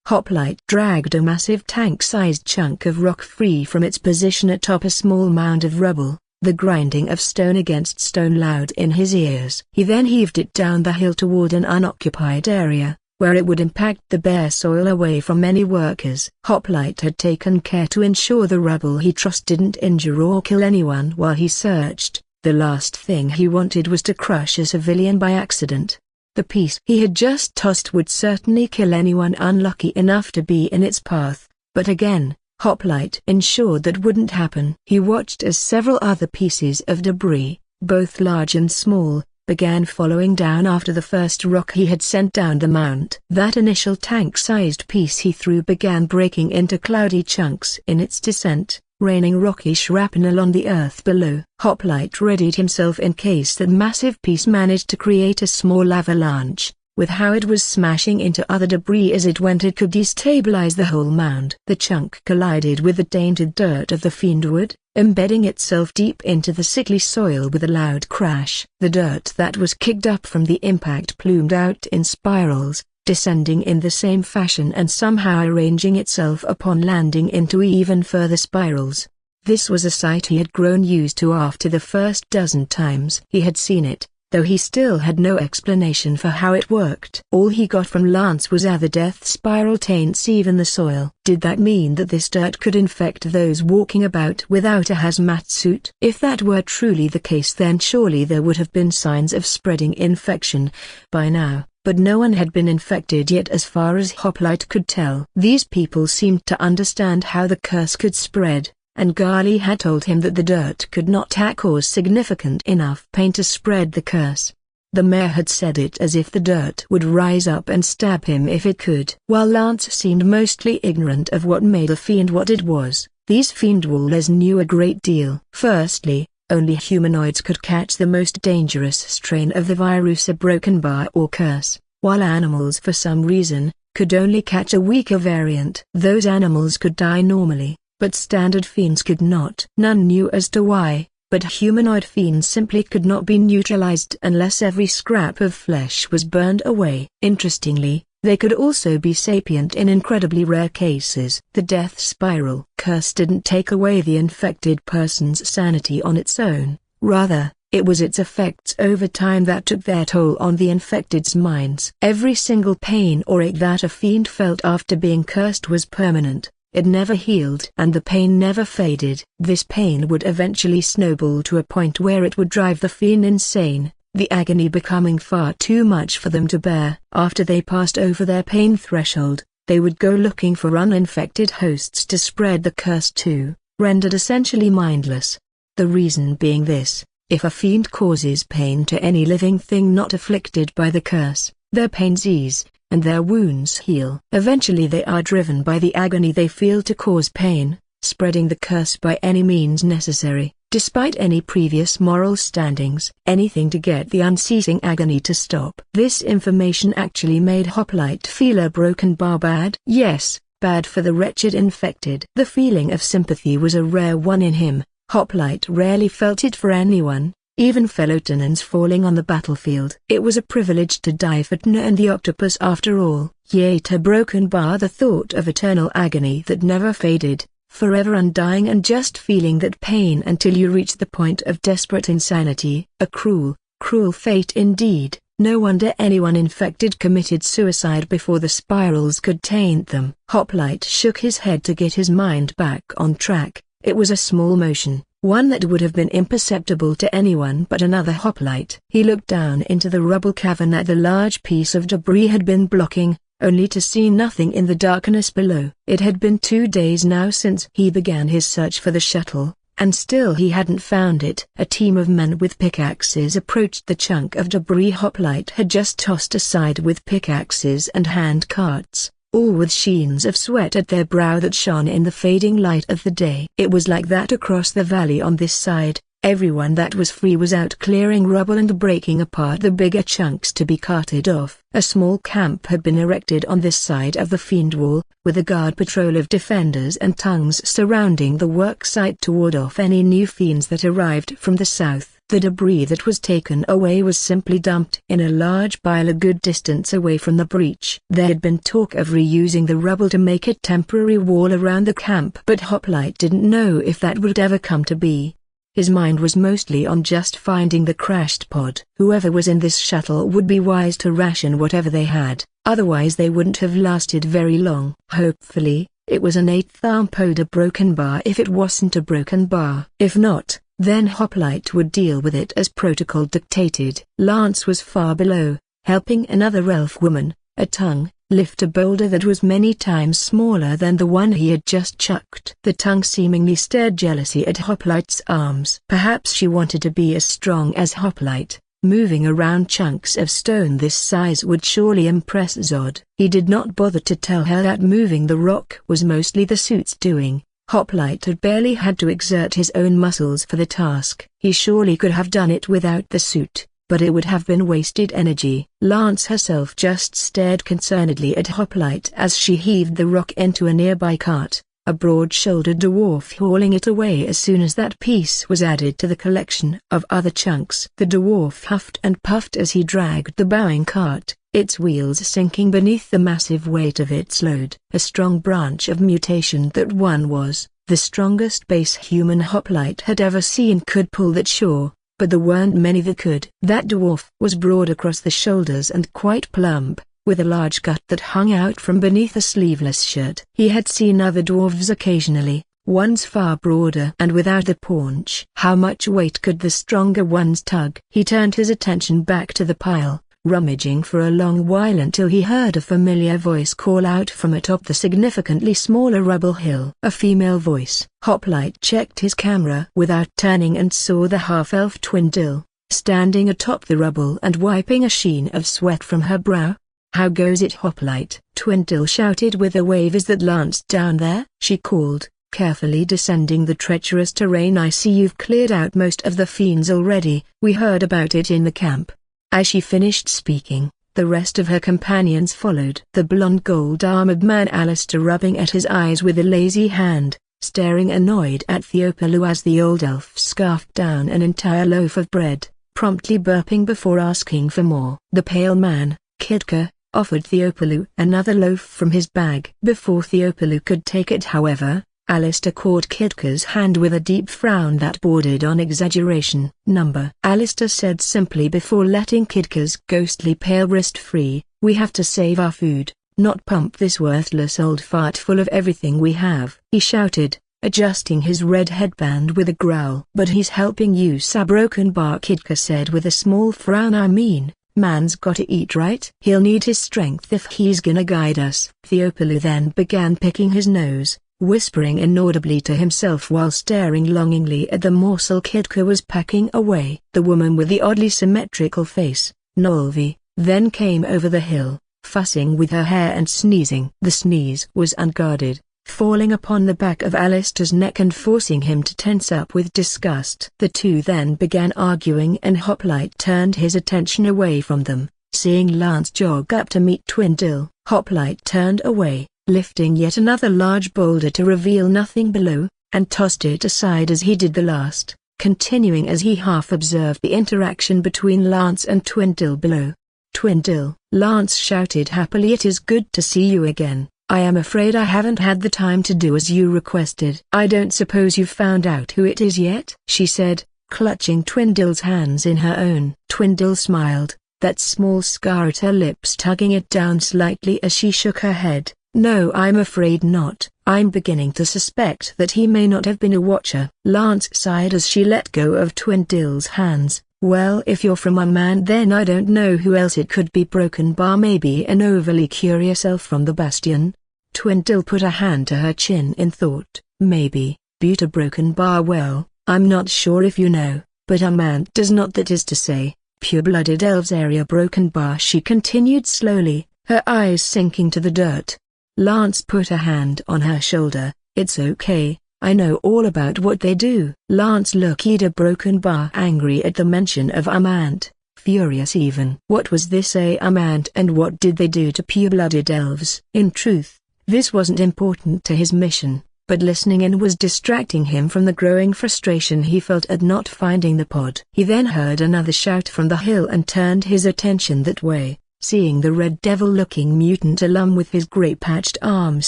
Hoplite dragged a massive tank-sized chunk of rock free from its position atop a small mound of rubble, the grinding of stone against stone loud in his ears. He then heaved it down the hill toward an unoccupied area, where it would impact the bare soil away from any workers. Hoplite had taken care to ensure the rubble he trussed didn't injure or kill anyone while he searched. The last thing he wanted was to crush a civilian by accident. The piece he had just tossed would certainly kill anyone unlucky enough to be in its path, but again, Hoplite ensured that wouldn't happen. He watched as several other pieces of debris, both large and small, began following down after the first rock he had sent down the mount. That initial tank-sized piece he threw began breaking into cloudy chunks in its descent, raining rocky shrapnel on the earth below. Hoplite readied himself in case that massive piece managed to create a small avalanche. With how it was smashing into other debris as it went, it could destabilize the whole mound. The chunk collided with the tainted dirt of the fiendwood, embedding itself deep into the sickly soil with a loud crash. The dirt that was kicked up from the impact plumed out in spirals, descending in the same fashion and somehow arranging itself upon landing into even further spirals. This was a sight he had grown used to after the first dozen times he had seen it, though he still had no explanation for how it worked. All he got from Lance was the death spiral taints even the soil. Did that mean that this dirt could infect those walking about without a hazmat suit? If that were truly the case, then surely there would have been signs of spreading infection by now. But no one had been infected yet as far as Hoplite could tell. These people seemed to understand how the curse could spread, and Gali had told him that the dirt could not cause significant enough pain to spread the curse. The mayor had said it as if the dirt would rise up and stab him if it could. While Lance seemed mostly ignorant of what made a fiend what it was, these fiendwallers knew a great deal. Firstly, only humanoids could catch the most dangerous strain of the virus, a broken bar or curse, while animals for some reason could only catch a weaker variant. Those animals could die normally, but standard fiends could not. None knew as to why, but humanoid fiends simply could not be neutralized unless every scrap of flesh was burned away. Interestingly, they could also be sapient in incredibly rare cases. The death spiral curse didn't take away the infected person's sanity on its own, rather, it was its effects over time that took their toll on the infected's minds. Every single pain or ache that a fiend felt after being cursed was permanent. It never healed and the pain never faded. This pain would eventually snowball to a point where it would drive the fiend insane, the agony becoming far too much for them to bear. After they passed over their pain threshold, they would go looking for uninfected hosts to spread the curse to, rendered essentially mindless. The reason being this: if a fiend causes pain to any living thing not afflicted by the curse, their pains ease, and their wounds heal. Eventually they are driven by the agony they feel to cause pain, spreading the curse by any means necessary, despite any previous moral standings. Anything to get the unceasing agony to stop. This information actually made Hoplite feel a broken bar bad. Yes, bad for the wretched infected. The feeling of sympathy was a rare one in him. Hoplite rarely felt it for anyone, even fellow Tenans falling on the battlefield. It was a privilege to die for Terna and the octopus after all. Yet a broken bar, the thought of eternal agony that never faded, forever undying and just feeling that pain until you reach the point of desperate insanity. A cruel, cruel fate indeed. No wonder anyone infected committed suicide before the spirals could taint them. Hoplite shook his head to get his mind back on track. It was a small motion, one that would have been imperceptible to anyone but another Hoplite. He looked down into the rubble cavern that the large piece of debris had been blocking, only to see nothing in the darkness below. It had been 2 days now since he began his search for the shuttle, and still he hadn't found it. A team of men with pickaxes approached the chunk of debris Hoplite had just tossed aside with pickaxes and hand carts, all with sheens of sweat at their brow that shone in the fading light of the day. It was like that across the valley on this side. Everyone that was free was out clearing rubble and breaking apart the bigger chunks to be carted off. A small camp had been erected on this side of the fiend wall, with a guard patrol of defenders and tongues surrounding the worksite to ward off any new fiends that arrived from the south. The debris that was taken away was simply dumped in a large pile a good distance away from the breach. There had been talk of reusing the rubble to make a temporary wall around the camp, but Hoplite didn't know if that would ever come to be. His mind was mostly on just finding the crashed pod. Whoever was in this shuttle would be wise to ration whatever they had, otherwise they wouldn't have lasted very long. Hopefully, it was an 8th pod, a broken bar if it wasn't a broken bar. If not, then Hoplite would deal with it as protocol dictated. Lance was far below, helping another elf woman, a tongue, lift a boulder that was many times smaller than the one he had just chucked. The tongue seemingly stared jealousy at Hoplite's arms. Perhaps she wanted to be as strong as Hoplite. Moving around chunks of stone this size would surely impress Zod. He did not bother to tell her that moving the rock was mostly the suit's doing. Hoplite had barely had to exert his own muscles for the task. He surely could have done it without the suit, but it would have been wasted energy. Lance herself just stared concernedly at Hoplite as she heaved the rock into a nearby cart, a broad-shouldered dwarf hauling it away as soon as that piece was added to the collection of other chunks. The dwarf huffed and puffed as he dragged the bowing cart, its wheels sinking beneath the massive weight of its load. A strong branch of mutation that one was, the strongest base human Hoplite had ever seen could pull that sure, but there weren't many that could. That dwarf was broad across the shoulders and quite plump, with a large gut that hung out from beneath a sleeveless shirt. He had seen other dwarves occasionally, ones far broader and without the paunch. How much weight could the stronger ones tug? He turned his attention back to the pile, rummaging for a long while until he heard a familiar voice call out from atop the significantly smaller rubble hill. A female voice. Hoplite checked his camera without turning and saw the half-elf Twindle, standing atop the rubble and wiping a sheen of sweat from her brow. "How goes it, Hoplite?" Twindle shouted with a wave. "Is that Lance down there?" she called, carefully descending the treacherous terrain. "I see you've cleared out most of the fiends already. We heard about it in the camp." As she finished speaking, the rest of her companions followed. The blond gold-armored man Alistair rubbing at his eyes with a lazy hand, staring annoyed at Theopalu as the old elf scarfed down an entire loaf of bread, promptly burping before asking for more. The pale man, Kidka, offered Theopalu another loaf from his bag. Before Theopalu could take it, however, Alistair caught Kidka's hand with a deep frown that bordered on exaggeration. "Number," Alistair said simply before letting Kidka's ghostly pale wrist free. "We have to save our food, not pump this worthless old fart full of everything we have," he shouted, adjusting his red headband with a growl. "But he's helping you, sa broken bar," Kidka said with a small frown. "I mean, man's gotta eat, right? He'll need his strength if he's gonna guide us." Theopalu then began picking his nose, whispering inaudibly to himself while staring longingly at the morsel Kidka was packing away. The woman with the oddly symmetrical face, Nolvi, then came over the hill, fussing with her hair and sneezing. The sneeze was unguarded, falling upon the back of Alistair's neck and forcing him to tense up with disgust. The two then began arguing and Hoplite turned his attention away from them, seeing Lance jog up to meet Twindle. Hoplite turned away, lifting yet another large boulder to reveal nothing below, and tossed it aside as he did the last, continuing as he half observed the interaction between Lance and Twindle below. "Twindle," Lance shouted happily, "it is good to see you again. I am afraid I haven't had the time to do as you requested." "I don't suppose you've found out who it is yet?" she said, clutching Twindle's hands in her own. Twindle smiled, that small scar at her lips tugging it down slightly as she shook her head. "No, I'm afraid not. I'm beginning to suspect that he may not have been a watcher." Lance sighed as she let go of Twindle's hands. "Well, if you're from a man, then I don't know who else it could be. Broken bar, maybe an overly curious elf from the Bastion." Twindle put a hand to her chin in thought. "Maybe, but a broken bar, well, I'm not sure if you know, but a man does not, that is to say, pure-blooded elves area broken bar," she continued slowly, her eyes sinking to the dirt. Lance put a hand on her shoulder. "It's okay, I know all about what they do. Lance looked at a broken bar, angry at the mention of Amant, furious even. What was this Amant and what did they do to pure-blooded elves? In truth, this wasn't important to his mission, but listening in was distracting him from the growing frustration he felt at not finding the pod. He then heard another shout from the hill and turned his attention that way, seeing the red devil-looking mutant alum with his grey-patched arms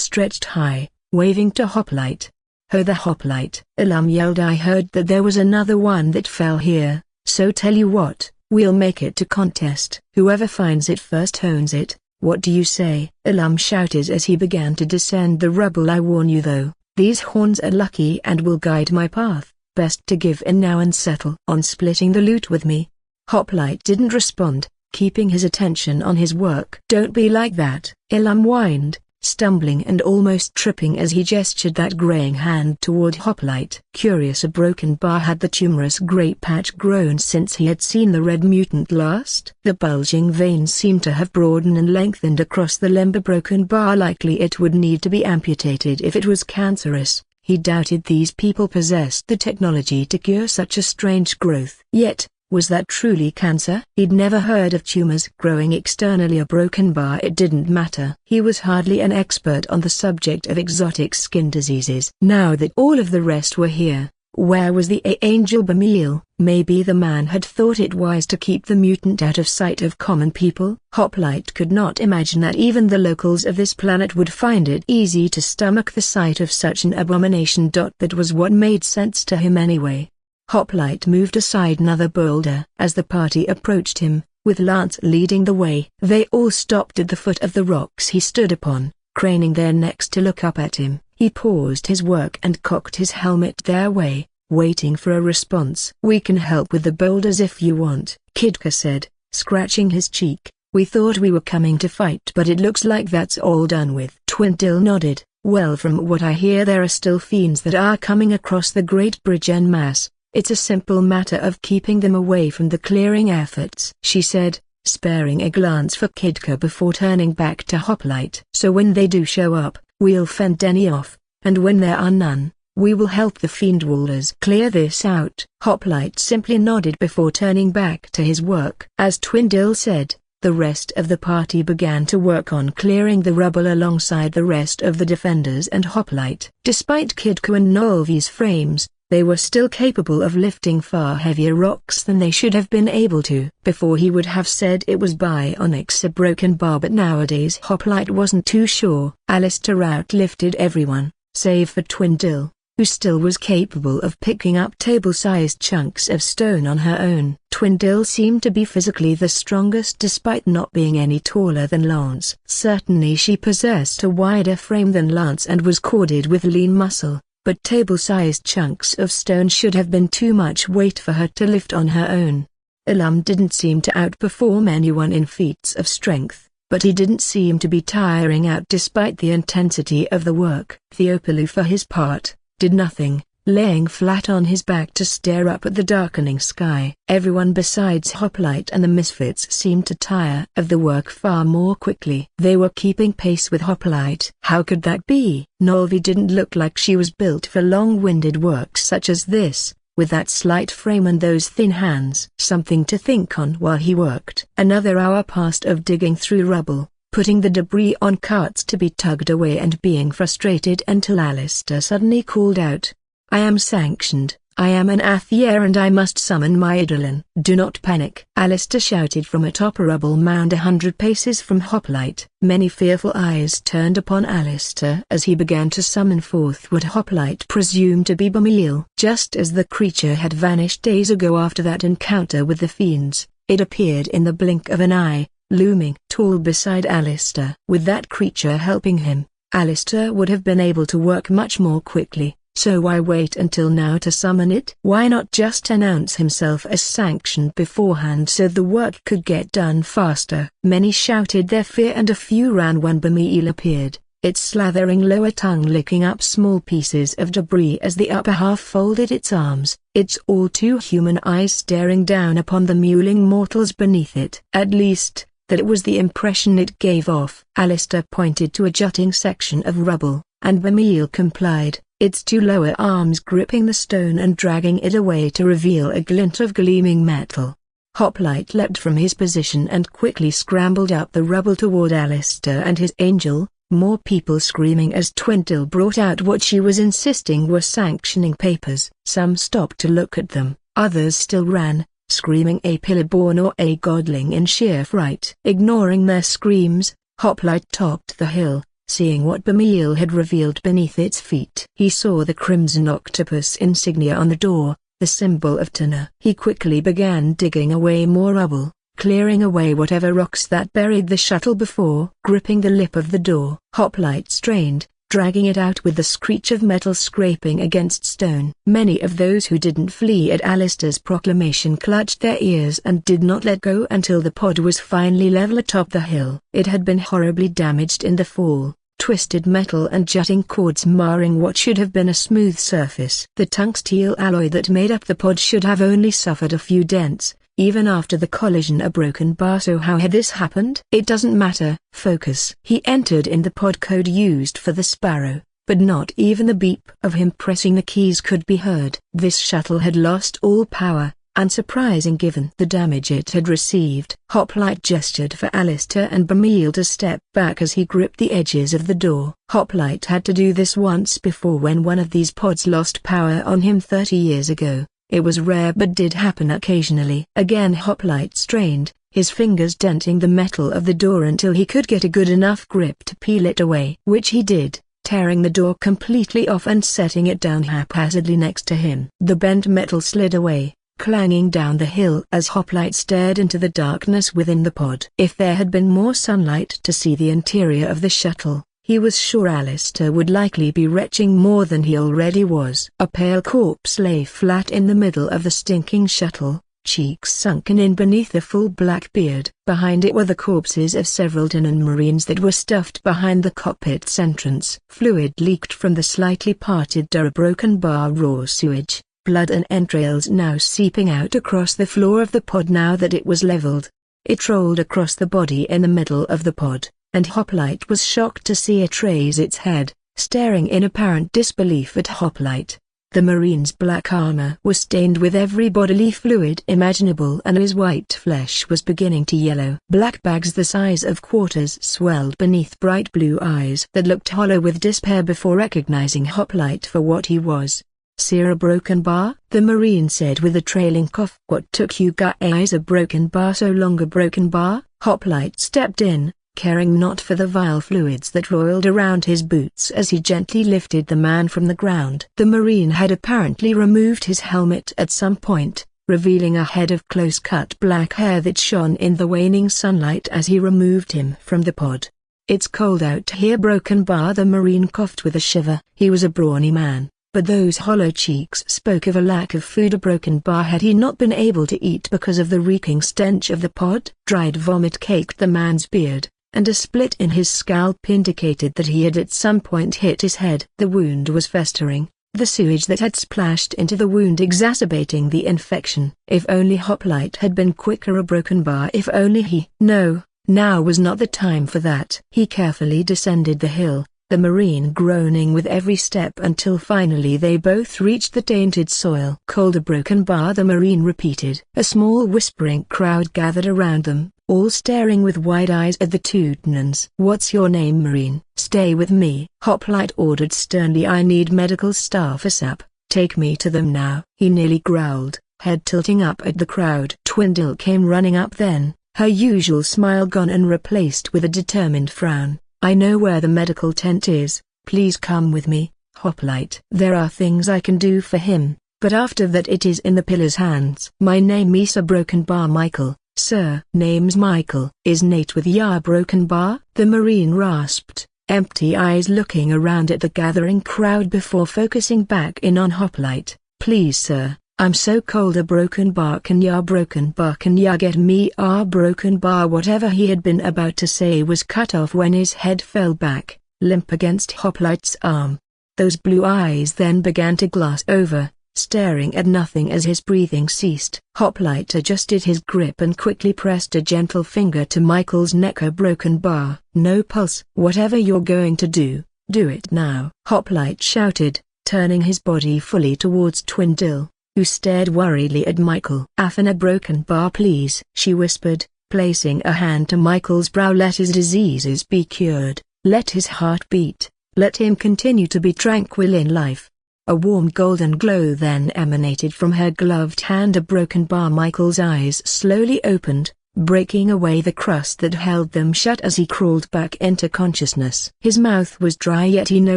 stretched high, waving to Hoplite. "Ho, the Hoplite!" Alum yelled. "I heard that there was another one that fell here, so tell you what, we'll make it a contest. Whoever finds it first owns it. What do you say?" Alum shouted as he began to descend the rubble. "I warn you though, these horns are lucky and will guide my path. Best to give in now and settle on splitting the loot with me." Hoplite didn't respond, keeping his attention on his work. "Don't be like that," Alum whined, stumbling and almost tripping as he gestured that graying hand toward Hoplite. Curious, a broken bar had the tumorous grey patch grown since he had seen the red mutant last? The bulging veins seemed to have broadened and lengthened across the limber broken bar. Likely it would need to be amputated if it was cancerous. He doubted these people possessed the technology to cure such a strange growth. Yet, was that truly cancer? He'd never heard of tumors growing externally. A broken bar, it didn't matter. He was hardly an expert on the subject of exotic skin diseases. Now that all of the rest were here, where was the angel Bamiel? Maybe the man had thought it wise to keep the mutant out of sight of common people. Hoplite could not imagine that even the locals of this planet would find it easy to stomach the sight of such an abomination. That was what made sense to him anyway. Hoplite moved aside another boulder as the party approached him, with Lance leading the way. They all stopped at the foot of the rocks he stood upon, craning their necks to look up at him. He paused his work and cocked his helmet their way, waiting for a response. "We can help with the boulders if you want," Kidka said, scratching his cheek. "We thought we were coming to fight, but it looks like that's all done with." Twindle nodded. "Well, from what I hear there are still fiends that are coming across the Great Bridge en masse. It's a simple matter of keeping them away from the clearing efforts," she said, sparing a glance for Kidka before turning back to Hoplite. "So when they do show up, we'll fend any off, and when there are none, we will help the fiend wallers clear this out." Hoplite simply nodded before turning back to his work. As Twindle said, the rest of the party began to work on clearing the rubble alongside the rest of the defenders and Hoplite. Despite Kidka and Nolvi's frames, they were still capable of lifting far heavier rocks than they should have been able to. Before he would have said it was bionics, a broken bar, but nowadays Hoplite wasn't too sure. Alistair outlifted everyone, save for Twindle, who still was capable of picking up table-sized chunks of stone on her own. Twindle seemed to be physically the strongest despite not being any taller than Lance. Certainly she possessed a wider frame than Lance and was corded with lean muscle, but table-sized chunks of stone should have been too much weight for her to lift on her own. Alum didn't seem to outperform anyone in feats of strength, but he didn't seem to be tiring out despite the intensity of the work. Theopolis, for his part, did nothing, laying flat on his back to stare up at the darkening sky. Everyone besides Hoplite and the Misfits seemed to tire of the work far more quickly. They were keeping pace with Hoplite. How could that be? Nolvi didn't look like she was built for long-winded work such as this, with that slight frame and those thin hands. Something to think on while he worked. Another hour passed of digging through rubble, putting the debris on carts to be tugged away and being frustrated until Alistair suddenly called out, "I am sanctioned, I am an Athier and I must summon my Eidolon." "Do not panic," Alistair shouted from atop a rubble mound 100 paces from Hoplite. Many fearful eyes turned upon Alistair as he began to summon forth what Hoplite presumed to be Bamiel. Just as the creature had vanished days ago after that encounter with the fiends, it appeared in the blink of an eye, looming tall beside Alistair. With that creature helping him, Alistair would have been able to work much more quickly. So why wait until now to summon it? Why not just announce himself as sanctioned beforehand so the work could get done faster? Many shouted their fear and a few ran when Bamiel appeared, its slathering lower tongue licking up small pieces of debris as the upper half folded its arms, its all too human eyes staring down upon the mewling mortals beneath it. At least, that was the impression it gave off. Alistair pointed to a jutting section of rubble, and Bamiel complied, its two lower arms gripping the stone and dragging it away to reveal a glint of gleaming metal. Hoplite leapt from his position and quickly scrambled up the rubble toward Alistair and his angel, more people screaming as Twindle brought out what she was insisting were sanctioning papers. Some stopped to look at them, others still ran, screaming a pillar-born or a godling in sheer fright. Ignoring their screams, Hoplite topped the hill, seeing what Bamiel had revealed beneath its feet. He saw the crimson octopus insignia on the door, the symbol of Terna. He quickly began digging away more rubble, clearing away whatever rocks that buried the shuttle before gripping the lip of the door. Hoplite strained, dragging it out with the screech of metal scraping against stone. Many of those who didn't flee at Alistair's proclamation clutched their ears and did not let go until the pod was finally level atop the hill. It had been horribly damaged in the fall, twisted metal and jutting cords marring what should have been a smooth surface. The tungsteel alloy that made up the pod should have only suffered a few dents, even after the collision. A broken bar. So how had this happened? It doesn't matter. Focus. He entered in the pod code used for the Sparrow, but not even the beep of him pressing the keys could be heard. This shuttle had lost all power, unsurprising given the damage it had received. Hoplite gestured for Alistair and Bamiel to step back as he gripped the edges of the door. Hoplite had to do this once before when one of these pods lost power on him 30 years ago. It was rare but did happen occasionally. Again Hoplite strained, his fingers denting the metal of the door until he could get a good enough grip to peel it away. Which he did, tearing the door completely off and setting it down haphazardly next to him. The bent metal slid away, clanging down the hill as Hoplite stared into the darkness within the pod. If there had been more sunlight to see the interior of the shuttle, he was sure Alistair would likely be retching more than he already was. A pale corpse lay flat in the middle of the stinking shuttle, cheeks sunken in beneath a full black beard. Behind it were the corpses of several Ternan Marines that were stuffed behind the cockpit's entrance. Fluid leaked from the slightly parted door. Broken bar. Raw sewage, blood and entrails now seeping out across the floor of the pod now that it was leveled. It rolled across the body in the middle of the pod, and Hoplite was shocked to see it raise its head, staring in apparent disbelief at Hoplite. The Marine's black armor was stained with every bodily fluid imaginable and his white flesh was beginning to yellow. Black bags the size of quarters swelled beneath bright blue eyes that looked hollow with despair before recognizing Hoplite for what he was. "See a broken bar?" the Marine said with a trailing cough. "What took you guys a broken bar so long? A broken bar?" Hoplite stepped in, caring not for the vile fluids that roiled around his boots as he gently lifted the man from the ground. The Marine had apparently removed his helmet at some point, revealing a head of close-cut black hair that shone in the waning sunlight as he removed him from the pod. "It's cold out here." Broken bar. The Marine coughed with a shiver. He was a brawny man, but those hollow cheeks spoke of a lack of food. A broken bar. Had he not been able to eat because of the reeking stench of the pod? Dried vomit caked the man's beard, and a split in his scalp indicated that he had at some point hit his head. The wound was festering, the sewage that had splashed into the wound exacerbating the infection. If only Hoplite had been quicker. A broken bar. If only he... No, now was not the time for that. He carefully descended the hill, the Marine groaning with every step until finally they both reached the tainted soil. "Cold." A broken bar. The Marine repeated. A small whispering crowd gathered around them, all staring with wide eyes at the two Ternans. "What's your name, Marine?" "Stay with me," Hoplite ordered sternly. "I need medical staff ASAP. Take me to them now." He nearly growled, head tilting up at the crowd. Twindle came running up then, her usual smile gone and replaced with a determined frown. "I know where the medical tent is. Please come with me, Hoplite. There are things I can do for him, but after that it is in the pillar's hands." "My name is a broken bar." "Michael, sir." "Name's Michael." "Is Nate with ya?" "Broken bar?" the Marine rasped, empty eyes looking around at the gathering crowd before focusing back in on Hoplite. "Please sir, I'm so cold." "A broken bar. Can ya get me a broken bar?" Whatever he had been about to say was cut off when his head fell back, limp against Hoplite's arm. Those blue eyes then began to glass over, staring at nothing as his breathing ceased. Hoplite adjusted his grip and quickly pressed a gentle finger to Michael's neck. "A broken bar. No pulse." "Whatever you're going to do, do it now," Hoplite shouted, turning his body fully towards Twindle, who stared worriedly at Michael. "A broken bar please," she whispered, placing a hand to Michael's brow. "Let his diseases be cured, let his heart beat, let him continue to be tranquil in life." A warm golden glow then emanated from her gloved hand. A broken bar. Michael's eyes slowly opened, breaking away the crust that held them shut as he crawled back into consciousness. His mouth was dry, yet he no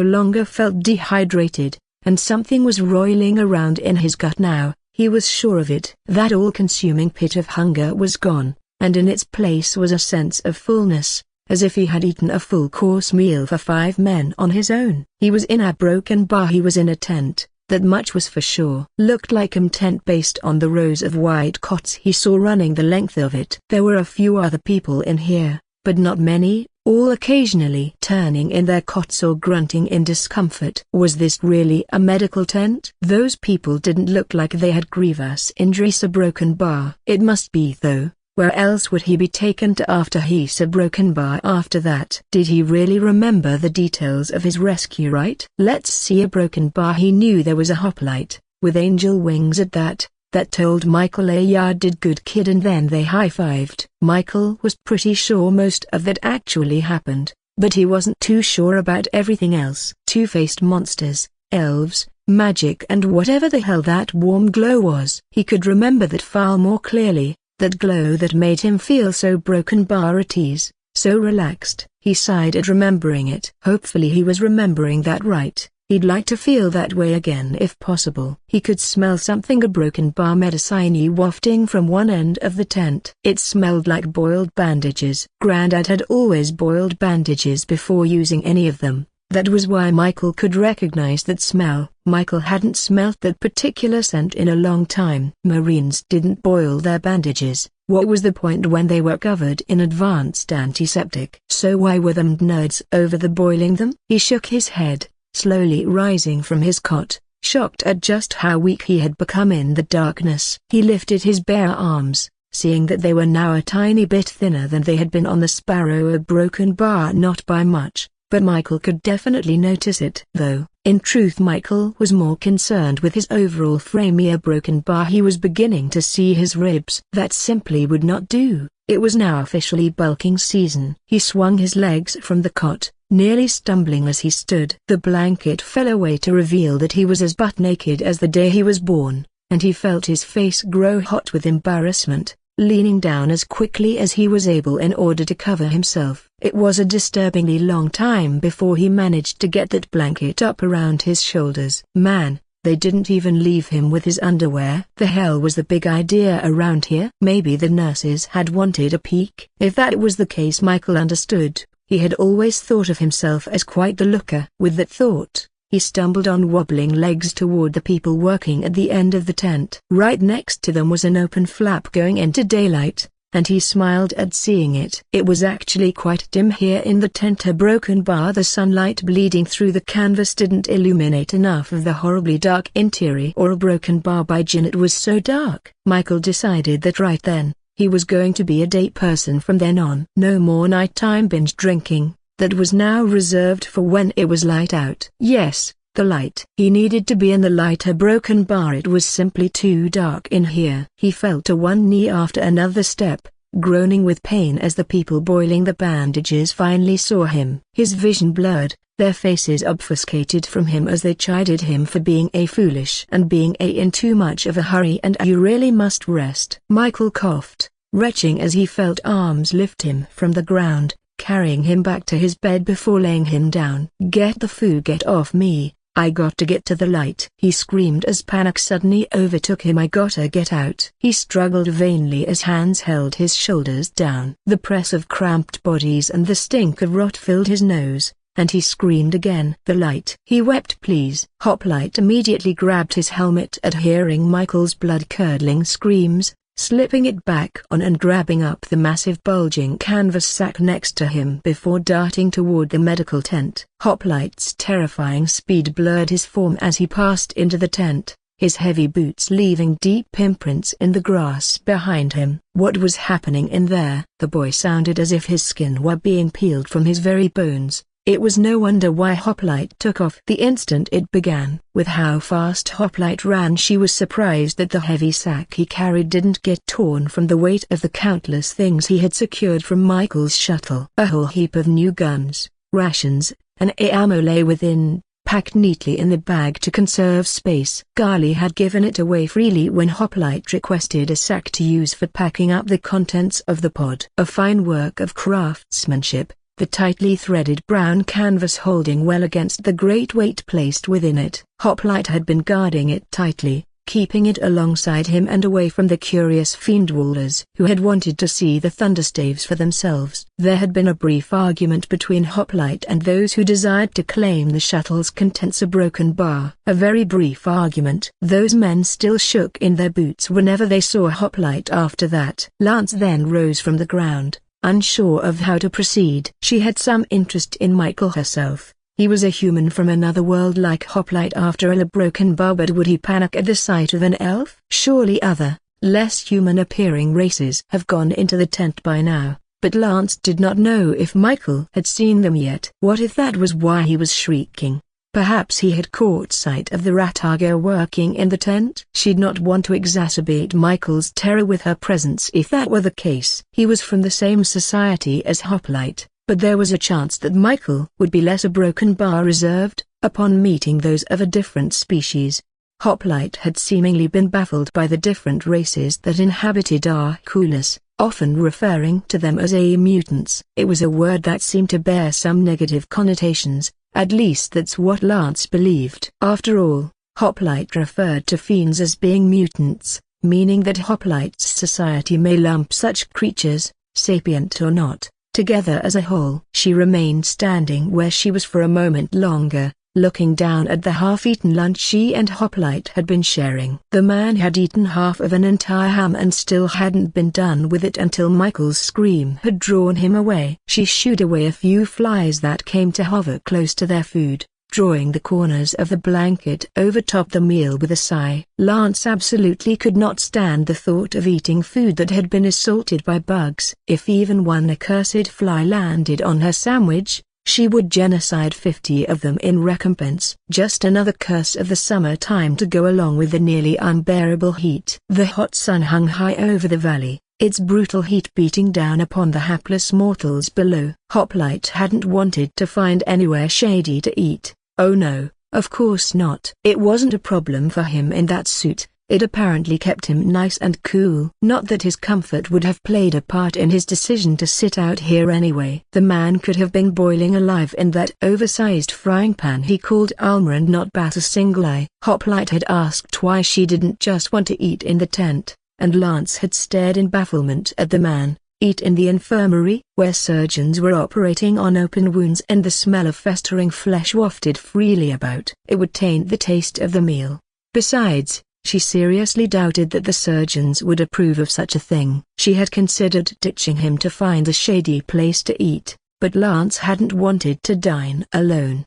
longer felt dehydrated, and something was roiling around in his gut now. He was sure of it. That all-consuming pit of hunger was gone, and in its place was a sense of fullness, as if he had eaten a full-course meal for 5 men on his own. He was in a broken bar. He was in a tent, that much was for sure. Looked like a tent based on the rows of white cots he saw running the length of it. There were a few other people in here, but not many, all occasionally turning in their cots or grunting in discomfort. Was this really a medical tent? Those people didn't look like they had grievous injuries. A broken bar. It must be though. Where else would he be taken to after he's a broken bar? After that, did he really remember the details of his rescue? Right? Let's see. A broken bar. He knew there was a hoplite, with angel wings at that told Michael you did good kid, and then they high-fived. Michael was pretty sure most of that actually happened, but he wasn't too sure about everything else. Two-faced monsters, elves, magic, and whatever the hell that warm glow was. He could remember that far more clearly. That glow that made him feel so broken bar at ease, so relaxed. He sighed at remembering it. Hopefully he was remembering that right. He'd like to feel that way again if possible. He could smell something. A broken bar medicine wafting from one end of the tent. It smelled like boiled bandages. Grandad had always boiled bandages before using any of them. That was why Michael could recognize that smell. Michael hadn't smelt that particular scent in a long time. Marines didn't boil their bandages. What was the point when they were covered in advanced antiseptic? So why were them nerds over the boiling them? He shook his head, slowly rising from his cot, shocked at just how weak he had become in the darkness. He lifted his bare arms, seeing that they were now a tiny bit thinner than they had been on the Sparrow. A broken bar. Not by much. But Michael could definitely notice it. Though, in truth Michael was more concerned with his overall frame. A broken bar. He was beginning to see his ribs. That simply would not do. It was now officially bulking season. He swung his legs from the cot, nearly stumbling as he stood. The blanket fell away to reveal that he was as butt naked as the day he was born, and he felt his face grow hot with embarrassment, leaning down as quickly as he was able in order to cover himself. It was a disturbingly long time before he managed to get that blanket up around his shoulders. Man, they didn't even leave him with his underwear. The hell was the big idea around here? Maybe the nurses had wanted a peek. If that was the case, Michael understood. He had always thought of himself as quite the looker. With that thought, he stumbled on wobbling legs toward the people working at the end of the tent. Right next to them was an open flap going into daylight, and he smiled at seeing it. It was actually quite dim here in the tent. A broken bar. The sunlight bleeding through the canvas didn't illuminate enough of the horribly dark interior. Or a broken bar. By Jin, it was so dark. Michael decided that right then, he was going to be a day person from then on. No more nighttime binge drinking. That was now reserved for when it was light out. Yes, the light. He needed to be in the light. A broken bar. It was simply too dark in here. He fell to one knee after another step, groaning with pain as the people boiling the bandages finally saw him. His vision blurred, their faces obfuscated from him as they chided him for being a foolish and being in too much of a hurry and you really must rest. Michael coughed, retching as he felt arms lift him from the ground, carrying him back to his bed before laying him down. Get the food, get off me, I got to get to the light, he screamed as panic suddenly overtook him. I gotta get out. He struggled vainly as hands held his shoulders down. The press of cramped bodies and the stink of rot filled his nose, and he screamed again. The light. He wept. Please. Hoplite immediately grabbed his helmet at hearing Michael's blood-curdling screams, slipping it back on and grabbing up the massive bulging canvas sack next to him before darting toward the medical tent. Hoplite's terrifying speed blurred his form as he passed into the tent, his heavy boots leaving deep imprints in the grass behind him. What was happening in there? The boy sounded as if his skin were being peeled from his very bones. It was no wonder why Hoplite took off the instant it began. With how fast Hoplite ran, she was surprised that the heavy sack he carried didn't get torn from the weight of the countless things he had secured from Michael's shuttle. A whole heap of new guns, rations, and ammo lay within, packed neatly in the bag to conserve space. Garly had given it away freely when Hoplite requested a sack to use for packing up the contents of the pod. A fine work of craftsmanship, the tightly threaded brown canvas holding well against the great weight placed within it. Hoplite had been guarding it tightly, keeping it alongside him and away from the curious fiend-wallers who had wanted to see the thunderstaves for themselves. There had been a brief argument between Hoplite and those who desired to claim the shuttle's contents, a broken bar. A very brief argument. Those men still shook in their boots whenever they saw Hoplite after that. Lance then rose from the ground, unsure of how to proceed. She had some interest in Michael herself. He was a human from another world like Hoplite after a broken bar, but would he panic at the sight of an elf? Surely other, less human-appearing races have gone into the tent by now, but Lance did not know if Michael had seen them yet. What if that was why he was shrieking? Perhaps he had caught sight of the Ratago working in the tent? She'd not want to exacerbate Michael's terror with her presence if that were the case. He was from the same society as Hoplite, but there was a chance that Michael would be less a broken bar reserved, upon meeting those of a different species. Hoplite had seemingly been baffled by the different races that inhabited Ahkoolis, often referring to them as mutants. It was a word that seemed to bear some negative connotations. At least that's what Lance believed. After all, Hoplite referred to fiends as being mutants, meaning that Hoplite's society may lump such creatures, sapient or not, together as a whole. She remained standing where she was for a moment longer, looking down at the half-eaten lunch she and Hoplite had been sharing. The man had eaten half of an entire ham and still hadn't been done with it until Michael's scream had drawn him away. She shooed away a few flies that came to hover close to their food, drawing the corners of the blanket over top the meal with a sigh. Lance absolutely could not stand the thought of eating food that had been assaulted by bugs. If even one accursed fly landed on her sandwich, she would genocide 50 of them in recompense. Just another curse of the summertime to go along with the nearly unbearable heat. The hot sun hung high over the valley, its brutal heat beating down upon the hapless mortals below. Hoplite hadn't wanted to find anywhere shady to eat. Oh no, of course not. It wasn't a problem for him in that suit. It apparently kept him nice and cool. Not that his comfort would have played a part in his decision to sit out here anyway. The man could have been boiling alive in that oversized frying pan he called Alma and not bat a single eye. Hoplite had asked why she didn't just want to eat in the tent, and Lance had stared in bafflement at the man. Eat in the infirmary, where surgeons were operating on open wounds and the smell of festering flesh wafted freely about. It would taint the taste of the meal. Besides, she seriously doubted that the surgeons would approve of such a thing. She had considered ditching him to find a shady place to eat, but Lance hadn't wanted to dine alone.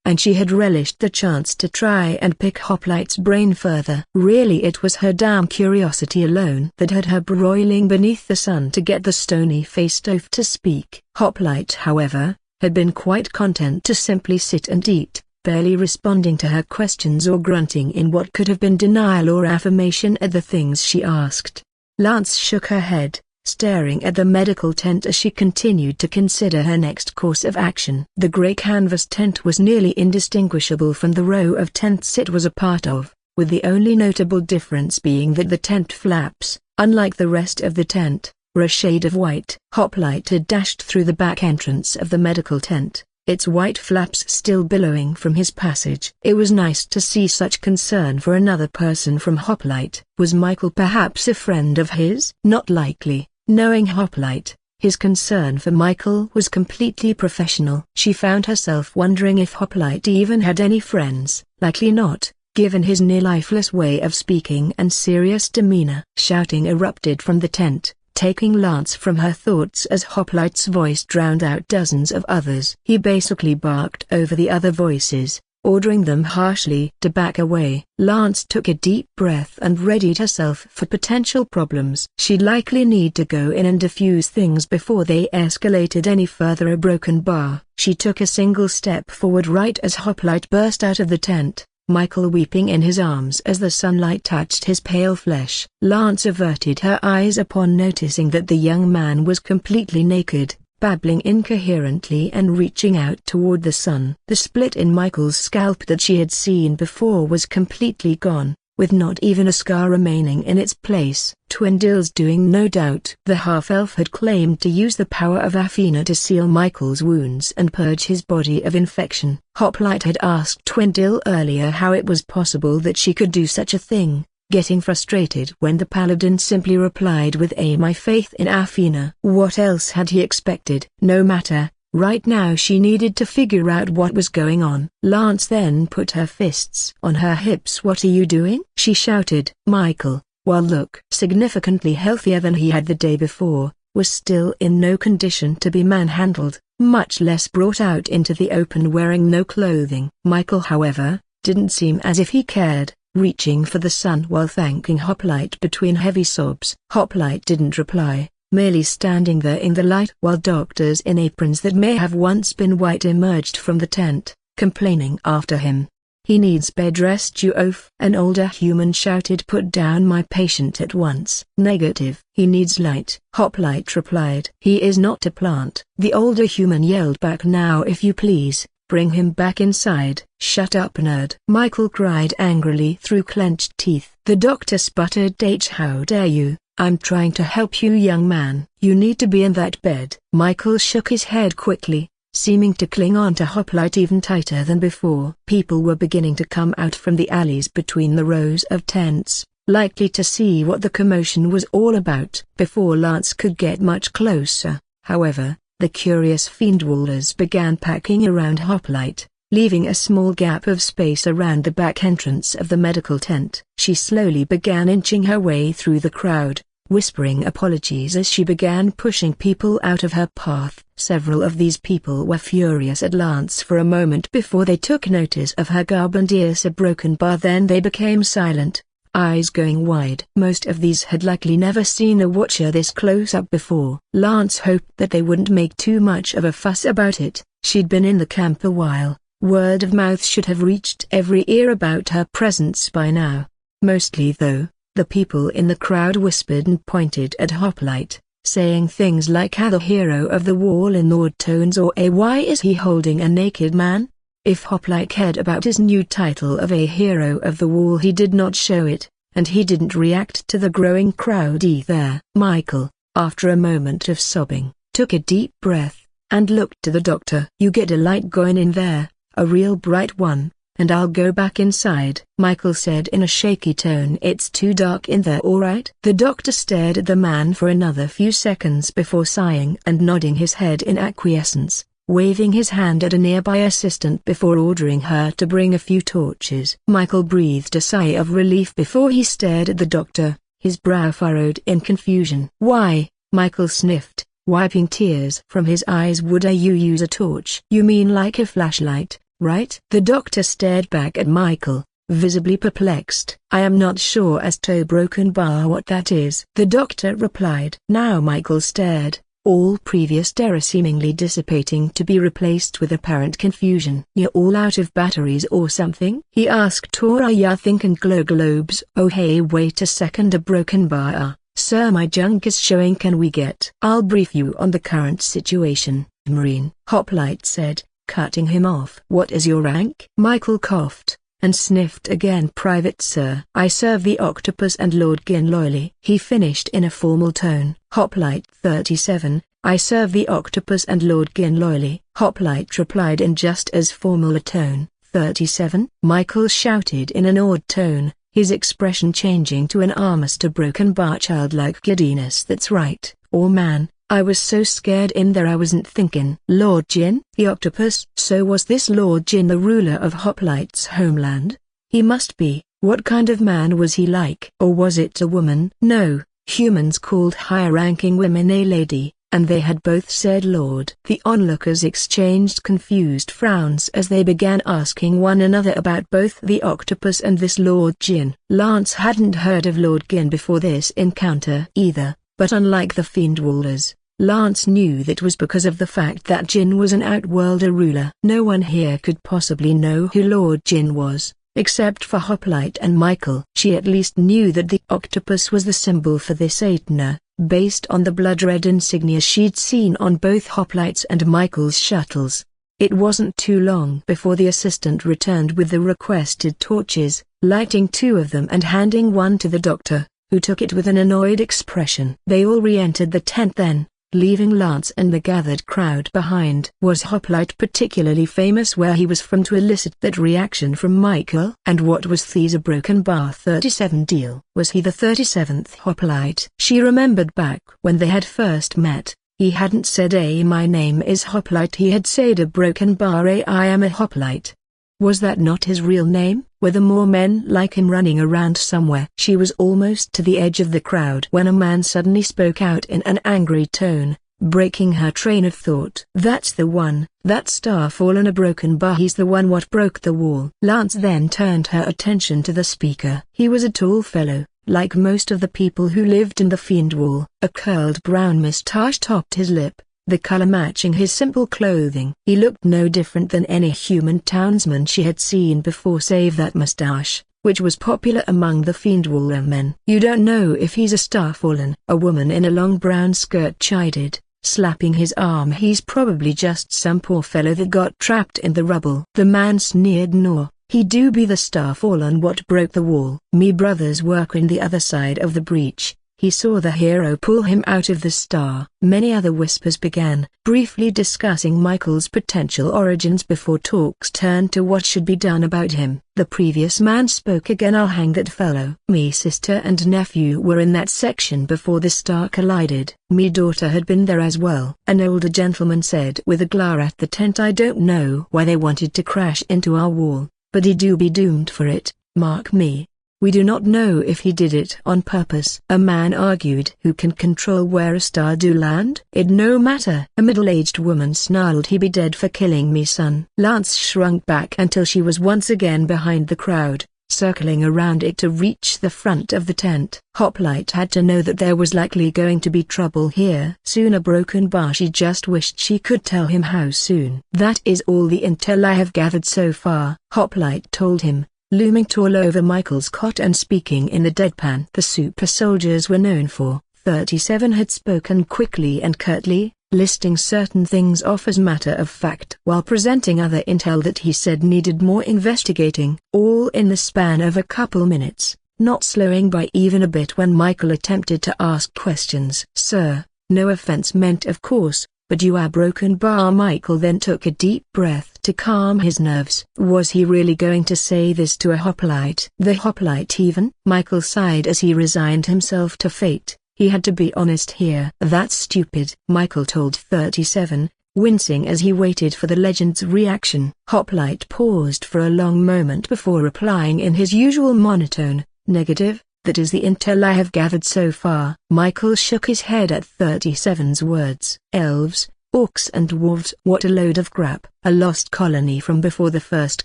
And she had relished the chance to try and pick Hoplite's brain further. Really, it was her damn curiosity alone that had her broiling beneath the sun to get the stony-faced oaf to speak. Hoplite, however, had been quite content to simply sit and eat, barely responding to her questions or grunting in what could have been denial or affirmation at the things she asked. Lance shook her head, staring at the medical tent as she continued to consider her next course of action. The grey canvas tent was nearly indistinguishable from the row of tents it was a part of, with the only notable difference being that the tent flaps, unlike the rest of the tent, were a shade of white. Hoplite had dashed through the back entrance of the medical tent, its white flaps still billowing from his passage. It was nice to see such concern for another person from Hoplite. Was Michael perhaps a friend of his? Not likely. Knowing Hoplite, his concern for Michael was completely professional. She found herself wondering if Hoplite even had any friends. Likely not, given his near-lifeless way of speaking and serious demeanor. Shouting erupted from the tent, taking Lance from her thoughts as Hoplite's voice drowned out dozens of others. He basically barked over the other voices, ordering them harshly to back away. Lance took a deep breath and readied herself for potential problems. She'd likely need to go in and defuse things before they escalated any further. A broken bar. She took a single step forward right as Hoplite burst out of the tent, Michael weeping in his arms as the sunlight touched his pale flesh. Lance averted her eyes upon noticing that the young man was completely naked, babbling incoherently and reaching out toward the sun. The split in Michael's scalp that she had seen before was completely gone, with not even a scar remaining in its place. Twindle's doing, no doubt. The half-elf had claimed to use the power of Athena to seal Michael's wounds and purge his body of infection. Hoplite had asked Twindle earlier how it was possible that she could do such a thing, getting frustrated when the paladin simply replied with my faith in Athena. What else had he expected? No matter, right now she needed to figure out what was going on. Lance then put her fists on her hips. What are you doing? She shouted. Michael, while look significantly healthier than he had the day before, was still in no condition to be manhandled, much less brought out into the open wearing no clothing. Michael, however, didn't seem as if he cared, reaching for the sun while thanking Hoplite between heavy sobs. Hoplite didn't reply, merely standing there in the light while doctors in aprons that may have once been white emerged from the tent, complaining after him. He needs bed rest, you oaf. An older human shouted. Put down my patient at once. Negative. He needs light. Hoplite replied. He is not a plant. The older human yelled back. Now if you please, bring him back inside. Shut up, nerd. Michael cried angrily through clenched teeth. The doctor sputtered. How dare you? I'm trying to help you, young man. You need to be in that bed. Michael shook his head quickly, seeming to cling on to Hoplite even tighter than before. People were beginning to come out from the alleys between the rows of tents, likely to see what the commotion was all about. Before Lance could get much closer, however, the curious fiendwallers began packing around Hoplite, leaving a small gap of space around the back entrance of the medical tent. She slowly began inching her way through the crowd, whispering apologies as she began pushing people out of her path. Several of these people were furious at Lance for a moment before they took notice of her garb and ears. A broken bar. Then they became silent, eyes going wide. Most of these had likely never seen a watcher this close up before. Lance hoped that they wouldn't make too much of a fuss about it. She'd been in the camp a while. Word of mouth should have reached every ear about her presence by now. Mostly though, the people in the crowd whispered and pointed at Hoplite, saying things like the hero of the wall in awed tones or why is he holding a naked man? If Hoplite cared about his new title of a hero of the wall, he did not show it, and he didn't react to the growing crowd either. Michael, after a moment of sobbing, took a deep breath, and looked to the doctor. You get a light going in there, a real bright one, and I'll go back inside, Michael said in a shaky tone. It's too dark in there, all right? The doctor stared at the man for another few seconds before sighing and nodding his head in acquiescence, waving his hand at a nearby assistant before ordering her to bring a few torches. Michael breathed a sigh of relief before he stared at the doctor, his brow furrowed in confusion. Why, Michael sniffed, wiping tears from his eyes. Would you use a torch? You mean like a flashlight, right? The doctor stared back at Michael, visibly perplexed. I am not sure as to broken bar what that is, the doctor replied. Now Michael stared, all previous terror seemingly dissipating to be replaced with apparent confusion. You're all out of batteries or something? He asked. Ya thinking glow globes? Oh hey, wait a second. A broken bar? Sir, my junk is showing. Can we get? I'll brief you on the current situation, Marine, Hoplite said, cutting him off. What is your rank? Michael coughed, and sniffed again. Private, sir. I serve the Octopus and Lord Gin loyally. He finished in a formal tone. Hoplite 37, I serve the Octopus and Lord Gin loyally. Hoplite replied in just as formal a tone. 37? Michael shouted in an awed tone, his expression changing to an almost a broken bar childlike giddiness. That's right, or man, I was so scared in there I wasn't thinking. Lord Jin? The Octopus? So was this Lord Jin the ruler of Hoplite's homeland? He must be. What kind of man was he like? Or was it a woman? No, humans called higher-ranking women a lady, and they had both said Lord. The onlookers exchanged confused frowns as they began asking one another about both the octopus and this Lord Jin. Lance hadn't heard of Lord Jin before this encounter either, but unlike the Fiend Wallers, Lance knew that was because of the fact that Jin was an Outworlder ruler. No one here could possibly know who Lord Jin was, except for Hoplite and Michael. She at least knew that the octopus was the symbol for this Terna, based on the blood-red insignia she'd seen on both Hoplite's and Michael's shuttles. It wasn't too long before the assistant returned with the requested torches, lighting 2 of them and handing one to the doctor, who took it with an annoyed expression. They all re-entered the tent then, leaving Lance and the gathered crowd behind. Was Hoplite particularly famous where he was from to elicit that reaction from Michael? And what was Thea's broken bar 37 deal? Was he the 37th Hoplite? She remembered back when they had first met, he hadn't said my name is Hoplite, he had said a broken bar I am a Hoplite. Was that not his real name? Were there more men like him running around somewhere? She was almost to the edge of the crowd when a man suddenly spoke out in an angry tone, breaking her train of thought. That's the one, that star fallen a broken bar, he's the one what broke the wall. Lance then turned her attention to the speaker. He was a tall fellow, like most of the people who lived in the Fiend Wall. A curled brown moustache topped his lip, the color matching his simple clothing. He looked no different than any human townsman she had seen before save that mustache, which was popular among the Fiendwaller men. You don't know if he's a Starfallen, a woman in a long brown skirt chided, slapping his arm. He's probably just some poor fellow that got trapped in the rubble. The man sneered, no, he do be the Starfallen what broke the wall. Me brothers work in the other side of the breach. He saw the hero pull him out of the star. Many other whispers began, briefly discussing Michael's potential origins before talks turned to what should be done about him. The previous man spoke again. I'll hang that fellow. Me sister and nephew were in that section before the star collided. Me daughter had been there as well. An older gentleman said with a glare at the tent. I don't know why they wanted to crash into our wall, but he do be doomed for it, mark me. We do not know if he did it on purpose. A man argued. Who can control where a star do land? It no matter. A middle-aged woman snarled. He be dead for killing me son. Lance shrunk back until she was once again behind the crowd, circling around it to reach the front of the tent. Hoplite had to know that there was likely going to be trouble here. Soon a broken bar. She just wished she could tell him how soon. That is all the intel I have gathered so far, Hoplite told him, looming tall over Michael's cot and speaking in the deadpan the super soldiers were known for. 37 had spoken quickly and curtly, listing certain things off as matter of fact while presenting other intel that he said needed more investigating, all in the span of a couple minutes, not slowing by even a bit when Michael attempted to ask questions. Sir, no offense meant of course, but you are broken bar. Michael then took a deep breath to calm his nerves. Was he really going to say this to a Hoplite? The Hoplite even? Michael sighed as he resigned himself to fate. He had to be honest here. That's stupid, Michael told 37, wincing as he waited for the legend's reaction. Hoplite paused for a long moment before replying in his usual monotone, negative. That is the intel I have gathered so far. Michael shook his head at 37's words. Elves, orcs and dwarves. What a load of crap. A lost colony from before the first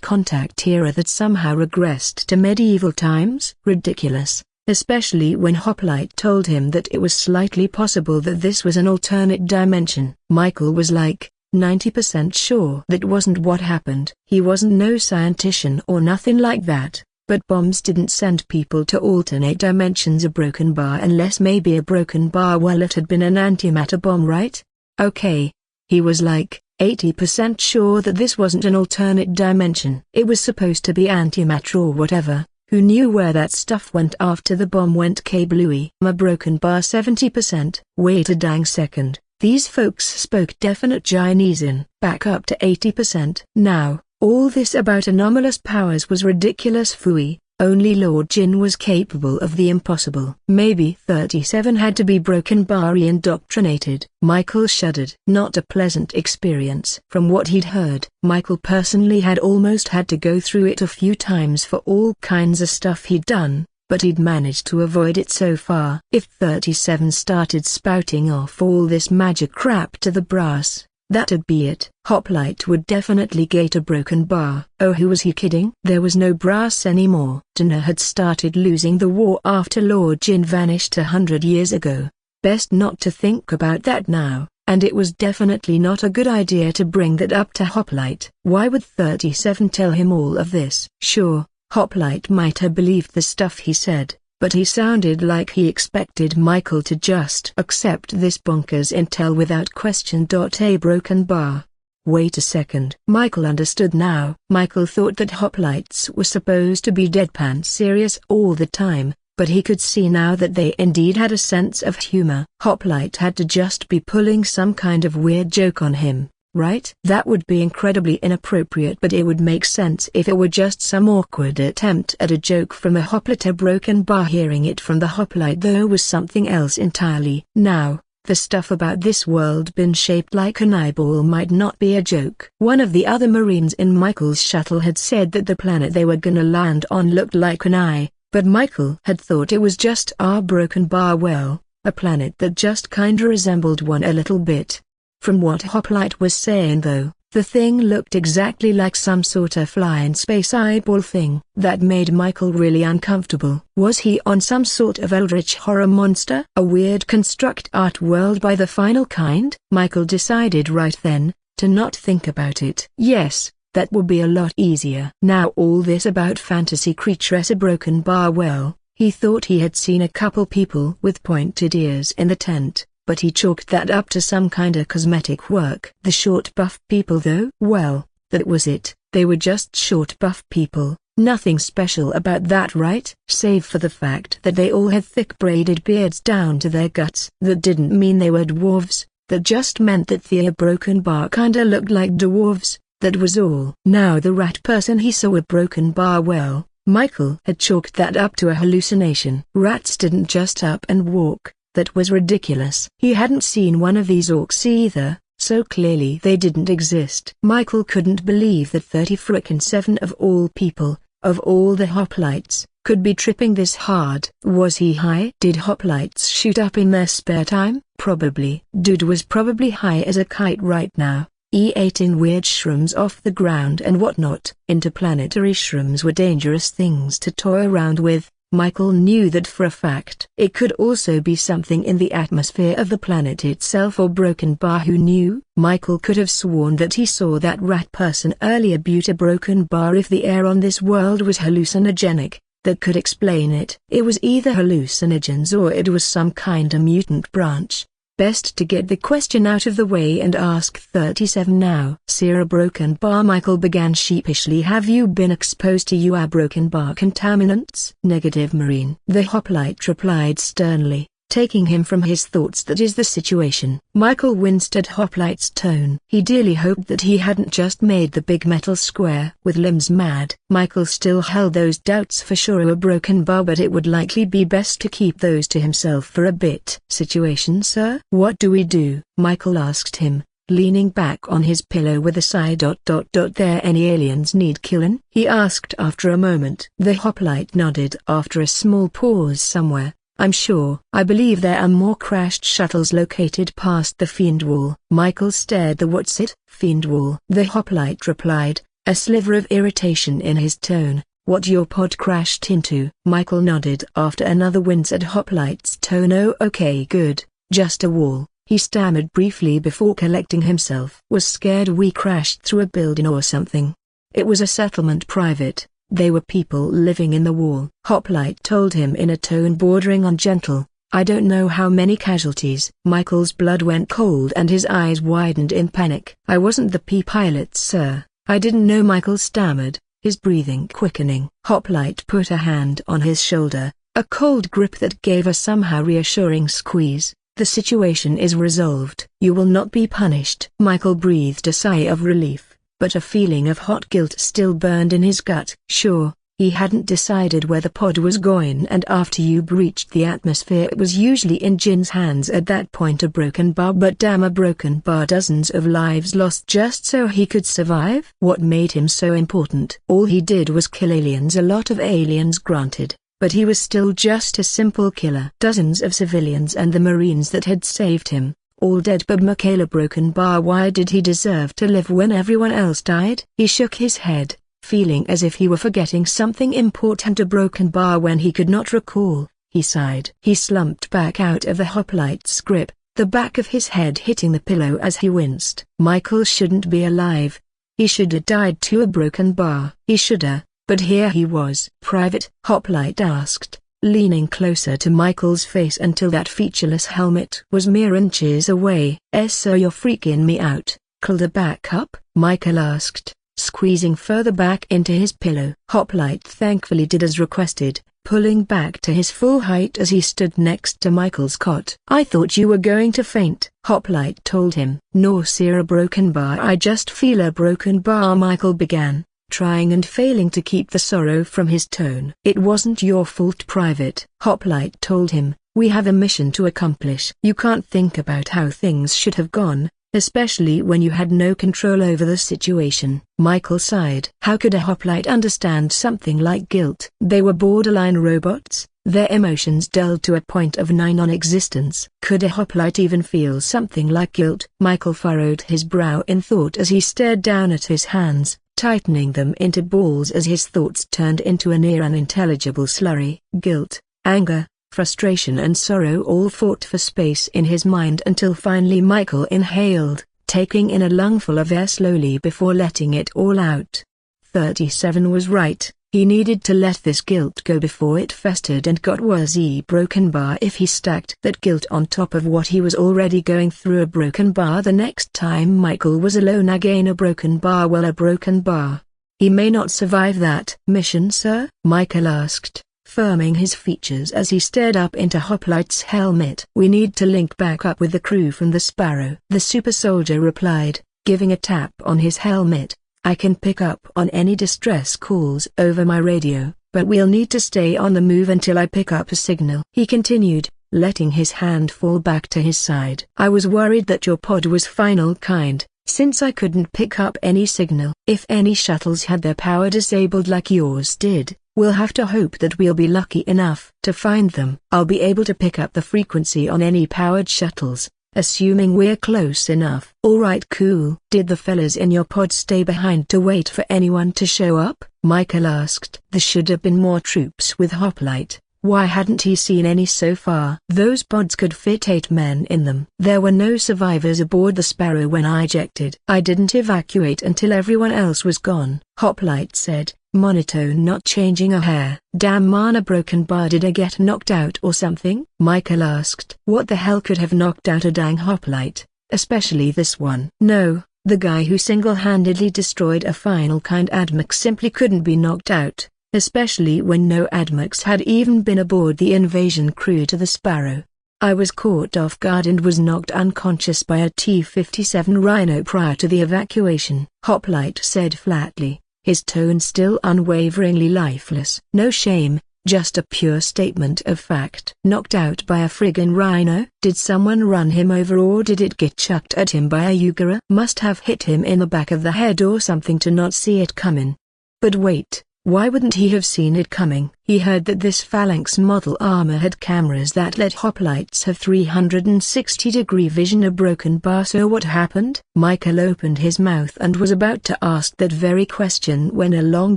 contact era that somehow regressed to medieval times? Ridiculous, especially when Hoplite told him that it was slightly possible that this was an alternate dimension. Michael was like 90% sure that wasn't what happened. He wasn't no scientician or nothing like that. But bombs didn't send people to alternate dimensions. A broken bar, unless maybe a broken bar, well, it had been an antimatter bomb, right? Okay. He was like 80% sure that this wasn't an alternate dimension. It was supposed to be antimatter or whatever. Who knew where that stuff went after the bomb went kablooey? A broken bar 70%. Wait a dang second. These folks spoke definite Chinese in back up to 80%. Now, all this about anomalous powers was ridiculous phooey. Only Lord Jin was capable of the impossible. Maybe 37 had to be broken bar indoctrinated. Michael shuddered. Not a pleasant experience. From what he'd heard, Michael personally had almost had to go through it a few times for all kinds of stuff he'd done, but he'd managed to avoid it so far. If 37 started spouting off all this magic crap to the brass, that'd be it. Hoplite would definitely get a broken bar. Oh, who was he kidding? There was no brass anymore. Terna had started losing the war after Lord Jin vanished 100 years ago. Best not to think about that now, and it was definitely not a good idea to bring that up to Hoplite. Why would 37 tell him all of this? Sure, Hoplite might have believed the stuff he said, but he sounded like he expected Michael to just accept this bonkers intel without question. A broken bar. Wait a second. Michael understood now. Michael thought that Hoplites were supposed to be deadpan serious all the time, but he could see now that they indeed had a sense of humor. Hoplite had to just be pulling some kind of weird joke on him, right? That would be incredibly inappropriate, but it would make sense if it were just some awkward attempt at a joke from a Hoplite. A broken bar. Hearing it from the Hoplite though was something else entirely. Now, the stuff about this world being shaped like an eyeball might not be a joke. One of the other Marines in Michael's shuttle had said that the planet they were gonna land on looked like an eye, but Michael had thought it was just our broken bar. Well, a planet that just kinda resembled one a little bit. From what Hoplite was saying though, the thing looked exactly like some sort of flying space eyeball thing. That made Michael really uncomfortable. Was he on some sort of eldritch horror monster? A weird construct art world by the final kind? Michael decided right then, to not think about it. Yes, that would be a lot easier. Now all this about fantasy creatures. A broken bar. Well, he thought he had seen a couple people with pointed ears in the tent, but he chalked that up to some kinda cosmetic work. The short buff people though? Well, that was it. They were just short buff people. Nothing special about that, right? Save for the fact that they all had thick braided beards down to their guts. That didn't mean they were dwarves. That just meant that the broken bar kinda looked like dwarves. That was all. Now the rat person he saw. A broken bar. Well, Michael had chalked that up to a hallucination. Rats didn't just up and walk. That was ridiculous. He hadn't seen one of these orcs either, so clearly they didn't exist. Michael couldn't believe that 37 of all people, of all the Hoplites, could be tripping this hard. Was he high? Did Hoplites shoot up in their spare time? Probably. Dude was probably high as a kite right now. Eating weird shrooms off the ground and whatnot. Interplanetary shrooms were dangerous things to toy around with. Michael knew that for a fact. It could also be something in the atmosphere of the planet itself or broken bar. Who knew? Michael could have sworn that he saw that rat person earlier butte a broken bar. If the air on this world was hallucinogenic, that could explain it. It was either hallucinogens or it was some kind of mutant branch. Best to get the question out of the way and ask 37 now. See a broken bar. Michael began sheepishly. Have you been exposed to a broken bar contaminants? Negative, Marine. The Hoplite replied sternly, taking him from his thoughts. That is the situation. Michael winced at Hoplite's tone. He dearly hoped that he hadn't just made the big metal square with limbs mad. Michael still held those doubts for sure. A broken bar, but it would likely be best to keep those to himself for a bit. Situation, sir? What do we do? Michael asked him, leaning back on his pillow with a sigh. There any aliens need killing? He asked after a moment. The Hoplite nodded after a small pause. Somewhere, I'm sure. I believe there are more crashed shuttles located past the Fiend Wall. Michael stared. The what's it? Fiend Wall. The Hoplite replied, a sliver of irritation in his tone. What your pod crashed into? Michael nodded after another wince at Hoplite's tone. Oh, okay, good. Just a wall, he stammered briefly before collecting himself. Was scared we crashed through a building or something. It was a settlement private. They were people living in the wall. Hoplite told him in a tone bordering on gentle. I don't know how many casualties. Michael's blood went cold and his eyes widened in panic. I wasn't the pilot, sir. I didn't know. Michael stammered, his breathing quickening. Hoplite put a hand on his shoulder, a cold grip that gave a somehow reassuring squeeze. The situation is resolved. You will not be punished. Michael breathed a sigh of relief, but a feeling of hot guilt still burned in his gut. Sure, he hadn't decided where the pod was going, and after you breached the atmosphere it was usually in Jin's hands at that point. A broken bar, but damn, a broken bar. Dozens of lives lost just so he could survive. What made him so important? All he did was kill aliens. A lot of aliens, granted, but he was still just a simple killer. Dozens of civilians and the Marines that had saved him, all dead but Michaela Broken Bar. Why did he deserve to live when everyone else died? He shook his head, feeling as if he were forgetting something important. A Broken Bar when he could not recall. He sighed. He slumped back out of the hoplite's grip, the back of his head hitting the pillow as he winced. Michael shouldn't be alive. He should have died to a Broken Bar. He shoulda, but here he was. Private? Hoplite asked, leaning closer to Michael's face until that featureless helmet was mere inches away. So you're freaking me out, Calder back up? Michael asked, squeezing further back into his pillow. Hoplite thankfully did as requested, pulling back to his full height as he stood next to Michael's cot. I thought you were going to faint, Hoplite told him. No sir, a Broken Bar. I just feel a Broken Bar, Michael began, trying and failing to keep the sorrow from his tone. It wasn't your fault, Private, Hoplite told him. We have a mission to accomplish. You can't think about how things should have gone, especially when you had no control over the situation. Michael sighed. How could a hoplite understand something like guilt? They were borderline robots, their emotions dulled to a point of nigh non-existence. Could a hoplite even feel something like guilt? Michael furrowed his brow in thought as he stared down at his hands, tightening them into balls as his thoughts turned into a near unintelligible slurry. Guilt, anger, frustration and sorrow all fought for space in his mind until finally Michael inhaled, taking in a lungful of air slowly before letting it all out. 37 was right, he needed to let this guilt go before it festered and got worse. A Broken Bar. If he stacked that guilt on top of what he was already going through, a Broken Bar the next time Michael was alone again, a Broken Bar. Well, a Broken Bar. He may not survive that. Mission, sir? Michael asked, firming his features as he stared up into Hoplite's helmet. We need to link back up with the crew from the Sparrow, the super soldier replied, giving a tap on his helmet. I can pick up on any distress calls over my radio, but we'll need to stay on the move until I pick up a signal. He continued, letting his hand fall back to his side. I was worried that your pod was final kind, since I couldn't pick up any signal. If any shuttles had their power disabled like yours did, we'll have to hope that we'll be lucky enough to find them. I'll be able to pick up the frequency on any powered shuttles, assuming we're close enough. Alright, cool. Did the fellas in your pod stay behind to wait for anyone to show up? Michael asked. There should have been more troops with Hoplite. Why hadn't he seen any so far? Those pods could fit 8 men in them. There were no survivors aboard the Sparrow when I ejected. I didn't evacuate until everyone else was gone, Hoplite said, monotone not changing a hair. Damn man, a Broken Bar. Did I get knocked out or something? Michael asked. What the hell could have knocked out a dang Hoplite, especially this one? No, the guy who single-handedly destroyed a final kind Admech simply couldn't be knocked out, especially when no Admechs had even been aboard the invasion crew to the Sparrow. I was caught off guard and was knocked unconscious by a T-57 Rhino prior to the evacuation, Hoplite said flatly, his tone still unwaveringly lifeless. No shame, just a pure statement of fact. Knocked out by a friggin' Rhino? Did someone run him over or did it get chucked at him by a Ugara? Must have hit him in the back of the head or something to not see it coming. But wait. Why wouldn't he have seen it coming? He heard that this Phalanx model armor had cameras that let hoplites have 360-degree vision. A Broken Bar. So what happened? Michael opened his mouth and was about to ask that very question when a long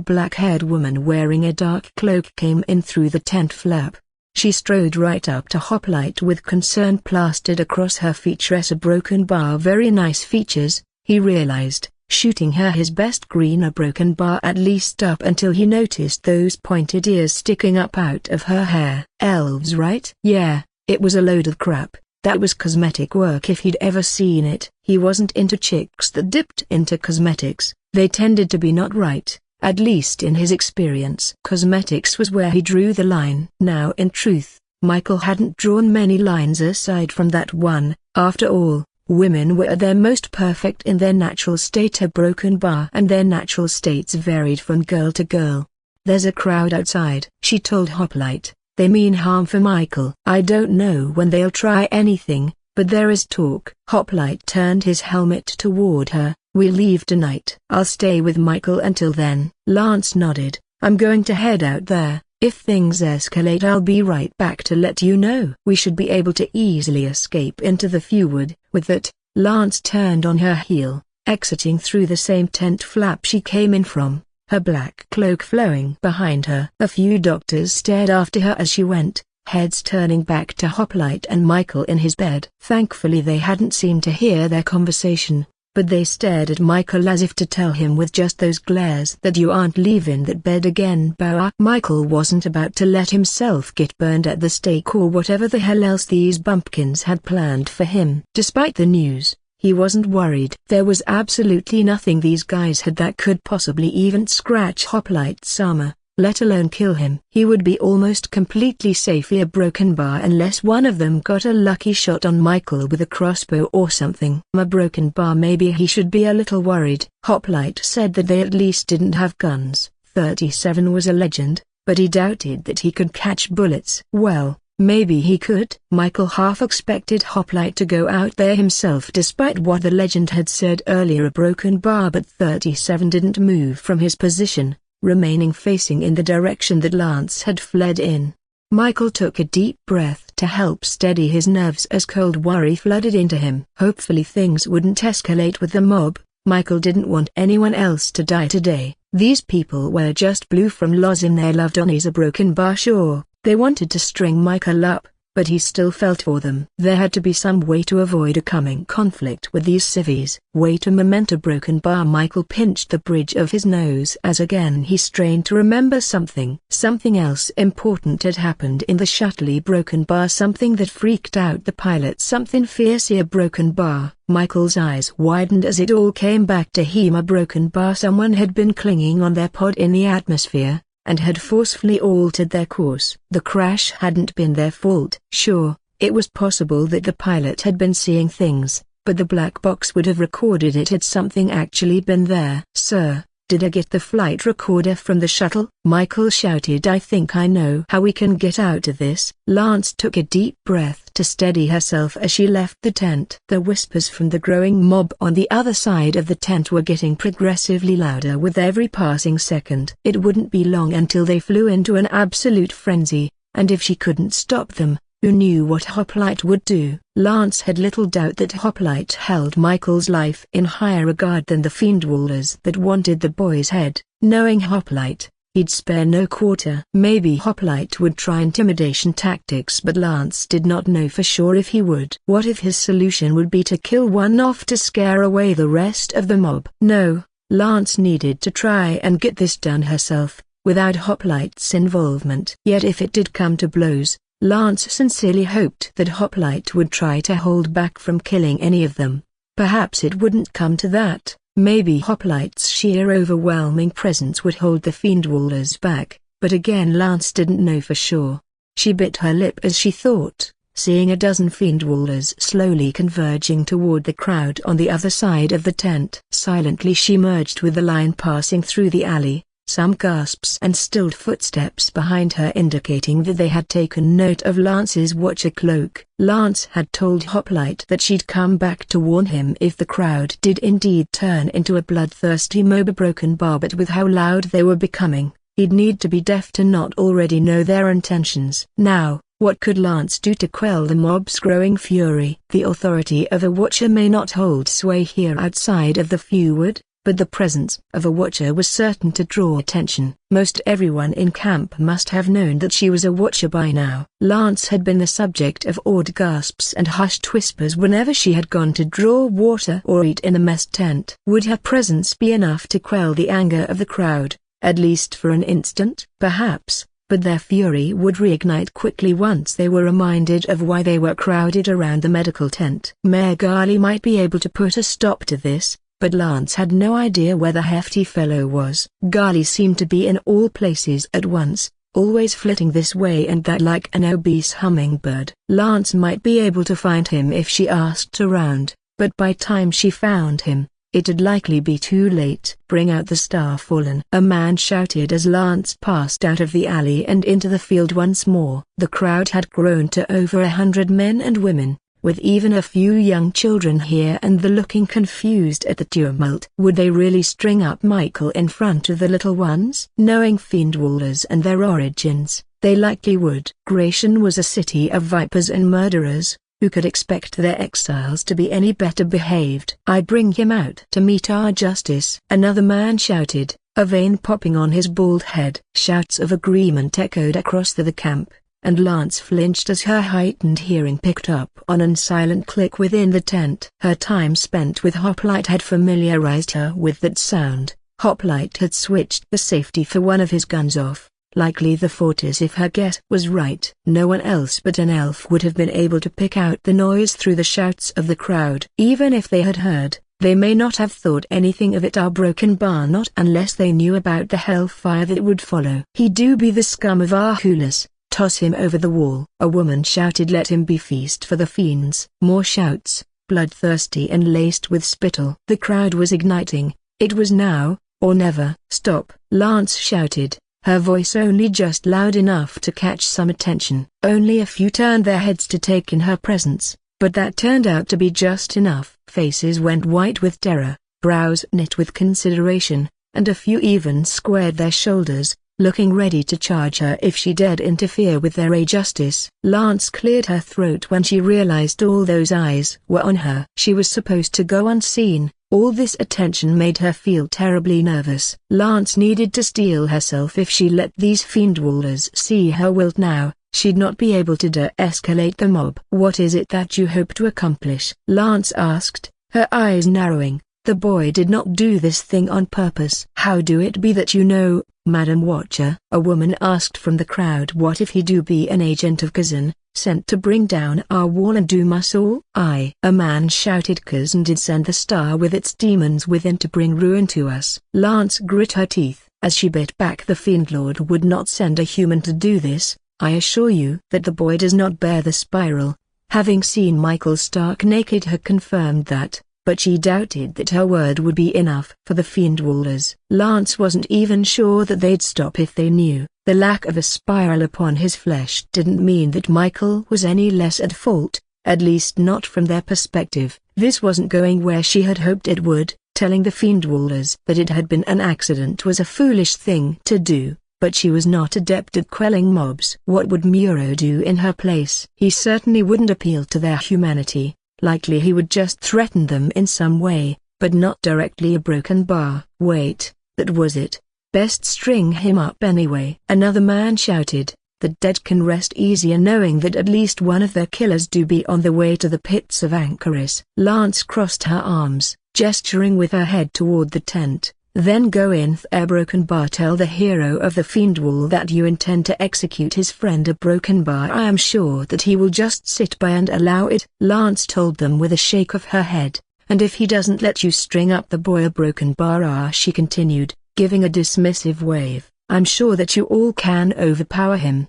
black-haired woman wearing a dark cloak came in through the tent flap. She strode right up to Hoplite with concern plastered across her features. A Broken Bar. Very nice features, he realized, shooting her his best green. A Broken Bar, at least up until he noticed those pointed ears sticking up out of her hair. Elves, right? Yeah, it was a load of crap. That was cosmetic work if he'd ever seen it. He wasn't into chicks that dipped into cosmetics. They tended to be not right, at least in his experience. Cosmetics was where he drew the line. Now in truth, Michael hadn't drawn many lines aside from that one. After all, women were at their most perfect in their natural state. A Broken Bar and their natural states varied from girl to girl. There's a crowd outside, she told Hoplite. They mean harm for Michael. I don't know when they'll try anything, but there is talk. Hoplite turned his helmet toward her. We'll leave tonight. I'll stay with Michael until then. Lance nodded. I'm going to head out there, If things escalate, I'll be right back to let you know. We should be able to easily escape into the fjord." With that, Lance turned on her heel, exiting through the same tent flap she came in from, her black cloak flowing behind her. A few doctors stared after her as she went, heads turning back to Hoplite and Michael in his bed. Thankfully they hadn't seemed to hear their conversation, but they stared at Michael as if to tell him with just those glares that you aren't leaving that bed again. Michael wasn't about to let himself get burned at the stake or whatever the hell else these bumpkins had planned for him. Despite the news, he wasn't worried. There was absolutely nothing these guys had that could possibly even scratch Hoplite's armor, let alone kill him. He would be almost completely safe via broken bar unless one of them got a lucky shot on Michael with a crossbow or something. A broken bar, maybe he should be a little worried. Hoplite said that they at least didn't have guns. 37 was a legend, but he doubted that he could catch bullets. Well, maybe he could. Michael half expected Hoplite to go out there himself despite what the legend had said earlier, a broken bar, but 37 didn't move from his position, remaining facing in the direction that Lance had fled in. Michael took a deep breath to help steady his nerves as cold worry flooded into him. Hopefully things wouldn't escalate with the mob. Michael didn't want anyone else to die today. These people were just blue from losing their loved ones. A broken bar, sure, they wanted to string Michael up, but he still felt for them. There had to be some way to avoid a coming conflict with these civvies. Wait a moment, a broken bar. Michael pinched the bridge of his nose as again he strained to remember something. Something else important had happened in the shuttle broken bar, something that freaked out the pilot, something fiercely. A broken bar. Michael's eyes widened as it all came back to him. A broken bar. Someone had been clinging on their pod in the atmosphere, and had forcefully altered their course. The crash hadn't been their fault. Sure, it was possible that the pilot had been seeing things, but the black box would have recorded it had something actually been there. "Sir, did I get the flight recorder from the shuttle?" Michael shouted. "I think I know how we can get out of this." Lance took a deep breath to steady herself as she left the tent. The whispers from the growing mob on the other side of the tent were getting progressively louder with every passing second. It wouldn't be long until they flew into an absolute frenzy, and if she couldn't stop them, who knew what Hoplite would do? Lance had little doubt that Hoplite held Michael's life in higher regard than the fiendwalkers that wanted the boy's head. Knowing Hoplite, he'd spare no quarter. Maybe Hoplite would try intimidation tactics, but Lance did not know for sure if he would. What if his solution would be to kill one off to scare away the rest of the mob? No, Lance needed to try and get this done herself, without Hoplite's involvement. Yet if it did come to blows, Lance sincerely hoped that Hoplite would try to hold back from killing any of them. Perhaps it wouldn't come to that. Maybe Hoplite's sheer overwhelming presence would hold the fiendwalkers back, but again Lance didn't know for sure. She bit her lip as she thought, seeing a dozen fiendwalkers slowly converging toward the crowd on the other side of the tent. Silently she merged with the line passing through the alley, some gasps and stilled footsteps behind her indicating that they had taken note of Lance's watcher cloak. Lance had told Hoplite that she'd come back to warn him if the crowd did indeed turn into a bloodthirsty mob. A broken bar, but with how loud they were becoming, he'd need to be deaf to not already know their intentions. Now, what could Lance do to quell the mob's growing fury? The authority of a watcher may not hold sway here outside of the fjord, but the presence of a watcher was certain to draw attention. Most everyone in camp must have known that she was a watcher by now. Lance had been the subject of awed gasps and hushed whispers whenever she had gone to draw water or eat in the mess tent. Would her presence be enough to quell the anger of the crowd, at least for an instant? Perhaps, but their fury would reignite quickly once they were reminded of why they were crowded around the medical tent. Mayor Gali might be able to put a stop to this, but Lance had no idea where the hefty fellow was. Gali seemed to be in all places at once, always flitting this way and that like an obese hummingbird. Lance might be able to find him if she asked around, but by time she found him, it'd likely be too late. "Bring out the Starfallen," a man shouted as Lance passed out of the alley and into the field once more. The crowd had grown to over 100 men and women, with even a few young children here and there looking confused at the tumult. Would they really string up Michael in front of the little ones? Knowing Fiendwalkers and their origins, they likely would. Gratian was a city of vipers and murderers. Who could expect their exiles to be any better behaved? I bring him out to meet our justice, another man shouted, a vein popping on his bald head. Shouts of agreement echoed across the camp, and Lance flinched as her heightened hearing picked up on an silent click within the tent. Her time spent with Hoplite had familiarized her with that sound. Hoplite had switched the safety for one of his guns off, likely the forties if her guess was right. No one else but an elf would have been able to pick out the noise through the shouts of the crowd. Even if they had heard, they may not have thought anything of it. Our broken bar, not unless they knew about the hellfire that would follow. He do be the scum of Ahkoolis. Toss him over the wall. A woman shouted, let him be feast for the fiends. More shouts, bloodthirsty and laced with spittle. The crowd was igniting. It was now, or never. Stop, Lance shouted, her voice only just loud enough to catch some attention. Only a few turned their heads to take in her presence, but that turned out to be just enough. Faces went white with terror, brows knit with consideration, and a few even squared their shoulders, looking ready to charge her if she dared interfere with their justice. Lance cleared her throat when she realized all those eyes were on her. She was supposed to go unseen. All this attention made her feel terribly nervous. Lance needed to steel herself. If she let these Fiendwalkers see her wilt now, she'd not be able to de-escalate the mob. What is it that you hope to accomplish? Lance asked, her eyes narrowing. The boy did not do this thing on purpose. How do it be that you know, Madam Watcher? A woman asked from the crowd. What if he do be an agent of Kazan, sent to bring down our wall and doom us all? Aye. A man shouted. Kazan did send the star with its demons within to bring ruin to us. Lance grit her teeth, as she bit back. The Fiendlord would not send a human to do this. I assure you that the boy does not bear the spiral. Having seen Michael stark naked, her confirmed that, but she doubted that her word would be enough for the Fiendwalkers. Lance wasn't even sure that they'd stop if they knew. The lack of a spiral upon his flesh didn't mean that Michael was any less at fault, at least not from their perspective. This wasn't going where she had hoped it would. Telling the Fiendwalkers that it had been an accident was a foolish thing to do, but she was not adept at quelling mobs. What would Muro do in her place? He certainly wouldn't appeal to their humanity. Likely he would just threaten them in some way, but not directly. A broken bar. Wait, that was it. Best string him up anyway. Another man shouted, the dead can rest easier knowing that at least one of their killers do be on the way to the pits of Ahkoolis. Lance crossed her arms, gesturing with her head toward the tent. Then go in there. Broken bar. Tell the hero of the Fiendwall that you intend to execute his friend. A broken bar. I am sure that he will just sit by and allow it. Lance told them with a shake of her head. And if he doesn't let you string up the boy. A broken bar. She continued, giving a dismissive wave. I'm sure that you all can overpower him.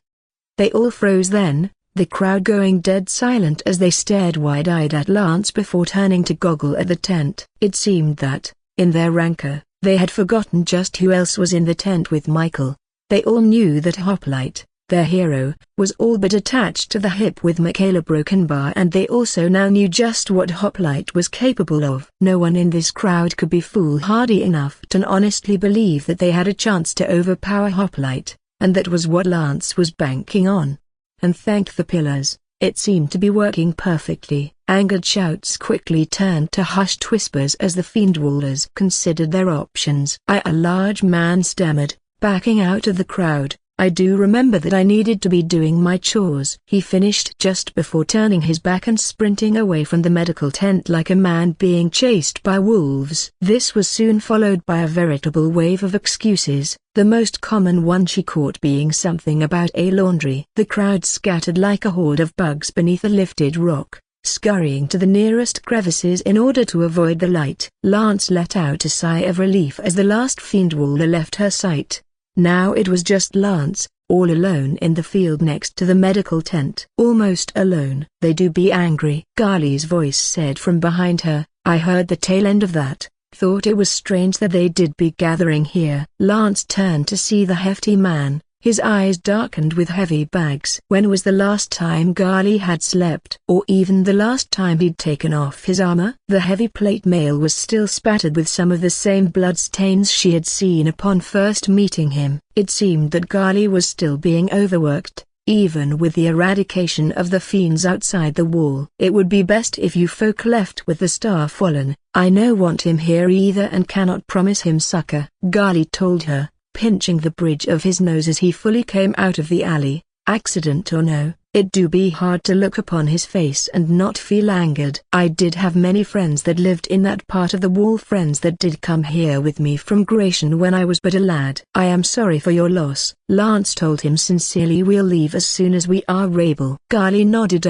They all froze then, the crowd going dead silent as they stared wide-eyed at Lance before turning to goggle at the tent. It seemed that, in their rancor, they had forgotten just who else was in the tent with Michael. They all knew that Hoplite, their hero, was all but attached to the hip with Michaela Brokenbar, and they also now knew just what Hoplite was capable of. No one in this crowd could be foolhardy enough to honestly believe that they had a chance to overpower Hoplite, and that was what Lance was banking on. And thanked the pillars, it seemed to be working perfectly. Angered shouts quickly turned to hushed whispers as the Fiendwalkers considered their options. A large man stammered, backing out of the crowd. I do remember that I needed to be doing my chores. He finished just before turning his back and sprinting away from the medical tent like a man being chased by wolves. This was soon followed by a veritable wave of excuses, the most common one she caught being something about a laundry. The crowd scattered like a horde of bugs beneath a lifted rock, scurrying to the nearest crevices in order to avoid the light. Lance let out a sigh of relief as the last Fiendwalker left her sight. Now it was just Lance, all alone in the field next to the medical tent. Almost alone. They do be angry. Garley's voice said from behind her. I heard the tail end of that. Thought it was strange that they did be gathering here. Lance turned to see the hefty man, His eyes darkened with heavy bags. When was the last time Gali had slept? Or even the last time he'd taken off his armor? The heavy plate mail was still spattered with some of the same bloodstains she had seen upon first meeting him. It seemed that Gali was still being overworked, even with the eradication of the fiends outside the wall. It would be best if you folk left with the Star Fallen. I no want him here either and cannot promise him succor, Gali told her, pinching the bridge of his nose as he fully came out of the alley. Accident or no, it do be hard to look upon his face and not feel angered. I did have many friends that lived in that part of the wall, friends that did come here with me from Gratian when I was but a lad. I am sorry for your loss, Lance told him sincerely. We'll leave as soon as we are able. Gali nodded.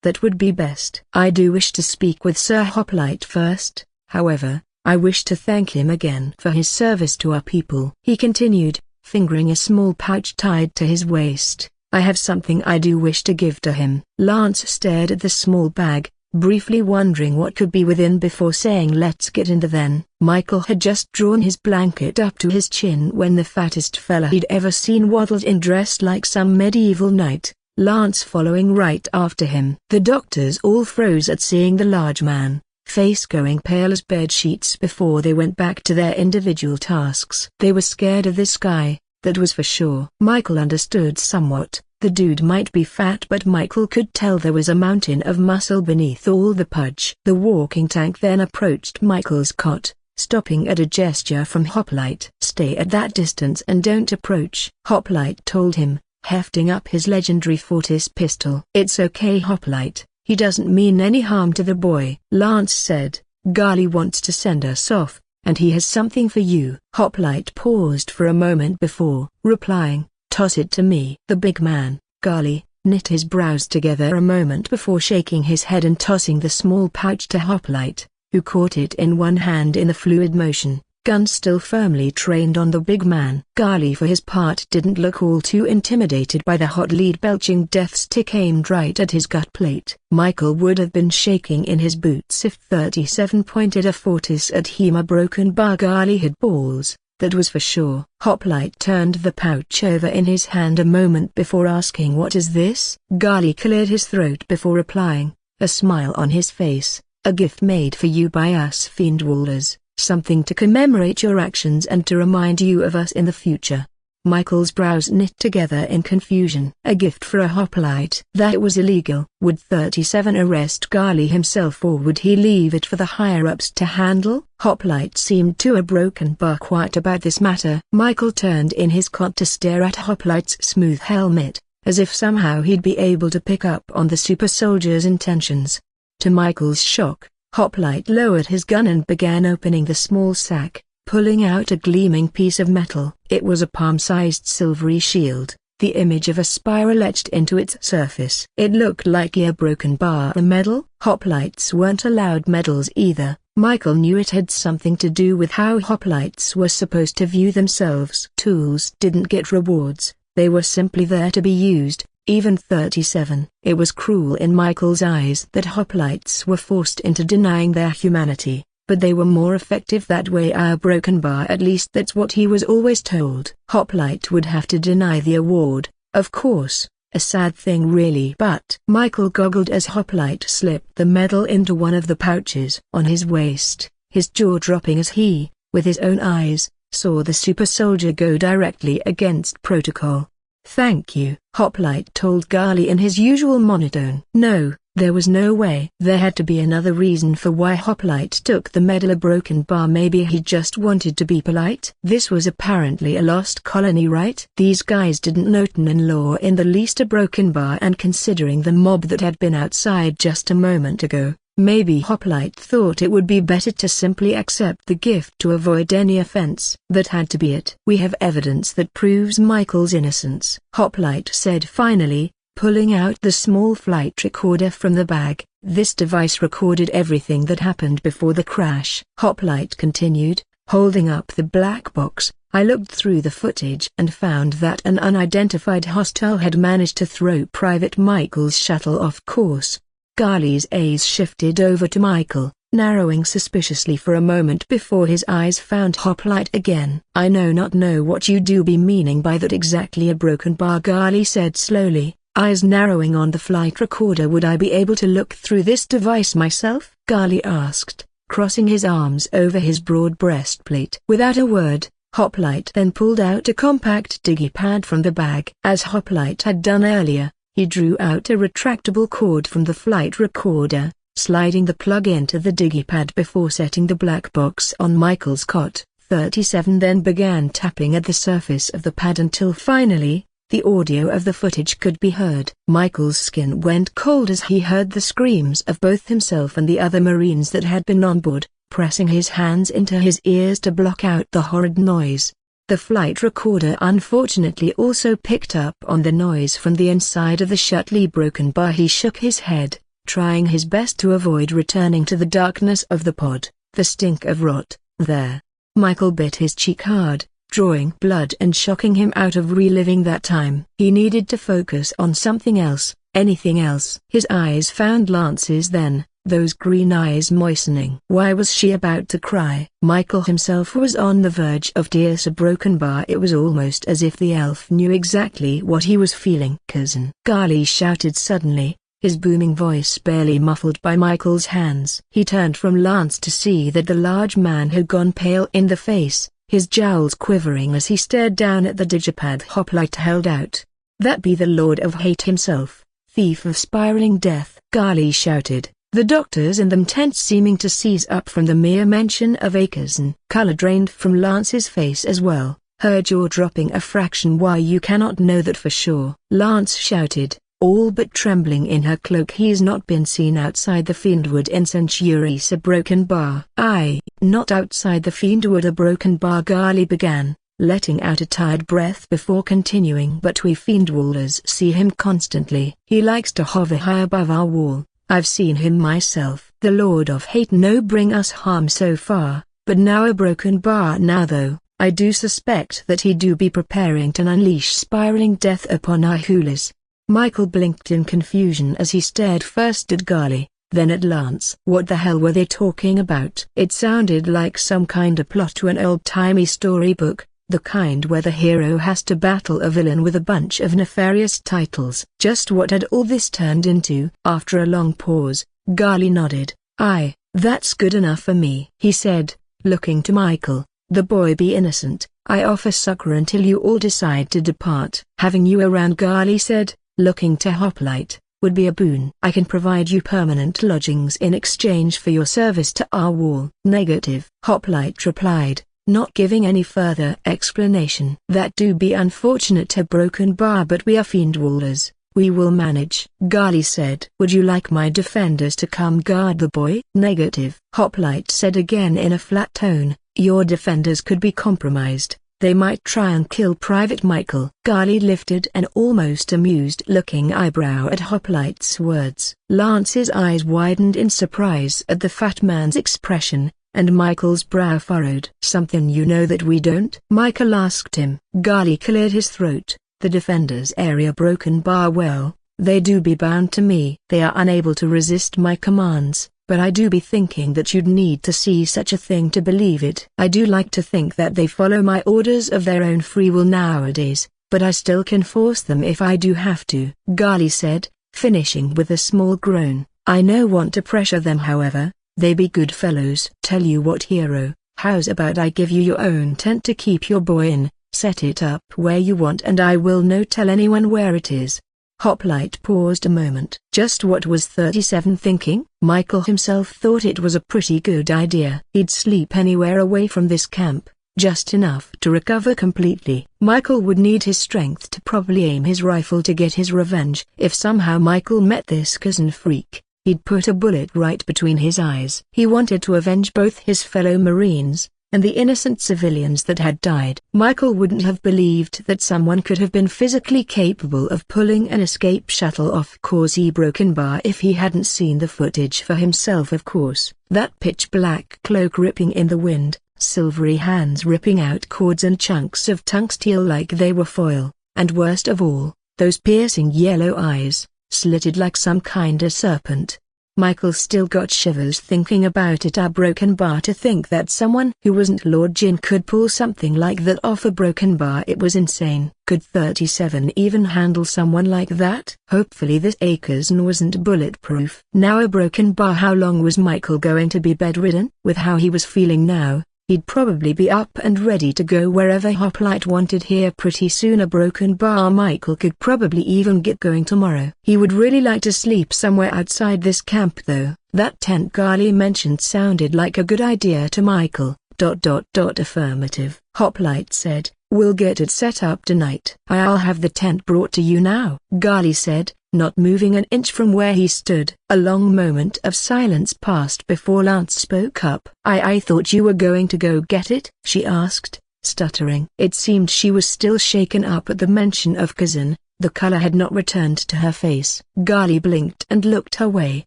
That would be best. I do wish to speak with Sir Hoplite first, however. I wish to thank him again for his service to our people, he continued, fingering a small pouch tied to his waist. I have something I do wish to give to him. Lance stared at the small bag, briefly wondering what could be within before saying let's get in there then. Michael had just drawn his blanket up to his chin when the fattest fella he'd ever seen waddled in dressed like some medieval knight, Lance following right after him. The doctors all froze at seeing the large man, face going pale as bed sheets before they went back to their individual tasks. They were scared of this guy, that was for sure. Michael understood somewhat. The dude might be fat, but Michael could tell there was a mountain of muscle beneath all the pudge. The walking tank then approached Michael's cot, stopping at a gesture from Hoplite. Stay at that distance and don't approach, Hoplite told him, hefting up his legendary Fortis pistol. It's okay Hoplite. He doesn't mean any harm to the boy, Lance said. Gali wants to send us off, and he has something for you. Hoplite paused for a moment before replying, toss it to me. The big man, Gali, knit his brows together a moment before shaking his head and tossing the small pouch to Hoplite, who caught it in one hand in a fluid motion, gun still firmly trained on the big man. Gali for his part didn't look all too intimidated by the hot lead belching death stick aimed right at his gut plate. Michael would have been shaking in his boots if 37 pointed a Fortis at him. A broken bar. Gali had balls, that was for sure. Hoplite turned the pouch over in his hand a moment before asking what is this? Gali cleared his throat before replying, a smile on his face, a gift made for you by us fiend wallers. Something to commemorate your actions and to remind you of us in the future. Michael's brows knit together in confusion. A gift for a Hoplite? That was illegal. Would 37 arrest Gali himself, or would he leave it for the higher-ups to handle? Hoplite seemed to a broken bar quiet about this matter. Michael turned in his cot to stare at Hoplite's smooth helmet, as if somehow he'd be able to pick up on the super soldier's intentions. To Michael's shock, Hoplite lowered his gun and began opening the small sack, pulling out a gleaming piece of metal. It was a palm-sized silvery shield, the image of a spiral etched into its surface. It looked like a broken bar. A medal? Hoplites weren't allowed medals either. Michael knew it had something to do with how Hoplites were supposed to view themselves. Tools didn't get rewards, they were simply there to be used. Even 37. It was cruel in Michael's eyes that Hoplites were forced into denying their humanity, but they were more effective that way. A broken bar, at least that's what he was always told. Hoplite would have to deny the award, of course, a sad thing really. But Michael goggled as Hoplite slipped the medal into one of the pouches on his waist, his jaw dropping as he, with his own eyes, saw the super soldier go directly against protocol. Thank you, Hoplite told Gali in his usual monotone. No, there was no way. There had to be another reason for why Hoplite took the medal. A broken bar? Maybe he just wanted to be polite. This was apparently a lost colony, right? These guys didn't know Ternan law in the least. A broken bar, and considering the mob that had been outside just a moment ago, maybe Hoplite thought it would be better to simply accept the gift to avoid any offense. That had to be it. We have evidence that proves Michael's innocence, Hoplite said finally, pulling out the small flight recorder from the bag. This device recorded everything that happened before the crash. Hoplite continued, holding up the black box. I looked through the footage and found that an unidentified hostile had managed to throw Private Michael's shuttle off course. Gali's eyes shifted over to Michael, narrowing suspiciously for a moment before his eyes found Hoplite again. "I not know what you do be meaning by that exactly," a broken bar Gali said slowly, eyes narrowing on the flight recorder. "Would I be able to look through this device myself?" Gali asked, crossing his arms over his broad breastplate. Without a word, Hoplite then pulled out a compact digipad from the bag. As Hoplite had done earlier, he drew out a retractable cord from the flight recorder, sliding the plug into the digipad before setting the black box on Michael's cot. 37 then began tapping at the surface of the pad until finally, the audio of the footage could be heard. Michael's skin went cold as he heard the screams of both himself and the other Marines that had been on board, pressing his hands into his ears to block out the horrid noise. The flight recorder unfortunately also picked up on the noise from the inside of the shutly broken bar. He shook his head, trying his best to avoid returning to the darkness of the pod. The stink of rot, there. Michael bit his cheek hard, drawing blood and shocking him out of reliving that time. He needed to focus on something else, anything else. His eyes found Lance's then, those green eyes moistening. Why was she about to cry? Michael himself was on the verge of tears. A broken bar. It was almost as if the elf knew exactly what he was feeling. "Cousin!" Gali shouted suddenly, his booming voice barely muffled by Michael's hands. He turned from Lance to see that the large man had gone pale in the face, his jowls quivering as he stared down at the digipad Hoplite held out. "That be the Lord of Hate himself, thief of spiraling death!" Gali shouted, the doctors and them tense seeming to seize up from the mere mention of a cousin. Color drained from Lance's face as well, her jaw dropping a fraction. "Why, you cannot know that for sure!" Lance shouted, all but trembling in her cloak. "He's not been seen outside the Fiendwood in centuries." A broken bar. "Aye, not outside the Fiendwood." A broken bar. Gali began, letting out a tired breath before continuing. "But we Fiendwallers see him constantly. He likes to hover high above our wall. I've seen him myself. The Lord of Hate no bring us harm so far, but now." A broken bar. "Now though, I do suspect that he do be preparing to unleash spiraling death upon Ahkoolis." Michael blinked in confusion as he stared first at Gali, then at Lance. What the hell were they talking about? It sounded like some kind of plot to an old-timey storybook, the kind where the hero has to battle a villain with a bunch of nefarious titles. Just what had all this turned into? After a long pause, Gali nodded. "Aye, that's good enough for me," he said, looking to Michael. "The boy be innocent. I offer succor until you all decide to depart." "Having you around," Gali said, looking to Hoplite, "would be a boon. I can provide you permanent lodgings in exchange for your service to our wall." "Negative," Hoplite replied, not giving any further explanation. "That do be unfortunate." A broken bar. "But we are Fiendwallers, we will manage," Gali said. "Would you like my defenders to come guard the boy?" "Negative," Hoplite said again in a flat tone. "Your defenders could be compromised. They might try and kill Private Michael." Gali lifted an almost amused-looking eyebrow at Hoplite's words. Lance's eyes widened in surprise at the fat man's expression, and Michael's brow furrowed. "Something you know that we don't?" Michael asked him. Gali cleared his throat. "The defenders area." Broken bar. "Well, they do be bound to me. They are unable to resist my commands, but I do be thinking that you'd need to see such a thing to believe it. I do like to think that they follow my orders of their own free will nowadays, but I still can force them if I do have to," Gali said, finishing with a small groan. "I no want to pressure them, however. They be good fellows." "Tell you what, hero, how's about I give you your own tent to keep your boy in, set it up where you want and I will no tell anyone where it is." Hoplite paused a moment. Just what was 37 thinking? Michael himself thought it was a pretty good idea. He'd sleep anywhere away from this camp, just enough to recover completely. Michael would need his strength to properly aim his rifle to get his revenge. If somehow Michael met this cousin freak, he'd put a bullet right between his eyes. He wanted to avenge both his fellow Marines, and the innocent civilians that had died. Michael wouldn't have believed that someone could have been physically capable of pulling an escape shuttle off Causey Broken Bar if he hadn't seen the footage for himself. Of course, that pitch-black cloak ripping in the wind, silvery hands ripping out cords and chunks of tungsteel like they were foil, and worst of all, those piercing yellow eyes, slitted like some kind of serpent. Michael still got shivers thinking about it. A broken bar. To think that someone who wasn't Lord Jin could pull something like that off a broken bar. It was insane. Could 37 even handle someone like that? Hopefully this Ahkoolis wasn't bulletproof. Now a broken bar. How long was Michael going to be bedridden? With how he was feeling now, he'd probably be up and ready to go wherever Hoplite wanted here pretty soon. A broken bar. Michael could probably even get going tomorrow. He would really like to sleep somewhere outside this camp though. That tent Gali mentioned sounded like a good idea to Michael. Affirmative. Hoplite said, "We'll get it set up tonight." "I'll have the tent brought to you now," Gali said, not moving an inch from where he stood. A long moment of silence passed before Lance spoke up. I thought you were going to go get it?" she asked, stuttering. It seemed she was still shaken up at the mention of cousin. The color had not returned to her face. Gali blinked and looked her way.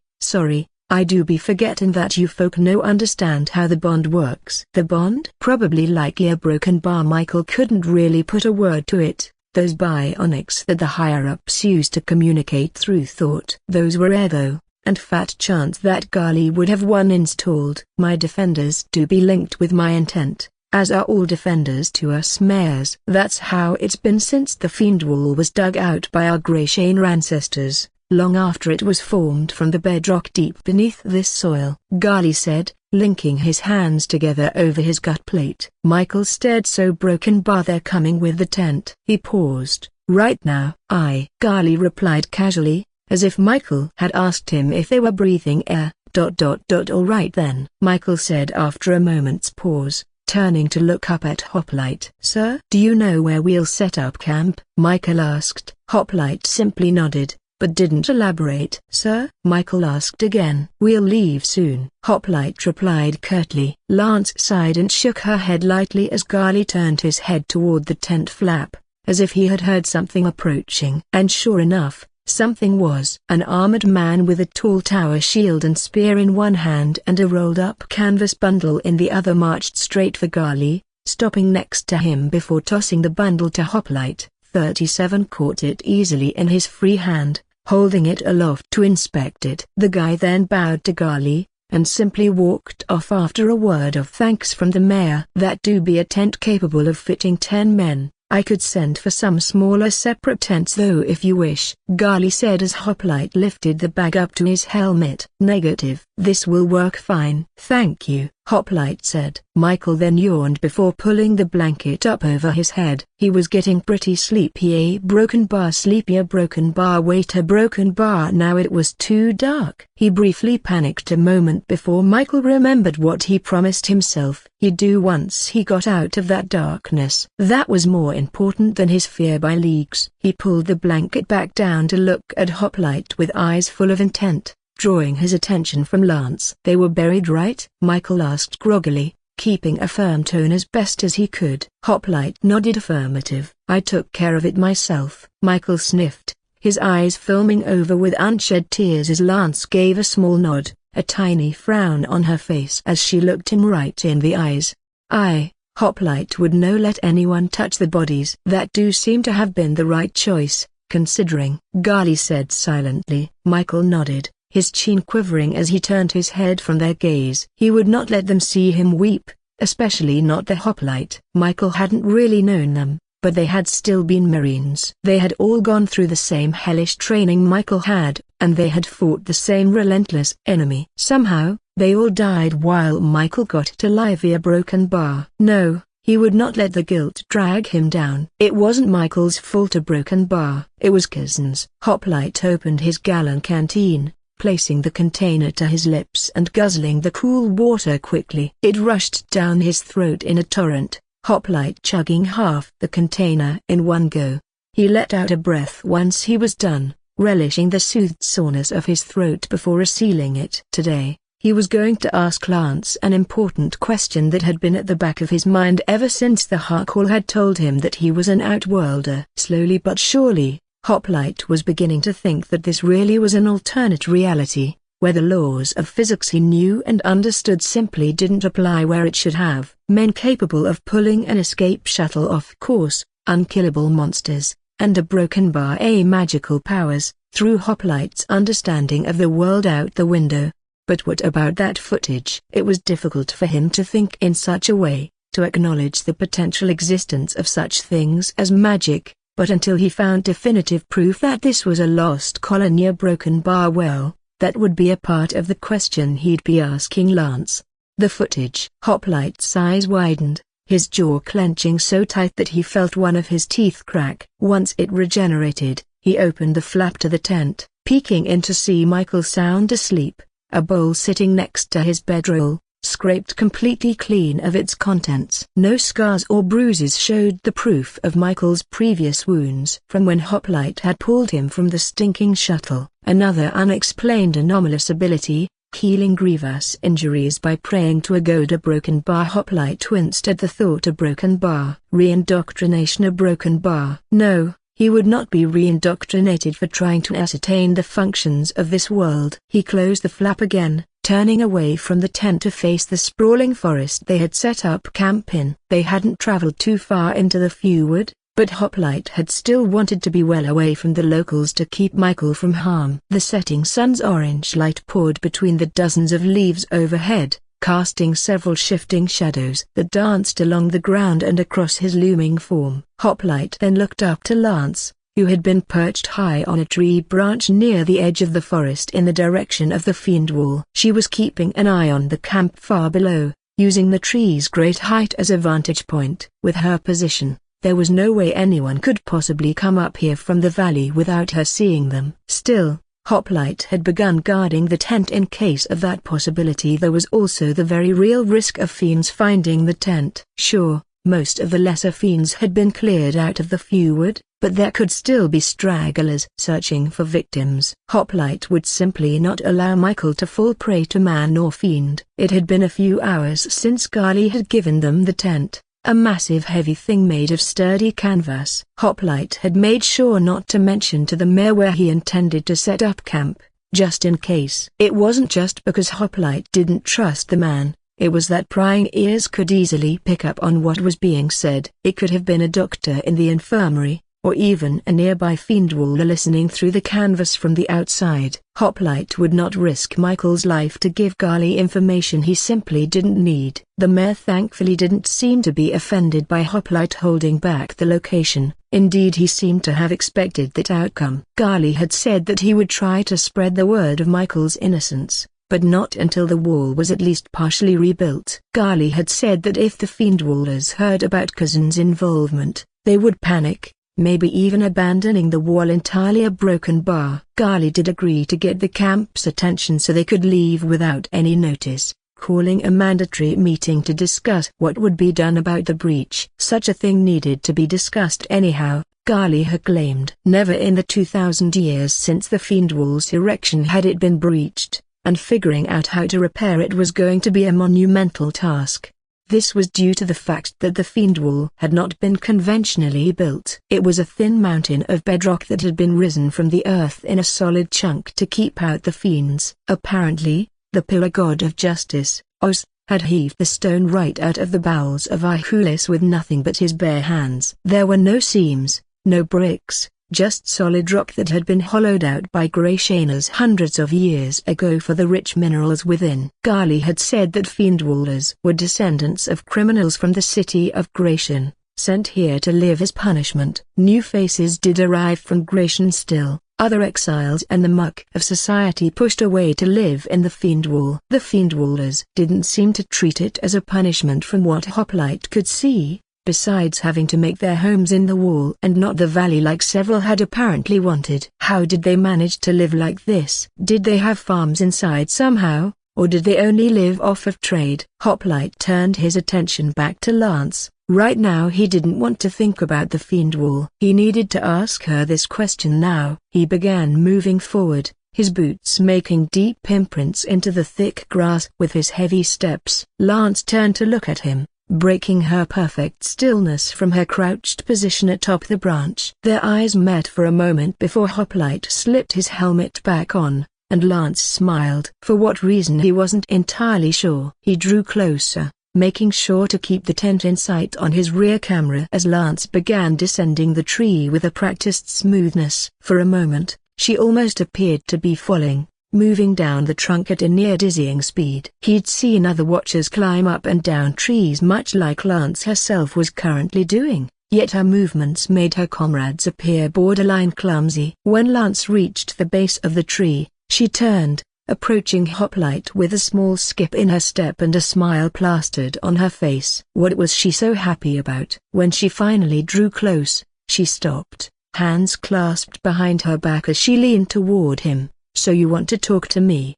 "Sorry, I do be forgetting that you folk no understand how the bond works." "The bond?" "Probably likely a broken bar." Michael couldn't really put a word to it. Those bionics that the higher-ups use to communicate through thought. Those were rare though, and fat chance that Gali would have one installed. "My defenders do be linked with my intent, as are all defenders to us mares. That's how it's been since the Fiend Wall was dug out by our Greyshane ancestors, long after it was formed from the bedrock deep beneath this soil," Gali said, linking his hands together over his gut plate. Michael stared. "So broken bar they're coming with the tent." He paused. "Right now?" "Aye," Gali replied casually, as if Michael had asked him if they were breathing air. All right then," Michael said after a moment's pause, turning to look up at Hoplite. "Sir?" "Do you know where we'll set up camp?" Michael asked. Hoplite simply nodded, but didn't elaborate. "Sir?" Michael asked again. "We'll leave soon," Hoplite replied curtly. Lance sighed and shook her head lightly as Gali turned his head toward the tent flap, as if he had heard something approaching. And sure enough, something was. An armored man with a tall tower shield and spear in one hand and a rolled-up canvas bundle in the other marched straight for Gali, stopping next to him before tossing the bundle to Hoplite. 37 caught it easily in his free hand, holding it aloft to inspect it. The guy then bowed to Gali, and simply walked off after a word of thanks from the mayor. "That do be a tent capable of fitting 10 men. I could send for some smaller separate tents though if you wish," Gali said as Hoplite lifted the bag up to his helmet. "Negative. This will work fine." "Thank you," Hoplite said. Michael then yawned before pulling the blanket up over his head. He was getting pretty sleepy. A broken bar. Sleepy. A broken bar. Wait, a broken bar. Now it was too dark. He briefly panicked a moment before Michael remembered what he promised himself he'd do once he got out of that darkness. That was more important than his fear by leagues. He pulled the blanket back down to look at Hoplite with eyes full of intent, drawing his attention from Lance. "They were buried, right?" Michael asked groggily, keeping a firm tone as best as he could. Hoplite nodded affirmative. "I took care of it myself." Michael sniffed, his eyes filming over with unshed tears as Lance gave a small nod, a tiny frown on her face as she looked him right in the eyes. "Aye, Hoplite would no let anyone touch the bodies." "That do seem to have been the right choice, considering," Gali said silently. Michael nodded, his chin quivering as he turned his head from their gaze. He would not let them see him weep, especially not the Hoplite. Michael hadn't really known them, but they had still been Marines. They had all gone through the same hellish training Michael had, and they had fought the same relentless enemy. Somehow, they all died while Michael got to lie via broken bar. No, he would not let the guilt drag him down. It wasn't Michael's fault a broken bar. It was cousin's. Hoplite opened his gallon canteen, placing the container to his lips and guzzling the cool water quickly. It rushed down his throat in a torrent, Hoplite chugging half the container in one go. He let out a breath once he was done, relishing the soothed soreness of his throat before resealing it. Today, he was going to ask Lance an important question that had been at the back of his mind ever since the Ahkoolis had told him that he was an outworlder. Slowly but surely, Hoplite was beginning to think that this really was an alternate reality, where the laws of physics he knew and understood simply didn't apply where it should have. Men capable of pulling an escape shuttle off course, unkillable monsters, and a broken bar. Magical powers, threw Hoplite's understanding of the world out the window. But what about that footage? It was difficult for him to think in such a way, to acknowledge the potential existence of such things as magic, but until he found definitive proof that this was a lost colony, a broken bar well, that would be a part of the question he'd be asking Lance. The footage. Hoplite's eyes widened, his jaw clenching so tight that he felt one of his teeth crack. Once it regenerated, he opened the flap to the tent, peeking in to see Michael sound asleep, a bowl sitting next to his bedroll, scraped completely clean of its contents. No scars or bruises showed the proof of Michael's previous wounds from when Hoplite had pulled him from the stinking shuttle. Another unexplained anomalous ability, healing grievous injuries by praying to a god. A broken bar. Hoplite winced at the thought. A broken bar. Reindoctrination. A broken bar. No, he would not be reindoctrinated for trying to ascertain the functions of this world. He closed the flap again, turning away from the tent to face the sprawling forest they had set up camp in. They hadn't traveled too far into the fjord, but Hoplite had still wanted to be well away from the locals to keep Michael from harm. The setting sun's orange light poured between the dozens of leaves overhead, casting several shifting shadows that danced along the ground and across his looming form. Hoplite then looked up to Lance, who had been perched high on a tree branch near the edge of the forest in the direction of the fiend wall. She was keeping an eye on the camp far below, using the tree's great height as a vantage point. With her position, there was no way anyone could possibly come up here from the valley without her seeing them. Still, Hoplite had begun guarding the tent in case of that possibility. There was also the very real risk of fiends finding the tent. Sure, most of the lesser fiends had been cleared out of the fjord, but there could still be stragglers searching for victims. Hoplite would simply not allow Michael to fall prey to man or fiend. It had been a few hours since Gali had given them the tent, a massive heavy thing made of sturdy canvas. Hoplite had made sure not to mention to the mayor where he intended to set up camp, just in case. It wasn't just because Hoplite didn't trust the man, it was that prying ears could easily pick up on what was being said. It could have been a doctor in the infirmary, or even a nearby fiendwaller listening through the canvas from the outside. Hoplite would not risk Michael's life to give Gali information he simply didn't need. The mayor thankfully didn't seem to be offended by Hoplite holding back the location. Indeed, he seemed to have expected that outcome. Gali had said that he would try to spread the word of Michael's innocence, but not until the wall was at least partially rebuilt. Gali had said that if the fiendwallers heard about Kazan's involvement, they would panic, maybe even abandoning the wall entirely. A broken bar. Gali did agree to get the camp's attention so they could leave without any notice, calling a mandatory meeting to discuss what would be done about the breach. Such a thing needed to be discussed anyhow, Gali had claimed. Never in the 2,000 years since the fiendwall's erection had it been breached, and figuring out how to repair it was going to be a monumental task. This was due to the fact that the fiend wall had not been conventionally built. It was a thin mountain of bedrock that had been risen from the earth in a solid chunk to keep out the fiends. Apparently, the pillar god of justice, Oz, had heaved the stone right out of the bowels of Ahkoolis with nothing but his bare hands. There were no seams, no bricks, just solid rock that had been hollowed out by Grayshaners hundreds of years ago for the rich minerals within. Gali had said that fiendwallers were descendants of criminals from the city of Grayshan, sent here to live as punishment. New faces did arrive from Grayshan still, other exiles and the muck of society pushed away to live in the fiendwall. The fiendwallers didn't seem to treat it as a punishment from what Hoplite could see, besides having to make their homes in the wall and not the valley like several had apparently wanted. How did they manage to live like this? Did they have farms inside somehow, or did they only live off of trade? Hoplite turned his attention back to Lance. Right now he didn't want to think about the fiend wall. He needed to ask her this question now. He began moving forward, his boots making deep imprints into the thick grass with his heavy steps. Lance turned to look at him, breaking her perfect stillness from her crouched position atop the branch. Their eyes met for a moment before Hoplite slipped his helmet back on, and Lance smiled. For what reason he wasn't entirely sure. He drew closer, making sure to keep the tent in sight on his rear camera as Lance began descending the tree with a practiced smoothness. For a moment, She almost appeared to be falling, moving down the trunk at a near dizzying speed. He'd seen other watchers climb up and down trees much like Lance herself was currently doing, yet her movements made her comrades appear borderline clumsy. When Lance reached the base of the tree, she turned, approaching Hoplite with a small skip in her step and a smile plastered on her face. What was she so happy about? When she finally drew close, she stopped, hands clasped behind her back as she leaned toward him. "So you want to talk to me, ...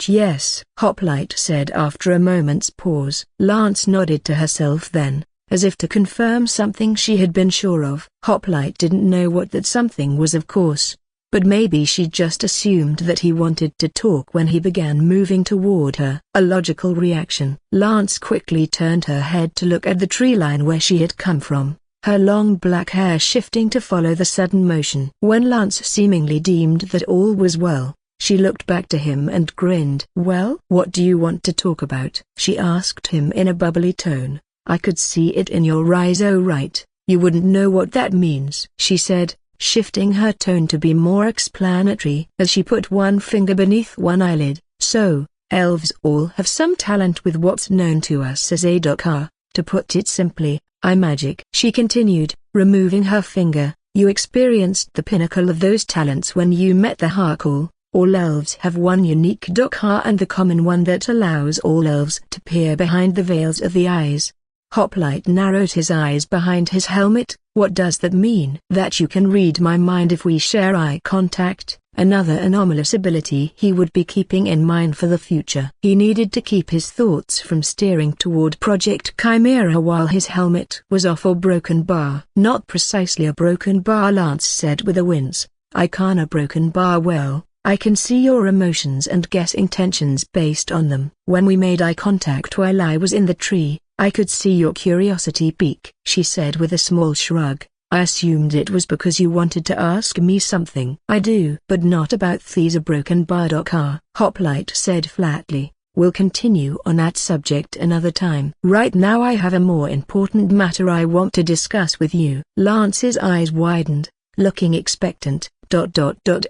Yes," Hoplite said after a moment's pause. Lance nodded to herself then, as if to confirm something she had been sure of. Hoplite didn't know what that something was, of course, but maybe she just assumed that he wanted to talk when he began moving toward her. A logical reaction. Lance quickly turned her head to look at the tree line where she had come from, her long black hair shifting to follow the sudden motion. When Lance seemingly deemed that all was well, she looked back to him and grinned. "Well, what do you want to talk about?" she asked him in a bubbly tone. "I could see it in your eyes. Oh right, you wouldn't know what that means," she said, shifting her tone to be more explanatory as she put one finger beneath one eyelid. "So, elves all have some talent with what's known to us as Ahkoolis. To put it simply, I magic," she continued, removing her finger. "You experienced the pinnacle of those talents when you met the Ahkoolis. All elves have one unique Ahkoolis and the common one that allows all elves to peer behind the veils of the eyes." Hoplite narrowed his eyes behind his helmet. "What does that mean?" "That you can read my mind if we share eye contact." Another anomalous ability he would be keeping in mind for the future. He needed to keep his thoughts from steering toward Project Chimera while his helmet was off or broken bar. "Not precisely a broken bar," Lance said with a wince. "I can a broken bar well. I can see your emotions and guess intentions based on them. When we made eye contact while I was in the tree, I could see your curiosity peak," she said with a small shrug. "I assumed it was because you wanted to ask me something." "I do, but not about these a broken bar." Hoplite said flatly. "We'll continue on that subject another time. Right now I have a more important matter I want to discuss with you." Lance's eyes widened, looking expectant.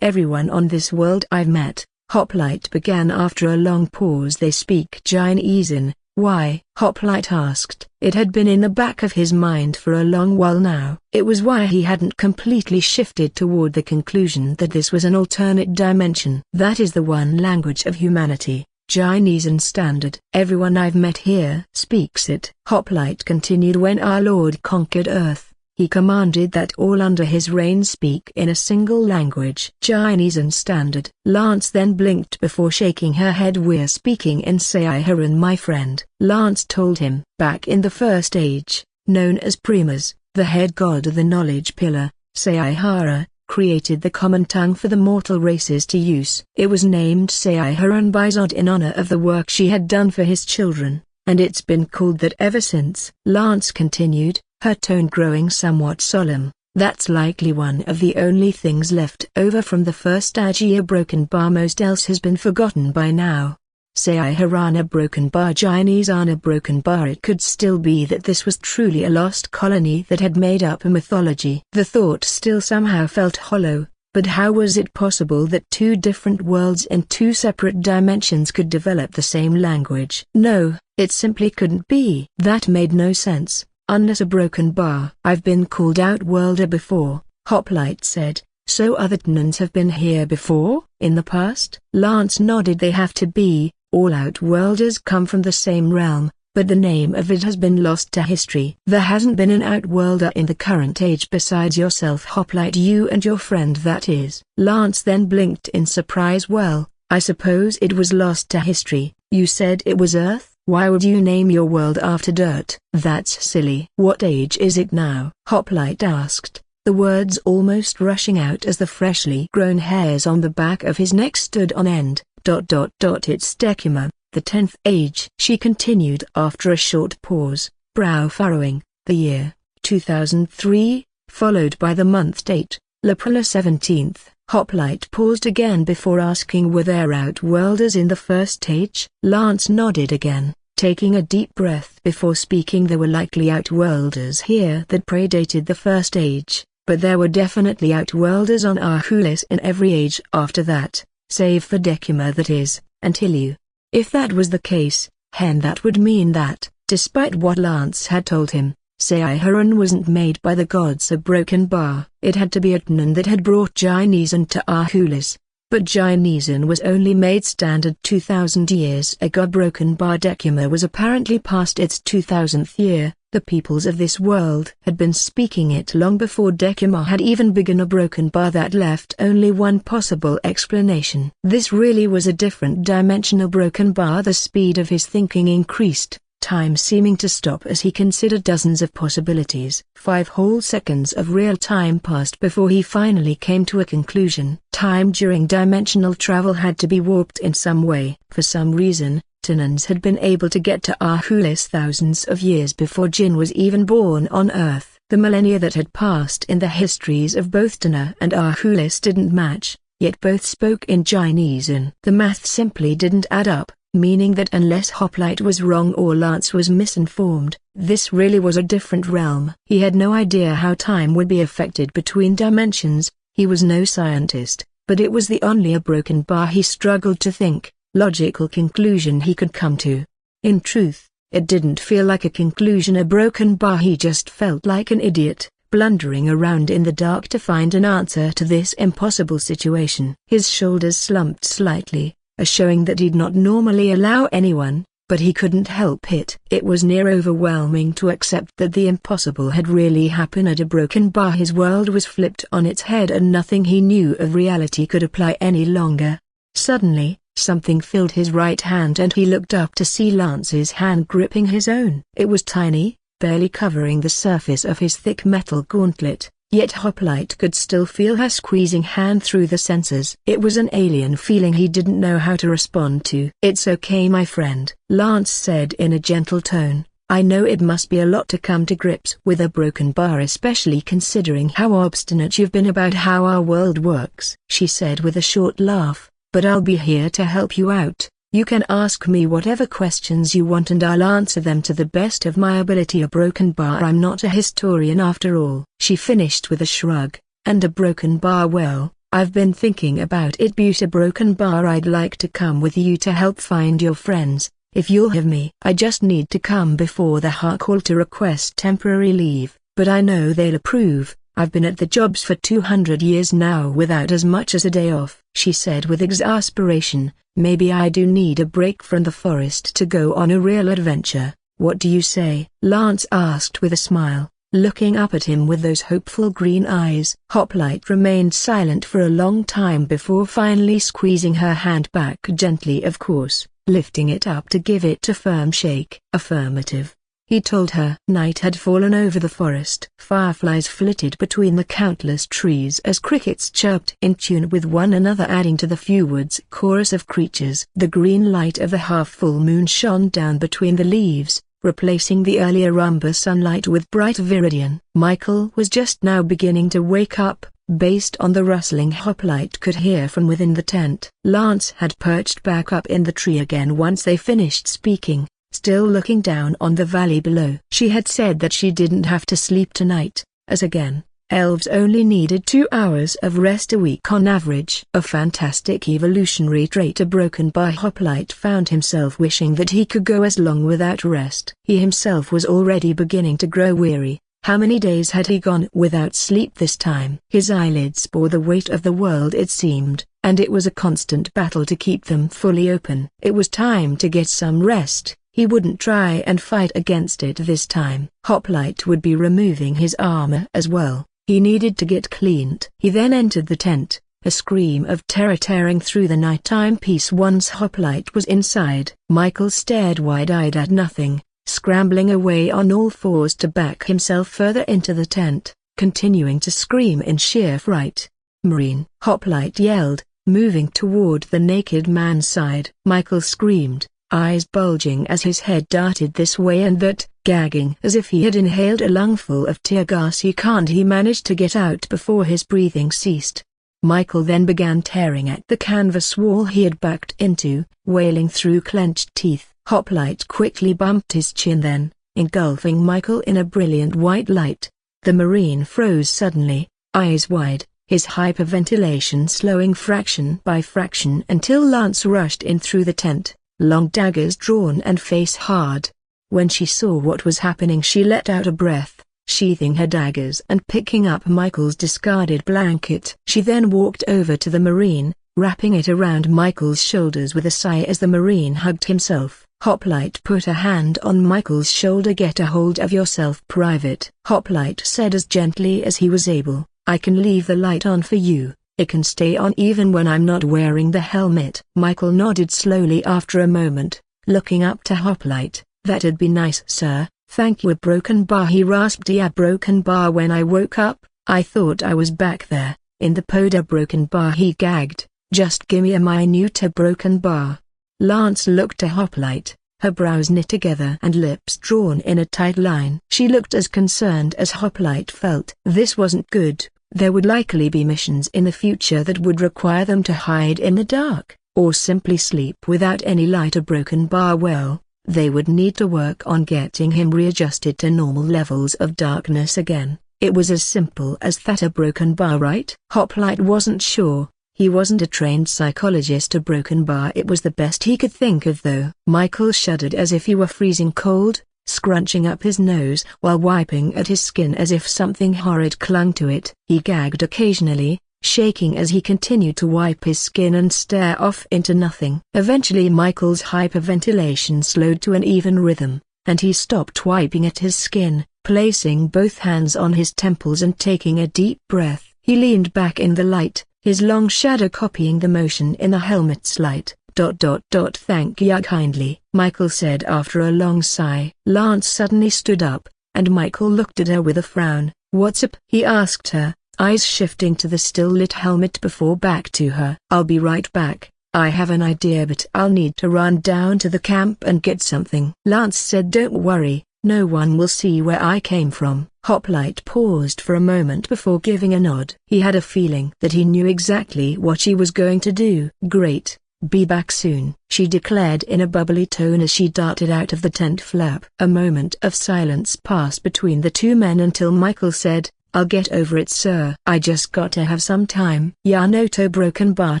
"Everyone on this world I've met," Hoplite began after a long pause. "They speak Chinese in." "Why?" Hoplite asked. It had been in the back of his mind for a long while now. It was why he hadn't completely shifted toward the conclusion that this was an alternate dimension. "That is the one language of humanity, Chinese and Standard. Everyone I've met here speaks it." Hoplite continued. "When our Lord conquered Earth, he commanded that all under his reign speak in a single language, Chinese and Standard." Lance then blinked before shaking her head. "We're speaking in Seiharan, my friend." Lance told him. Back in the First Age, known as Primas, the head god of the knowledge pillar, Seihara, created the common tongue for the mortal races to use. It was named Seiharan by Zod in honor of the work she had done for his children, and it's been called that ever since. Lance continued, her tone growing somewhat solemn. "That's likely one of the only things left over from the first age. A broken bar. Most else has been forgotten by now. Seiharan a broken bar, Chinese on a broken bar." It could still be that this was truly a lost colony that had made up a mythology. The thought still somehow felt hollow, but how was it possible that two different worlds in two separate dimensions could develop the same language? No, it simply couldn't be. That made no sense. Unless a broken bar. "I've been called Outworlder before," Hoplite said. "So other Tnans have been here before, in the past?" Lance nodded. "They have to be. All Outworlders come from the same realm, but the name of it has been lost to history. There hasn't been an Outworlder in the current age besides yourself, Hoplite. You and your friend, that is." Lance then blinked in surprise. "Well, I suppose it was lost to history. You said it was Earth? Why would you name your world after dirt?" "That's silly." "What age is it now?" Hoplite asked, the words almost rushing out as the freshly grown hairs on the back of his neck stood on end. It's Decima, the 10th age," she continued after a short pause, brow furrowing. "The year, 2003, followed by the month date, April 17th. Hoplite paused again before asking, "Were there Outworlders in the first age?" Lance nodded again, taking a deep breath before speaking. "There were likely Outworlders here that predated the first age, but there were definitely outworlders on Ahkoolis in every age after that, save for Decuma, that is, until you. If that was the case, then that would mean that, despite what Lance had told him, Seiharan wasn't made by the gods of Broken Bar. It had to be Atnan that had brought Ginesan to Ahkoolis. But Ginesan was only made standard 2,000 years ago. Broken Bar Decuma was apparently past its 2,000th year. The peoples of this world had been speaking it long before Decuma had even begun. A broken bar that left only one possible explanation. This really was a different dimensional broken bar. The speed of his thinking increased, time seeming to stop as he considered dozens of possibilities. 5 whole seconds of real time passed before he finally came to a conclusion. Time during dimensional travel had to be warped in some way. For some reason, Tenans had been able to get to Ahkoolis thousands of years before Jin was even born on Earth. The millennia that had passed in the histories of both Terna and Ahkoolis didn't match, yet both spoke in Ginesan. The math simply didn't add up, meaning that unless Hoplite was wrong or Lance was misinformed, this really was a different realm. He had no idea how time would be affected between dimensions. He was no scientist, but it was the only broken bar he struggled to think logical conclusion he could come to. In truth, it didn't feel like a conclusion, a broken bar. He just felt like an idiot, blundering around in the dark to find an answer to this impossible situation. His shoulders slumped slightly, a showing that he'd not normally allow anyone, but he couldn't help it. It was near overwhelming to accept that the impossible had really happened at a broken bar. His world was flipped on its head and nothing he knew of reality could apply any longer. Suddenly, something filled his right hand and he looked up to see Lance's hand gripping his own. It was tiny, barely covering the surface of his thick metal gauntlet, yet Hoplite could still feel her squeezing hand through the sensors. It was an alien feeling he didn't know how to respond to. "It's okay, my friend," Lance said in a gentle tone. "I know it must be a lot to come to grips with a broken bar, especially considering how obstinate you've been about how our world works," she said with a short laugh. "But I'll be here to help you out. You can ask me whatever questions you want and I'll answer them to the best of my ability. A broken bar, I'm not a historian after all," she finished with a shrug. "And a broken bar, well, I've been thinking about it. A broken bar, I'd like to come with you to help find your friends, if you'll have me. I just need to come before the Ahkoolis to request temporary leave, but I know they'll approve. I've been at the jobs for 200 years now without as much as a day off," she said with exasperation. "Maybe I do need a break from the forest to go on a real adventure. What do you say?" Lance asked with a smile, looking up at him with those hopeful green eyes. Hoplite remained silent for a long time before finally squeezing her hand back gently, of course, lifting it up to give it a firm shake. "Affirmative," he told her. Night had fallen over the forest. Fireflies flitted between the countless trees as crickets chirped in tune with one another, adding to the few woods chorus of creatures. The green light of the half-full moon shone down between the leaves, replacing the earlier umber sunlight with bright viridian. Michael was just now beginning to wake up, based on the rustling Hoplite could hear from within the tent. Lance had perched back up in the tree again once they finished speaking, still looking down on the valley below. She had said that she didn't have to sleep tonight, as again, elves only needed 2 hours of rest a week on average. A fantastic evolutionary trait. A broken bar. Hoplite found himself wishing that he could go as long without rest. He himself was already beginning to grow weary. How many days had he gone without sleep this time? His eyelids bore the weight of the world, it seemed, and it was a constant battle to keep them fully open. It was time to get some rest. He wouldn't try and fight against it this time. Hoplite would be removing his armor as well. He needed to get cleaned. He then entered the tent, a scream of terror tearing through the nighttime peace once Hoplite was inside. Michael stared wide-eyed at nothing, scrambling away on all fours to back himself further into the tent, continuing to scream in sheer fright. "Marine!" Hoplite yelled, moving toward the naked man's side. Michael screamed, eyes bulging as his head darted this way and that, gagging as if he had inhaled a lungful of tear gas. He managed to get out before his breathing ceased. Michael then began tearing at the canvas wall he had backed into, wailing through clenched teeth. Hoplite quickly bumped his chin, then, engulfing Michael in a brilliant white light. The Marine froze suddenly, eyes wide, his hyperventilation slowing fraction by fraction until Lance rushed in through the tent, long daggers drawn and face hard. When she saw what was happening, she let out a breath, sheathing her daggers and picking up Michael's discarded blanket. She then walked over to the Marine, wrapping it around Michael's shoulders with a sigh as the Marine hugged himself. Hoplite put a hand on Michael's shoulder. "Get a hold of yourself, Private," Hoplite said as gently as he was able. "I can leave the light on for you. It can stay on even when I'm not wearing the helmet." Michael nodded slowly after a moment, looking up to Hoplite. "That'd be nice, sir, thank you." "A broken bar," he rasped. "Yeah, broken bar. When I woke up, I thought I was back there, in the pod." "A broken bar," he gagged. "Just gimme a minute broken bar." Lance looked to Hoplite, her brows knit together and lips drawn in a tight line. She looked as concerned as Hoplite felt. This wasn't good. There would likely be missions in the future that would require them to hide in the dark, or simply sleep without any light. A broken bar, well, they would need to work on getting him readjusted to normal levels of darkness again. It was as simple as that. A broken bar, right? Hoplite wasn't sure. He wasn't a trained psychologist. A broken bar, it was the best he could think of though. Michael shuddered as if he were freezing cold, scrunching up his nose while wiping at his skin as if something horrid clung to it. He gagged occasionally, shaking as he continued to wipe his skin and stare off into nothing. Eventually Michael's hyperventilation slowed to an even rhythm, and he stopped wiping at his skin, placing both hands on his temples and taking a deep breath. He leaned back in the light, his long shadow copying the motion in the helmet's light. "Thank ya kindly," Michael said after a long sigh. Lance suddenly stood up, and Michael looked at her with a frown. "What's up?" he asked her, eyes shifting to the still-lit helmet before back to her. "I'll be right back. I have an idea, but I'll need to run down to the camp and get something." Lance said, "Don't worry, no one will see where I came from." Hoplite paused for a moment before giving a nod. He had a feeling that he knew exactly what she was going to do. "Great, be back soon," she declared in a bubbly tone as she darted out of the tent flap. A moment of silence passed between the two men until Michael said, "I'll get over it, sir. I just got to have some time." "Ya noto broken bar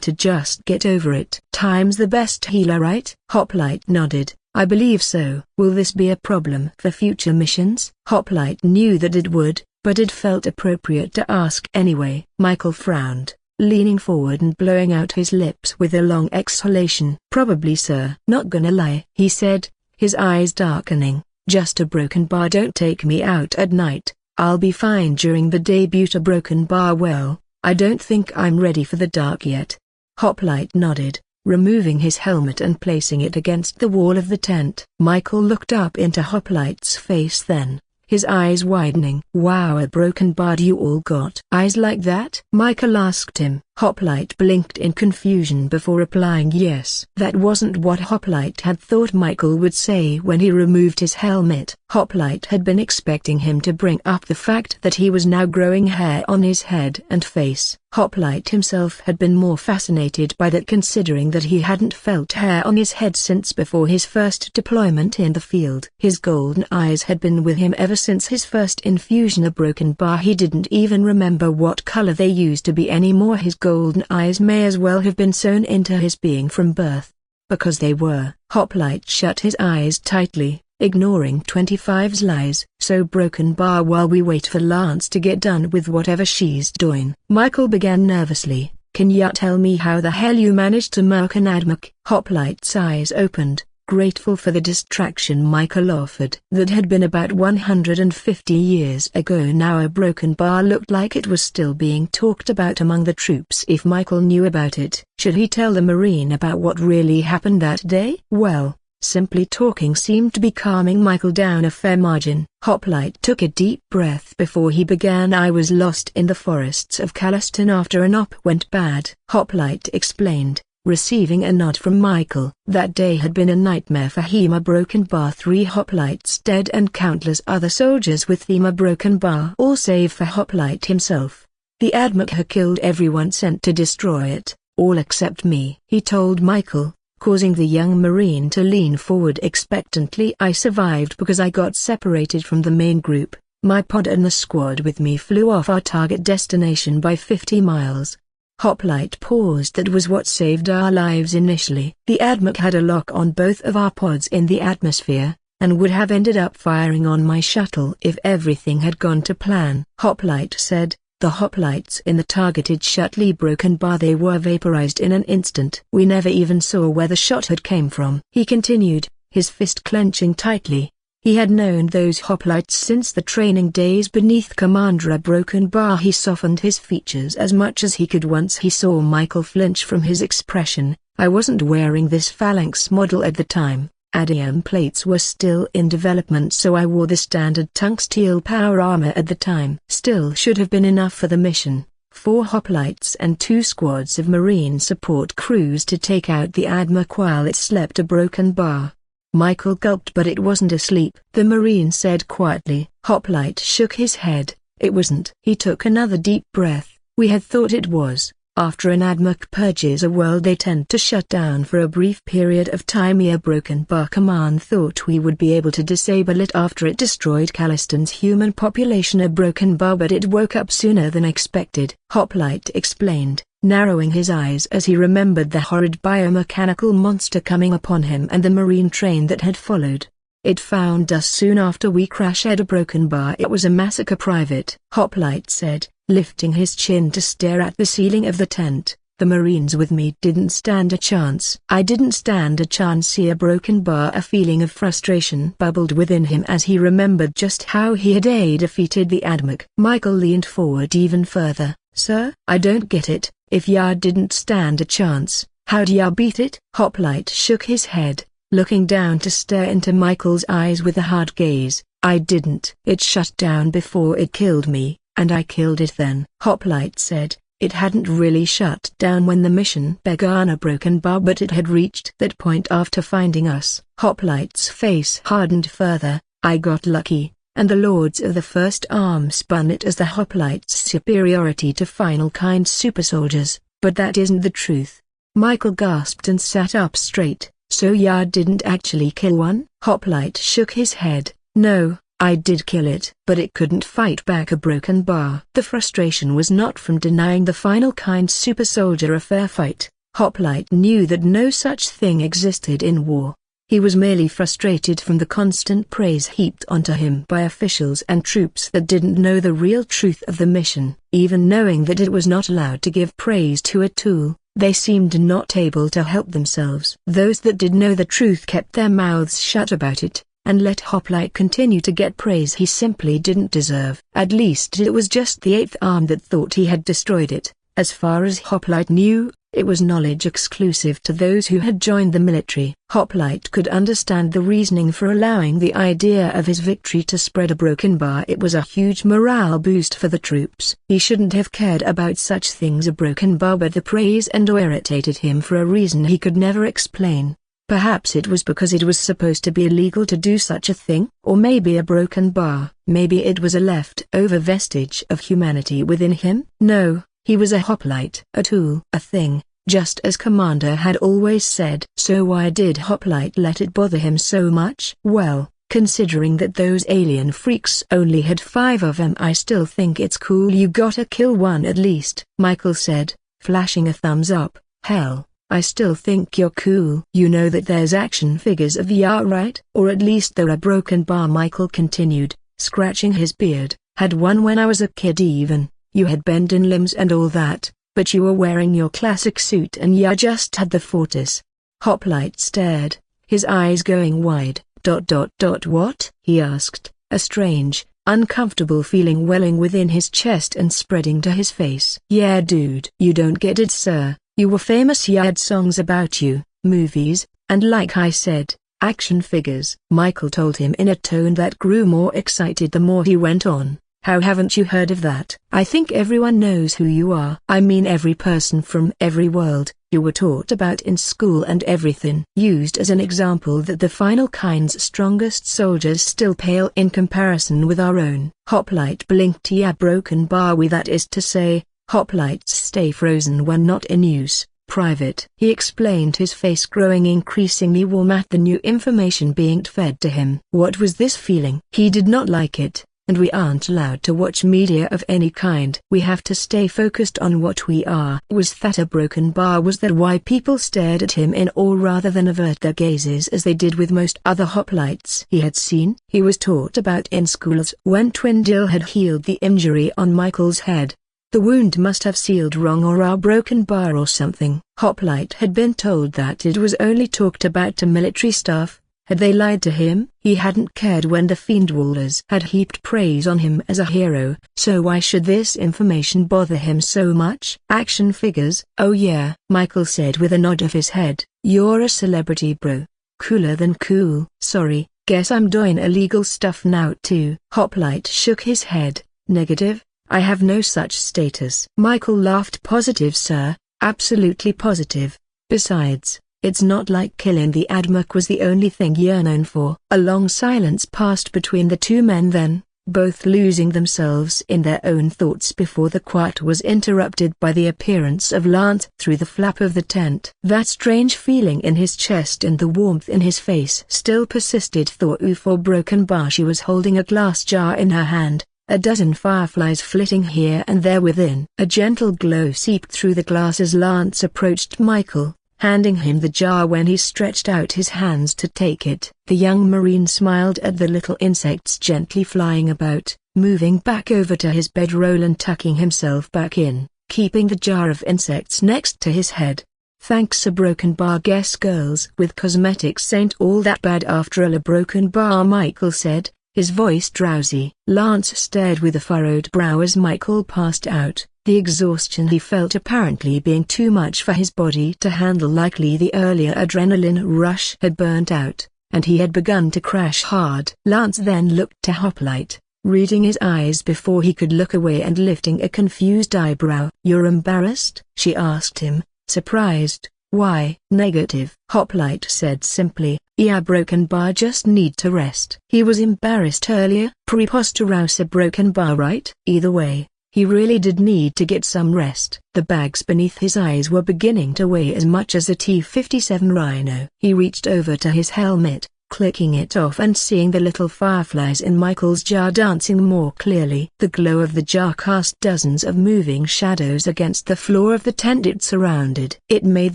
to just get over it. Time's the best healer, right?" Hoplite nodded. "I believe so." "Will this be a problem for future missions?" Hoplite knew that it would, but it felt appropriate to ask anyway. Michael frowned, leaning forward and blowing out his lips with a long exhalation. "Probably, sir." "Not gonna lie," he said, his eyes darkening. "Just a broken bar. Don't take me out at night. I'll be fine during the day." "A broken bar, well, I don't think I'm ready for the dark yet." Hoplite nodded, removing his helmet and placing it against the wall of the tent. Michael looked up into Hoplite's face then, his eyes widening. "Wow, a broken bar. You all got eyes like that?" Michael asked him. Hoplite blinked in confusion before replying yes. That wasn't what Hoplite had thought Michael would say when he removed his helmet. Hoplite had been expecting him to bring up the fact that he was now growing hair on his head and face. Hoplite himself had been more fascinated by that, considering that he hadn't felt hair on his head since before his first deployment in the field. His golden eyes had been with him ever since his first infusion. A broken bar. He didn't even remember what color they used to be anymore. His golden eyes may as well have been sewn into his being from birth, because they were. Hoplite shut his eyes tightly, ignoring 25's lies. "So broken bar while we wait for Lance to get done with whatever she's doing." Michael began nervously. "Can ya tell me how the hell you managed to murk an admic?" Hoplite's eyes opened, grateful for the distraction Michael offered. That had been about 150 years ago now. A broken bar looked like it was still being talked about among the troops. If Michael knew about it, should he tell the Marine about what really happened that day? Well, simply talking seemed to be calming Michael down a fair margin. Hoplite took a deep breath before he began. "I was lost in the forests of Caliston after an op went bad," Hoplite explained, receiving a nod from Michael. That day had been a nightmare for him. A broken bar. 3 Hoplites dead and countless other soldiers with them. A broken bar. All save for Hoplite himself. The admic had killed everyone sent to destroy it, all except me, he told Michael, causing the young Marine to lean forward expectantly. "I survived because I got separated from the main group, My pod and the squad with me flew off our target destination by 50 miles. Hoplite paused. That was what saved our lives initially. The Admech had a lock on both of our pods in the atmosphere, and would have ended up firing on my shuttle if everything had gone to plan. Hoplite said, the hoplites in the targeted shuttle broken bar, they were vaporized in an instant. We never even saw where the shot had came from. He continued, his fist clenching tightly. He had known those hoplites since the training days beneath Commander Broken Bar. He softened his features as much as he could once he saw Michael flinch from his expression. I wasn't wearing this phalanx model at the time. Adamantium plates were still in development, so I wore the standard tungsteel power armor at the time. Still should have been enough for the mission. 4 hoplites and 2 squads of marine support crews to take out the Admech while it slept a broken bar. Michael gulped, but it wasn't asleep. The Marine said quietly. Hoplite shook his head. It wasn't. He took another deep breath. We had thought it was. After an Admech purges a world, they tend to shut down for a brief period of time. A broken bar command thought we would be able to disable it after it destroyed Calliston's human population. A broken bar, but it woke up sooner than expected. Hoplite explained, narrowing his eyes as he remembered the horrid biomechanical monster coming upon him and the marine train that had followed. It found us soon after we crashed a broken bar. It was a massacre. Private Hoplite said, lifting his chin to stare at the ceiling of the tent. The Marines with me didn't stand a chance. I didn't stand a chance. See a broken bar. A feeling of frustration bubbled within him as he remembered just how he had defeated the Admech. Michael leaned forward even further. Sir, I don't get it. If ya didn't stand a chance, how'd ya beat it? Hoplite shook his head, looking down to stare into Michael's eyes with a hard gaze. I didn't. It shut down before it killed me, and I killed it then. Hoplite said, it hadn't really shut down when the mission began a broken bar, but it had reached that point after finding us. Hoplite's face hardened further. I got lucky, and the Lords of the First Arm spun it as the hoplites' superiority to final kind super soldiers, but that isn't the truth. Michael gasped and sat up straight. So ya didn't actually kill one? Hoplite shook his head. No, I did kill it, but it couldn't fight back a broken bar. The frustration was not from denying the final kind super soldier a fair fight. Hoplite knew that no such thing existed in war. He was merely frustrated from the constant praise heaped onto him by officials and troops that didn't know the real truth of the mission. Even knowing that it was not allowed to give praise to a tool, they seemed not able to help themselves. Those that did know the truth kept their mouths shut about it, and let Hoplite continue to get praise he simply didn't deserve. At least it was just the 8th arm that thought he had destroyed it. As far as Hoplite knew, it was knowledge exclusive to those who had joined the military. Hoplite could understand the reasoning for allowing the idea of his victory to spread a broken bar. It was a huge morale boost for the troops. He shouldn't have cared about such things, a broken bar, but the praise and awe irritated him for a reason he could never explain. Perhaps it was because it was supposed to be illegal to do such a thing, or maybe a broken bar. Maybe it was a left-over vestige of humanity within him. No. He was a hoplite, a tool, a thing, just as Commander had always said. So why did Hoplite let it bother him so much? Well, considering that those alien freaks only had 5 of them, I still think it's cool you gotta kill one at least, Michael said, flashing a thumbs up. Hell, I still think you're cool. You know that there's action figures of ya, right? Or at least they're a broken bar, Michael continued, scratching his beard. Had one when I was a kid even. You had bending limbs and all that, but you were wearing your classic suit and ya just had the Fortis. Hoplite stared, his eyes going wide. What? He asked, a strange, uncomfortable feeling welling within his chest and spreading to his face. Yeah dude. You don't get it, sir. You were famous, ya had songs about you, movies, and like I said, action figures. Michael told him in a tone that grew more excited the more he went on. How haven't you heard of that? I think everyone knows who you are. I mean every person from every world, you were taught about in school and everything. Used as an example that the final kind's strongest soldiers still pale in comparison with our own. Hoplite blinked. Yeah, broken bar, we, that is to say, hoplites stay frozen when not in use. Private. He explained, his face growing increasingly warm at the new information being fed to him. What was this feeling? He did not like it. and we aren't allowed to watch media of any kind. We have to stay focused on what we are. Was that a broken bar? Was that why people stared at him in awe rather than avert their gazes as they did with most other hoplites he had seen? He was taught about in schools when Twindale had healed the injury on Michael's head. The wound must have sealed wrong or a broken bar or something. Hoplite had been told that it was only talked about to military staff. Had they lied to him? He hadn't cared when the Fiendwalders had heaped praise on him as a hero, so why should this information bother him so much? Action figures? Oh yeah, Michael said with a nod of his head. You're a celebrity, bro. Cooler than cool. Sorry, guess I'm doing illegal stuff now too. Hoplite shook his head. Negative, I have no such status. Michael laughed. Positive, sir, absolutely positive. Besides, it's not like killing the Admech was the only thing you're known for. A long silence passed between the two men then, both losing themselves in their own thoughts before the quiet was interrupted by the appearance of Lance through the flap of the tent. That strange feeling in his chest and the warmth in his face still persisted. For broken bar. She was holding a glass jar in her hand, a dozen fireflies flitting here and there within. A gentle glow seeped through the glass as Lance approached Michael, handing him the jar. When he stretched out his hands to take it, the young Marine smiled at the little insects gently flying about, moving back over to his bedroll and tucking himself back in, keeping the jar of insects next to his head. Thanks. A broken bar. Guess girls with cosmetics ain't all that bad after all. A broken bar, Michael said, his voice drowsy. Lance stared with a furrowed brow as Michael passed out, the exhaustion he felt apparently being too much for his body to handle. Likely the earlier adrenaline rush had burnt out, and he had begun to crash hard. Lance then looked to Hoplite, reading his eyes before he could look away and lifting a confused eyebrow. You're embarrassed? She asked him, surprised. Why? Negative, Hoplite said simply. Yeah, broken bar, just need to rest. He was embarrassed earlier. Preposterous. A broken bar, right? Either way, he really did need to get some rest. The bags beneath his eyes were beginning to weigh as much as a T-57 Rhino. He reached over to his helmet, clicking it off and seeing the little fireflies in Michael's jar dancing more clearly. The glow of the jar cast dozens of moving shadows against the floor of the tent it surrounded. It made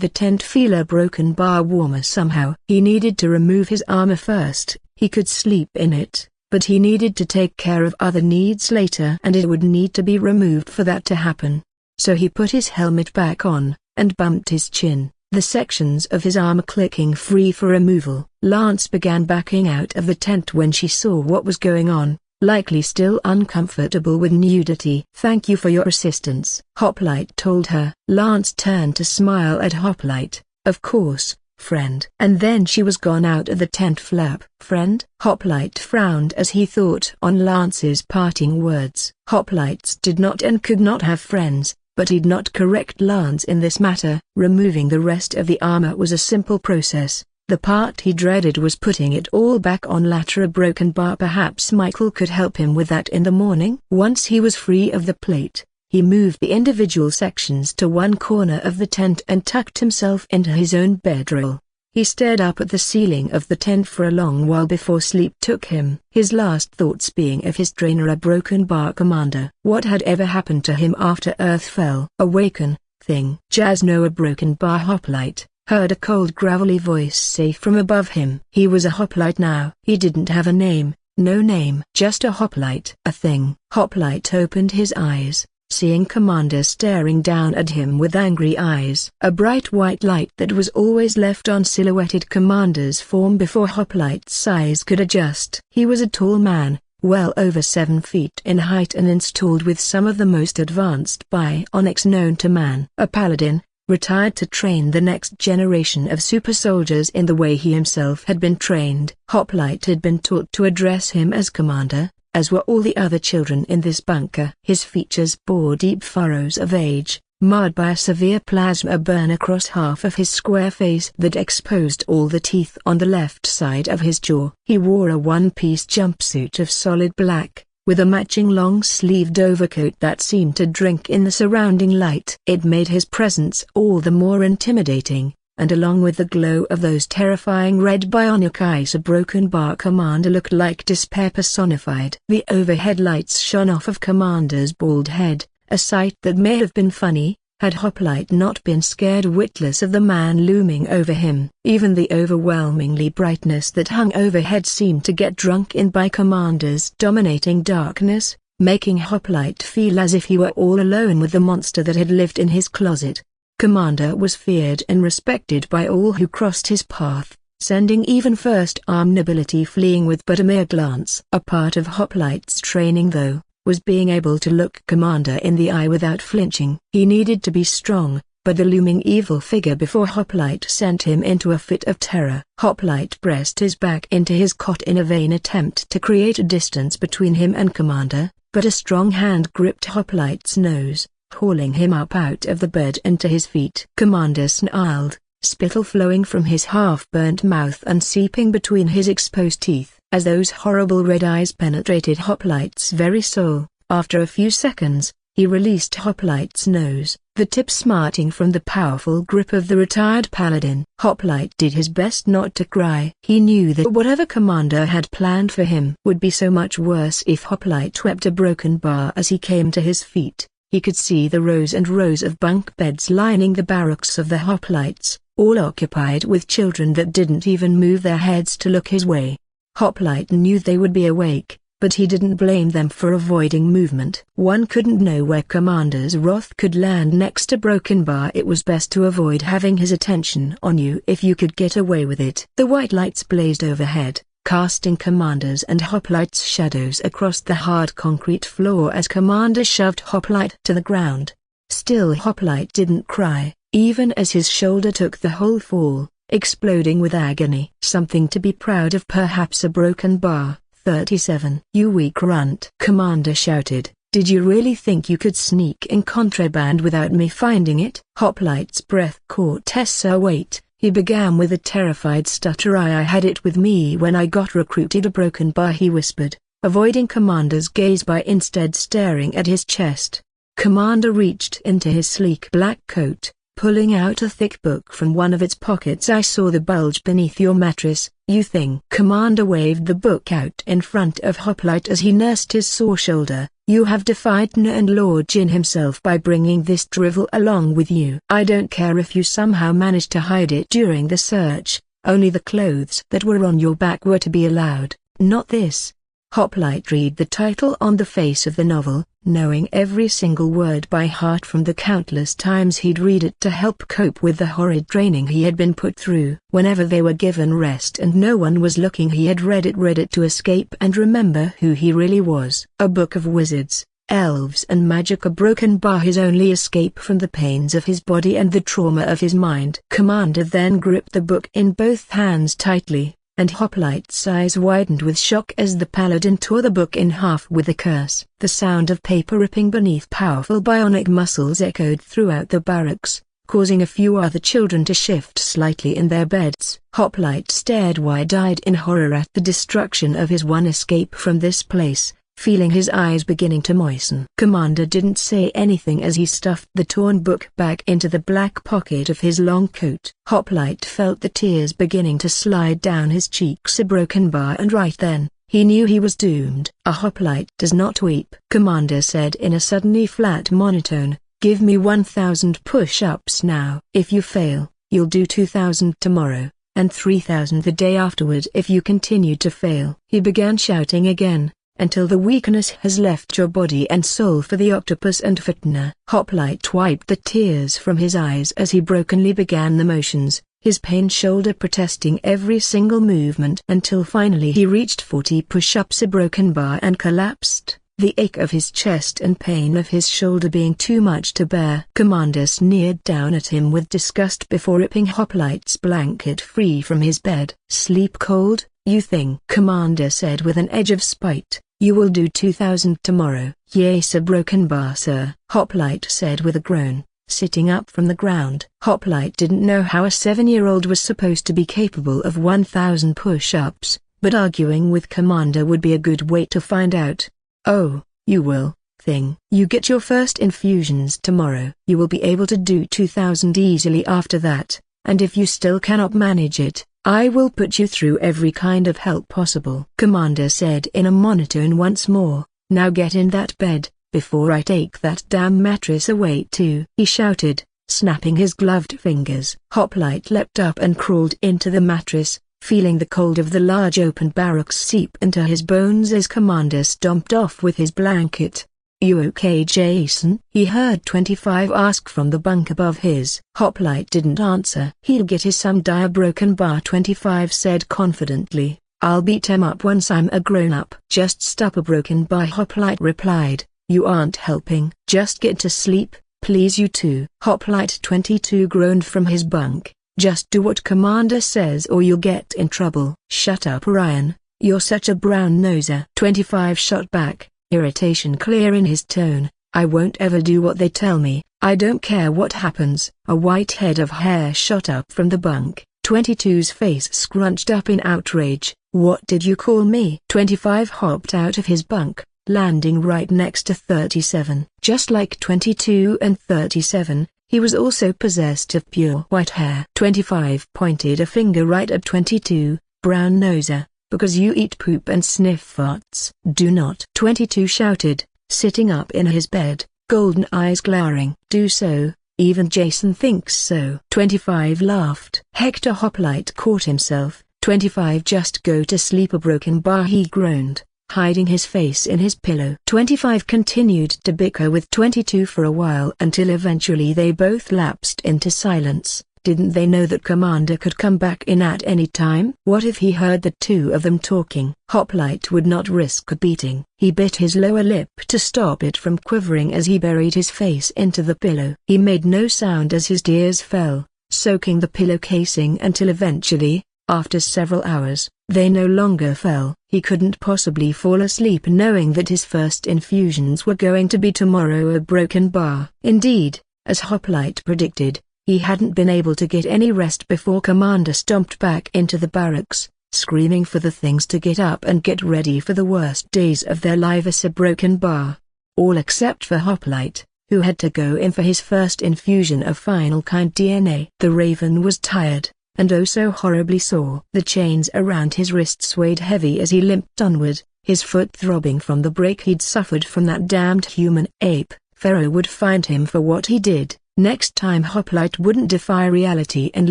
the tent feel a broken bar warmer somehow. He needed to remove his armor first. He could sleep in it, but he needed to take care of other needs later, and it would need to be removed for that to happen. So he put his helmet back on, and bumped his chin, the sections of his armor clicking free for removal. Lance began backing out of the tent when she saw what was going on, likely still uncomfortable with nudity. Thank you for your assistance, Hoplite told her. Lance turned to smile at Hoplite. Of course, friend. And then she was gone out of the tent flap. Friend? Hoplite frowned as he thought on Lance's parting words. Hoplites did not and could not have friends, but he'd not correct Lance in this matter. Removing the rest of the armor was a simple process. The part he dreaded was putting it all back on. Later, a broken bar. Perhaps Michael could help him with that in the morning. Once he was free of the plate, he moved the individual sections to one corner of the tent and tucked himself into his own bedroll. He stared up at the ceiling of the tent for a long while before sleep took him, his last thoughts being of his trainer, a broken bar commander. What had ever happened to him after Earth fell? Awaken, thing. Jazz. No. A broken bar. Hoplite heard a cold gravelly voice say from above him. He was a hoplite now. He didn't have a name, no name. Just a hoplite. A thing. Hoplite opened his eyes, seeing Commander staring down at him with angry eyes. A bright white light that was always left on silhouetted Commander's form before Hoplite's eyes could adjust. He was a tall man, well over 7 feet in height and installed with some of the most advanced bionics known to man. A paladin, retired to train the next generation of super soldiers in the way he himself had been trained. Hoplite had been taught to address him as Commander, as were all the other children in this bunker. His features bore deep furrows of age, marred by a severe plasma burn across half of his square face that exposed all the teeth on the left side of his jaw. He wore a one-piece jumpsuit of solid black, with a matching long-sleeved overcoat that seemed to drink in the surrounding light. It made his presence all the more intimidating, and along with the glow of those terrifying red bionic eyes, a broken bar commander looked like despair personified. The overhead lights shone off of Commander's bald head, a sight that may have been funny, had Hoplite not been scared witless of the man looming over him. Even the overwhelmingly brightness that hung overhead seemed to get drunk in by Commander's dominating darkness, making Hoplite feel as if he were all alone with the monster that had lived in his closet. Commander was feared and respected by all who crossed his path, sending even first-arm nobility fleeing with but a mere glance. A part of Hoplite's training, though, was being able to look Commander in the eye without flinching. He needed to be strong, but the looming evil figure before Hoplite sent him into a fit of terror. Hoplite pressed his back into his cot in a vain attempt to create a distance between him and Commander, but a strong hand gripped Hoplite's nose, hauling him up out of the bed and to his feet. Commander snarled, spittle flowing from his half-burnt mouth and seeping between his exposed teeth, as those horrible red eyes penetrated Hoplite's very soul. After a few seconds, he released Hoplite's nose, the tip smarting from the powerful grip of the retired paladin. Hoplite did his best not to cry. He knew that whatever Commander had planned for him would be so much worse if Hoplite wept a broken bar. As he came to his feet, he could see the rows and rows of bunk beds lining the barracks of the Hoplites, all occupied with children that didn't even move their heads to look his way. Hoplite knew they would be awake, but he didn't blame them for avoiding movement. One couldn't know where Commander's wrath could land next. A broken bar. It was best to avoid having his attention on you if you could get away with it. The white lights blazed overhead, casting Commander's and Hoplite's shadows across the hard concrete floor as Commander shoved Hoplite to the ground. Still Hoplite didn't cry, even as his shoulder took the whole fall, exploding with agony. Something to be proud of, perhaps. A broken bar. 37. You weak runt, Commander shouted. Did you really think you could sneak in contraband without me finding it? Hoplite's breath caught Tessa. Wait, he began with a terrified stutter. I had it with me when I got recruited. A broken bar, he whispered, avoiding Commander's gaze by instead staring at his chest. Commander reached into his sleek black coat, pulling out a thick book from one of its pockets. I saw the bulge beneath your mattress, you thing. Commander waved the book out in front of Hoplite as he nursed his sore shoulder. You have defied Terna and Lord Jin himself by bringing this drivel along with you. I don't care if you somehow managed to hide it during the search, only the clothes that were on your back were to be allowed, not this. Hoplite read the title on the face of the novel, knowing every single word by heart from the countless times he'd read it to help cope with the horrid training he had been put through. Whenever they were given rest and no one was looking, he had read it to escape and remember who he really was. A book of wizards, elves and magic. A broken bar, his only escape from the pains of his body and the trauma of his mind. Commander then gripped the book in both hands tightly, and Hoplite's eyes widened with shock as the paladin tore the book in half with a curse. The sound of paper ripping beneath powerful bionic muscles echoed throughout the barracks, causing a few other children to shift slightly in their beds. Hoplite stared wide-eyed in horror at the destruction of his one escape from this place, feeling his eyes beginning to moisten. Commander didn't say anything as he stuffed the torn book back into the black pocket of his long coat. Hoplite felt the tears beginning to slide down his cheeks. A broken bar, and right then, he knew he was doomed. A Hoplite does not weep, Commander said in a suddenly flat monotone. Give me 1,000 push-ups now. If you fail, you'll do 2,000 tomorrow, and 3,000 the day afterward if you continue to fail. He began shouting again, until the weakness has left your body and soul for the octopus and for Terna. Hoplite wiped the tears from his eyes as he brokenly began the motions, his pained shoulder protesting every single movement until finally he reached 40 push-ups. A broken bar and collapsed, the ache of his chest and pain of his shoulder being too much to bear. Commander sneered down at him with disgust before ripping Hoplite's blanket free from his bed. Sleep cold, you thing, Commander said with an edge of spite. You will do 2,000 tomorrow. Yes, a broken bar, sir, Hoplite said with a groan, sitting up from the ground. Hoplite didn't know how a 7-year-old was supposed to be capable of 1,000 push-ups, but arguing with Commander would be a good way to find out. Oh, you will, thing. You get your first infusions tomorrow. You will be able to do 2,000 easily after that. and if you still cannot manage it, I will put you through every kind of help possible." Commander said in a monotone once more, "Now get in that bed, before I take that damn mattress away too," he shouted, snapping his gloved fingers. Hoplite leapt up and crawled into the mattress, feeling the cold of the large open barracks seep into his bones as Commander stomped off with his blanket. "You okay, Jason?" he heard 25 ask from the bunk above his. Hoplite didn't answer. "He'll get his some dire broken bar," 25 said confidently. "I'll beat him up once I'm a grown-up." "Just stop a broken bar," Hoplite replied. "You aren't helping." "Just get to sleep, please you two." Hoplite 22 groaned from his bunk. "Just do what Commander says or you'll get in trouble." "Shut up, Ryan, you're such a brown-noser," 25 shot back, irritation clear in his tone. "I won't ever do what they tell me, I don't care what happens." A white head of hair shot up from the bunk. 22's face scrunched up in outrage. "What did you call me?" 25 hopped out of his bunk, landing right next to 37. Just like 22 and 37, he was also possessed of pure white hair. 25 pointed a finger right at 22, "Brown-noser, because you eat poop and sniff farts." "Do not," 22 shouted, sitting up in his bed, golden eyes glaring. "Do so, even Jason thinks so." 25 laughed. Hector Hoplite caught himself. 25 just go to sleep, a broken bar, he groaned, hiding his face in his pillow. 25 continued to bicker with 22 for a while until eventually they both lapsed into silence. Didn't they know that Commander could come back in at any time? What if he heard the two of them talking? Hoplite would not risk a beating. He bit his lower lip to stop it from quivering as he buried his face into the pillow. He made no sound as his tears fell, soaking the pillow casing until eventually, after several hours, they no longer fell. He couldn't possibly fall asleep knowing that his first infusions were going to be tomorrow a broken bar. Indeed, as Hoplite predicted, he hadn't been able to get any rest before Commander stomped back into the barracks, screaming for the things to get up and get ready for the worst days of their lives, a broken bar. All except for Hoplite, who had to go in for his first infusion of final kind DNA. The Raven was tired, and oh so horribly sore. The chains around his wrists weighed heavy as he limped onward, his foot throbbing from the break he'd suffered from that damned human ape. Pharaoh would find him for what he did. Next time Hoplite wouldn't defy reality and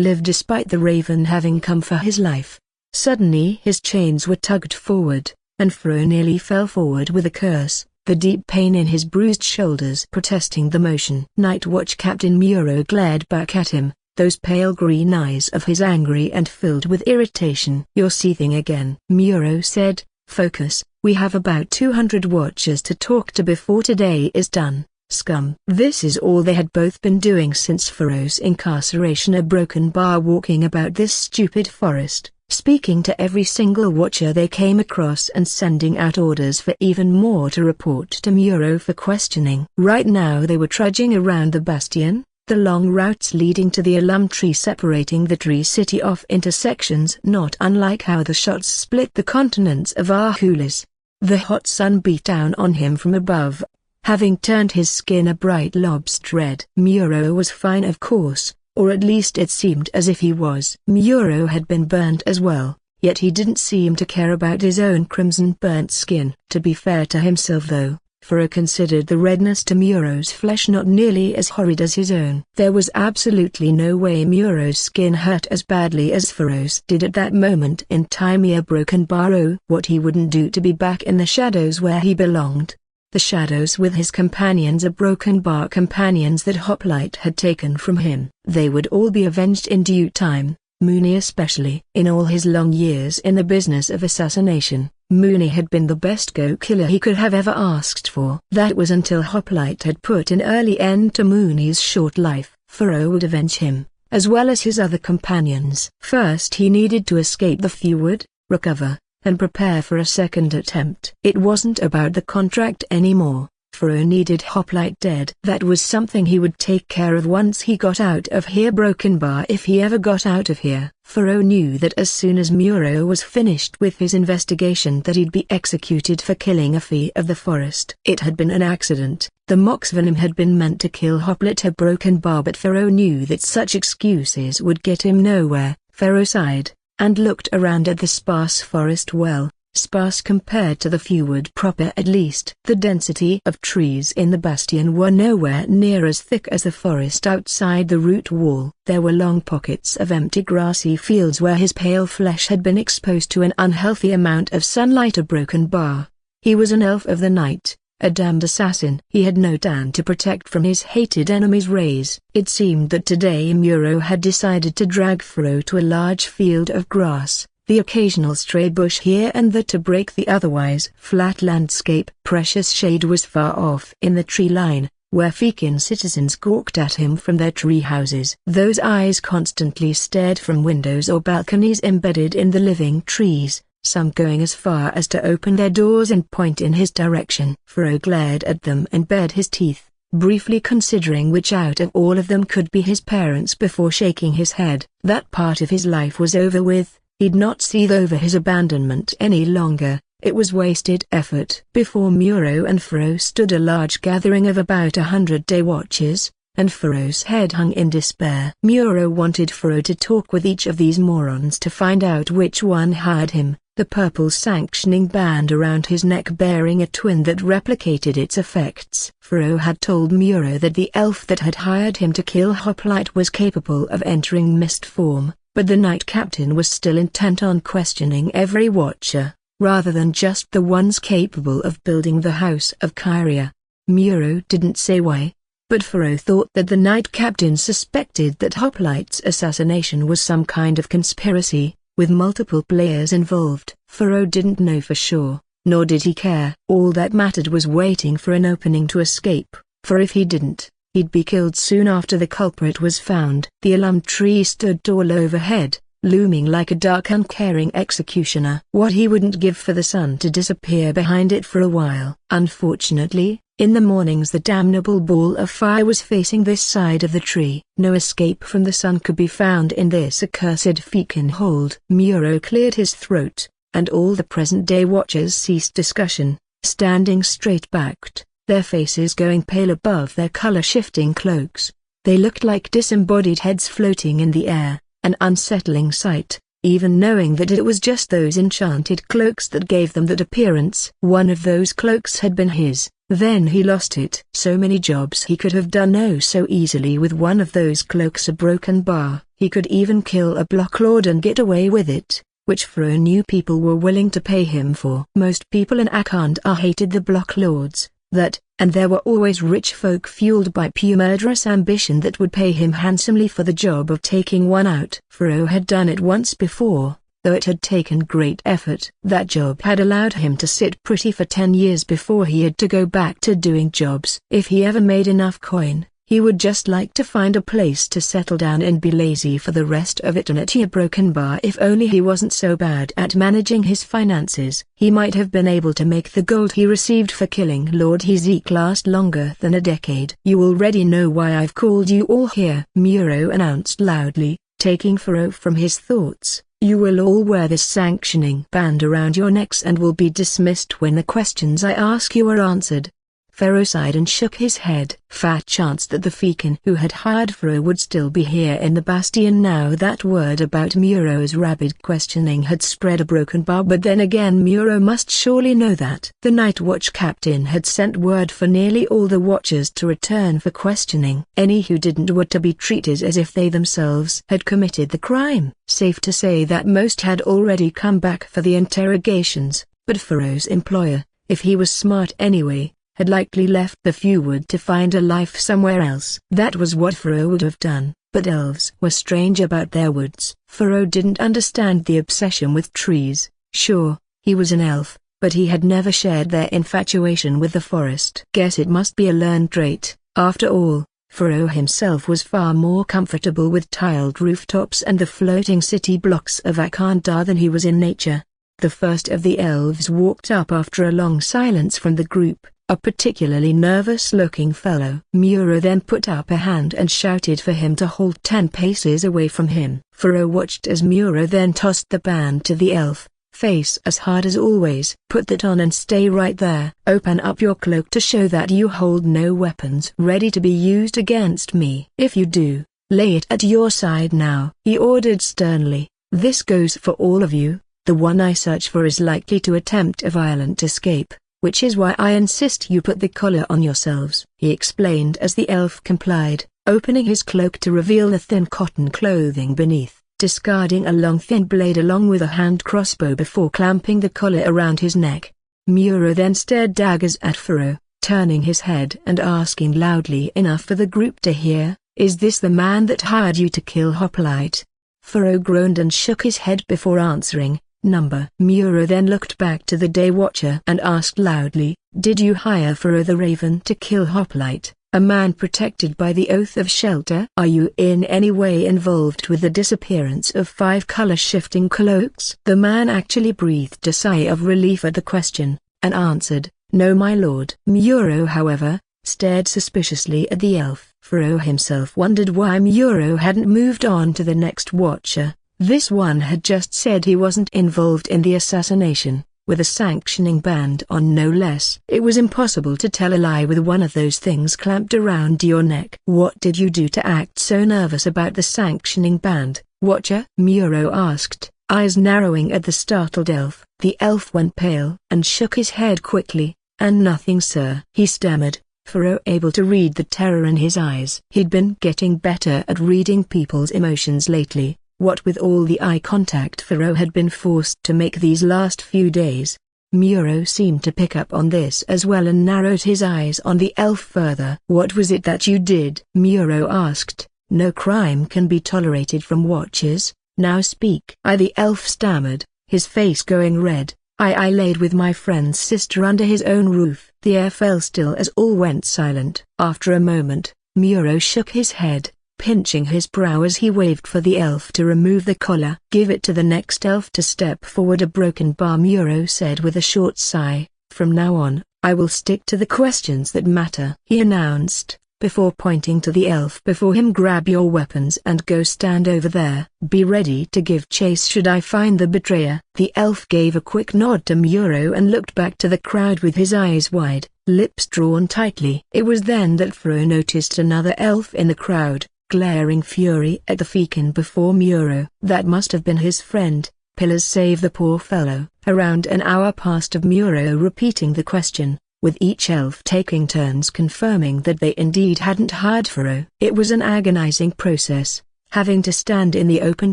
live despite the Raven having come for his life. Suddenly his chains were tugged forward, and Pharaoh nearly fell forward with a curse, the deep pain in his bruised shoulders protesting the motion. Night Watch Captain Muro glared back at him, those pale green eyes of his angry and filled with irritation. "You're seething again," Muro said. "Focus, we have about 200 watchers to talk to before today is done, scum." This is all they had both been doing since Pharaoh's incarceration, a broken bar, walking about this stupid forest, speaking to every single watcher they came across and sending out orders for even more to report to Muro for questioning. Right now they were trudging around the bastion, the long routes leading to the alum tree separating the tree city off into sections not unlike how the shots split the continents of Ahkoolis. The hot sun beat down on him from above, having turned his skin a bright lobster red. Muro was fine, of course, or at least it seemed as if he was. Muro had been burned as well, yet he didn't seem to care about his own crimson burnt skin. To be fair to himself though, Pharaoh considered the redness to Muro's flesh not nearly as horrid as his own. There was absolutely no way Muro's skin hurt as badly as Pharaoh's did at that moment in time. A broken bar, oh, what he wouldn't do to be back in the shadows where he belonged. The shadows with his companions, a broken bar companions that Hoplite had taken from him. They would all be avenged in due time, Mooney especially. In all his long years in the business of assassination, Mooney had been the best go-killer he could have ever asked for. That was until Hoplite had put an early end to Mooney's short life. Pharaoh would avenge him, as well as his other companions. First he needed to escape the fjord, recover, and prepare for a second attempt. It wasn't about the contract anymore. Furrow needed Hoplite dead. That was something he would take care of once he got out of here. Broken Bar, if he ever got out of here. Furrow knew that as soon as Muro was finished with his investigation that he'd be executed for killing a fee of the forest. It had been an accident. The mock's venom had been meant to kill Hoplite Broken Bar, but Furrow knew that such excuses would get him nowhere. Furrow sighed, and looked around at the sparse forest. Well, sparse compared to the fjord proper at least. The density of trees in the bastion were nowhere near as thick as the forest outside the root wall. There were long pockets of empty grassy fields where his pale flesh had been exposed to an unhealthy amount of sunlight. A Broken Bar. He was an elf of the night, a damned assassin. He had no Dan to protect from his hated enemy's rays. It seemed that today Muro had decided to drag Furrow to a large field of grass, the occasional stray bush here and there to break the otherwise flat landscape. Precious shade was far off in the tree line, where Fekin citizens gawked at him from their tree houses. Those eyes constantly stared from windows or balconies embedded in the living trees, some going as far as to open their doors and point in his direction. Furrow glared at them and bared his teeth, briefly considering which out of all of them could be his parents before shaking his head. That part of his life was over with. He'd not seethe over his abandonment any longer. It was wasted effort. Before Muro and Furrow stood a large gathering of about 100 day watchers, and Furrow's head hung in despair. Muro wanted Furrow to talk with each of these morons to find out which one hired him, the purple sanctioning band around his neck bearing a twin that replicated its effects. Furrow had told Muro that the elf that had hired him to kill Hoplite was capable of entering mist form, but the Knight Captain was still intent on questioning every watcher, rather than just the ones capable of building the House of Kyria. Muro didn't say why, but Furrow thought that the Knight Captain suspected that Hoplite's assassination was some kind of conspiracy, with multiple players involved. Furrow didn't know for sure, nor did he care. All that mattered was waiting for an opening to escape, for if he didn't, he'd be killed soon after the culprit was found. The alum tree stood tall overhead, looming like a dark uncaring executioner. What he wouldn't give for the sun to disappear behind it for a while. Unfortunately, in the mornings the damnable ball of fire was facing this side of the tree. No escape from the sun could be found in this accursed Fekin hold. Muro cleared his throat, and all the present-day watchers ceased discussion, standing straight-backed, their faces going pale above their color-shifting cloaks. They looked like disembodied heads floating in the air, an unsettling sight, even knowing that it was just those enchanted cloaks that gave them that appearance. One of those cloaks had been his, then he lost it. So many jobs he could have done oh so easily with one of those cloaks. A Broken Bar. He could even kill a block lord and get away with it, which Furrow knew people were willing to pay him for. Most people in Ahkoolis hated the block lords, and there were always rich folk fueled by pure murderous ambition that would pay him handsomely for the job of taking one out. Furrow had done it once before, though it had taken great effort. That job had allowed him to sit pretty for 10 years before he had to go back to doing jobs. If he ever made enough coin, he would just like to find a place to settle down and be lazy for the rest of eternity. A Broken Bar. If only he wasn't so bad at managing his finances, he might have been able to make the gold he received for killing Lord Hezek last longer than a decade. You already know why I've called you all here, Muro announced loudly, taking Furrow from his thoughts. You will all wear this sanctioning band around your necks and will be dismissed when the questions I ask you are answered. Furrow sighed and shook his head. Fat chance that the Fekin who had hired Furrow would still be here in the bastion now that word about Muro's rabid questioning had spread. A Broken Bar. But then again Muro must surely know that the Night Watch captain had sent word for nearly all the watchers to return for questioning. Any who didn't were to be treated as if they themselves had committed the crime. Safe to say that most had already come back for the interrogations, but Furrow's employer, if he was smart anyway, had likely left the fjord to find a life somewhere else. That was what Furrow would have done, but elves were strange about their woods. Furrow didn't understand the obsession with trees. Sure, he was an elf, but he had never shared their infatuation with the forest. Guess it must be a learned trait. After all, Furrow himself was far more comfortable with tiled rooftops and the floating city blocks of Ahkoolis than he was in nature. The first of the elves walked up after a long silence from the group, a particularly nervous-looking fellow. Muro then put up a hand and shouted for him to halt 10 paces away from him. Furo watched as Muro then tossed the band to the elf. Face as hard as always. Put that on and stay right there. Open up your cloak to show that you hold no weapons ready to be used against me. If you do, lay it at your side now, he ordered sternly. This goes for all of you. The one I search for is likely to attempt a violent escape, which is why I insist you put the collar on yourselves, he explained as the elf complied, opening his cloak to reveal the thin cotton clothing beneath, discarding a long thin blade along with a hand crossbow before clamping the collar around his neck. Muro then stared daggers at Furo, turning his head and asking loudly enough for the group to hear, "Is this the man that hired you to kill Hoplite?" Furo groaned and shook his head before answering, "Number." Muro then looked back to the Day Watcher and asked loudly, "Did you hire Furo the Raven to kill Hoplite, a man protected by the Oath of Shelter? Are you in any way involved with the disappearance of 5 color-shifting cloaks?" The man actually breathed a sigh of relief at the question, and answered, "No my lord." Muro however, stared suspiciously at the elf. Furo himself wondered why Muro hadn't moved on to the next Watcher. This one had just said he wasn't involved in the assassination, with a sanctioning band on no less. It was impossible to tell a lie with one of those things clamped around your neck. "What did you do to act so nervous about the sanctioning band, Watcher?" Muro asked, eyes narrowing at the startled elf. The elf went pale and shook his head quickly. "And nothing, sir," he stammered, Furo able to read the terror in his eyes. He'd been getting better at reading people's emotions lately, what with all the eye contact Furo had been forced to make these last few days. Muro seemed to pick up on this as well and narrowed his eyes on the elf further. "What was it that you did?" Muro asked. "No crime can be tolerated from Watchers, now speak." The elf stammered, his face going red. I laid with my friend's sister under his own roof." The air fell still as all went silent. After a moment, Muro shook his head, pinching his brow as he waved for the elf to remove the collar. "Give it to the next elf to step forward." A broken bar, Muro said with a short sigh. "From now on, I will stick to the questions that matter," he announced, before pointing to the elf before him. "Grab your weapons and go stand over there. Be ready to give chase should I find the betrayer." The elf gave a quick nod to Muro and looked back to the crowd with his eyes wide, lips drawn tightly. It was then that Furo noticed another elf in the crowd, glaring fury at the Fekin before Muro. That must have been his friend, Pillars save the poor fellow. Around an hour passed of Muro repeating the question, with each elf taking turns confirming that they indeed hadn't hired Furo. It was an agonizing process, having to stand in the open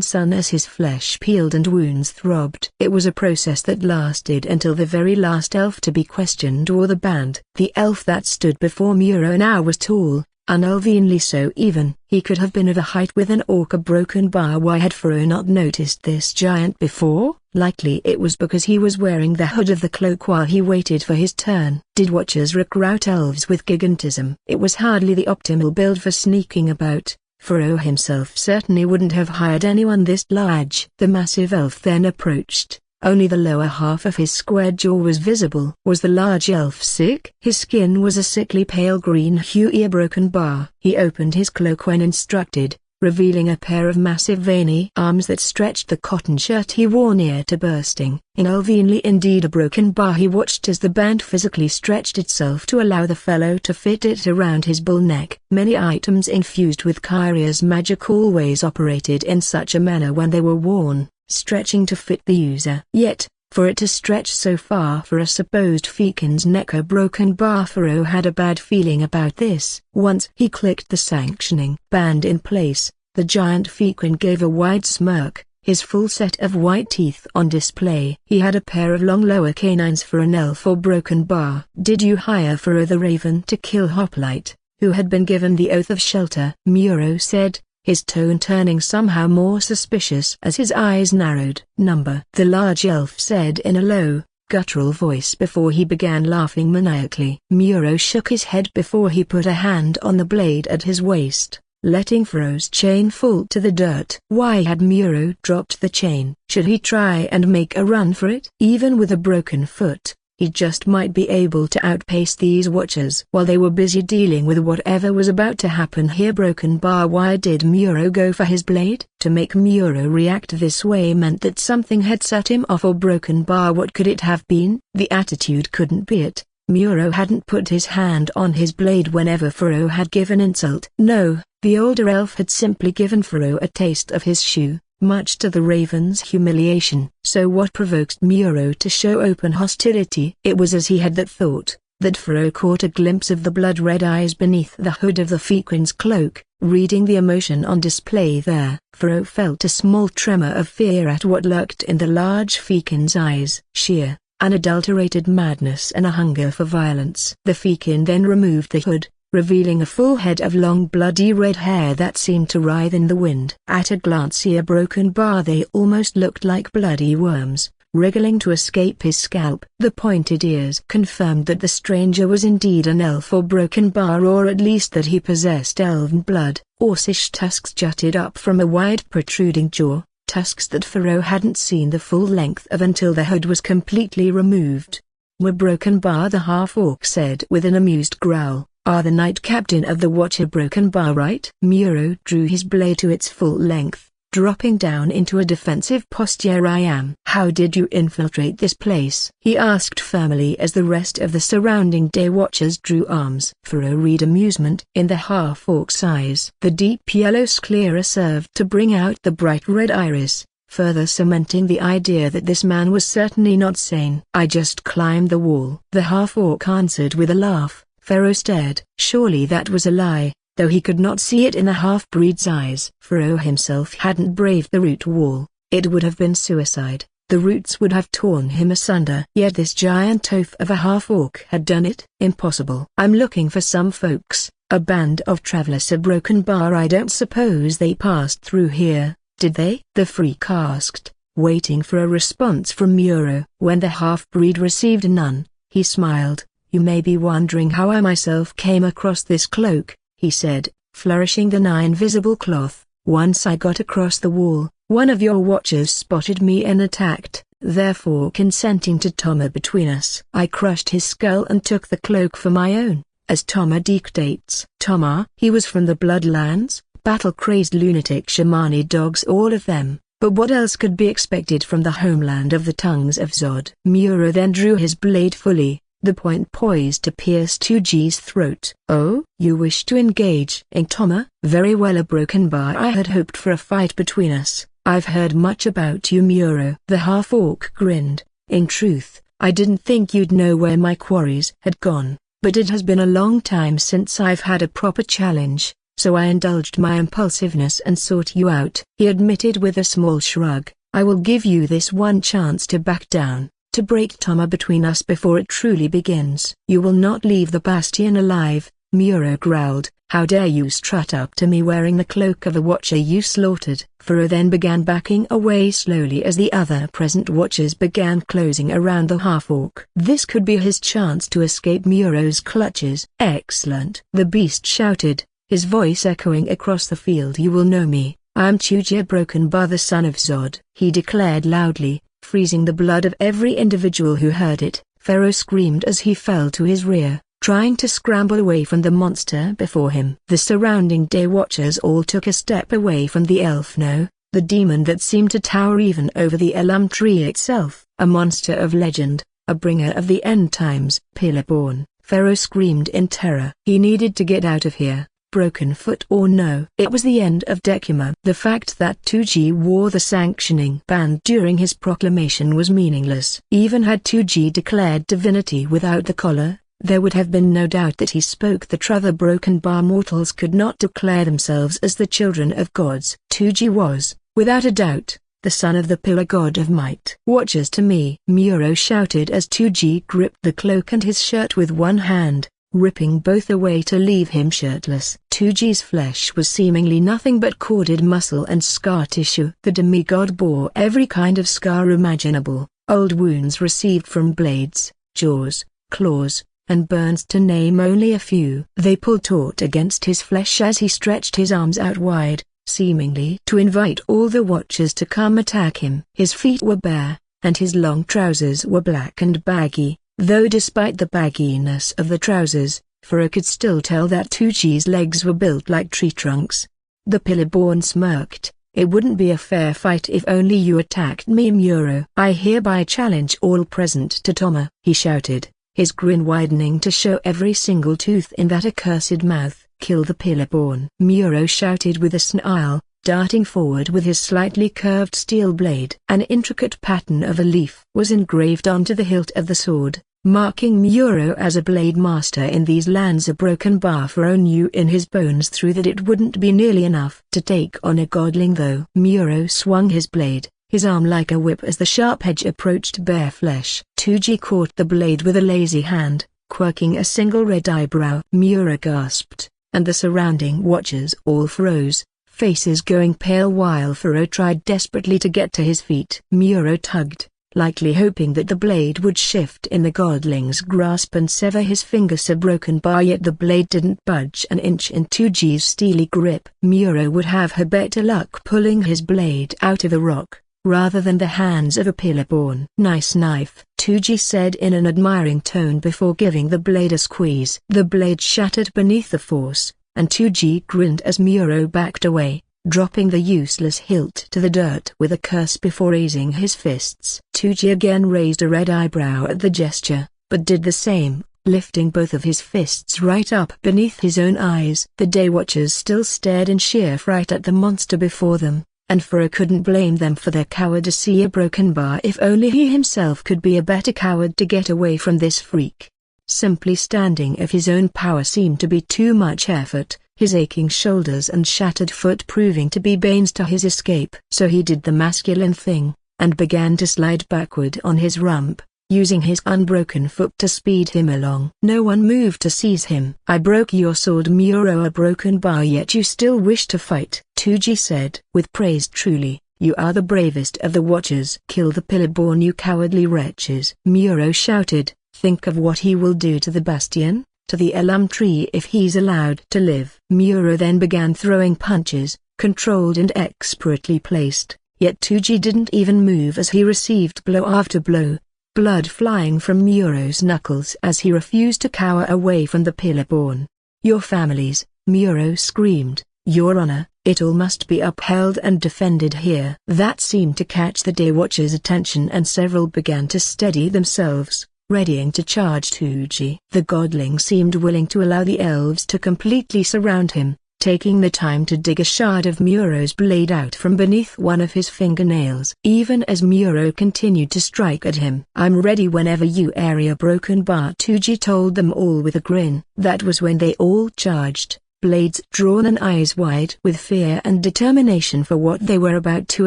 sun as his flesh peeled and wounds throbbed. It was a process that lasted until the very last elf to be questioned wore the band. The elf that stood before Muro now was tall, unelvenly so even. He could have been of a height with an orc. A broken bar. Why had Furo not noticed this giant before? Likely it was because he was wearing the hood of the cloak while he waited for his turn. Did Watchers recruit elves with gigantism? It was hardly the optimal build for sneaking about. Furo himself certainly wouldn't have hired anyone this large. The massive elf then approached. Only the lower half of his square jaw was visible. Was the large elf sick? His skin was a sickly pale green hue. A broken bar. He opened his cloak when instructed, revealing a pair of massive veiny arms that stretched the cotton shirt he wore near to bursting. Inelvenly indeed. A broken bar. He watched as the band physically stretched itself to allow the fellow to fit it around his bull neck. Many items infused with Kyria's magic always operated in such a manner when they were worn, stretching to fit the user. Yet, for it to stretch so far for a supposed Fekin's neck, a broken bar, Furo had a bad feeling about this. Once he clicked the sanctioning band in place, the giant Fekin gave a wide smirk, his full set of white teeth on display. He had a pair of long lower canines for an elf or broken bar. "Did you hire Furo the Raven to kill Hoplite, who had been given the Oath of Shelter?" Muro said, his tone turning somehow more suspicious as his eyes narrowed. "Number," the large elf said in a low, guttural voice before he began laughing maniacally. Muro shook his head before he put a hand on the blade at his waist, letting Furo's chain fall to the dirt. Why had Muro dropped the chain? Should he try and make a run for it? Even with a broken foot, he just might be able to outpace these watchers. While they were busy dealing with whatever was about to happen here, Broken Bar, why did Muro go for his blade? To make Muro react this way meant that something had set him off, or Broken Bar, what could it have been? The attitude couldn't be it. Muro hadn't put his hand on his blade whenever Furo had given insult. No, the older elf had simply given Furo a taste of his shoe, much to the raven's humiliation. So what provoked Muro to show open hostility? It was as he had thought, that Furo caught a glimpse of the blood-red eyes beneath the hood of the Fekin's cloak. Reading the emotion on display there, Furo felt a small tremor of fear at what lurked in the large Fekin's eyes. Sheer, unadulterated madness and a hunger for violence. The Fekin then removed the hood, revealing a full head of long bloody red hair that seemed to writhe in the wind. At a glance here, Broken Bar, they almost looked like bloody worms, wriggling to escape his scalp. The pointed ears confirmed that the stranger was indeed an elf, or Broken Bar, or at least that he possessed elven blood. Orcish tusks jutted up from a wide protruding jaw, tusks that Furo hadn't seen the full length of until the hood was completely removed. "We're Broken Bar," the half-orc said with an amused growl. "Are the Knight Captain of the Watcher Broken Bar, right?" Muro drew his blade to its full length, dropping down into a defensive posture. "I am." "How did you infiltrate this place?" he asked firmly as the rest of the surrounding Day Watchers drew arms. Furo read amusement in the half-orc's eyes. The deep yellow sclera served to bring out the bright red iris, further cementing the idea that this man was certainly not sane. "I just climbed the wall," the half-orc answered with a laugh. Furo stared. Surely that was a lie, though he could not see it in the half-breed's eyes. Furo himself hadn't braved the root wall. It would have been suicide. The roots would have torn him asunder. Yet this giant oaf of a half-orc had done it. Impossible. "I'm looking for some folks, a band of travelers," a Broken Bar. "I don't suppose they passed through here, did they?" the freak asked, waiting for a response from Muro. When the half-breed received none, he smiled. "You may be wondering how I myself came across this cloak," he said, flourishing the invisible cloth. "Once I got across the wall, one of your watchers spotted me and attacked, therefore consenting to Toma between us. I crushed his skull and took the cloak for my own, as Toma dictates." Toma? He was from the Bloodlands, battle-crazed lunatic shamani dogs, all of them. But what else could be expected from the homeland of the tongues of Zod? Muro then drew his blade fully, the point poised to pierce 2G's throat. "Oh, you wish to engage?" Toma? "Very well, a Broken Bar. I had hoped for a fight between us. I've heard much about you, Muro." The half-orc grinned. "In truth, I didn't think you'd know where my quarries had gone, but it has been a long time since I've had a proper challenge, so I indulged my impulsiveness and sought you out." He admitted with a small shrug. "I will give you this one chance to back down, to break Toma between us before it truly begins." "You will not leave the bastion alive," Muro growled. "How dare you strut up to me wearing the cloak of a watcher you slaughtered?" Furo then began backing away slowly as the other present watchers began closing around the half-orc. This could be his chance to escape Muro's clutches. "Excellent!" the beast shouted, his voice echoing across the field. "You will know me. I am Tujir Broken Bar, the son of Zod," he declared loudly, freezing the blood of every individual who heard it. Furo screamed as he fell to his rear, trying to scramble away from the monster before him. The surrounding Day Watchers all took a step away from the elf. No, the demon that seemed to tower even over the elm tree itself. A monster of legend, a bringer of the end times. "Pillarborn!" Furo screamed in terror. He needed to get out of here, broken foot or no. It was the end of Decuma. The fact that 2G wore the sanctioning band during his proclamation was meaningless. Even had 2G declared divinity without the collar, there would have been no doubt that he spoke the truth. Broken Bar mortals could not declare themselves as the children of gods. 2G was, without a doubt, the son of the pillar god of might. "Watchers to me!" Muro shouted as 2G gripped the cloak and his shirt with one hand, ripping both away to leave him shirtless. 2G's flesh was seemingly nothing but corded muscle and scar tissue. The demigod bore every kind of scar imaginable, old wounds received from blades, jaws, claws, and burns to name only a few. They pulled taut against his flesh as he stretched his arms out wide, seemingly to invite all the watchers to come attack him. His feet were bare, and his long trousers were black and baggy, though despite the bagginess of the trousers, Furo could still tell that Tuji's legs were built like tree trunks. The Pillarborn smirked. "It wouldn't be a fair fight if only you attacked me, Muro. I hereby challenge all present to Toma," he shouted, his grin widening to show every single tooth in that accursed mouth. "Kill the Pillarborn," Muro shouted with a snarl, darting forward with his slightly curved steel blade. An intricate pattern of a leaf was engraved onto the hilt of the sword, marking Muro as a blade master in these lands. A broken bar Furo knew in his bones through that it wouldn't be nearly enough to take on a godling though. Muro swung his blade, his arm like a whip as the sharp edge approached bare flesh. Tuji caught the blade with a lazy hand, quirking a single red eyebrow. Muro gasped, and the surrounding watchers all froze, faces going pale while Furo tried desperately to get to his feet. Muro tugged, likely hoping that the blade would shift in the godling's grasp and sever his fingers. A broken bar, yet the blade didn't budge an inch in Tuji's steely grip. Muro would have had better luck pulling his blade out of a rock, rather than the hands of a Pillarborn. "Nice knife," Tuji said in an admiring tone before giving the blade a squeeze. The blade shattered beneath the force, and Tuji grinned as Muro backed away, dropping the useless hilt to the dirt with a curse before raising his fists. Tuji again raised a red eyebrow at the gesture, but did the same, lifting both of his fists right up beneath his own eyes. The day watchers still stared in sheer fright at the monster before them, and Furo couldn't blame them for their cowardice. A broken bar, if only he himself could be a better coward to get away from this freak. Simply standing of his own power seemed to be too much effort, his aching shoulders and shattered foot proving to be banes to his escape. So he did the masculine thing, and began to slide backward on his rump, using his unbroken foot to speed him along. No one moved to seize him. "I broke your sword, Muro, a broken bar, yet you still wish to fight," Tuji said with praise. "Truly, you are the bravest of the watchers." "Kill the Pillarborn, you cowardly wretches," Muro shouted. "Think of what he will do to the bastion, to the elm tree if he's allowed to live." Muro then began throwing punches, controlled and expertly placed, yet Tuji didn't even move as he received blow after blow, blood flying from Muro's knuckles as he refused to cower away from the Pillarborn. "Your families," Muro screamed, "your honor, it all must be upheld and defended here." That seemed to catch the day watchers' attention, and several began to steady themselves, readying to charge Tuji. The godling seemed willing to allow the elves to completely surround him, taking the time to dig a shard of Muro's blade out from beneath one of his fingernails. Even as Muro continued to strike at him. "I'm ready whenever you are, broken bar," Tuji told them all with a grin. That was when they all charged, blades drawn and eyes wide with fear and determination for what they were about to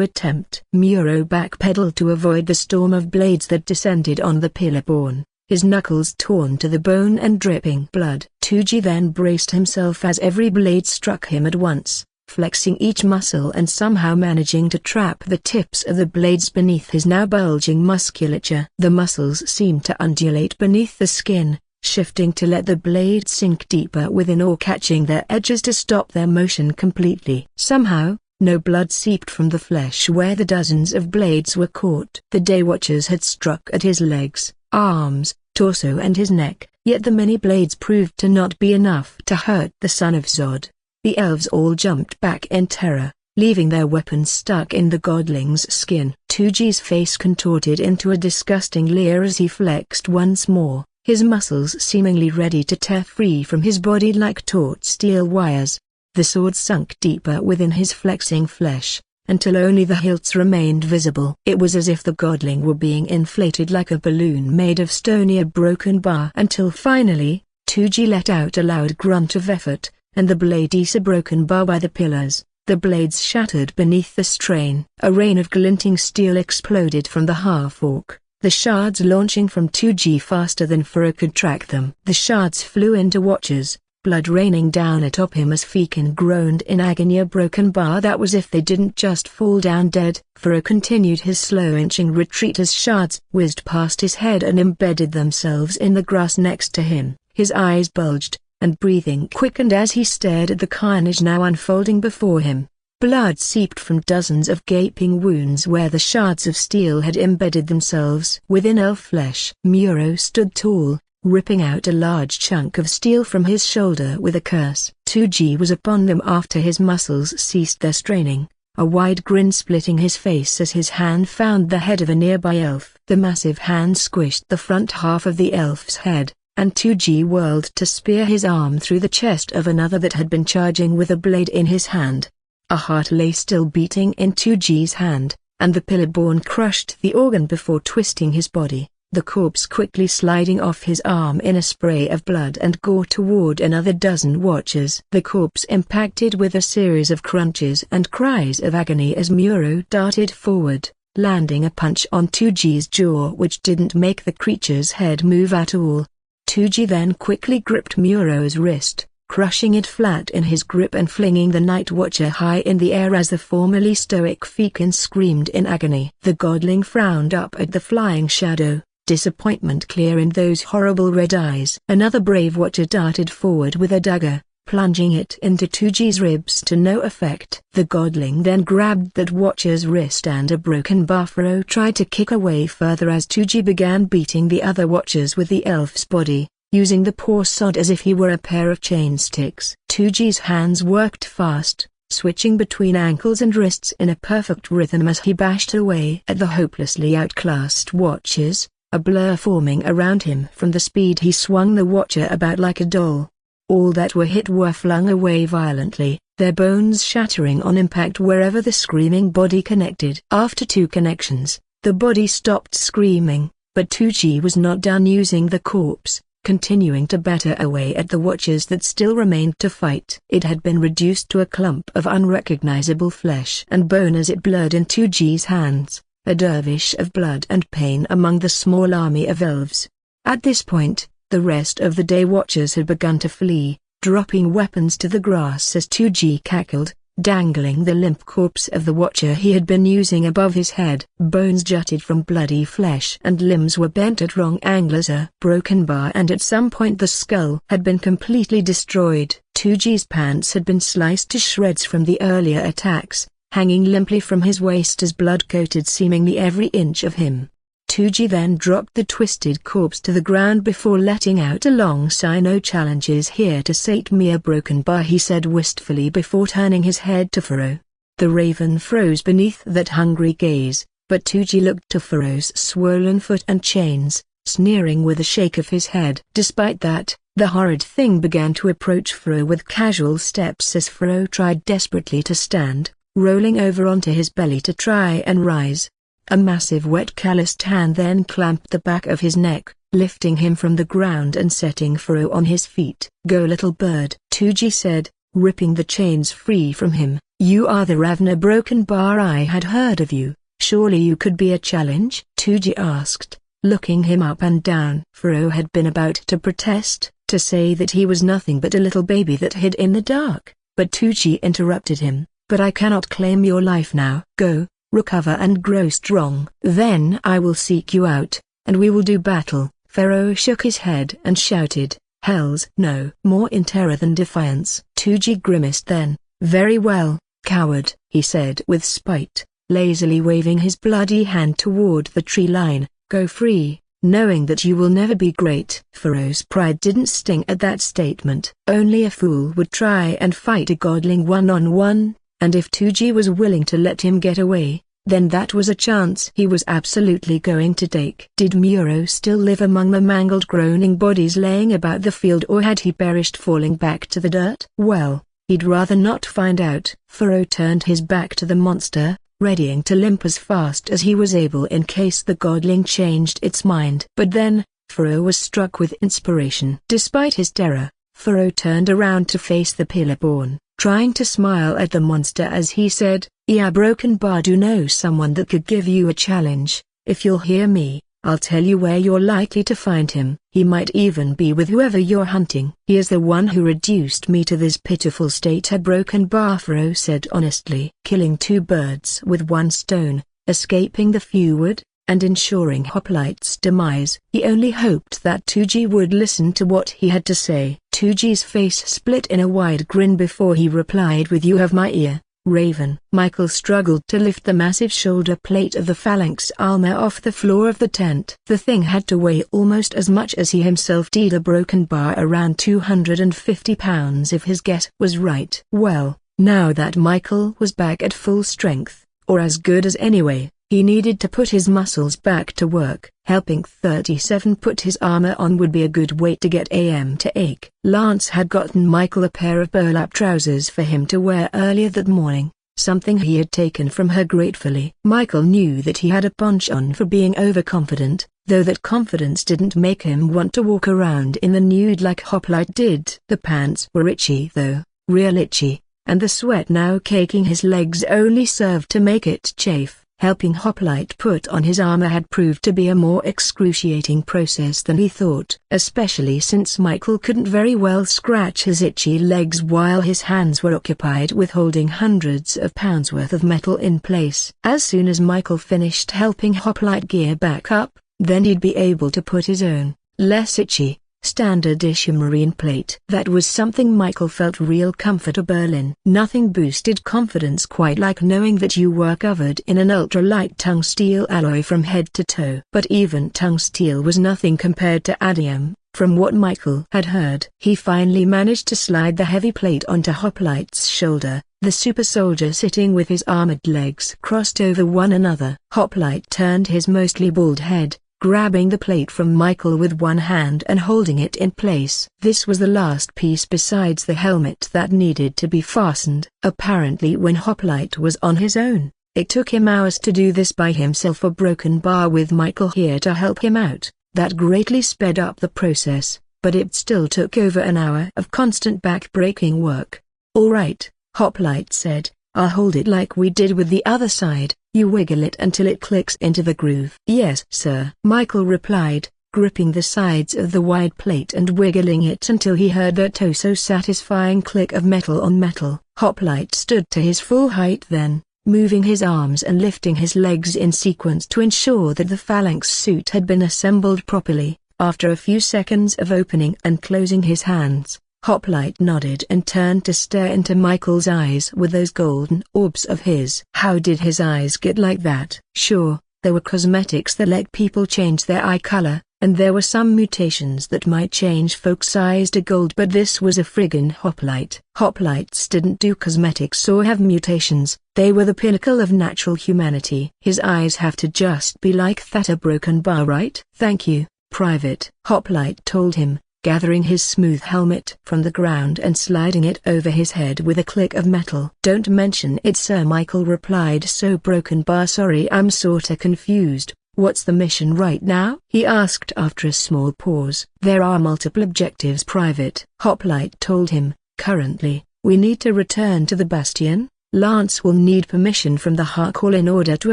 attempt. Muro backpedaled to avoid the storm of blades that descended on the Pillarborn, his knuckles torn to the bone and dripping blood. Tuji then braced himself as every blade struck him at once, flexing each muscle and somehow managing to trap the tips of the blades beneath his now bulging musculature. The muscles seemed to undulate beneath the skin, shifting to let the blade sink deeper within or catching their edges to stop their motion completely. Somehow, no blood seeped from the flesh where the dozens of blades were caught. The day watchers had struck at his legs, arms, torso and his neck, yet the many blades proved to not be enough to hurt the son of Zod. The elves all jumped back in terror, leaving their weapons stuck in the godling's skin. Tuji's face contorted into a disgusting leer as he flexed once more, his muscles seemingly ready to tear free from his body like taut steel wires. The sword sunk deeper within his flexing flesh, until only the hilts remained visible. It was as if the godling were being inflated like a balloon made of stone. A broken bar, until finally, Tuji let out a loud grunt of effort, and the blade a broken bar by the pillars. The blades shattered beneath the strain. A rain of glinting steel exploded from the half-orc, the shards launching from Tuji faster than Furo could track them. The shards flew into watchers, blood raining down atop him as Fekin groaned in agony. A broken bar, that was if they didn't just fall down dead. Furo continued his slow inching retreat as shards whizzed past his head and embedded themselves in the grass next to him. His eyes bulged, and breathing quickened as he stared at the carnage now unfolding before him. Blood seeped from dozens of gaping wounds where the shards of steel had embedded themselves within elf flesh. Muro stood tall, ripping out a large chunk of steel from his shoulder with a curse. 2G was upon them after his muscles ceased their straining, a wide grin splitting his face as his hand found the head of a nearby elf. The massive hand squished the front half of the elf's head, and 2G whirled to spear his arm through the chest of another that had been charging with a blade in his hand. A heart lay still beating in 2G's hand, and the pillar-born crushed the organ before twisting his body, the corpse quickly sliding off his arm in a spray of blood and gore toward another dozen watchers. The corpse impacted with a series of crunches and cries of agony as Muro darted forward, landing a punch on 2G's jaw which didn't make the creature's head move at all. 2G then quickly gripped Muro's wrist, crushing it flat in his grip and flinging the Night Watcher high in the air as the formerly stoic Fekin screamed in agony. The godling frowned up at the flying shadow, disappointment clear in those horrible red eyes. Another brave watcher darted forward with a dagger, plunging it into 2G's ribs to no effect. The godling then grabbed that watcher's wrist and a broken bar. Pharaoh tried to kick away further as 2G began beating the other watchers with the elf's body, using the poor sod as if he were a pair of chain sticks. 2G's hands worked fast, switching between ankles and wrists in a perfect rhythm as he bashed away at the hopelessly outclassed watchers, a blur forming around him from the speed he swung the watcher about like a doll. All that were hit were flung away violently, their bones shattering on impact wherever the screaming body connected. After 2 connections, the body stopped screaming, but 2G was not done using the corpse, continuing to batter away at the watchers that still remained to fight. It had been reduced to a clump of unrecognizable flesh and bone as it blurred in 2G's hands, a dervish of blood and pain among the small army of elves. At this point, the rest of the day watchers had begun to flee, dropping weapons to the grass as 2G cackled, dangling the limp corpse of the watcher he had been using above his head. Bones jutted from bloody flesh and limbs were bent at wrong angles, a broken bar, and at some point the skull had been completely destroyed. 2G's pants had been sliced to shreds from the earlier attacks, hanging limply from his waist as blood coated seemingly every inch of him. 2G then dropped the twisted corpse to the ground before letting out a long sigh. "No challenges here to sate me, a broken bar," he said wistfully before turning his head to Pharaoh. The raven froze beneath that hungry gaze, but 2G looked to Pharaoh's swollen foot and chains, sneering with a shake of his head. Despite that, the horrid thing began to approach Pharaoh with casual steps as Pharaoh tried desperately to stand, rolling over onto his belly to try and rise. A massive wet calloused hand then clamped the back of his neck, lifting him from the ground and setting Pharaoh on his feet. "Go, little bird," 2G said, ripping the chains free from him. "You are the Ravner Broken Bar. I had heard of you. Surely you could be a challenge?" 2G asked, looking him up and down. Pharaoh had been about to protest, to say that he was nothing but a little baby that hid in the dark, but 2G interrupted him. "But I cannot claim your life now. Go, recover and grow strong. Then I will seek you out, and we will do battle." Pharaoh shook his head and shouted, "Hells no!" more in terror than defiance. 2G grimaced then. "Very well, coward," he said with spite, lazily waving his bloody hand toward the tree line. "Go free, knowing that you will never be great." Pharaoh's pride didn't sting at that statement. Only a fool would try and fight a godling one-on-one. And if 2G was willing to let him get away, then that was a chance he was absolutely going to take. Did Muro still live among the mangled groaning bodies laying about the field, or had he perished falling back to the dirt? Well, he'd rather not find out. Pharaoh turned his back to the monster, readying to limp as fast as he was able in case the godling changed its mind. But then, Pharaoh was struck with inspiration. Despite his terror, Pharaoh turned around to face the pillar-born, trying to smile at the monster as he said, "Yeah, Broken Bar, do know someone that could give you a challenge. If you'll hear me, I'll tell you where you're likely to find him. He might even be with whoever you're hunting. He is the one who reduced me to this pitiful state." A Broken Bar, Pharaoh said honestly, killing 2 birds with 1 stone, escaping the feud, and ensuring Hoplite's demise. He only hoped that 2G would listen to what he had to say. 2G's face split in a wide grin before he replied with, "You have my ear. Raven. Michael struggled to lift the massive shoulder plate of the phalanx armor off the floor of the tent. The thing had to weigh almost as much as he himself did, a broken bar around 250 pounds if his guess was right. Well, now that Michael was back at full strength, or as good as anyway, he needed to put his muscles back to work. Helping 37 put his armor on would be a good way to get AM to ache. Lance had gotten Michael a pair of burlap trousers for him to wear earlier that morning, something he had taken from her gratefully. Michael knew that he had a penchant for being overconfident, though that confidence didn't make him want to walk around in the nude like Hoplite did. The pants were itchy though, real itchy, and the sweat now caking his legs only served to make it chafe. Helping Hoplite put on his armor had proved to be a more excruciating process than he thought, especially since Michael couldn't very well scratch his itchy legs while his hands were occupied with holding hundreds of pounds worth of metal in place. As soon as Michael finished helping Hoplite gear back up, then he'd be able to put his own, less itchy, standard issue marine plate. That was something Michael felt real comfortable in. Nothing boosted confidence quite like knowing that you were covered in an ultralight tungsteel alloy from head to toe. But even tungsteel was nothing compared to adamantium, from what Michael had heard. He finally managed to slide the heavy plate onto Hoplite's shoulder, the super soldier sitting with his armored legs crossed over one another. Hoplite turned his mostly bald head, grabbing the plate from Michael with one hand and holding it in place. This was the last piece besides the helmet that needed to be fastened. Apparently when Hoplite was on his own, it took him hours to do this by himself. A broken bar with Michael here to help him out, that greatly sped up the process, but it still took over an hour of constant back-breaking work. "All right," Hoplite said, "I'll hold it like we did with the other side. You wiggle it until it clicks into the groove." "Yes, sir," Michael replied, gripping the sides of the wide plate and wiggling it until he heard that oh-so-satisfying click of metal on metal. Hoplite stood to his full height then, moving his arms and lifting his legs in sequence to ensure that the phalanx suit had been assembled properly. After a few seconds of opening and closing his hands, Hoplite nodded and turned to stare into Michael's eyes with those golden orbs of his. How did his eyes get like that? Sure, there were cosmetics that let people change their eye color, and there were some mutations that might change folks' eyes to gold, but this was a friggin' Hoplite. Hoplites didn't do cosmetics or have mutations, they were the pinnacle of natural humanity. His eyes have to just be like that, a broken bar, right? "Thank you, Private," Hoplite told him, gathering his smooth helmet from the ground and sliding it over his head with a click of metal. "Don't mention it, sir," Michael replied. "So broken bar, sorry, I'm sorta confused. What's the mission right now?" he asked after a small pause. "There are multiple objectives, Private," Hoplite told him. "Currently, we need to return to the Bastion. Lance will need permission from the Ahkoolis in order to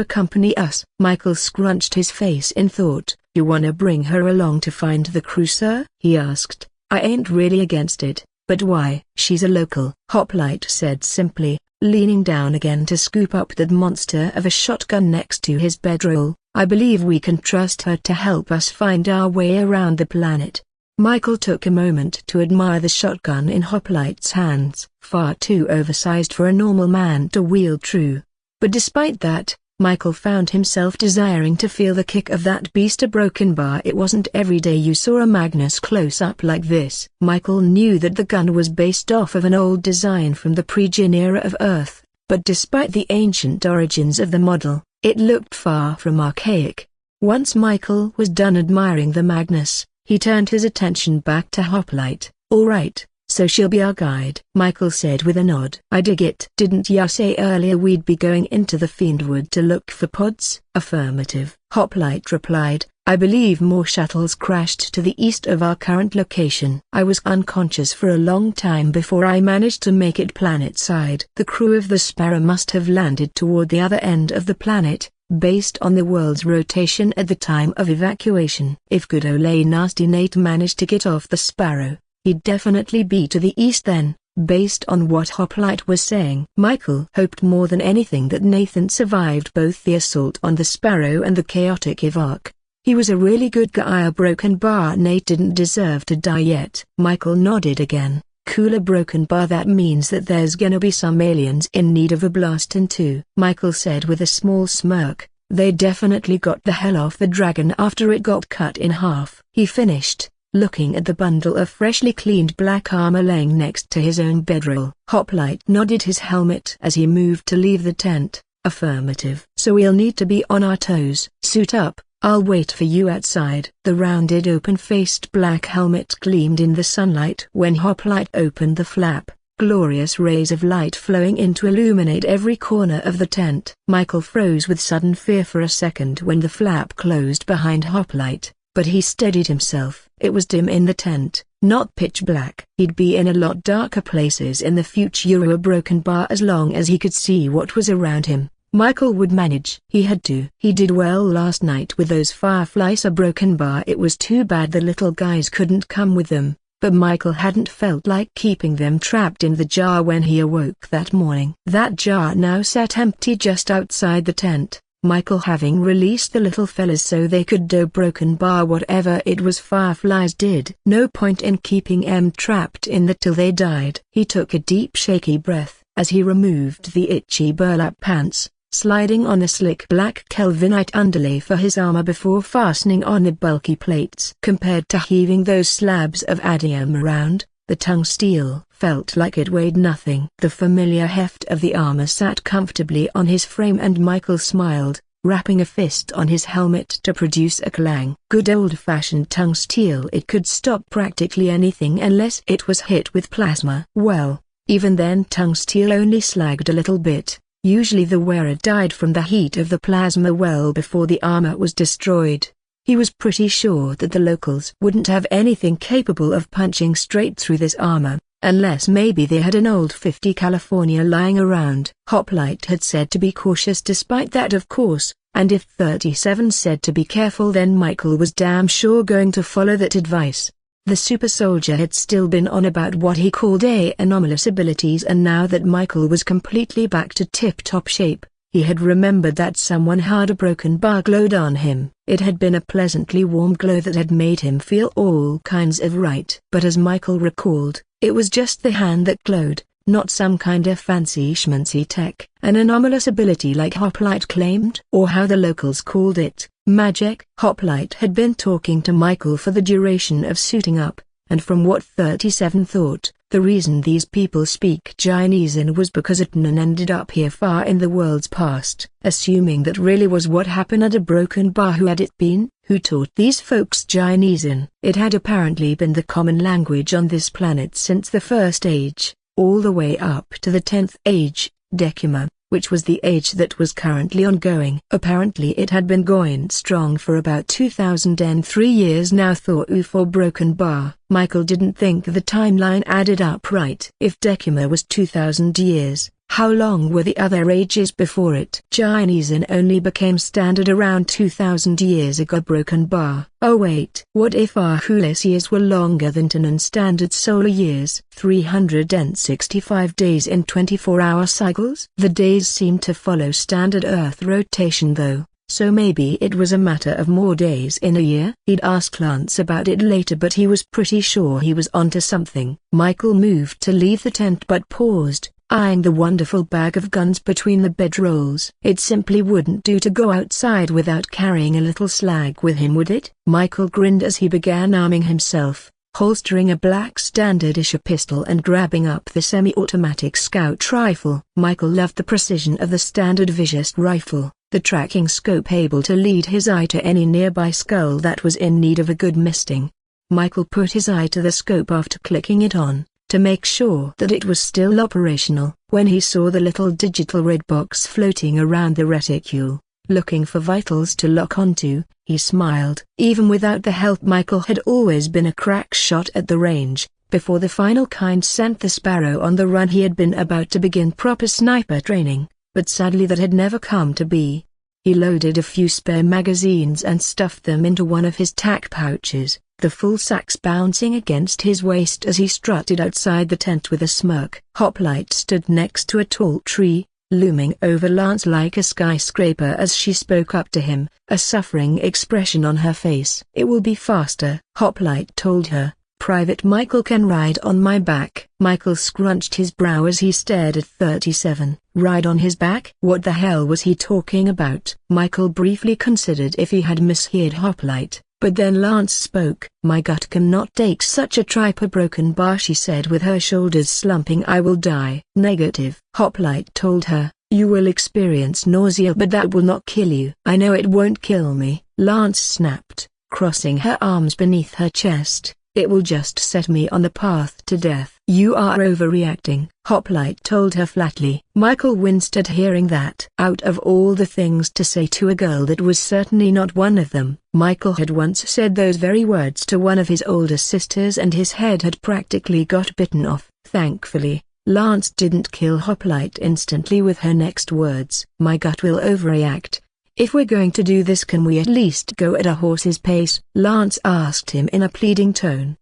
accompany us." Michael scrunched his face in thought. "You wanna bring her along to find the crew, sir?" he asked. "I ain't really against it, but why?" "She's a local," Hoplite said simply, leaning down again to scoop up that monster of a shotgun next to his bedroll. "I believe we can trust her to help us find our way around the planet." Michael took a moment to admire the shotgun in Hoplite's hands. Far too oversized for a normal man to wield, true. But despite that, Michael found himself desiring to feel the kick of that beast. A broken bar. It wasn't every day you saw a Magnus close up like this. Michael knew that the gun was based off of an old design from the pre-Gen era of Earth, but despite the ancient origins of the model, it looked far from archaic. Once Michael was done admiring the Magnus, he turned his attention back to Hoplite. "All right, so she'll be our guide," Michael said with a nod. "I dig it." "Didn't ya say earlier we'd be going into the Fiendwood to look for pods?" "Affirmative," Hoplite replied. "I believe more shuttles crashed to the east of our current location. I was unconscious for a long time before I managed to make it planet-side." The crew of the Sparrow must have landed toward the other end of the planet, based on the world's rotation at the time of evacuation. If good old Nasty Nate managed to get off the Sparrow, he'd definitely be to the east then, based on what Hoplite was saying. Michael hoped more than anything that Nathan survived both the assault on the Sparrow and the chaotic evac. He was a really good guy. A broken bar. Nate didn't deserve to die yet. Michael nodded again, cooler broken bar. That means that there's gonna be some aliens in need of a blastin' too," Michael said with a small smirk. "They definitely got the hell off the dragon after it got cut in half," he finished, looking at the bundle of freshly cleaned black armor laying next to his own bedroll. Hoplite nodded his helmet as he moved to leave the tent. "Affirmative. So we'll need to be on our toes. Suit up, I'll wait for you outside." The rounded open-faced black helmet gleamed in the sunlight when Hoplite opened the flap, glorious rays of light flowing in to illuminate every corner of the tent. Michael froze with sudden fear for a second when the flap closed behind Hoplite, but he steadied himself. It was dim in the tent, not pitch black. He'd be in a lot darker places in the future. A broken bar as long as he could see what was around him. Michael would manage. He had to. He did well last night with those fireflies. A broken bar. It was too bad the little guys couldn't come with them, but Michael hadn't felt like keeping them trapped in the jar when he awoke that morning. That jar now sat empty just outside the tent, Michael having released the little fellas so they could do broken bar whatever it was fireflies did. No point in keeping them trapped in the till they died. He took a deep shaky breath as he removed the itchy burlap pants, sliding on the slick black Kelvinite underlay for his armor before fastening on the bulky plates. Compared to heaving those slabs of adamantium around, the tung steel felt like it weighed nothing. The familiar heft of the armor sat comfortably on his frame and Michael smiled, rapping a fist on his helmet to produce a clang. Good old-fashioned tung steel. It could stop practically anything unless it was hit with plasma. Well, even then tung steel only slagged a little bit. Usually the wearer died from the heat of the plasma well before the armor was destroyed. He was pretty sure that the locals wouldn't have anything capable of punching straight through this armor, unless maybe they had an old 50 California lying around. Hoplite had said to be cautious despite that, of course, and if 37 said to be careful, then Michael was damn sure going to follow that advice. The super soldier had still been on about what he called anomalous abilities, and now that Michael was completely back to tip-top shape, he had remembered that someone had a broken bar glowed on him. It had been a pleasantly warm glow that had made him feel all kinds of right. But as Michael recalled, it was just the hand that glowed, not some kind of fancy schmancy tech. An anomalous ability like Hoplite claimed, or how the locals called it, magic. Hoplite had been talking to Michael for the duration of suiting up, and from what 37 thought, the reason these people speak Chinese was because Etnan ended up here far in the world's past. Assuming that really was what happened at a broken bar, who had it been, who taught these folks Chinese? It had apparently been the common language on this planet since the first age, all the way up to the 10th age, Decima, which was the age that was currently ongoing. Apparently it had been going strong for about 2003 years now. Thought for broken bar. Michael didn't think the timeline added up right. If Decima was 2000 years, how long were the other ages before it? Chinese only became standard around 2000 years ago. Broken bar. Oh wait, what if Ahkoolis years were longer than Ternan standard solar years? 365 days in 24-hour cycles? The days seemed to follow standard Earth rotation though, so maybe it was a matter of more days in a year. He'd ask Lance about it later, but he was pretty sure he was onto something. Michael moved to leave the tent but paused, eyeing the wonderful bag of guns between the bedrolls. It simply wouldn't do to go outside without carrying a little slag with him, would it? Michael grinned as he began arming himself, holstering a black standard-issue pistol and grabbing up the semi-automatic scout rifle. Michael loved the precision of the standard Vicious rifle, the tracking scope able to lead his eye to any nearby skull that was in need of a good misting. Michael put his eye to the scope after clicking it on, to make sure that it was still operational, when he saw the little digital red box floating around the reticule. Looking for vitals to lock onto, he smiled. Even without the help, Michael had always been a crack shot at the range. Before the final kind sent the Sparrow on the run, he had been about to begin proper sniper training, but sadly that had never come to be. He loaded a few spare magazines and stuffed them into one of his tack pouches, the full sacks bouncing against his waist as he strutted outside the tent with a smirk. Hoplite stood next to a tall tree, looming over Lance like a skyscraper as she spoke up to him, a suffering expression on her face. "It will be faster," Hoplite told her, Private Michael can ride on my back. Michael scrunched his brow as he stared at 37. Ride on his back? What the hell was he talking about? Michael briefly considered if he had misheard Hoplite, but then Lance spoke. My gut cannot take such a trip. A broken bar, she said with her shoulders slumping. I will die. Negative, Hoplite told her. You will experience nausea, but that will not kill you. I know it won't kill me, Lance snapped, crossing her arms beneath her chest. It will just set me on the path to death. You are overreacting, Hoplite told her flatly. Michael winced at hearing that. Out of all the things to say to a girl, that was certainly not one of them. Michael had once said those very words to one of his older sisters and his head had practically got bitten off. Thankfully, Lance didn't kill Hoplite instantly with her next words. My gut will overreact. If we're going to do this, can we at least go at a horse's pace? Lance asked him in a pleading tone.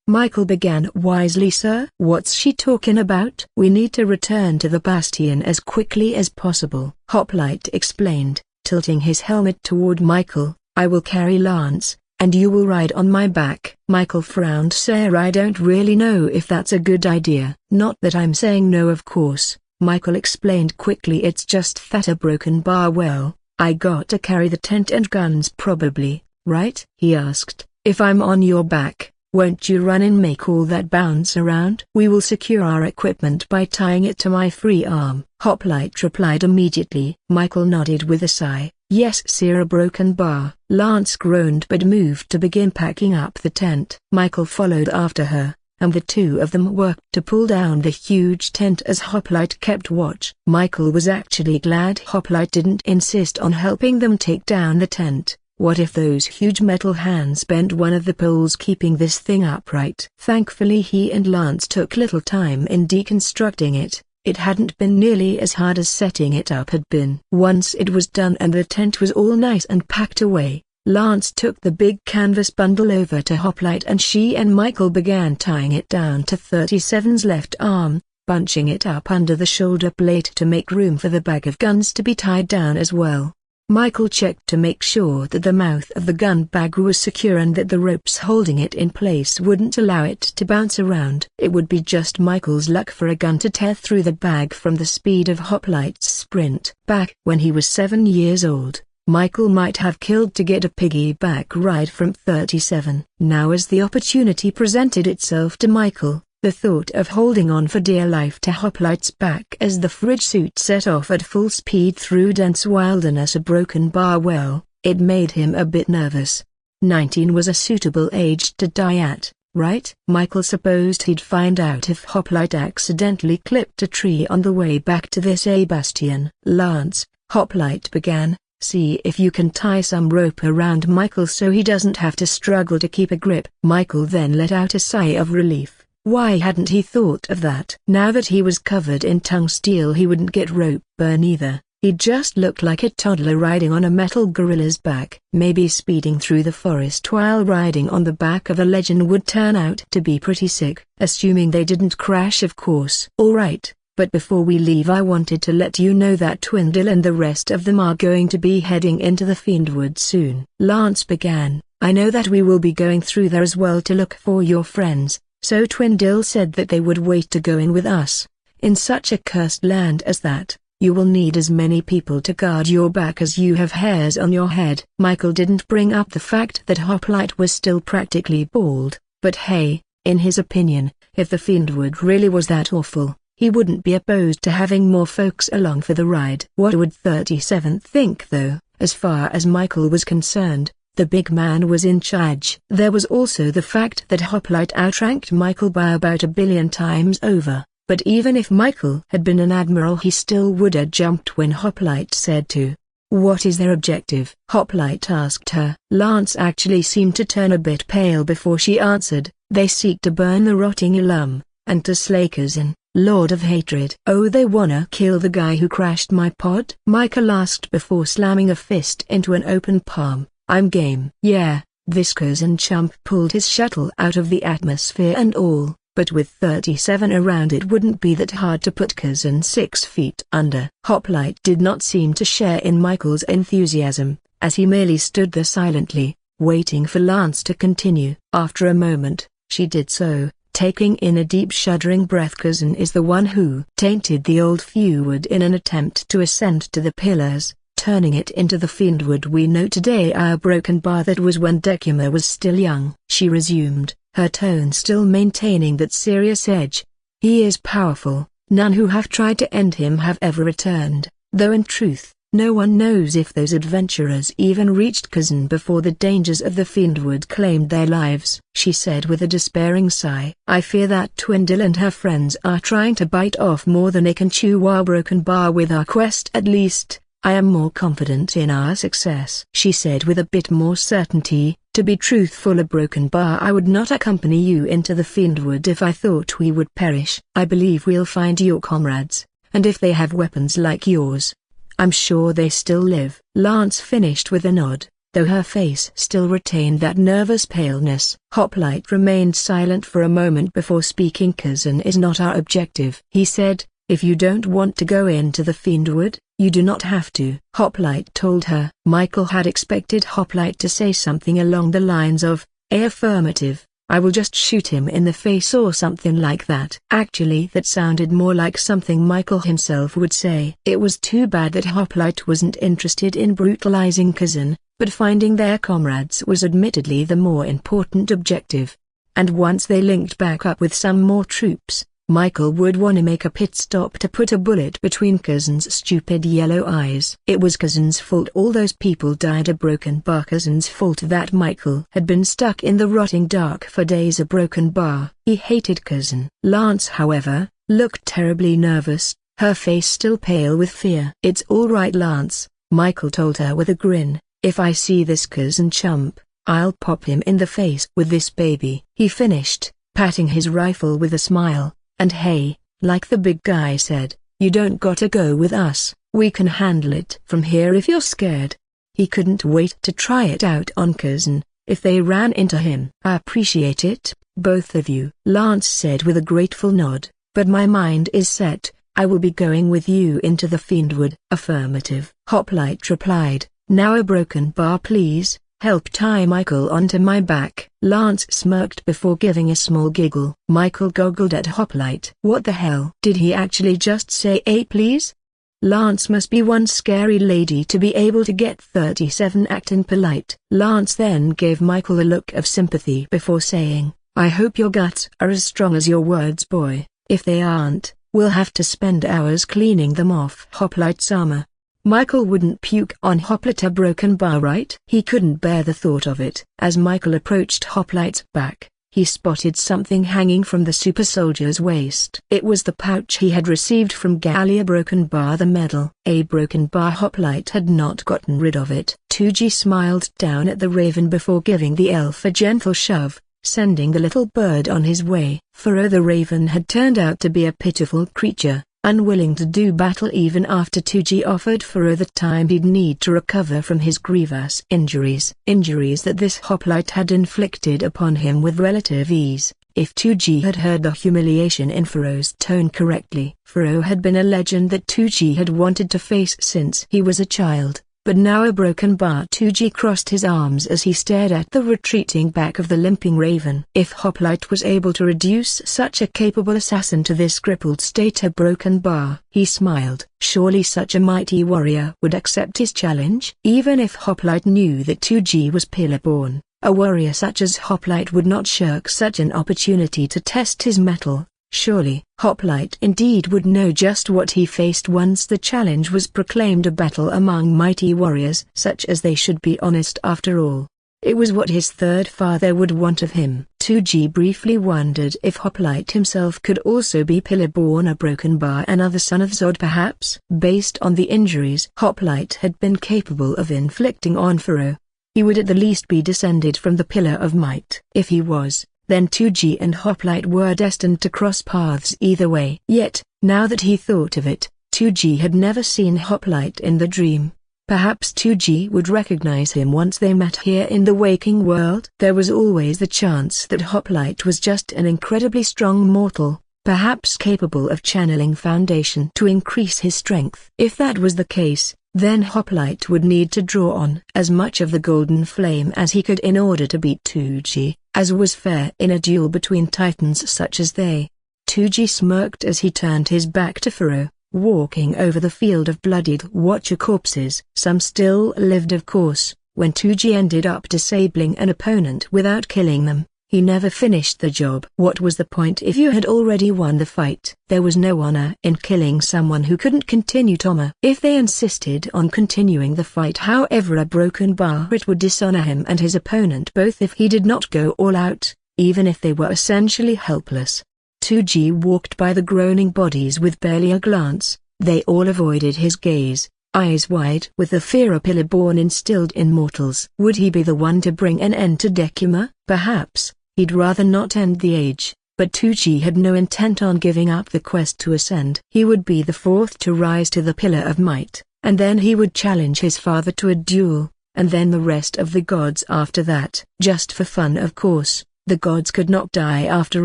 Michael began wisely. Sir, what's she talking about? We need to return to the bastion as quickly as possible, Hoplite explained, tilting his helmet toward Michael. I will carry Lance, and you will ride on my back. Michael frowned. Sir, I don't really know if that's a good idea. Not that I'm saying no, of course, Michael explained quickly. It's just that a broken bar. Well, I got to carry the tent and guns probably, right? He asked. If I'm on your back, won't you run and make all that bounce around? We will secure our equipment by tying it to my free arm, Hoplite replied immediately. Michael nodded with a sigh. Yes sir. A broken bar. Lance groaned but moved to begin packing up the tent. Michael followed after her, and the two of them worked to pull down the huge tent as Hoplite kept watch. Michael was actually glad Hoplite didn't insist on helping them take down the tent. What if those huge metal hands bent one of the poles keeping this thing upright? Thankfully he and Lance took little time in deconstructing it. It hadn't been nearly as hard as setting it up had been. Once it was done and the tent was all nice and packed away, Lance took the big canvas bundle over to Hoplite and she and Michael began tying it down to 37's left arm, bunching it up under the shoulder blade to make room for the bag of guns to be tied down as well. Michael checked to make sure that the mouth of the gun bag was secure and that the ropes holding it in place wouldn't allow it to bounce around. It would be just Michael's luck for a gun to tear through the bag from the speed of Hoplite's sprint. Back when he was 7 years old, Michael might have killed to get a piggyback ride from 37. Now as the opportunity presented itself to Michael, the thought of holding on for dear life to Hoplite's back as the fridge suit set off at full speed through dense wilderness, a broken bar, well, it made him a bit nervous. 19 was a suitable age to die at, right? Michael supposed he'd find out if Hoplite accidentally clipped a tree on the way back to this bastion. Lance, Hoplite began, see if you can tie some rope around Michael so he doesn't have to struggle to keep a grip. Michael then let out a sigh of relief. Why hadn't he thought of that? Now that he was covered in tung steel he wouldn't get rope burn either. He just looked like a toddler riding on a metal gorilla's back. Maybe speeding through the forest while riding on the back of a legend would turn out to be pretty sick, assuming they didn't crash of course. Alright, but before we leave I wanted to let you know that Twindle and the rest of them are going to be heading into the Fiendwood soon. Lance began, I know that we will be going through there as well to look for your friends. So Twindle said that they would wait to go in with us. In such a cursed land as that, you will need as many people to guard your back as you have hairs on your head. Michael didn't bring up the fact that Hoplite was still practically bald, but hey, in his opinion, if the Fiendwood really was that awful, he wouldn't be opposed to having more folks along for the ride. What would 37 think though? As far as Michael was concerned, the big man was in charge. There was also the fact that Hoplite outranked Michael by about 1 billion times over, but even if Michael had been an admiral he still would have jumped when Hoplite said to. What is their objective? Hoplite asked her. Lance actually seemed to turn a bit pale before she answered, they seek to burn the rotting Ilum, and to slay Kazan, Lord of Hatred. Oh, they wanna kill the guy who crashed my pod? Michael asked before slamming a fist into an open palm. I'm game. Yeah, this Kazan chump pulled his shuttle out of the atmosphere and all, but with 37 around it wouldn't be that hard to put Kazan 6 feet under. Hoplite did not seem to share in Michael's enthusiasm, as he merely stood there silently, waiting for Lance to continue. After a moment, She did so, taking in a deep shuddering breath. Cousin is the one who tainted the old fewwood in an attempt to ascend to the pillars, turning it into the fiendwood we know today. Our broken bar that was when Decuma was still young, she resumed, her tone still maintaining that serious edge. He is powerful, none who have tried to end him have ever returned, though in truth, no one knows if those adventurers even reached Cousin before the dangers of the fiendwood claimed their lives. She said with a despairing sigh, I fear that Twindle and her friends are trying to bite off more than they can chew. While Broken Bar with our quest at least, I am more confident in our success. She said with a bit more certainty, to be truthful, a Broken Bar, I would not accompany you into the fiendwood if I thought we would perish. I believe we'll find your comrades, and if they have weapons like yours, I'm sure they still live. Lance finished with a nod, though her face still retained that nervous paleness. Hoplite remained silent for a moment before speaking. Cousin is not our objective, he said. If you don't want to go into the fiendwood, you do not have to, Hoplite told her. Michael had expected Hoplite to say something along the lines of, affirmative, I will just shoot him in the face or something like that. Actually, that sounded more like something Michael himself would say. It was too bad that Hoplite wasn't interested in brutalizing Cousin, but finding their comrades was admittedly the more important objective. And once they linked back up with some more troops, Michael would want to make a pit stop to put a bullet between Cousin's stupid yellow eyes. It was Cousin's fault all those people died. A Broken Bar. Cousin's fault that Michael had been stuck in the rotting dark for days. A Broken Bar. He hated Cousin. Lance, however, looked terribly nervous, her face still pale with fear. It's all right, Lance, Michael told her with a grin. If I see this Cousin chump, I'll pop him in the face with this baby. He finished, patting his rifle with a smile. And hey, like the big guy said, you don't gotta go with us, we can handle it from here if you're scared. He couldn't wait to try it out on Cousin, if they ran into him. I appreciate it, both of you, Lance said with a grateful nod, but my mind is set, I will be going with you into the fiendwood. Affirmative, Hoplite replied. Now a Broken Bar, please. Help tie Michael onto my back. Lance smirked before giving a small giggle. Michael goggled at Hoplite. What the hell? Did he actually just say please? Lance must be one scary lady to be able to get 37 acting polite. Lance then gave Michael a look of sympathy before saying, I hope your guts are as strong as your words, boy. If they aren't, we'll have to spend hours cleaning them off Hoplite's armor. Michael wouldn't puke on Hoplite. A Broken Bar, right? He couldn't bear the thought of it. As Michael approached Hoplite's back, he spotted something hanging from the super soldier's waist. It was the pouch he had received from Gallia. Broken Bar, the medal. A Broken Bar. Hoplite had not gotten rid of it. 2G smiled down at the raven before giving the elf a gentle shove, sending the little bird on his way. For the raven had turned out to be a pitiful creature, unwilling to do battle even after 2G offered for the time he'd need to recover from his grievous injuries. Injuries that this Hoplite had inflicted upon him with relative ease. If 2G had heard the humiliation in Furrow's tone correctly. Furrow had been a legend that 2G had wanted to face since he was a child. But now a Broken Bar. 2G crossed his arms as he stared at the retreating back of the limping raven. If Hoplite was able to reduce such a capable assassin to this crippled state, a Broken Bar, he smiled. Surely such a mighty warrior would accept his challenge? Even if Hoplite knew that 2G was pillar-born, a warrior such as Hoplite would not shirk such an opportunity to test his mettle. Surely, Hoplite indeed would know just what he faced once the challenge was proclaimed, a battle among mighty warriors. Such as they should be honest after all. It was what his third father would want of him. 2G briefly wondered if Hoplite himself could also be pillar-born, a Broken Bar, another son of Zod perhaps. Based on the injuries Hoplite had been capable of inflicting on Furrow, he would at the least be descended from the Pillar of Might. If he was, then 2G and Hoplite were destined to cross paths either way. Yet, now that he thought of it, 2G had never seen Hoplite in the dream. Perhaps 2G would recognize him once they met here in the waking world. There was always the chance that Hoplite was just an incredibly strong mortal, perhaps capable of channeling Foundation to increase his strength. If that was the case, then Hoplite would need to draw on as much of the Golden Flame as he could in order to beat 2G. as was fair in a duel between titans such as they. Tuji smirked as he turned his back to Furo, walking over the field of bloodied Watcher corpses. Some still lived, of course. When Tuji ended up disabling an opponent without killing them, he never finished the job. What was the point if you had already won the fight? There was no honor in killing someone who couldn't continue Toma. If they insisted on continuing the fight, however, a broken bar, it would dishonor him and his opponent both if he did not go all out, even if they were essentially helpless. Tuji walked by the groaning bodies with barely a glance. They all avoided his gaze, eyes wide with the fear a pillar born instilled in mortals. Would he be the one to bring an end to Decuma? Perhaps. He'd rather not end the age, but Tuji had no intent on giving up the quest to ascend. He would be the fourth to rise to the Pillar of Might, and then he would challenge his father to a duel, and then the rest of the gods after that. Just for fun, of course. The gods could not die after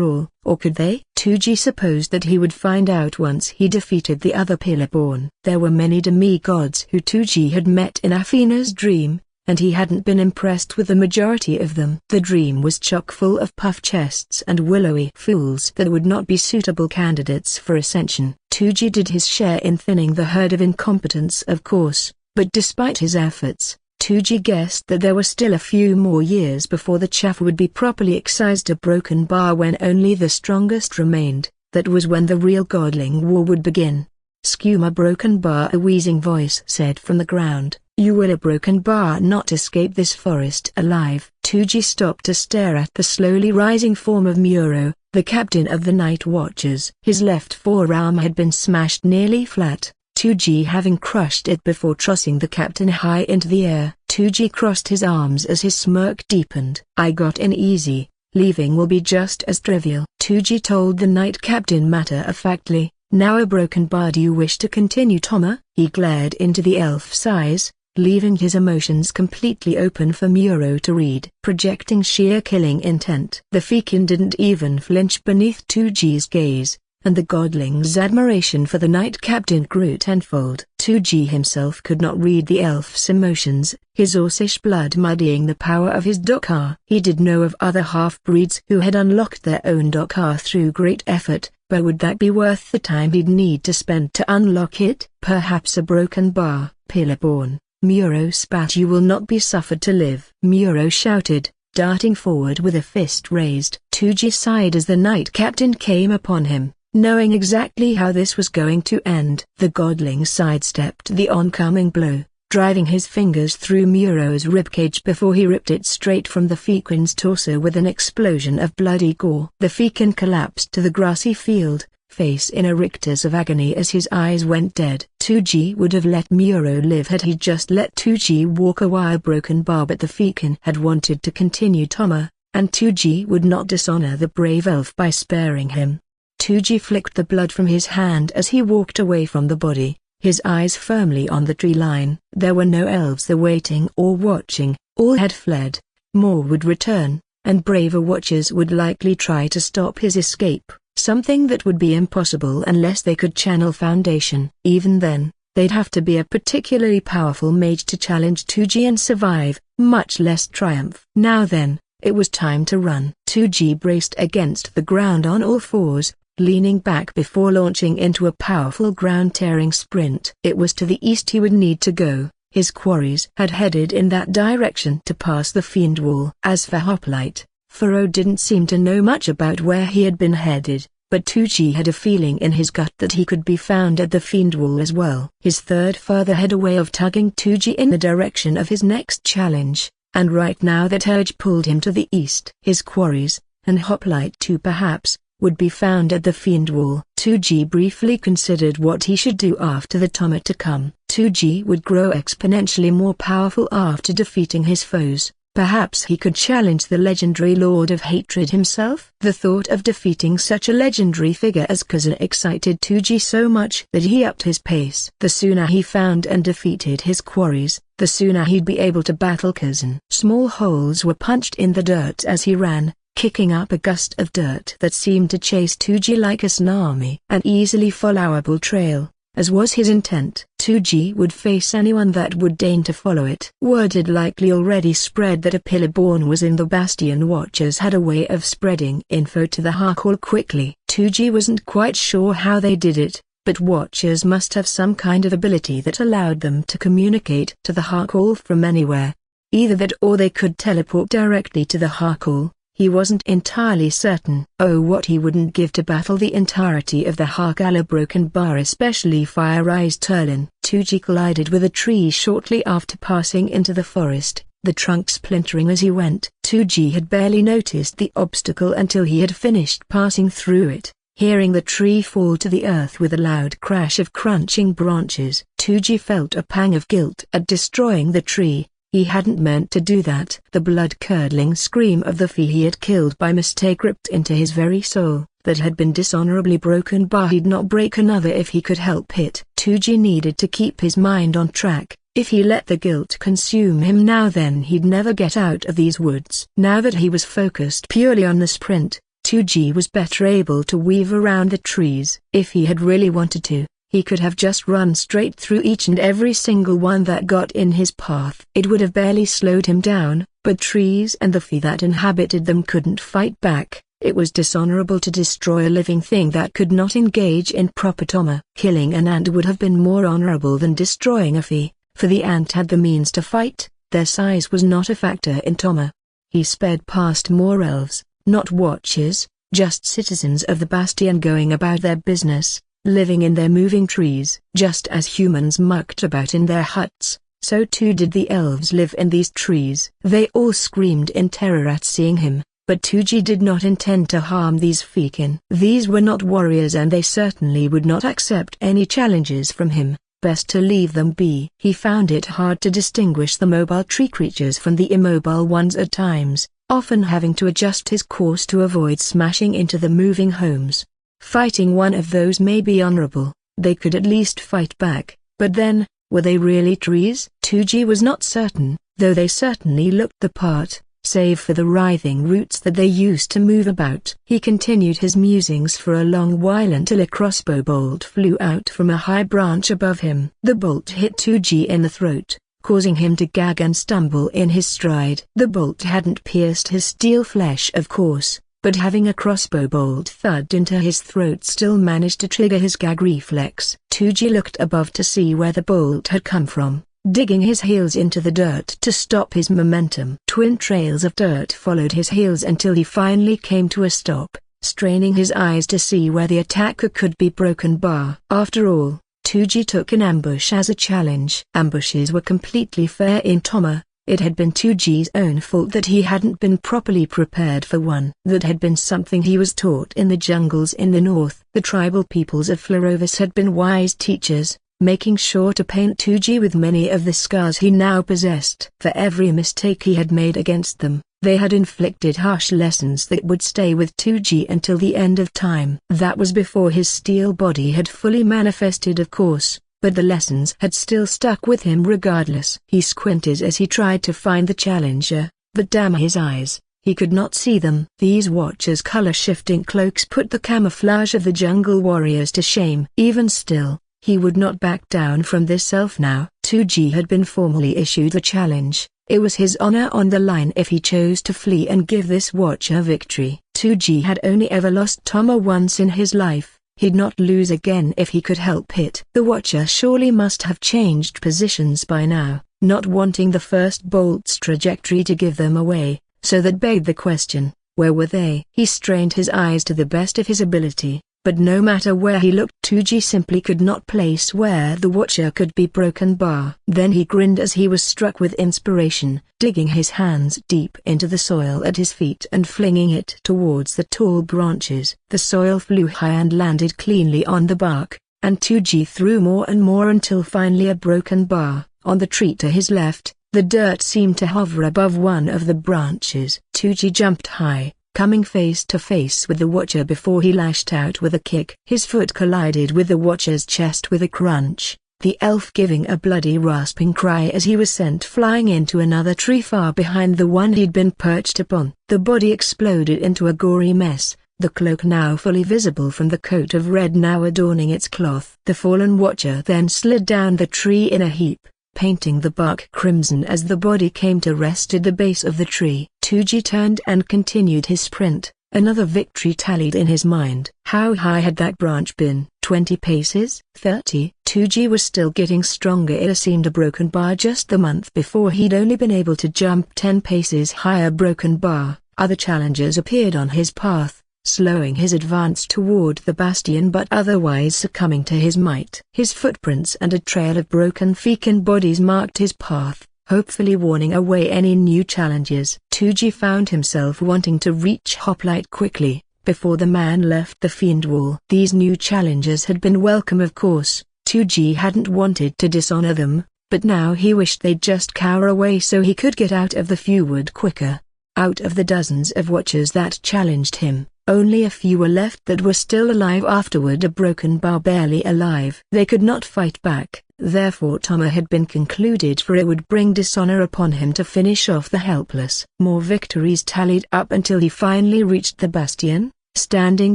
all, or could they? Tuji supposed that he would find out once he defeated the other Pillarborn. There were many demi-gods who Tuji had met in Athena's dream, and he hadn't been impressed with the majority of them. The dream was chock full of puff chests and willowy fools that would not be suitable candidates for ascension. Tuji did his share in thinning the herd of incompetence, of course, but despite his efforts, Tuji guessed that there were still a few more years before the chaff would be properly excised. A broken bar when only the strongest remained, that was when the real godling war would begin. "Skew a broken bar," a wheezing voice said from the ground. "You will a broken bar not escape this forest alive." Tuji stopped to stare at the slowly rising form of Muro, the captain of the Night Watchers. His left forearm had been smashed nearly flat, Tuji having crushed it before tossing the captain high into the air. Tuji crossed his arms as his smirk deepened. "I got in easy, leaving will be just as trivial," Tuji told the Night Captain matter-of-factly. "Now a broken bar, do you wish to continue, Toma?" He glared into the elf's eyes, leaving his emotions completely open for Muro to read. Projecting sheer killing intent. The Fekin didn't even flinch beneath Tuji's gaze, and the godling's admiration for the Night Captain grew tenfold. Tuji himself could not read the elf's emotions, his Orcish blood muddying the power of his Dokar. He did know of other half-breeds who had unlocked their own Dokar through great effort, but would that be worth the time he'd need to spend to unlock it? Perhaps a broken bar. Pillarborn, Muro spat. "You will not be suffered to live," Muro shouted, darting forward with a fist raised. Tuji sighed as the Night Captain came upon him, knowing exactly how this was going to end. The godling sidestepped the oncoming blow, driving his fingers through Muro's ribcage before he ripped it straight from the Fekin's torso with an explosion of bloody gore. The Fekin collapsed to the grassy field, face in a rictus of agony as his eyes went dead. Tuji would have let Muro live had he just let Tuji walk a while broken bar, but the Fekin had wanted to continue Toma, and Tuji would not dishonor the brave elf by sparing him. Tuji flicked the blood from his hand as he walked away from the body, his eyes firmly on the tree line. There were no elves there waiting or watching, all had fled. More would return, and braver watchers would likely try to stop his escape, something that would be impossible unless they could channel Foundation. Even then, they'd have to be a particularly powerful mage to challenge Tuji and survive, much less triumph. Now then, it was time to run. Tuji braced against the ground on all fours, leaning back before launching into a powerful ground-tearing sprint. It was to the east he would need to go. His quarries had headed in that direction to pass the Fiend Wall. As for Hoplite, Furo didn't seem to know much about where he had been headed, but Tuji had a feeling in his gut that he could be found at the Fiend Wall as well. His third father had a way of tugging Tuji in the direction of his next challenge, and right now that urge pulled him to the east. His quarries, and Hoplite too perhaps, would be found at the Fiend Wall. Tuji briefly considered what he should do after the Toma to come. Tuji would grow exponentially more powerful after defeating his foes. Perhaps he could challenge the legendary Lord of Hatred himself. The thought of defeating such a legendary figure as Kazan excited Tuji so much that he upped his pace. The sooner he found and defeated his quarries, the sooner he'd be able to battle Kazan. Small holes were punched in the dirt as he ran, kicking up a gust of dirt that seemed to chase Tuji like a tsunami. An easily followable trail, as was his intent. 2G would face anyone that would deign to follow it. Word had likely already spread that a pillar-born was in the bastion. Watchers had a way of spreading info to the Ahkoolis quickly. 2G wasn't quite sure how they did it, but Watchers must have some kind of ability that allowed them to communicate to the Ahkoolis from anywhere. Either that or they could teleport directly to the Ahkoolis. He wasn't entirely certain. Oh, what he wouldn't give to battle the entirety of the Ahkoolis broken bar, especially Fire Eyes Turlin. 2G collided with a tree shortly after passing into the forest, the trunk splintering as he went. 2G had barely noticed the obstacle until he had finished passing through it. Hearing the tree fall to the earth with a loud crash of crunching branches, 2G felt a pang of guilt at destroying the tree. He hadn't meant to do that. The blood-curdling scream of the fee he had killed by mistake ripped into his very soul. That had been dishonorably broken bar. He'd not break another if he could help it. 2G needed to keep his mind on track. If he let the guilt consume him now, then he'd never get out of these woods. Now that he was focused purely on the sprint, 2G was better able to weave around the trees. If he had really wanted to, he could have just run straight through each and every single one that got in his path. It would have barely slowed him down, but trees and the fee that inhabited them couldn't fight back. It was dishonorable to destroy a living thing that could not engage in proper Toma. Killing an ant would have been more honorable than destroying a fee, for the ant had the means to fight. Their size was not a factor in Toma. He sped past more elves, not watchers, just citizens of the bastion going about their business, living in their moving trees. Just as humans mucked about in their huts, so too did the elves live in these trees. They all screamed in terror at seeing him, but 2G did not intend to harm these fekin. These were not warriors and they certainly would not accept any challenges from him. Best to leave them be. He found it hard to distinguish the mobile tree creatures from the immobile ones at times, often having to adjust his course to avoid smashing into the moving homes. Fighting one of those may be honorable, they could at least fight back, but then, were they really trees? 2G was not certain, though they certainly looked the part, save for the writhing roots that they used to move about. He continued his musings for a long while until a crossbow bolt flew out from a high branch above him. The bolt hit 2G in the throat, causing him to gag and stumble in his stride. The bolt hadn't pierced his steel flesh, of course, but having a crossbow bolt thud into his throat still managed to trigger his gag reflex. 2G looked above to see where the bolt had come from, digging his heels into the dirt to stop his momentum. Twin trails of dirt followed his heels until he finally came to a stop, straining his eyes to see where the attacker could be broken bar. After all, 2G took an ambush as a challenge. Ambushes were completely fair in Toma. It had been 2G's own fault that he hadn't been properly prepared for one. That had been something he was taught in the jungles in the north. The tribal peoples of Florovis had been wise teachers, making sure to paint 2G with many of the scars he now possessed. For every mistake he had made against them, they had inflicted harsh lessons that would stay with 2G until the end of time. That was before his steel body had fully manifested, of course. But the lessons had still stuck with him regardless. He squinted as he tried to find the challenger, but damn his eyes, he could not see them. These watchers' color-shifting cloaks put the camouflage of the jungle warriors to shame. Even still, he would not back down from this elf now. 2G had been formally issued the challenge. It was his honor on the line if he chose to flee and give this watcher victory. 2G had only ever lost Toma once in his life. He'd not lose again if he could help it. The watcher surely must have changed positions by now, not wanting the first bolt's trajectory to give them away, so that begged the question, where were they? He strained his eyes to the best of his ability, but no matter where he looked, 2G simply could not place where the watcher could be broken bar. Then he grinned as he was struck with inspiration, digging his hands deep into the soil at his feet and flinging it towards the tall branches. The soil flew high and landed cleanly on the bark, and 2G threw more and more until finally a broken bar. On the tree to his left, the dirt seemed to hover above one of the branches. 2G jumped high, coming face to face with the watcher before he lashed out with a kick. His foot collided with the watcher's chest with a crunch, the elf giving a bloody rasping cry as he was sent flying into another tree far behind the one he'd been perched upon. The body exploded into a gory mess, the cloak now fully visible from the coat of red now adorning its cloth. The fallen watcher then slid down the tree in a heap, painting the bark crimson as the body came to rest at the base of the tree. Tuji turned and continued his sprint. Another victory tallied in his mind. How high had that branch been? 20 paces? 30? Tuji was still getting stronger. It seemed a broken bar just the month before he'd only been able to jump 10 paces higher. Broken bar. Other challenges appeared on his path, slowing his advance toward the bastion but otherwise succumbing to his might. His footprints and a trail of broken fecund bodies marked his path, hopefully warning away any new challenges. Tuji found himself wanting to reach Hoplite quickly, before the man left the fiend wall. These new challenges had been welcome, of course. Tuji hadn't wanted to dishonor them, but now he wished they'd just cower away so he could get out of the feud quicker. Out of the dozens of watchers that challenged him, only a few were left that were still alive afterward. A broken bar barely alive. They could not fight back, therefore Tama had been concluded, for it would bring dishonor upon him to finish off the helpless. More victories tallied up until he finally reached the bastion, standing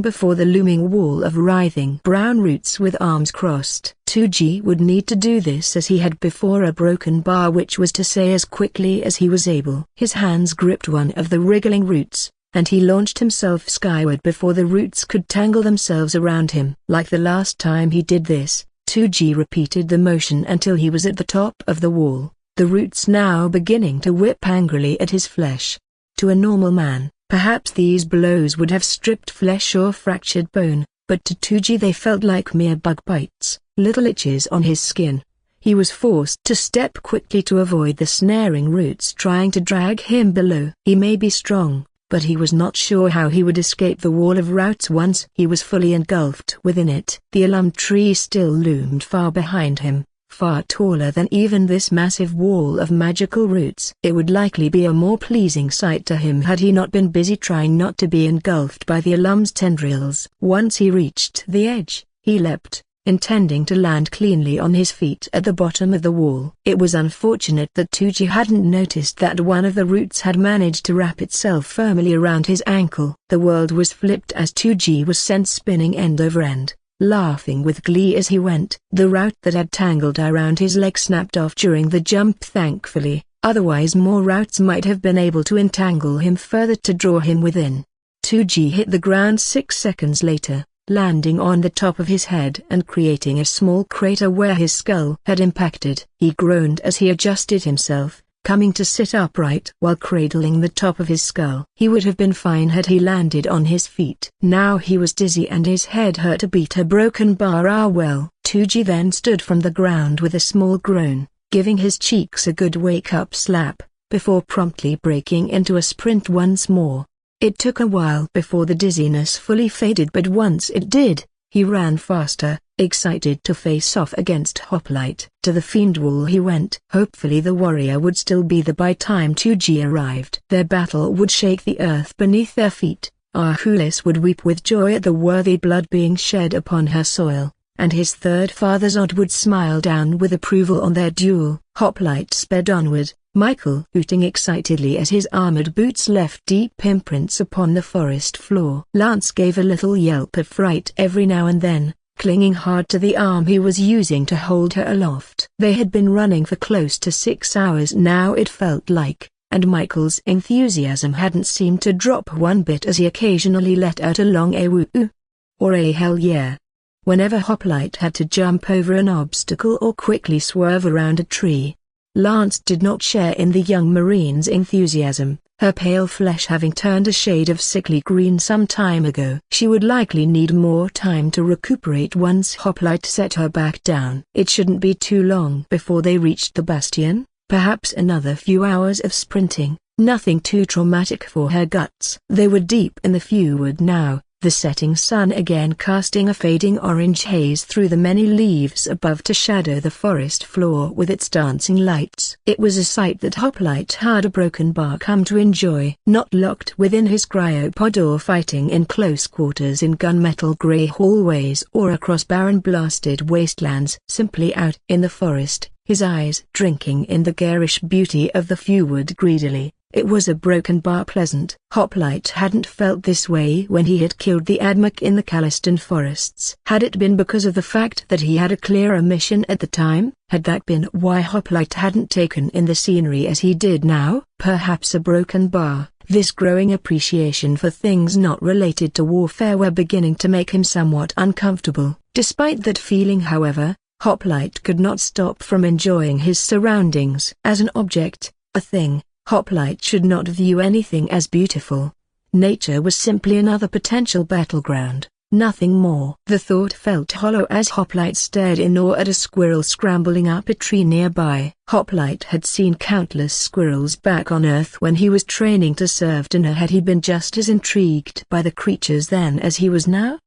before the looming wall of writhing brown roots with arms crossed. Tuji would need to do this as he had before a broken bar, which was to say as quickly as he was able. His hands gripped one of the wriggling roots, and he launched himself skyward before the roots could tangle themselves around him. Like the last time he did this, Tuji repeated the motion until he was at the top of the wall, the roots now beginning to whip angrily at his flesh. To a normal man, perhaps these blows would have stripped flesh or fractured bone, but to Tuji they felt like mere bug bites, little itches on his skin. He was forced to step quickly to avoid the snaring roots trying to drag him below. He may be strong, but he was not sure how he would escape the wall of roots once he was fully engulfed within it. The elm tree still loomed far behind him, far taller than even this massive wall of magical roots. It would likely be a more pleasing sight to him had he not been busy trying not to be engulfed by the elm's tendrils. Once he reached the edge, he leapt, intending to land cleanly on his feet at the bottom of the wall. It was unfortunate that Tuji hadn't noticed that one of the roots had managed to wrap itself firmly around his ankle. The world was flipped as Tuji was sent spinning end over end, laughing with glee as he went. The root that had tangled around his leg snapped off during the jump, thankfully, otherwise more roots might have been able to entangle him further to draw him within. Tuji hit the ground 6 seconds later, landing on the top of his head and creating a small crater where his skull had impacted. He groaned as he adjusted himself, coming to sit upright while cradling the top of his skull. He would have been fine had he landed on his feet. Now he was dizzy and his head hurt to beat a broken bar. Well. Tuji then stood from the ground with a small groan, giving his cheeks a good wake-up slap, before promptly breaking into a sprint once more. It took a while before the dizziness fully faded, but once it did, he ran faster, excited to face off against Hoplite. To the fiend wall he went. Hopefully the warrior would still be there by time Tuji arrived. Their battle would shake the earth beneath their feet. Ahkoolis would weep with joy at the worthy blood being shed upon her soil, and his third father Zod would smile down with approval on their duel. Hoplite sped onward, Michael hooting excitedly as his armored boots left deep imprints upon the forest floor. Lance gave a little yelp of fright every now and then, clinging hard to the arm he was using to hold her aloft. They had been running for close to 6 hours now, it felt like, and Michael's enthusiasm hadn't seemed to drop one bit as he occasionally let out a long "a woo" or a "hell yeah" whenever Hoplite had to jump over an obstacle or quickly swerve around a tree. Lance did not share in the young Marine's enthusiasm, her pale flesh having turned a shade of sickly green some time ago. She would likely need more time to recuperate once Hoplite set her back down. It shouldn't be too long before they reached the bastion, perhaps another few hours of sprinting, nothing too traumatic for her guts. They were deep in the fjord now, the setting sun again casting a fading orange haze through the many leaves above to shadow the forest floor with its dancing lights. It was a sight that Hoplite had a broken bar come to enjoy. Not locked within his cryopod or fighting in close quarters in gunmetal grey hallways or across barren blasted wastelands, simply out in the forest, his eyes drinking in the garish beauty of the fjord greedily, It was a broken bar pleasant. Hoplite hadn't felt this way when he had killed the Admech in the Caliston forests. Had it been because of the fact that he had a clearer mission at the time? Had that been why Hoplite hadn't taken in the scenery as he did now? Perhaps a broken bar. This growing appreciation for things not related to warfare were beginning to make him somewhat uncomfortable. Despite that feeling, however, Hoplite could not stop from enjoying his surroundings. As an object, a thing, Hoplite should not view anything as beautiful. Nature was simply another potential battleground, nothing more. The thought felt hollow as Hoplite stared in awe at a squirrel scrambling up a tree nearby. Hoplite had seen countless squirrels back on Earth when he was training to serve Terna. Had he been just as intrigued by the creatures then as he was now?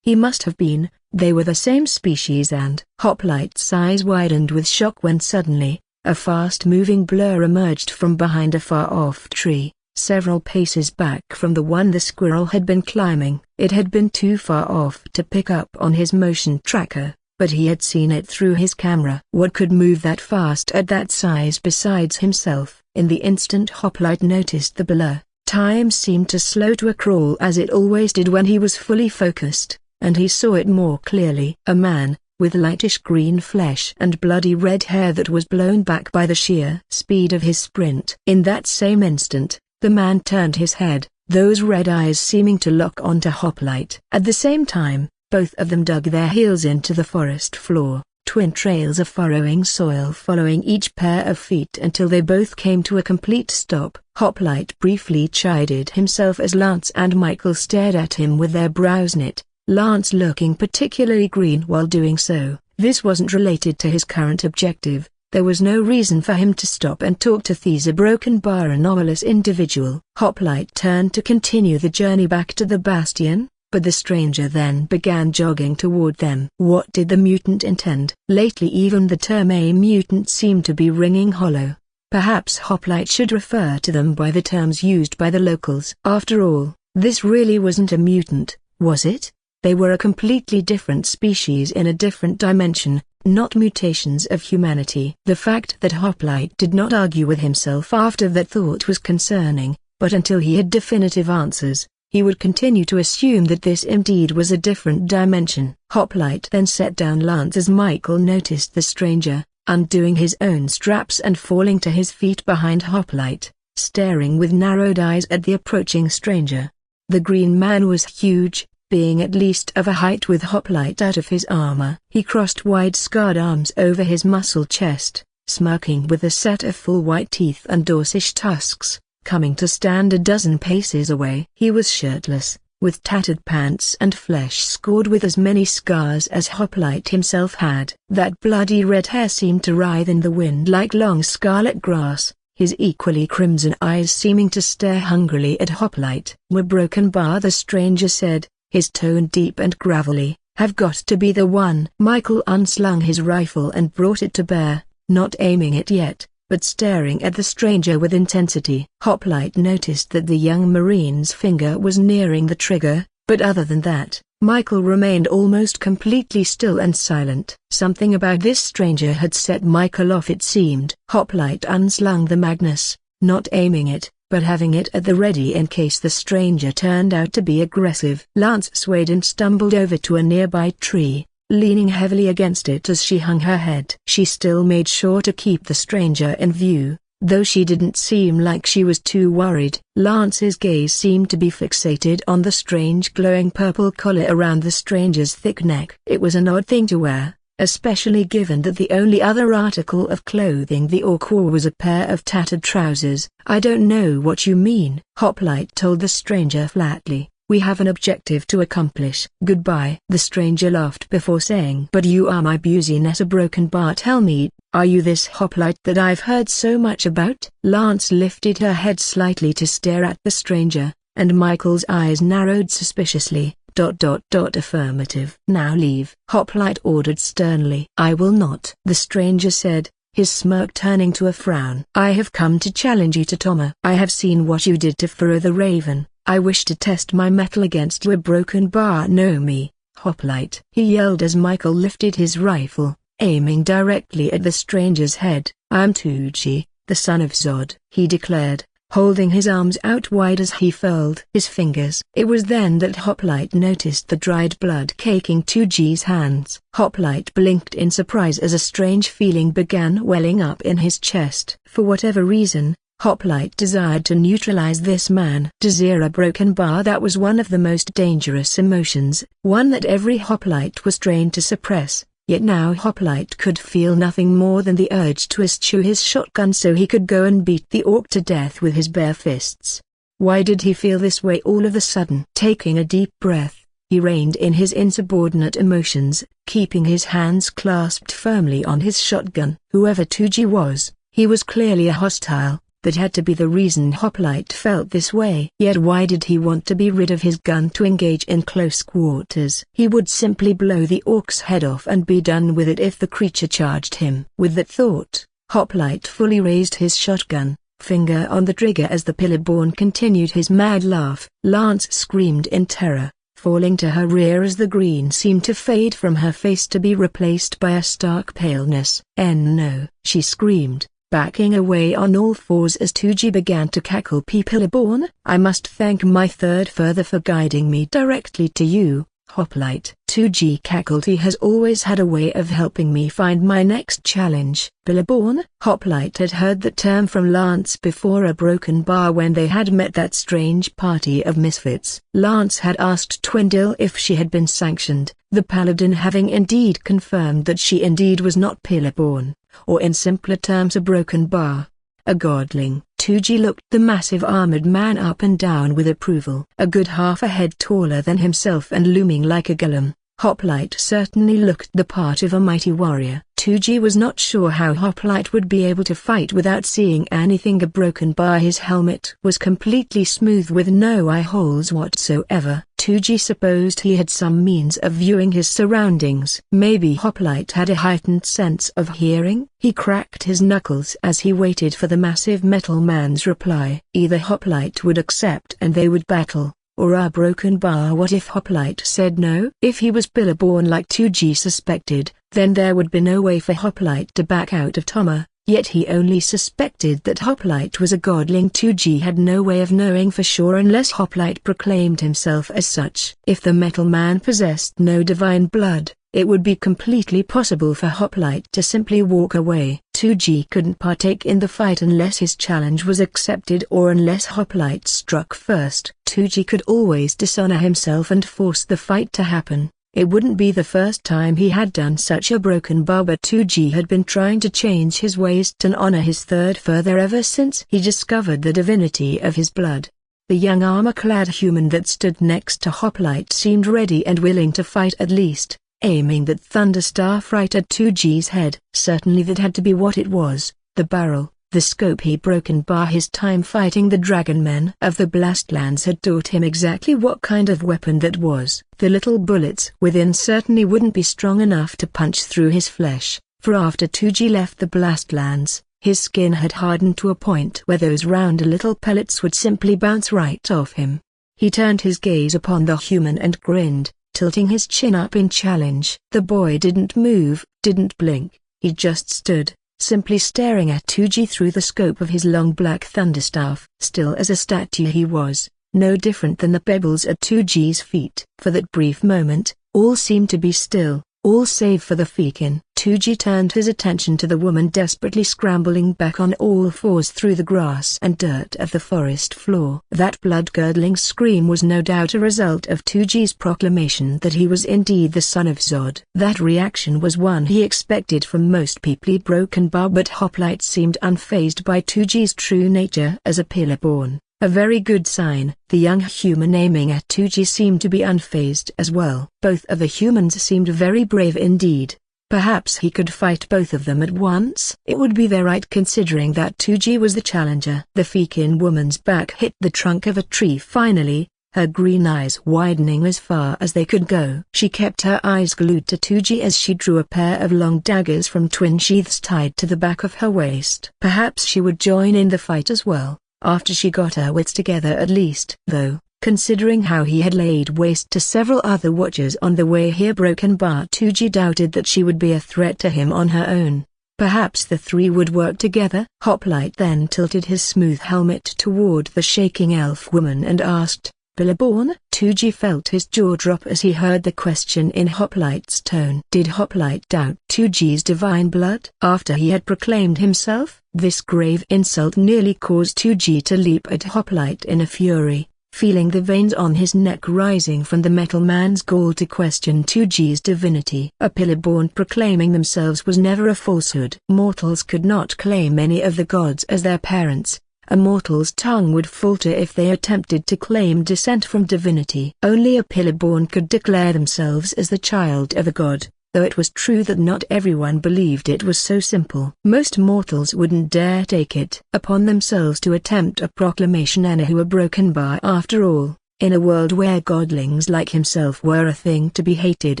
He must have been. They were the same species, and Hoplite's eyes widened with shock when suddenly, a fast-moving blur emerged from behind a far-off tree, several paces back from the one the squirrel had been climbing. It had been too far off to pick up on his motion tracker, but he had seen it through his camera. What could move that fast at that size besides himself? In the instant Hoplite noticed the blur, time seemed to slow to a crawl as it always did when he was fully focused, and he saw it more clearly. A man, with lightish green flesh and bloody red hair that was blown back by the sheer speed of his sprint. In that same instant, the man turned his head, those red eyes seeming to lock onto Hoplite. At the same time, both of them dug their heels into the forest floor, twin trails of furrowing soil following each pair of feet until they both came to a complete stop. Hoplite briefly chided himself as Lance and Michael stared at him with their brows knit, Lance looking particularly green while doing so. This wasn't related to his current objective. There was no reason for him to stop and talk to these a broken bar anomalous individual. Hoplite turned to continue the journey back to the bastion, but the stranger then began jogging toward them. What did the mutant intend? Lately even the term a mutant seemed to be ringing hollow. Perhaps Hoplite should refer to them by the terms used by the locals. After all, this really wasn't a mutant, was it? They were a completely different species in a different dimension, not mutations of humanity. The fact that Hoplite did not argue with himself after that thought was concerning, but until he had definitive answers, he would continue to assume that this indeed was a different dimension. Hoplite then set down Lance as Michael noticed the stranger, undoing his own straps and falling to his feet behind Hoplite, staring with narrowed eyes at the approaching stranger. The green man was huge, being at least of a height with Hoplite out of his armor. He crossed wide scarred arms over his muscled chest, smirking with a set of full white teeth and dorsish tusks, coming to stand a dozen paces away. He was shirtless, with tattered pants and flesh scored with as many scars as Hoplite himself had. That bloody red hair seemed to writhe in the wind like long scarlet grass, his equally crimson eyes seeming to stare hungrily at Hoplite. "We're broken bar," the stranger said, his tone deep and gravelly. "Have got to be the one." Michael unslung his rifle and brought it to bear, not aiming it yet, but staring at the stranger with intensity. Hoplite noticed that the young Marine's finger was nearing the trigger, but other than that, Michael remained almost completely still and silent. Something about this stranger had set Michael off, it seemed. Hoplite unslung the Magnus, not aiming it, but having it at the ready in case the stranger turned out to be aggressive. Lance swayed and stumbled over to a nearby tree, leaning heavily against it as she hung her head. She still made sure to keep the stranger in view, though she didn't seem like she was too worried. Lance's gaze seemed to be fixated on the strange glowing purple collar around the stranger's thick neck. It was an odd thing to wear, especially given that the only other article of clothing the orc wore was a pair of tattered trousers. "I don't know what you mean," Hoplite told the stranger flatly. "We have an objective to accomplish." "Goodbye." The stranger laughed before saying, "But you are my business a broken bar. Tell me, are you this Hoplite that I've heard so much about?" Lance lifted her head slightly to stare at the stranger, and Michael's eyes narrowed suspiciously. Affirmative. "Now leave," Hoplite ordered sternly. "I will not," the stranger said, his smirk turning to a frown. "I have come to challenge you to Terna. I have seen what you did to Furrow the Raven. I wish to test my mettle against you. A broken bar. Know me, Hoplite," he yelled as Michael lifted his rifle, aiming directly at the stranger's head. "I am Tucci, the son of Zod," he declared, holding his arms out wide as he furled his fingers. It was then that Hoplite noticed the dried blood caking 2G's hands. Hoplite blinked in surprise as a strange feeling began welling up in his chest. For whatever reason, Hoplite desired to neutralize this man. Desire a broken bar, that was one of the most dangerous emotions, one that every Hoplite was trained to suppress. Yet now Hoplite could feel nothing more than the urge to eschew his shotgun so he could go and beat the orc to death with his bare fists. Why did he feel this way all of a sudden? Taking a deep breath, he reined in his insubordinate emotions, keeping his hands clasped firmly on his shotgun. Whoever 2G was, he was clearly a hostile. That had to be the reason Hoplite felt this way. Yet why did he want to be rid of his gun to engage in close quarters? He would simply blow the orc's head off and be done with it if the creature charged him. With that thought, Hoplite fully raised his shotgun, finger on the trigger as the Pillarborn continued his mad laugh. Lance screamed in terror, falling to her rear as the green seemed to fade from her face to be replaced by a stark paleness. No, she screamed, backing away on all fours as 2G began to cackle. Pillarborn, I must thank my third further for guiding me directly to you, Hoplite. 2G cackled. He has always had a way of helping me find my next challenge. Pillarborn? Hoplite had heard that term from Lance before a broken bar when they had met that strange party of misfits. Lance had asked Twindle if she had been sanctioned, the paladin having indeed confirmed that she indeed was not Pillarborn, or in simpler terms a broken bar. A godling. 2G looked the massive armored man up and down with approval. A good half a head taller than himself and looming like a golem, Hoplite certainly looked the part of a mighty warrior. 2G was not sure how Hoplite would be able to fight without seeing anything. A broken bar. His helmet was completely smooth with no eye holes whatsoever. 2G supposed he had some means of viewing his surroundings. Maybe Hoplite had a heightened sense of hearing? He cracked his knuckles as he waited for the massive metal man's reply. Either Hoplite would accept and they would battle, or a broken bar. What if Hoplite said no? If he was Pillarborn like 2G suspected, then there would be no way for Hoplite to back out of Toma. Yet he only suspected that Hoplite was a godling. 2G had no way of knowing for sure unless Hoplite proclaimed himself as such. If the metal man possessed no divine blood, it would be completely possible for Hoplite to simply walk away. 2G couldn't partake in the fight unless his challenge was accepted or unless Hoplite struck first. 2G could always dishonor himself and force the fight to happen. It wouldn't be the first time he had done such a broken bar, but 2G had been trying to change his ways to honor his third further ever since he discovered the divinity of his blood. The young armor-clad human that stood next to Hoplite seemed ready and willing to fight, at least, aiming that thunderstaff right at 2G's head. Certainly that had to be what it was, the barrel. The scope. He broken bar. His time fighting the dragon men of the Blastlands had taught him exactly what kind of weapon that was. The little bullets within certainly wouldn't be strong enough to punch through his flesh, for after 2G left the Blastlands, his skin had hardened to a point where those round little pellets would simply bounce right off him. He turned his gaze upon the human and grinned, tilting his chin up in challenge. The boy didn't move, didn't blink, he just stood, simply staring at 2G through the scope of his long black thunderstaff. Still as a statue he was, no different than the pebbles at 2G's feet. For that brief moment, all seemed to be still, all save for the Fekin. 2G turned his attention to the woman desperately scrambling back on all fours through the grass and dirt of the forest floor. That blood-curdling scream was no doubt a result of 2G's proclamation that he was indeed the son of Zod. That reaction was one he expected from most people. Broken bar, but Hoplite seemed unfazed by 2G's true nature as a Pillarborn. A very good sign. The young human aiming at 2G seemed to be unfazed as well. Both of the humans seemed very brave indeed. Perhaps he could fight both of them at once. It would be their right considering that 2G was the challenger. The Fekin woman's back hit the trunk of a tree finally, her green eyes widening as far as they could go. She kept her eyes glued to 2G as she drew a pair of long daggers from twin sheaths tied to the back of her waist. Perhaps she would join in the fight as well, after she got her wits together at least. Though, considering how he had laid waste to several other watchers on the way here, broken bar, 2G doubted that she would be a threat to him on her own. Perhaps the three would work together. Hoplite then tilted his smooth helmet toward the shaking elf woman and asked, "Pillaborn?" Tuji felt his jaw drop as he heard the question in Hoplite's tone. Did Hoplite doubt Tuji's divine blood? After he had proclaimed himself, this grave insult nearly caused Tuji to leap at Hoplite in a fury, feeling the veins on his neck rising from the metal man's gall to question Tuji's divinity. A Pillaborn proclaiming themselves was never a falsehood. Mortals could not claim any of the gods as their parents. A mortal's tongue would falter if they attempted to claim descent from divinity. Only a Pillaborn could declare themselves as the child of a god, though it was true that not everyone believed it was so simple. Most mortals wouldn't dare take it upon themselves to attempt a proclamation and who were broken by. After all, in a world where godlings like himself were a thing to be hated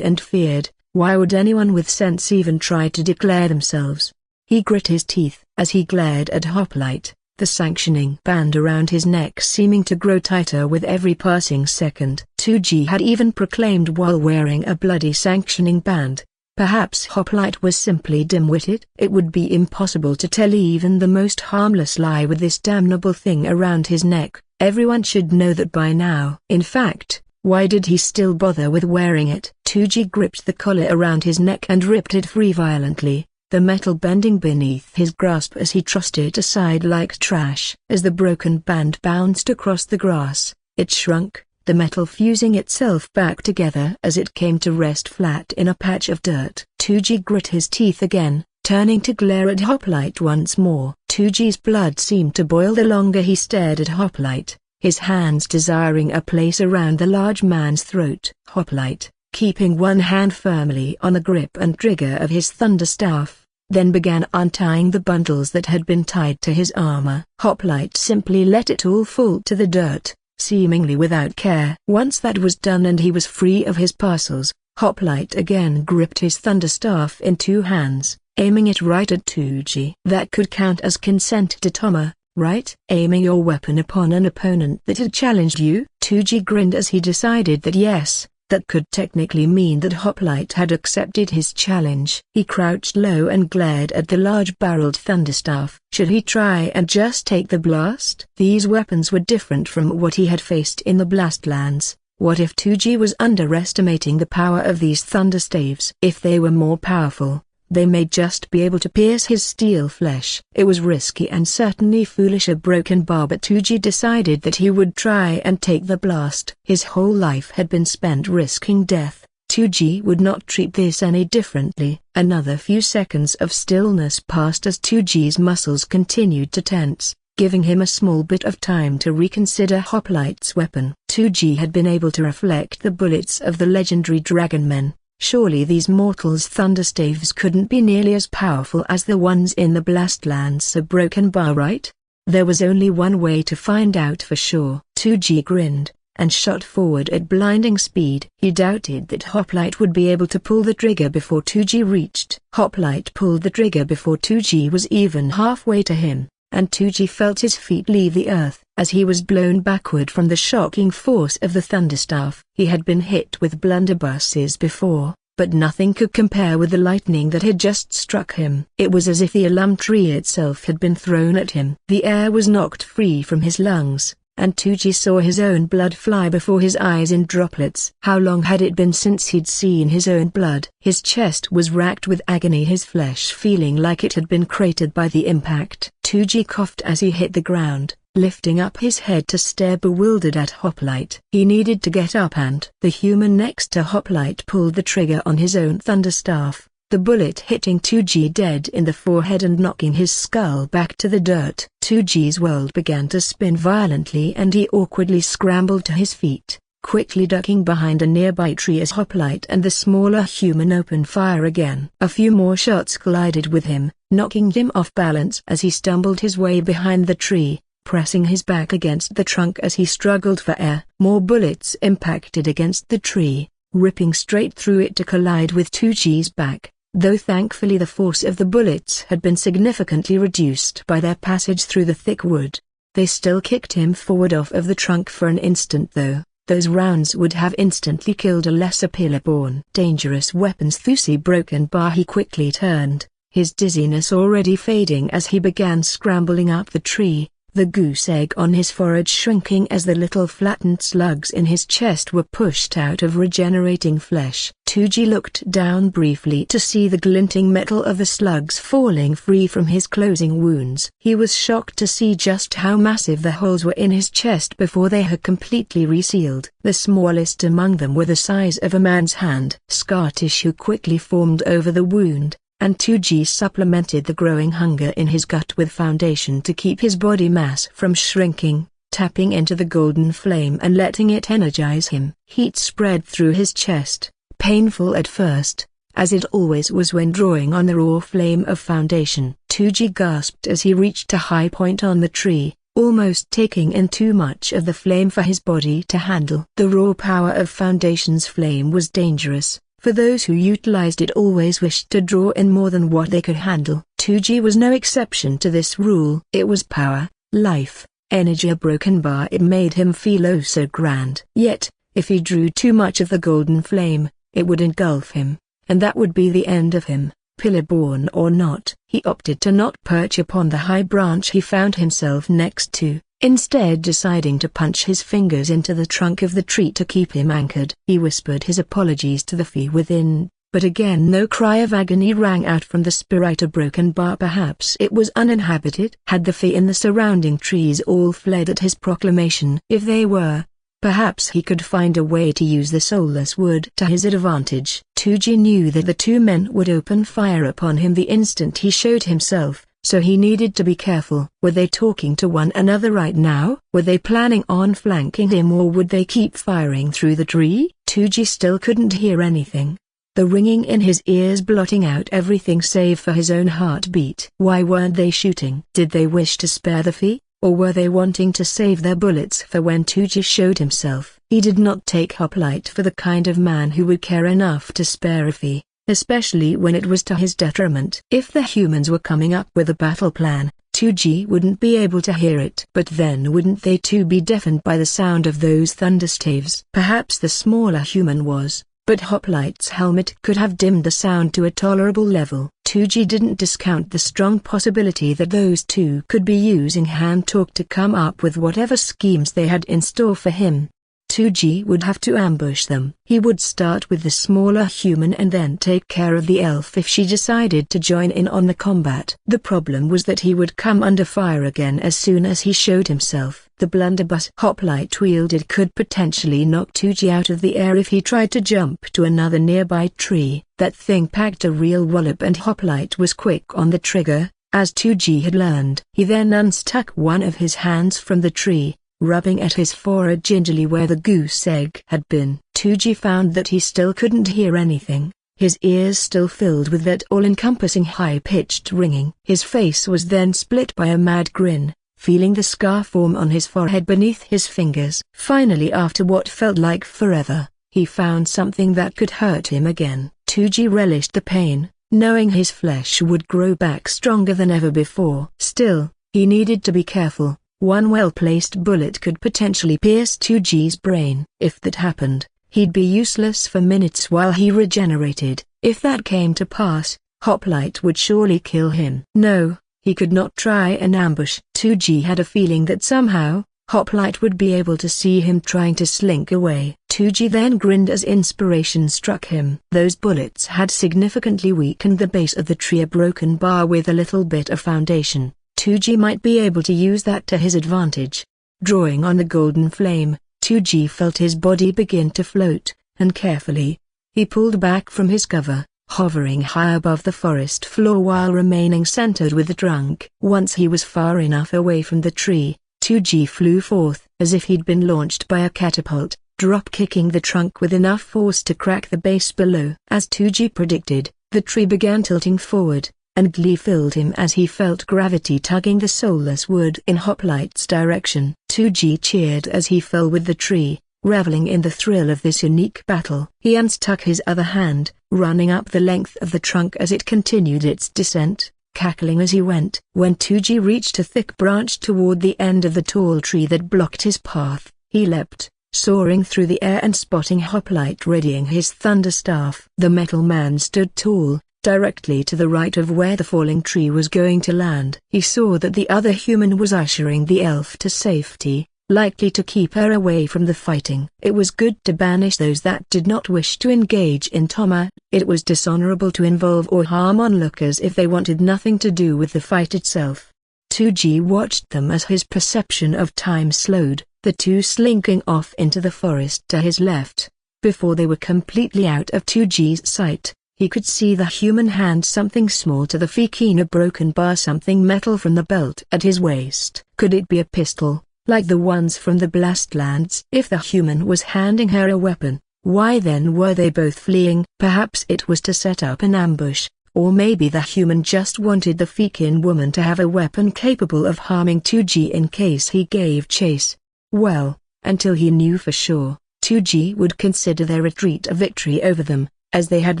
and feared, why would anyone with sense even try to declare themselves? He grit his teeth as he glared at Hoplite, the sanctioning band around his neck seeming to grow tighter with every passing second. Tuji had even proclaimed while wearing a bloody sanctioning band. Perhaps Hoplite was simply dim-witted. It would be impossible to tell even the most harmless lie with this damnable thing around his neck. Everyone should know that by now. In fact, why did he still bother with wearing it? Tuji gripped the collar around his neck and ripped it free violently, the metal bending beneath his grasp as he tossed it aside like trash. As the broken band bounced across the grass, it shrunk, the metal fusing itself back together as it came to rest flat in a patch of dirt. Tuji grit his teeth again, turning to glare at Hoplite once more. Tuji's blood seemed to boil the longer he stared at Hoplite, his hands desiring a place around the large man's throat. Hoplite, keeping one hand firmly on the grip and trigger of his thunderstaff, then began untying the bundles that had been tied to his armor. Hoplite simply let it all fall to the dirt, seemingly without care. Once that was done and he was free of his parcels, Hoplite again gripped his thunderstaff in two hands, aiming it right at Tuji. That could count as consent to Toma, right? Aiming your weapon upon an opponent that had challenged you? Tuji grinned as he decided that yes, that could technically mean that Hoplite had accepted his challenge. He crouched low and glared at the large-barreled thunderstaff. Should he try and just take the blast? These weapons were different from what he had faced in the Blastlands. What if Tuji was underestimating the power of these thunderstaves? If they were more powerful, they may just be able to pierce his steel flesh. It was risky and certainly foolish. A broken bar, but Tuji decided that he would try and take the blast. His whole life had been spent risking death. Tuji would not treat this any differently. Another few seconds of stillness passed as Tuji's muscles continued to tense, giving him a small bit of time to reconsider Hoplite's weapon. Tuji had been able to reflect the bullets of the legendary dragonmen. Surely these mortals' thunderstaves couldn't be nearly as powerful as the ones in the Blastlands. A broken bar, right? There was only one way to find out for sure. Tuji grinned, and shot forward at blinding speed. He doubted that Hoplite would be able to pull the trigger before Tuji reached. Hoplite pulled the trigger before Tuji was even halfway to him, and Tuji felt his feet leave the earth, as he was blown backward from the shocking force of the thunderstaff. He had been hit with blunderbusses before, but nothing could compare with the lightning that had just struck him. It was as if the alum tree itself had been thrown at him. The air was knocked free from his lungs, and Tuji saw his own blood fly before his eyes in droplets. How long had it been since he'd seen his own blood? His chest was racked with agony, his flesh feeling like it had been cratered by the impact. Tuji coughed as he hit the ground, lifting up his head to stare bewildered at Hoplite. He needed to get up, and the human next to Hoplite pulled the trigger on his own thunderstaff, the bullet hitting Tuji dead in the forehead and knocking his skull back to the dirt. Tuji's world began to spin violently and he awkwardly scrambled to his feet, quickly ducking behind a nearby tree as Hoplite and the smaller human opened fire again. A few more shots collided with him, knocking him off balance as he stumbled his way behind the tree, pressing his back against the trunk as he struggled for air. More bullets impacted against the tree, ripping straight through it to collide with Tuji's back, though thankfully the force of the bullets had been significantly reduced by their passage through the thick wood. They still kicked him forward off of the trunk for an instant though. Those rounds would have instantly killed a lesser Pillaborn. Dangerous weapons. Thusi broken bar. He quickly turned, his dizziness already fading as he began scrambling up the tree, the goose egg on his forehead shrinking as the little flattened slugs in his chest were pushed out of regenerating flesh. Tuji looked down briefly to see the glinting metal of the slugs falling free from his closing wounds. He was shocked to see just how massive the holes were in his chest before they had completely resealed. The smallest among them were the size of a man's hand. Scar tissue quickly formed over the wound, and Tuji supplemented the growing hunger in his gut with foundation to keep his body mass from shrinking, tapping into the golden flame and letting it energize him. Heat spread through his chest, painful at first, as it always was when drawing on the raw flame of foundation. Tuji gasped as he reached a high point on the tree, almost taking in too much of the flame for his body to handle. The raw power of foundation's flame was dangerous, for those who utilized it always wished to draw in more than what they could handle. Tuji was no exception to this rule. It was power, life, energy, a broken bar. It made him feel oh so grand. Yet, if he drew too much of the golden flame, it would engulf him, and that would be the end of him, pillar-born or not. He opted to not perch upon the high branch he found himself next to, instead deciding to punch his fingers into the trunk of the tree to keep him anchored. He whispered his apologies to the fee within, but again no cry of agony rang out from the spirit. A broken bar. Perhaps it was uninhabited. Had the fee in the surrounding trees all fled at his proclamation? If they were, perhaps he could find a way to use the soulless wood to his advantage. Tuji knew that the two men would open fire upon him the instant he showed himself, so he needed to be careful. Were they talking to one another right now? Were they planning on flanking him, or would they keep firing through the tree? Tuji still couldn't hear anything, the ringing in his ears blotting out everything save for his own heartbeat. Why weren't they shooting? Did they wish to spare the fee, or were they wanting to save their bullets for when Tuji showed himself? He did not take Hoplite for the kind of man who would care enough to spare a fee, especially when it was to his detriment. If the humans were coming up with a battle plan, Tuji wouldn't be able to hear it. But then wouldn't they too be deafened by the sound of those thunderstaves? Perhaps the smaller human was, but Hoplite's helmet could have dimmed the sound to a tolerable level. Tuji didn't discount the strong possibility that those two could be using hand talk to come up with whatever schemes they had in store for him. Tuji would have to ambush them. He would start with the smaller human and then take care of the elf if she decided to join in on the combat. The problem was that he would come under fire again as soon as he showed himself. The blunderbuss Hoplite wielded could potentially knock Tuji out of the air if he tried to jump to another nearby tree. That thing packed a real wallop, and Hoplite was quick on the trigger, as Tuji had learned. He then unstuck one of his hands from the tree, rubbing at his forehead gingerly where the goose egg had been. Tuji found that he still couldn't hear anything, his ears still filled with that all-encompassing high-pitched ringing. His face was then split by a mad grin, feeling the scar form on his forehead beneath his fingers. Finally, after what felt like forever, he found something that could hurt him again. Tuji relished the pain, knowing his flesh would grow back stronger than ever before. Still, he needed to be careful. One well-placed bullet could potentially pierce Tuji's brain. If that happened, he'd be useless for minutes while he regenerated. If that came to pass, Hoplite would surely kill him. No, he could not try an ambush. Tuji had a feeling that somehow, Hoplite would be able to see him trying to slink away. Tuji then grinned as inspiration struck him. Those bullets had significantly weakened the base of the tree. A broken bar with a little bit of foundation. Tuji might be able to use that to his advantage. Drawing on the golden flame, Tuji felt his body begin to float, and carefully, he pulled back from his cover, hovering high above the forest floor while remaining centered with the trunk. Once he was far enough away from the tree, Tuji flew forth, as if he'd been launched by a catapult, drop-kicking the trunk with enough force to crack the base below. As Tuji predicted, the tree began tilting forward, and glee filled him as he felt gravity tugging the soulless wood in Hoplite's direction. Tuji cheered as he fell with the tree, reveling in the thrill of this unique battle. He unstuck his other hand, running up the length of the trunk as it continued its descent, cackling as he went. When Tuji reached a thick branch toward the end of the tall tree that blocked his path, he leapt, soaring through the air and spotting Hoplite readying his thunderstaff. The metal man stood tall, directly to the right of where the falling tree was going to land. He saw that the other human was ushering the elf to safety, likely to keep her away from the fighting. It was good to banish those that did not wish to engage in Terna. It was dishonorable to involve or harm onlookers if they wanted nothing to do with the fight itself. 2G watched them as his perception of time slowed, the two slinking off into the forest to his left. Before they were completely out of 2G's sight, he could see the human hand something small to the Fikin, a broken bar, something metal from the belt at his waist. Could it be a pistol, like the ones from the Blastlands? If the human was handing her a weapon, why then were they both fleeing? Perhaps it was to set up an ambush, or maybe the human just wanted the Fikin woman to have a weapon capable of harming 2G in case he gave chase. Well, until he knew for sure, 2G would consider their retreat a victory over them, as they had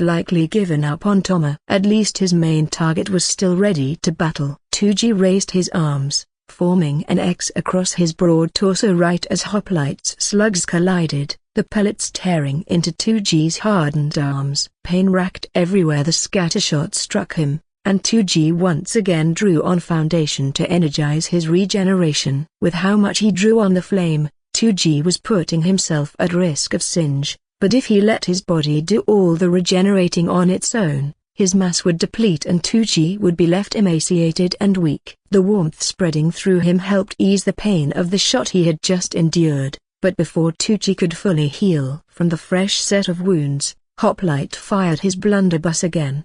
likely given up on Terna. At least his main target was still ready to battle. 2G raised his arms, forming an X across his broad torso right as Hoplite's slugs collided, the pellets tearing into 2G's hardened arms. Pain racked everywhere the scattershot struck him, and 2G once again drew on foundation to energize his regeneration. With how much he drew on the flame, 2G was putting himself at risk of singe, but if he let his body do all the regenerating on its own, his mass would deplete and 2G would be left emaciated and weak. The warmth spreading through him helped ease the pain of the shot he had just endured, but before 2G could fully heal from the fresh set of wounds, Hoplite fired his blunderbuss again.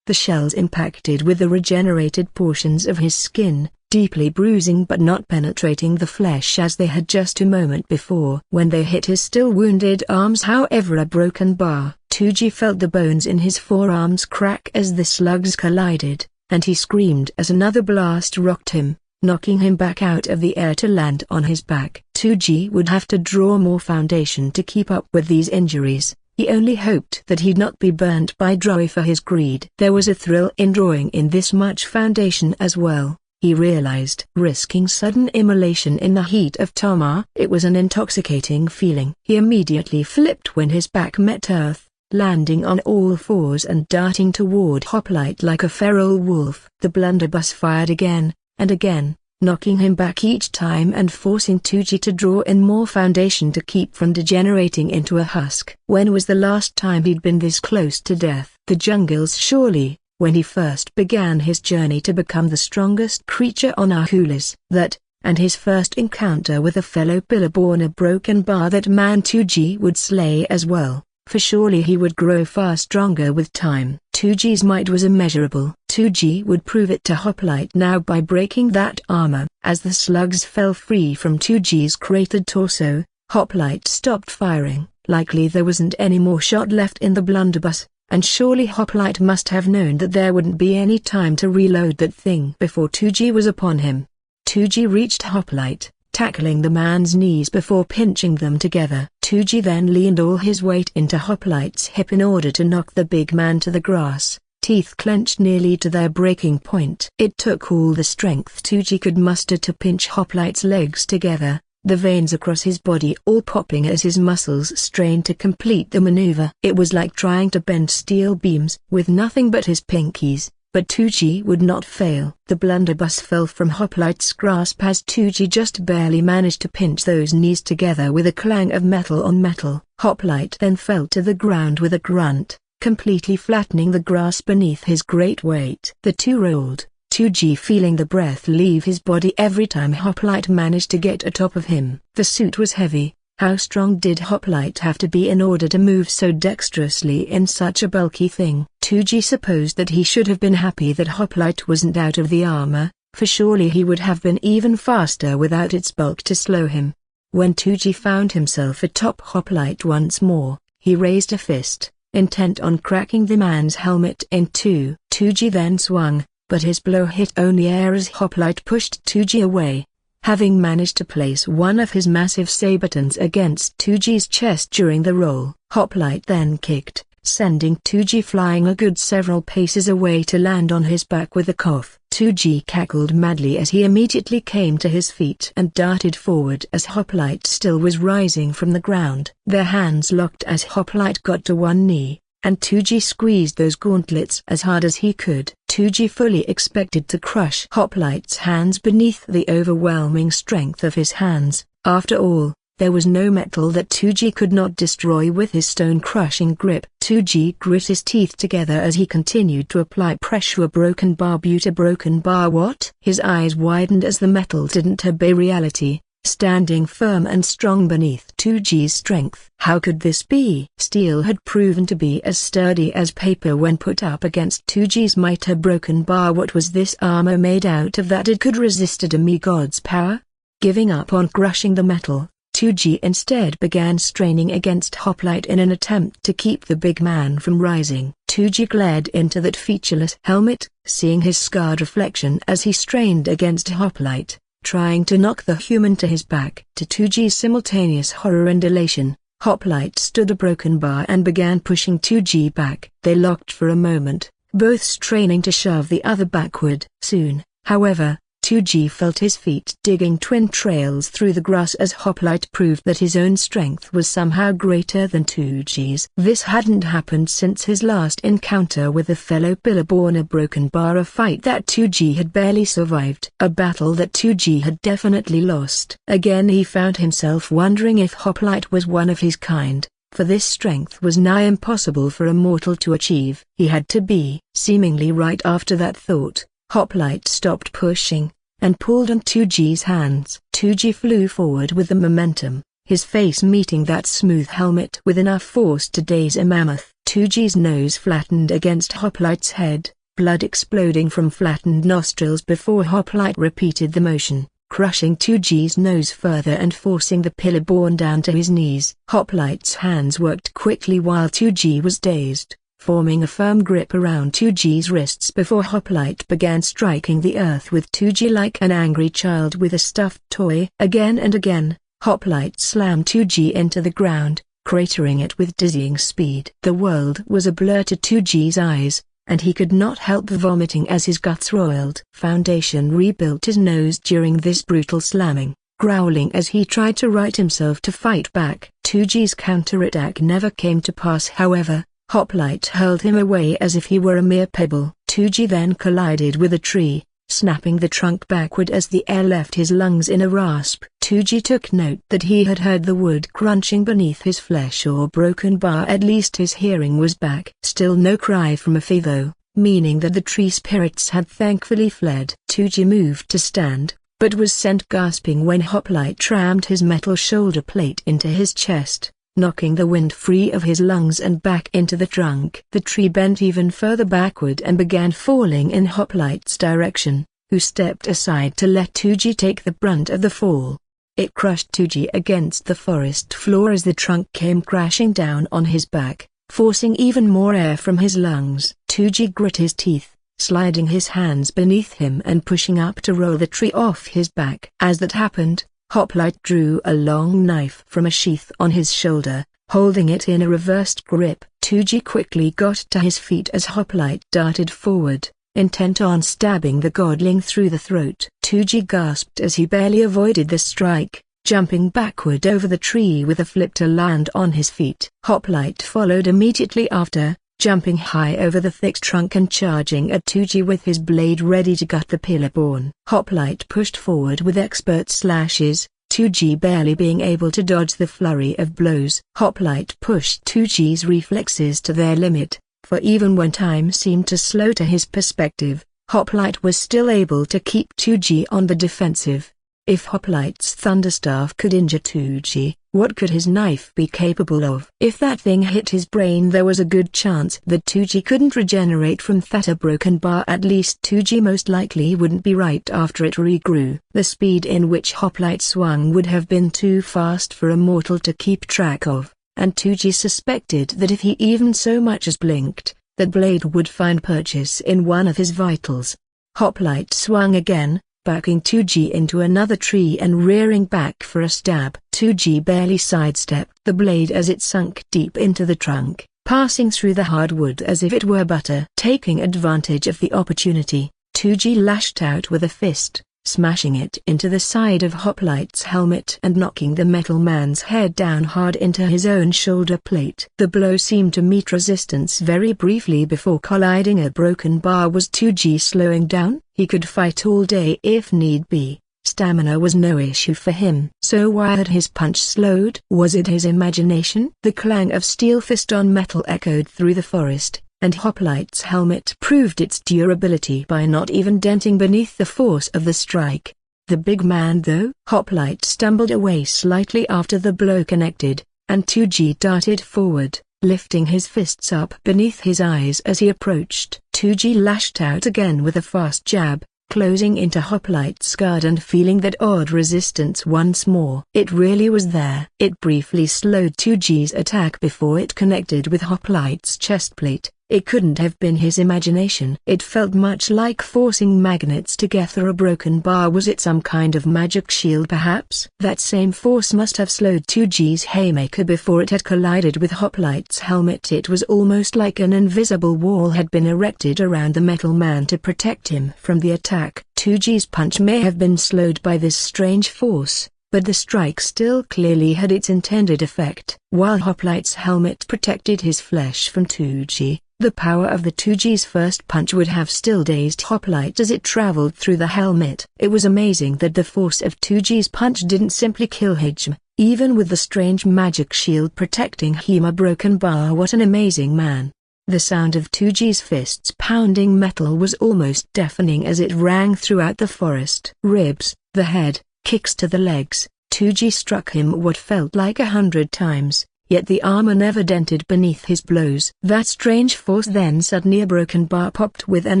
The shells impacted with the regenerated portions of his skin, deeply bruising but not penetrating the flesh as they had just a moment before. When they hit his still wounded arms, however, a broken bar, 2G felt the bones in his forearms crack as the slugs collided, and he screamed as another blast rocked him, knocking him back out of the air to land on his back. 2G would have to draw more foundation to keep up with these injuries. He only hoped that he'd not be burnt by Droy for his greed. There was a thrill in drawing in this much foundation as well, he realized. Risking sudden immolation in the heat of Terna, it was an intoxicating feeling. He immediately flipped when his back met earth, landing on all fours and darting toward Hoplite like a feral wolf. The blunderbuss fired again, and again, knocking him back each time and forcing 2G to draw in more foundation to keep from degenerating into a husk. When was the last time he'd been this close to death? The jungles, surely, when he first began his journey to become the strongest creature on Ahkoolis. That, and his first encounter with a fellow pillar-born, a broken bar that man 2G would slay as well, for surely he would grow far stronger with time. 2G's might was immeasurable. 2G would prove it to Hoplite now by breaking that armor. As the slugs fell free from 2G's cratered torso, Hoplite stopped firing. Likely there wasn't any more shot left in the blunderbuss, and surely Hoplite must have known that there wouldn't be any time to reload that thing before 2G was upon him. 2G reached Hoplite, tackling the man's knees before pinching them together. 2G then leaned all his weight into Hoplite's hip in order to knock the big man to the grass, teeth clenched nearly to their breaking point. It took all the strength 2G could muster to pinch Hoplite's legs together, the veins across his body all popping as his muscles strained to complete the maneuver. It was like trying to bend steel beams with nothing but his pinkies, but 2G would not fail. The blunderbuss fell from Hoplite's grasp as 2G just barely managed to pinch those knees together with a clang of metal on metal. Hoplite then fell to the ground with a grunt, completely flattening the grass beneath his great weight. The two rolled, 2G feeling the breath leave his body every time Hoplite managed to get atop of him. The suit was heavy. How strong did Hoplite have to be in order to move so dexterously in such a bulky thing? 2G supposed that he should have been happy that Hoplite wasn't out of the armor, for surely he would have been even faster without its bulk to slow him. When 2G found himself atop Hoplite once more, he raised a fist, intent on cracking the man's helmet in two. 2G then swung, but his blow hit only air as Hoplite pushed 2G away. Having managed to place one of his massive sabatons against 2G's chest during the roll, Hoplite then kicked, sending 2G flying a good several paces away to land on his back with a cough. 2G cackled madly as he immediately came to his feet and darted forward as Hoplite still was rising from the ground. Their hands locked as Hoplite got to one knee, and 2G squeezed those gauntlets as hard as he could. 2G fully expected to crush Hoplite's hands beneath the overwhelming strength of his hands. After all, there was no metal that 2G could not destroy with his stone-crushing grip. 2G grit his teeth together as he continued to apply pressure. Broken bar, broken bar. What? His eyes widened as the metal didn't obey reality, standing firm and strong beneath 2G's strength. How could this be? Steel had proven to be as sturdy as paper when put up against 2G's might. A broken bar. What was this armor made out of that it could resist a demigod's power? Giving up on crushing the metal, 2G instead began straining against Hoplite in an attempt to keep the big man from rising. 2G glared into that featureless helmet, seeing his scarred reflection as he strained against Hoplite, trying to knock the human to his back. To 2G's simultaneous horror and elation, Hoplite stood a broken bar and began pushing 2G back. They locked for a moment, both straining to shove the other backward. Soon, however, 2G felt his feet digging twin trails through the grass as Hoplite proved that his own strength was somehow greater than 2G's. This hadn't happened since his last encounter with a fellow Pillarborn. A broken bar, a fight that 2G had barely survived. A battle that 2G had definitely lost. Again he found himself wondering if Hoplite was one of his kind, for this strength was nigh impossible for a mortal to achieve. He had to be. Seemingly right after that thought, Hoplite stopped pushing, and pulled on 2G's hands. 2G flew forward with the momentum, his face meeting that smooth helmet with enough force to daze a mammoth. 2G's nose flattened against Hoplite's head, blood exploding from flattened nostrils before Hoplite repeated the motion, crushing 2G's nose further and forcing the Pillarborn down to his knees. Hoplite's hands worked quickly while 2G was dazed, forming a firm grip around 2G's wrists before Hoplite began striking the earth with 2G like an angry child with a stuffed toy. Again and again, Hoplite slammed 2G into the ground, cratering it with dizzying speed. The world was a blur to 2G's eyes, and he could not help vomiting as his guts roiled. Foundation rebuilt his nose during this brutal slamming, growling as he tried to right himself to fight back. 2G's counterattack never came to pass. However, Hoplite hurled him away as if he were a mere pebble. 2G then collided with a tree, snapping the trunk backward as the air left his lungs in a rasp. 2G took note that he had heard the wood crunching beneath his flesh or broken bar. At least his hearing was back. Still no cry from a fee though, meaning that the tree spirits had thankfully fled. 2G moved to stand, but was sent gasping when Hoplite rammed his metal shoulder plate into his chest, knocking the wind free of his lungs and back into the trunk. The tree bent even further backward and began falling in Hoplite's direction, who stepped aside to let 2G take the brunt of the fall. It crushed 2G against the forest floor as the trunk came crashing down on his back, forcing even more air from his lungs. 2G grit his teeth, sliding his hands beneath him and pushing up to roll the tree off his back. As that happened, Hoplite drew a long knife from a sheath on his shoulder, holding it in a reversed grip. 2G quickly got to his feet as Hoplite darted forward, intent on stabbing the godling through the throat. 2G gasped as he barely avoided the strike, jumping backward over the tree with a flip to land on his feet. Hoplite followed immediately after, jumping high over the thick trunk and charging at 2G with his blade ready to gut the Pillarborn. Hoplite pushed forward with expert slashes, 2G barely being able to dodge the flurry of blows. Hoplite pushed 2G's reflexes to their limit, for even when time seemed to slow to his perspective, Hoplite was still able to keep 2G on the defensive. If Hoplite's thunderstaff could injure 2G, what could his knife be capable of? If that thing hit his brain, there was a good chance that 2G couldn't regenerate from that broken bar. At least 2G most likely wouldn't be right after it regrew. The speed in which Hoplite swung would have been too fast for a mortal to keep track of, and 2G suspected that if he even so much as blinked, that blade would find purchase in one of his vitals. Hoplite swung again, backing 2G into another tree and rearing back for a stab. 2G barely sidestepped the blade as it sunk deep into the trunk, passing through the hardwood as if it were butter. Taking advantage of the opportunity, 2G lashed out with a fist, smashing it into the side of Hoplite's helmet and knocking the metal man's head down hard into his own shoulder plate. The blow seemed to meet resistance very briefly before colliding a broken bar. Was 2G slowing down? He could fight all day if need be. Stamina was no issue for him. So why had his punch slowed? Was it his imagination? The clang of steel fist on metal echoed through the forest, and Hoplite's helmet proved its durability by not even denting beneath the force of the strike. The big man though? Hoplite stumbled away slightly after the blow connected, and 2G darted forward, lifting his fists up beneath his eyes as he approached. 2G lashed out again with a fast jab, closing into Hoplite's guard and feeling that odd resistance once more. It really was there. It briefly slowed 2G's attack before it connected with Hoplite's chestplate. It couldn't have been his imagination. It felt much like forcing magnets together a broken bar. Was it some kind of magic shield perhaps? That same force must have slowed 2G's haymaker before it had collided with Hoplite's helmet. It was almost like an invisible wall had been erected around the metal man to protect him from the attack. 2G's punch may have been slowed by this strange force, but the strike still clearly had its intended effect. While Hoplite's helmet protected his flesh from 2G, the power of the 2G's first punch would have still dazed Hoplite as it traveled through the helmet. It was amazing that the force of 2G's punch didn't simply kill him, even with the strange magic shield protecting him. A broken bar. What an amazing man. The sound of 2G's fists pounding metal was almost deafening as it rang throughout the forest. Ribs, the head, kicks to the legs. 2G struck him what felt like 100 times. Yet the armor never dented beneath his blows. That strange force. Then suddenly a broken bar popped with an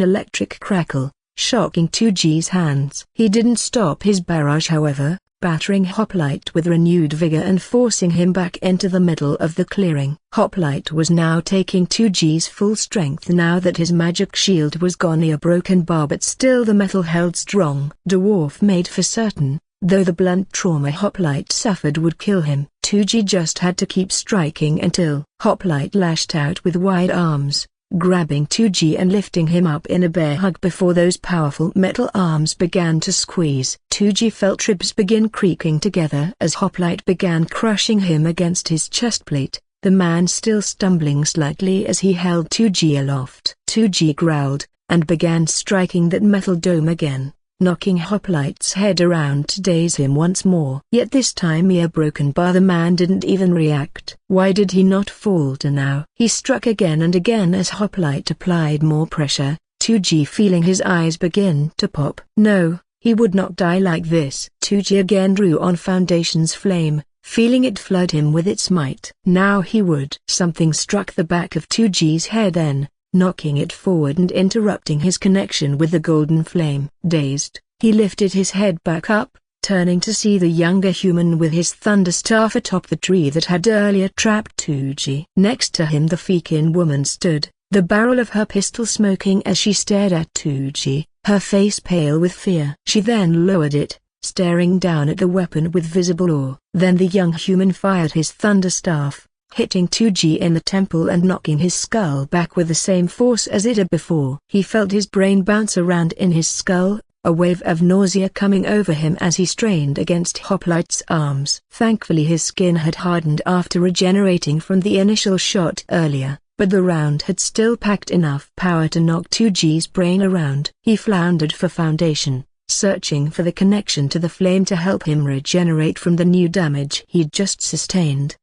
electric crackle, shocking 2G's hands. He didn't stop his barrage however, battering Hoplite with renewed vigor and forcing him back into the middle of the clearing. Hoplite was now taking 2G's full strength now that his magic shield was gone. A broken bar, but still the metal held strong. Dwarf made for certain, though the blunt trauma Hoplite suffered would kill him. 2G just had to keep striking until Hoplite lashed out with wide arms, grabbing 2G and lifting him up in a bear hug before those powerful metal arms began to squeeze. 2G felt ribs begin creaking together as Hoplite began crushing him against his chestplate, the man still stumbling slightly as he held 2G aloft. 2G growled, and began striking that metal dome again, knocking Hoplite's head around to daze him once more. Yet this time a broken bar. The man didn't even react. Why did he not falter now? He struck again and again as Hoplite applied more pressure, 2G feeling his eyes begin to pop. No, he would not die like this. 2G again drew on Foundation's flame, feeling it flood him with its might. Now he would. Something struck the back of 2G's head then, knocking it forward and interrupting his connection with the golden flame. Dazed, he lifted his head back up, turning to see the younger human with his thunderstaff atop the tree that had earlier trapped 2G. Next to him the Fekin woman stood, the barrel of her pistol smoking as she stared at 2G, her face pale with fear. She then lowered it, staring down at the weapon with visible awe. Then the young human fired his thunderstaff, hitting 2G in the temple and knocking his skull back with the same force as it had before. He felt his brain bounce around in his skull, a wave of nausea coming over him as he strained against Hoplite's arms. Thankfully his skin had hardened after regenerating from the initial shot earlier, but the round had still packed enough power to knock 2G's brain around. He floundered for Foundation, searching for the connection to the flame to help him regenerate from the new damage he'd just sustained.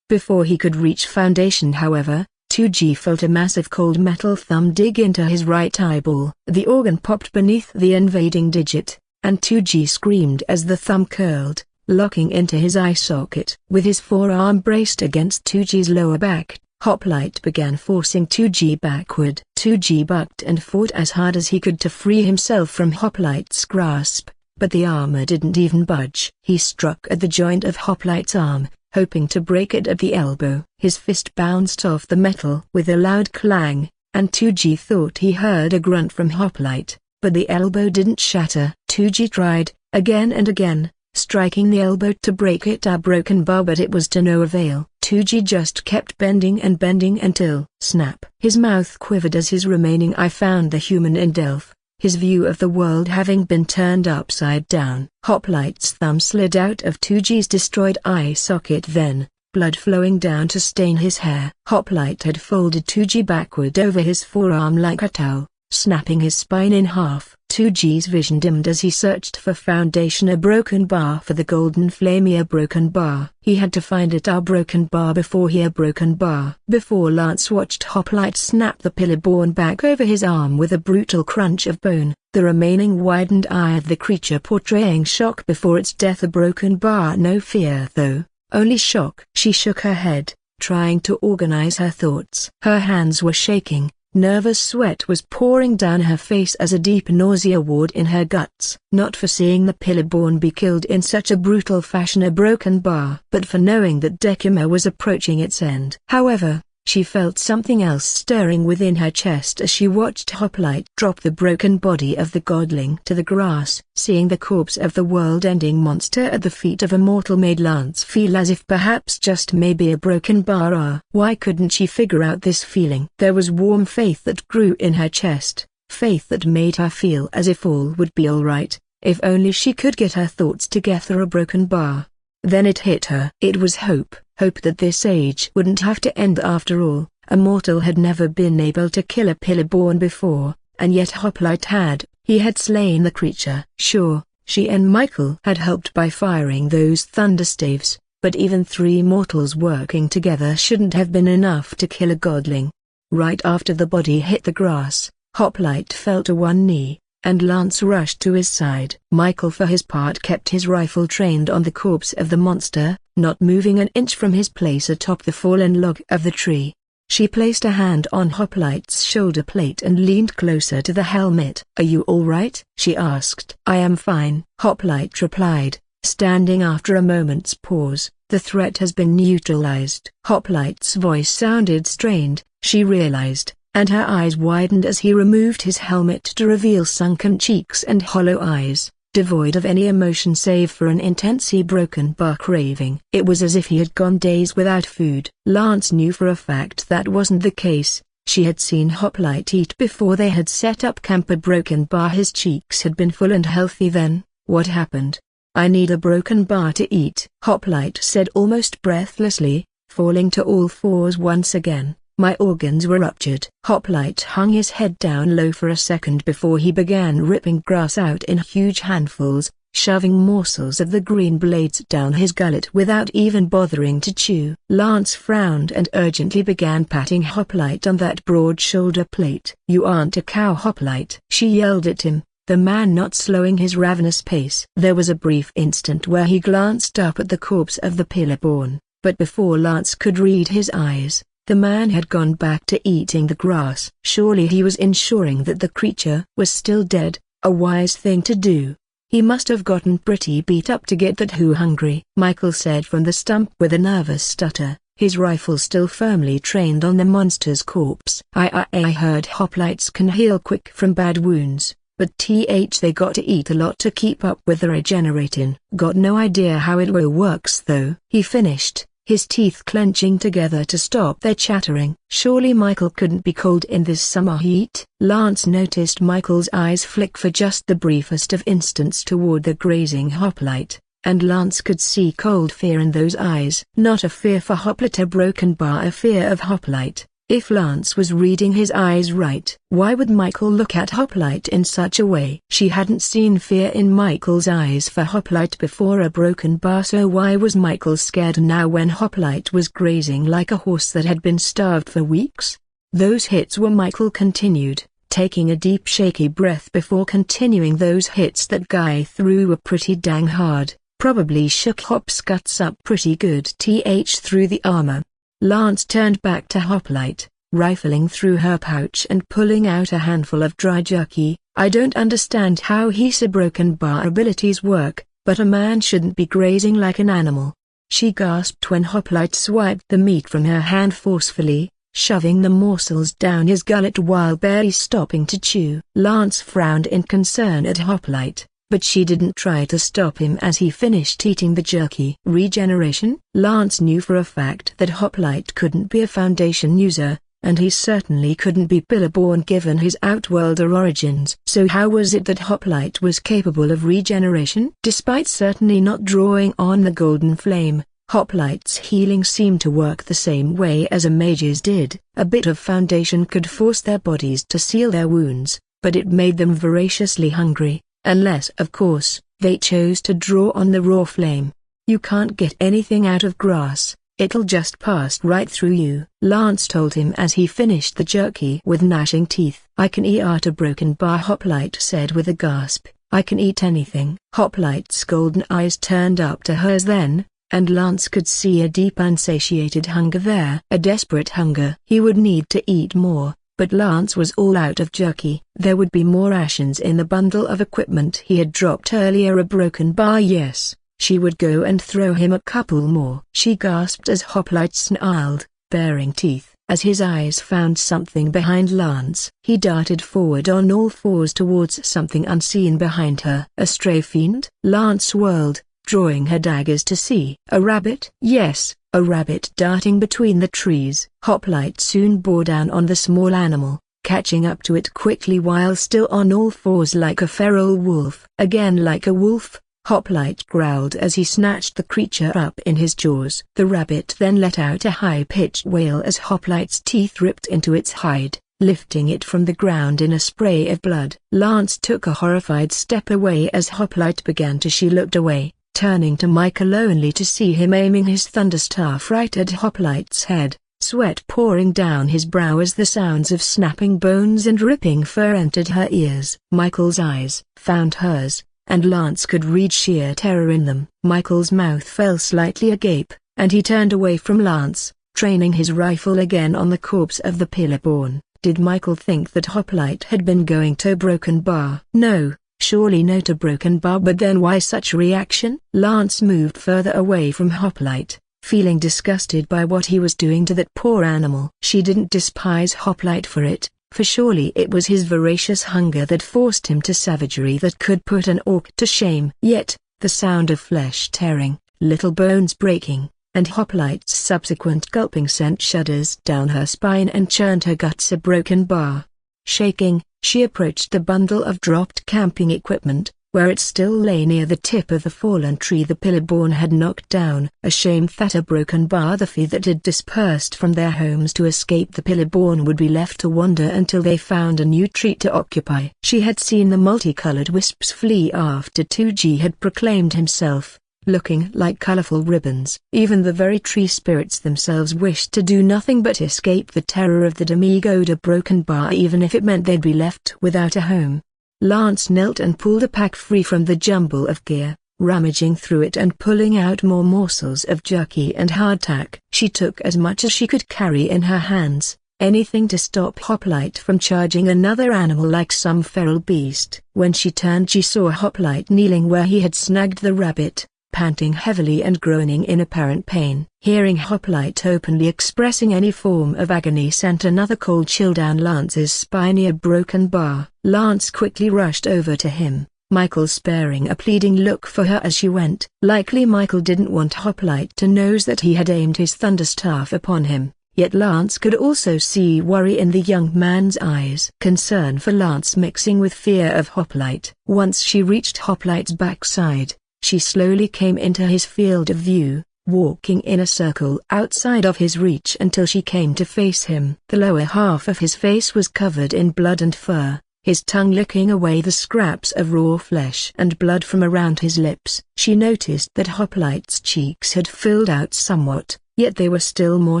Before he could reach Foundation however, 2G felt a massive cold metal thumb dig into his right eyeball. The organ popped beneath the invading digit, and 2G screamed as the thumb curled, locking into his eye socket. With his forearm braced against 2G's lower back, Hoplite began forcing 2G backward. 2G bucked and fought as hard as he could to free himself from Hoplite's grasp, but the armor didn't even budge. He struck at the joint of Hoplite's arm, hoping to break it at the elbow. His fist bounced off the metal with a loud clang, and 2G thought he heard a grunt from Hoplite, but the elbow didn't shatter. 2G tried, again and again, striking the elbow to break it a broken bar, but it was to no avail. 2G just kept bending and bending until, snap! His mouth quivered as his remaining eye found the human in Delph, his view of the world having been turned upside down. Hoplite's thumb slid out of 2G's destroyed eye socket then, blood flowing down to stain his hair. Hoplite had folded 2G backward over his forearm like a towel, snapping his spine in half. 2G's vision dimmed as he searched for foundation, a broken bar for the golden flame, a broken bar. He had to find it, a broken bar before he a broken bar. Before Lance watched Hoplite snap the pillar born back over his arm with a brutal crunch of bone, the remaining widened eye of the creature portraying shock before its death. A broken bar, no fear though, only shock. She shook her head, trying to organize her thoughts. Her hands were shaking. Nervous sweat was pouring down her face as a deep nausea warred in her guts. Not for seeing the pillar-born be killed in such a brutal fashion, a broken bar, but for knowing that Decima was approaching its end. However, she felt something else stirring within her chest as she watched Hoplite drop the broken body of the godling to the grass. Seeing the corpse of the world-ending monster at the feet of a mortal made Lance feel as if perhaps just maybe a broken bar. Why couldn't she figure out this feeling? There was warm faith that grew in her chest, faith that made her feel as if all would be alright, if only she could get her thoughts together. A broken bar. Then it hit her. It was hope that this age wouldn't have to end after all. A mortal had never been able to kill a pillar-born before, and yet Hoplite had. He had slain the creature. Sure, she and Michael had helped by firing those thunderstaves, but even 3 mortals working together shouldn't have been enough to kill a godling. Right after the body hit the grass, Hoplite fell to one knee, and Lance rushed to his side. Michael for his part kept his rifle trained on the corpse of the monster, not moving an inch from his place atop the fallen log of the tree. She placed a hand on Hoplite's shoulder plate and leaned closer to the helmet. "Are you all right?" she asked. "I am fine," Hoplite replied, standing after a moment's pause. "The threat has been neutralized." Hoplite's voice sounded strained, she realized, and her eyes widened as he removed his helmet to reveal sunken cheeks and hollow eyes, devoid of any emotion save for an intensely broken bar craving. It was as if he had gone days without food. Lance knew for a fact that wasn't the case. She had seen Hoplite eat before they had set up camp. A broken bar. His cheeks had been full and healthy then. What happened? "I need a broken bar to eat," Hoplite said almost breathlessly, falling to all fours once again. "My organs were ruptured." Hoplite hung his head down low for a second before he began ripping grass out in huge handfuls, shoving morsels of the green blades down his gullet without even bothering to chew. Lance frowned and urgently began patting Hoplite on that broad shoulder plate. "You aren't a cow, Hoplite," she yelled at him, the man not slowing his ravenous pace. There was a brief instant where he glanced up at the corpse of the pillar-born, but before Lance could read his eyes, the man had gone back to eating the grass. Surely he was ensuring that the creature was still dead, a wise thing to do. He must have gotten pretty beat up to get that hungry. Michael said from the stump with a nervous stutter, his rifle still firmly trained on the monster's corpse. I heard Hoplites can heal quick from bad wounds, but they got to eat a lot to keep up with the regenerating. Got no idea how it works though," he finished, his teeth clenching together to stop their chattering. Surely Michael couldn't be cold in this summer heat? Lance noticed Michael's eyes flick for just the briefest of instants toward the grazing Hoplite, and Lance could see cold fear in those eyes. Not a fear for Hoplite, a broken bar, a fear of Hoplite. If Lance was reading his eyes right, why would Michael look at Hoplite in such a way? She hadn't seen fear in Michael's eyes for Hoplite before a broken bar, so why was Michael scared now when Hoplite was grazing like a horse that had been starved for weeks? "Those hits were," Michael continued, taking a deep shaky breath before continuing. "Those hits that guy threw were pretty dang hard, probably shook Hop's guts up pretty good through the armor." Lance turned back to Hoplite, rifling through her pouch and pulling out a handful of dry jerky. "I don't understand how his broken bar abilities work, but a man shouldn't be grazing like an animal." She gasped when Hoplite swiped the meat from her hand forcefully, shoving the morsels down his gullet while barely stopping to chew. Lance frowned in concern at Hoplite, but she didn't try to stop him as he finished eating the jerky. Regeneration? Lance knew for a fact that Hoplite couldn't be a Foundation user, and he certainly couldn't be pillar-born given his outworlder origins. So how was it that Hoplite was capable of regeneration? Despite certainly not drawing on the golden flame, Hoplite's healing seemed to work the same way as a mage's did. A bit of foundation could force their bodies to seal their wounds, but it made them voraciously hungry, unless of course, they chose to draw on the raw flame. You can't get anything out of grass, it'll just pass right through you, Lance told him as he finished the jerky with gnashing teeth. I can eat a broken bar, Hoplite said with a gasp. I can eat anything. Hoplite's golden eyes turned up to hers then, and Lance could see a deep unsatiated hunger there. A desperate hunger. He would need to eat more, but Lance was all out of jerky. There would be more rations in the bundle of equipment he had dropped earlier. A broken bar, yes. She would go and throw him a couple more. She gasped as Hoplite snarled, baring teeth, as his eyes found something behind Lance. He darted forward on all fours towards something unseen behind her. A stray fiend? Lance whirled, drawing her daggers to see. A rabbit? Yes, a rabbit darting between the trees. Hoplite soon bore down on the small animal, catching up to it quickly while still on all fours like a feral wolf. Again like a wolf, Hoplite growled as he snatched the creature up in his jaws. The rabbit then let out a high-pitched wail as Hoplite's teeth ripped into its hide, lifting it from the ground in a spray of blood. Lance took a horrified step away as Hoplite began to. She looked away, turning to Michael only to see him aiming his thunderstaff right at Hoplite's head, sweat pouring down his brow as the sounds of snapping bones and ripping fur entered her ears. Michael's eyes found hers, and Lance could read sheer terror in them. Michael's mouth fell slightly agape, and he turned away from Lance, training his rifle again on the corpse of the pillar-born. Did Michael think that Hoplite had been going to Broken Bar? No. Surely no to Broken Bar, but then why such reaction? Lance moved further away from Hoplite, feeling disgusted by what he was doing to that poor animal. She didn't despise Hoplite for it, for surely it was his voracious hunger that forced him to savagery that could put an orc to shame. Yet, the sound of flesh tearing, little bones breaking, and Hoplite's subsequent gulping sent shudders down her spine and churned her guts. A Broken Bar. Shaking, she approached the bundle of dropped camping equipment, where it still lay near the tip of the fallen tree the pillar-born had knocked down. A shame that a Broken Bar, the few that had dispersed from their homes to escape the pillar-born, would be left to wander until they found a new tree to occupy. She had seen the multicolored wisps flee after 2G had proclaimed himself, looking like colorful ribbons. Even the very tree spirits themselves wished to do nothing but escape the terror of the demigod. A Broken Bar, even if it meant they'd be left without a home. Lance knelt and pulled a pack free from the jumble of gear, rummaging through it and pulling out more morsels of jerky and hardtack. She took as much as she could carry in her hands, anything to stop Hoplite from charging another animal like some feral beast. When she turned, she saw Hoplite kneeling where he had snagged the rabbit, panting heavily and groaning in apparent pain. Hearing Hoplite openly expressing any form of agony sent another cold chill down Lance's spine. A Broken Bar. Lance quickly rushed over to him, Michael sparing a pleading look for her as she went. Likely Michael didn't want Hoplite to know that he had aimed his thunderstaff upon him, yet Lance could also see worry in the young man's eyes. Concern for Lance mixing with fear of Hoplite. Once she reached Hoplite's backside, she slowly came into his field of view, walking in a circle outside of his reach until she came to face him. The lower half of his face was covered in blood and fur, his tongue licking away the scraps of raw flesh and blood from around his lips. She noticed that Hoplite's cheeks had filled out somewhat, yet they were still more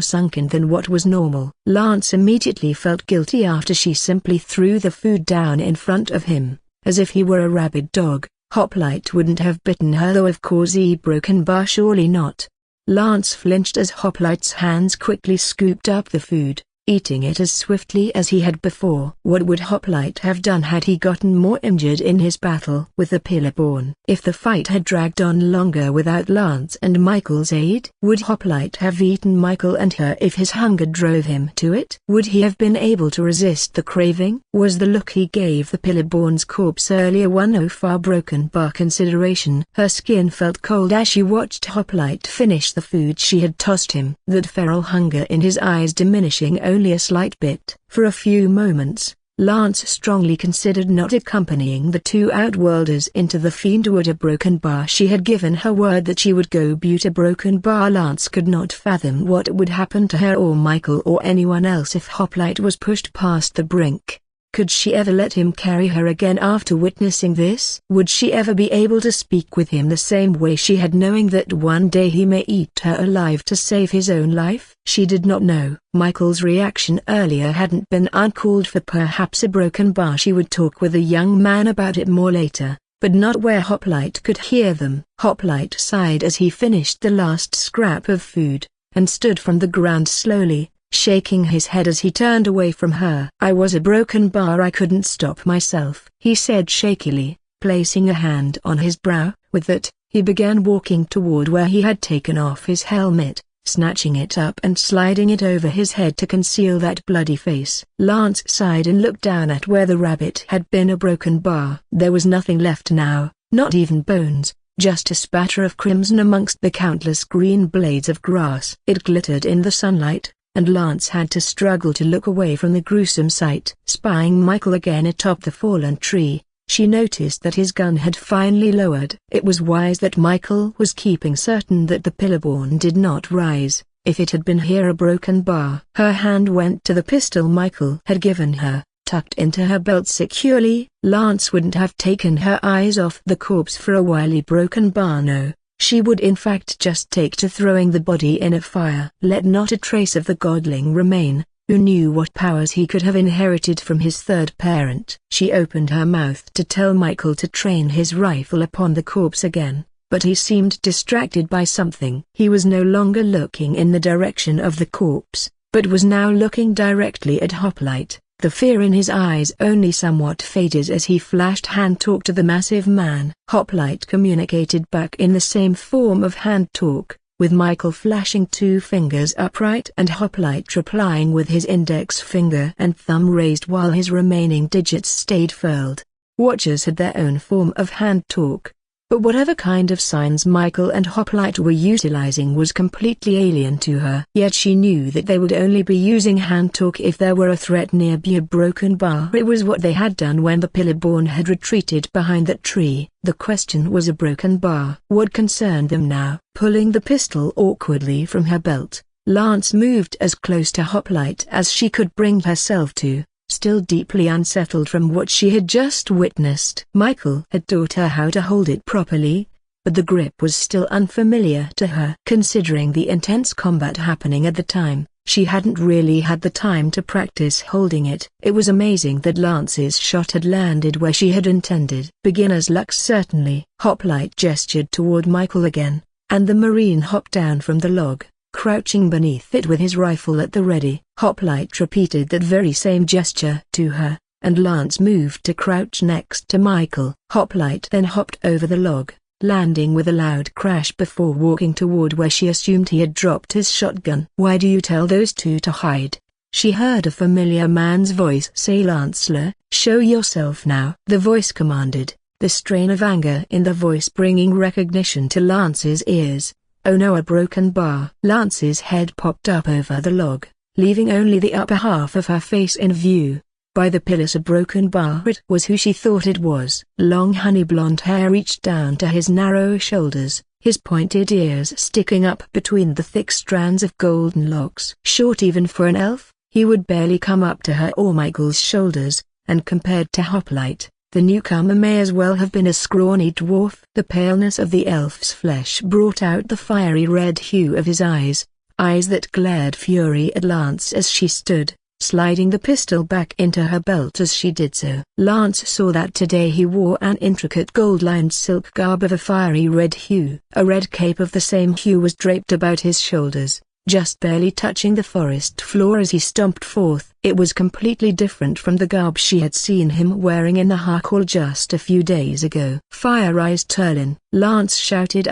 sunken than what was normal. Lance immediately felt guilty after she simply threw the food down in front of him, as if he were a rabid dog. Hoplite wouldn't have bitten her, though of course a Broken Bar surely not. Lance flinched as Hoplite's hands quickly scooped up the food, eating it as swiftly as he had before. What would Hoplite have done had he gotten more injured in his battle with the pillar-born? If the fight had dragged on longer without Lance and Michael's aid? Would Hoplite have eaten Michael and her if his hunger drove him to it? Would he have been able to resist the craving? Was the look he gave the pillar-born's corpse earlier one of far Broken Bar consideration? Her skin felt cold as she watched Hoplite finish the food she had tossed him. That feral hunger in his eyes diminishing only only a slight bit. For a few moments, Lance strongly considered not accompanying the two Outworlders into the Fiendwood Broken Bar. She had given her word that she would go to Broken Bar. Lance could not fathom what would happen to her or Michael or anyone else if Hoplite was pushed past the brink. Could she ever let him carry her again after witnessing this? Would she ever be able to speak with him the same way she had, knowing that one day he may eat her alive to save his own life? She did not know. Michael's reaction earlier hadn't been uncalled for. Perhaps a broken bar. She would talk with the young man about it more later, but not where Hoplite could hear them. Hoplite sighed as he finished the last scrap of food, and stood from the ground slowly, shaking his head as he turned away from her. I was a broken bar. I couldn't stop myself, he said shakily, placing a hand on his brow. With that, he began walking toward where he had taken off his helmet, snatching it up and sliding it over his head to conceal that bloody face. Lance sighed and looked down at where the rabbit had been. A broken bar. There was nothing left now, not even bones, just a spatter of crimson amongst the countless green blades of grass. It glittered in the sunlight, and Lance had to struggle to look away from the gruesome sight. Spying Michael again atop the fallen tree, she noticed that his gun had finally lowered. It was wise that Michael was keeping certain that the Pillarborn did not rise. If it had been here a broken bar. Her hand went to the pistol Michael had given her, tucked into her belt securely. Lance wouldn't have taken her eyes off the corpse for a wily broken bar. No. She would in fact just take to throwing the body in a fire. Let not a trace of the godling remain, who knew what powers he could have inherited from his third parent. She opened her mouth to tell Michael to train his rifle upon the corpse again, but he seemed distracted by something. He was no longer looking in the direction of the corpse, but was now looking directly at Hoplite. The fear in his eyes only somewhat faded as he flashed hand talk to the massive man. Hoplite communicated back in the same form of hand talk, with Michael flashing two fingers upright and Hoplite replying with his index finger and thumb raised while his remaining digits stayed furled. Watchers had their own form of hand talk, but whatever kind of signs Michael and Hoplite were utilizing was completely alien to her. Yet she knew that they would only be using hand talk if there were a threat nearby. A broken bar. It was what they had done when the Pillarborn had retreated behind that tree. The question was a broken bar. What concerned them now? Pulling the pistol awkwardly from her belt, Lance moved as close to Hoplite as she could bring herself to, still deeply unsettled from what she had just witnessed. Michael had taught her how to hold it properly, but the grip was still unfamiliar to her. Considering the intense combat happening at the time, she hadn't really had the time to practice holding it. It was amazing that Lance's shot had landed where she had intended. Beginner's luck certainly. Hoplite gestured toward Michael again, and the Marine hopped down from the log, crouching beneath it with his rifle at the ready. Hoplite repeated that very same gesture to her, and Lance moved to crouch next to Michael. Hoplite then hopped over the log, landing with a loud crash before walking toward where she assumed he had dropped his shotgun. "Why do you tell those two to hide?" she heard a familiar man's voice say. "Lancelot, show yourself now," the voice commanded, the strain of anger in the voice bringing recognition to Lance's ears. "Oh no, a broken bar." Lance's head popped up over the log, leaving only the upper half of her face in view. By the pillars, a broken bar. It was who she thought it was. Long honey blonde hair reached down to his narrow shoulders, his pointed ears sticking up between the thick strands of golden locks. Short even for an elf, he would barely come up to her or Michael's shoulders, and compared to Hoplite, the newcomer may as well have been a scrawny dwarf. The paleness of the elf's flesh brought out the fiery red hue of his eyes that glared fury at Lance as she stood, sliding the pistol back into her belt as she did so. Lance saw that today he wore an intricate gold-lined silk garb of a fiery red hue. A red cape of the same hue was draped about his shoulders, just barely touching the forest floor as he stomped forth. It was completely different from the garb she had seen him wearing in the Ahkoolis just a few days ago. "Fire-eyes Turlin," Lance shouted.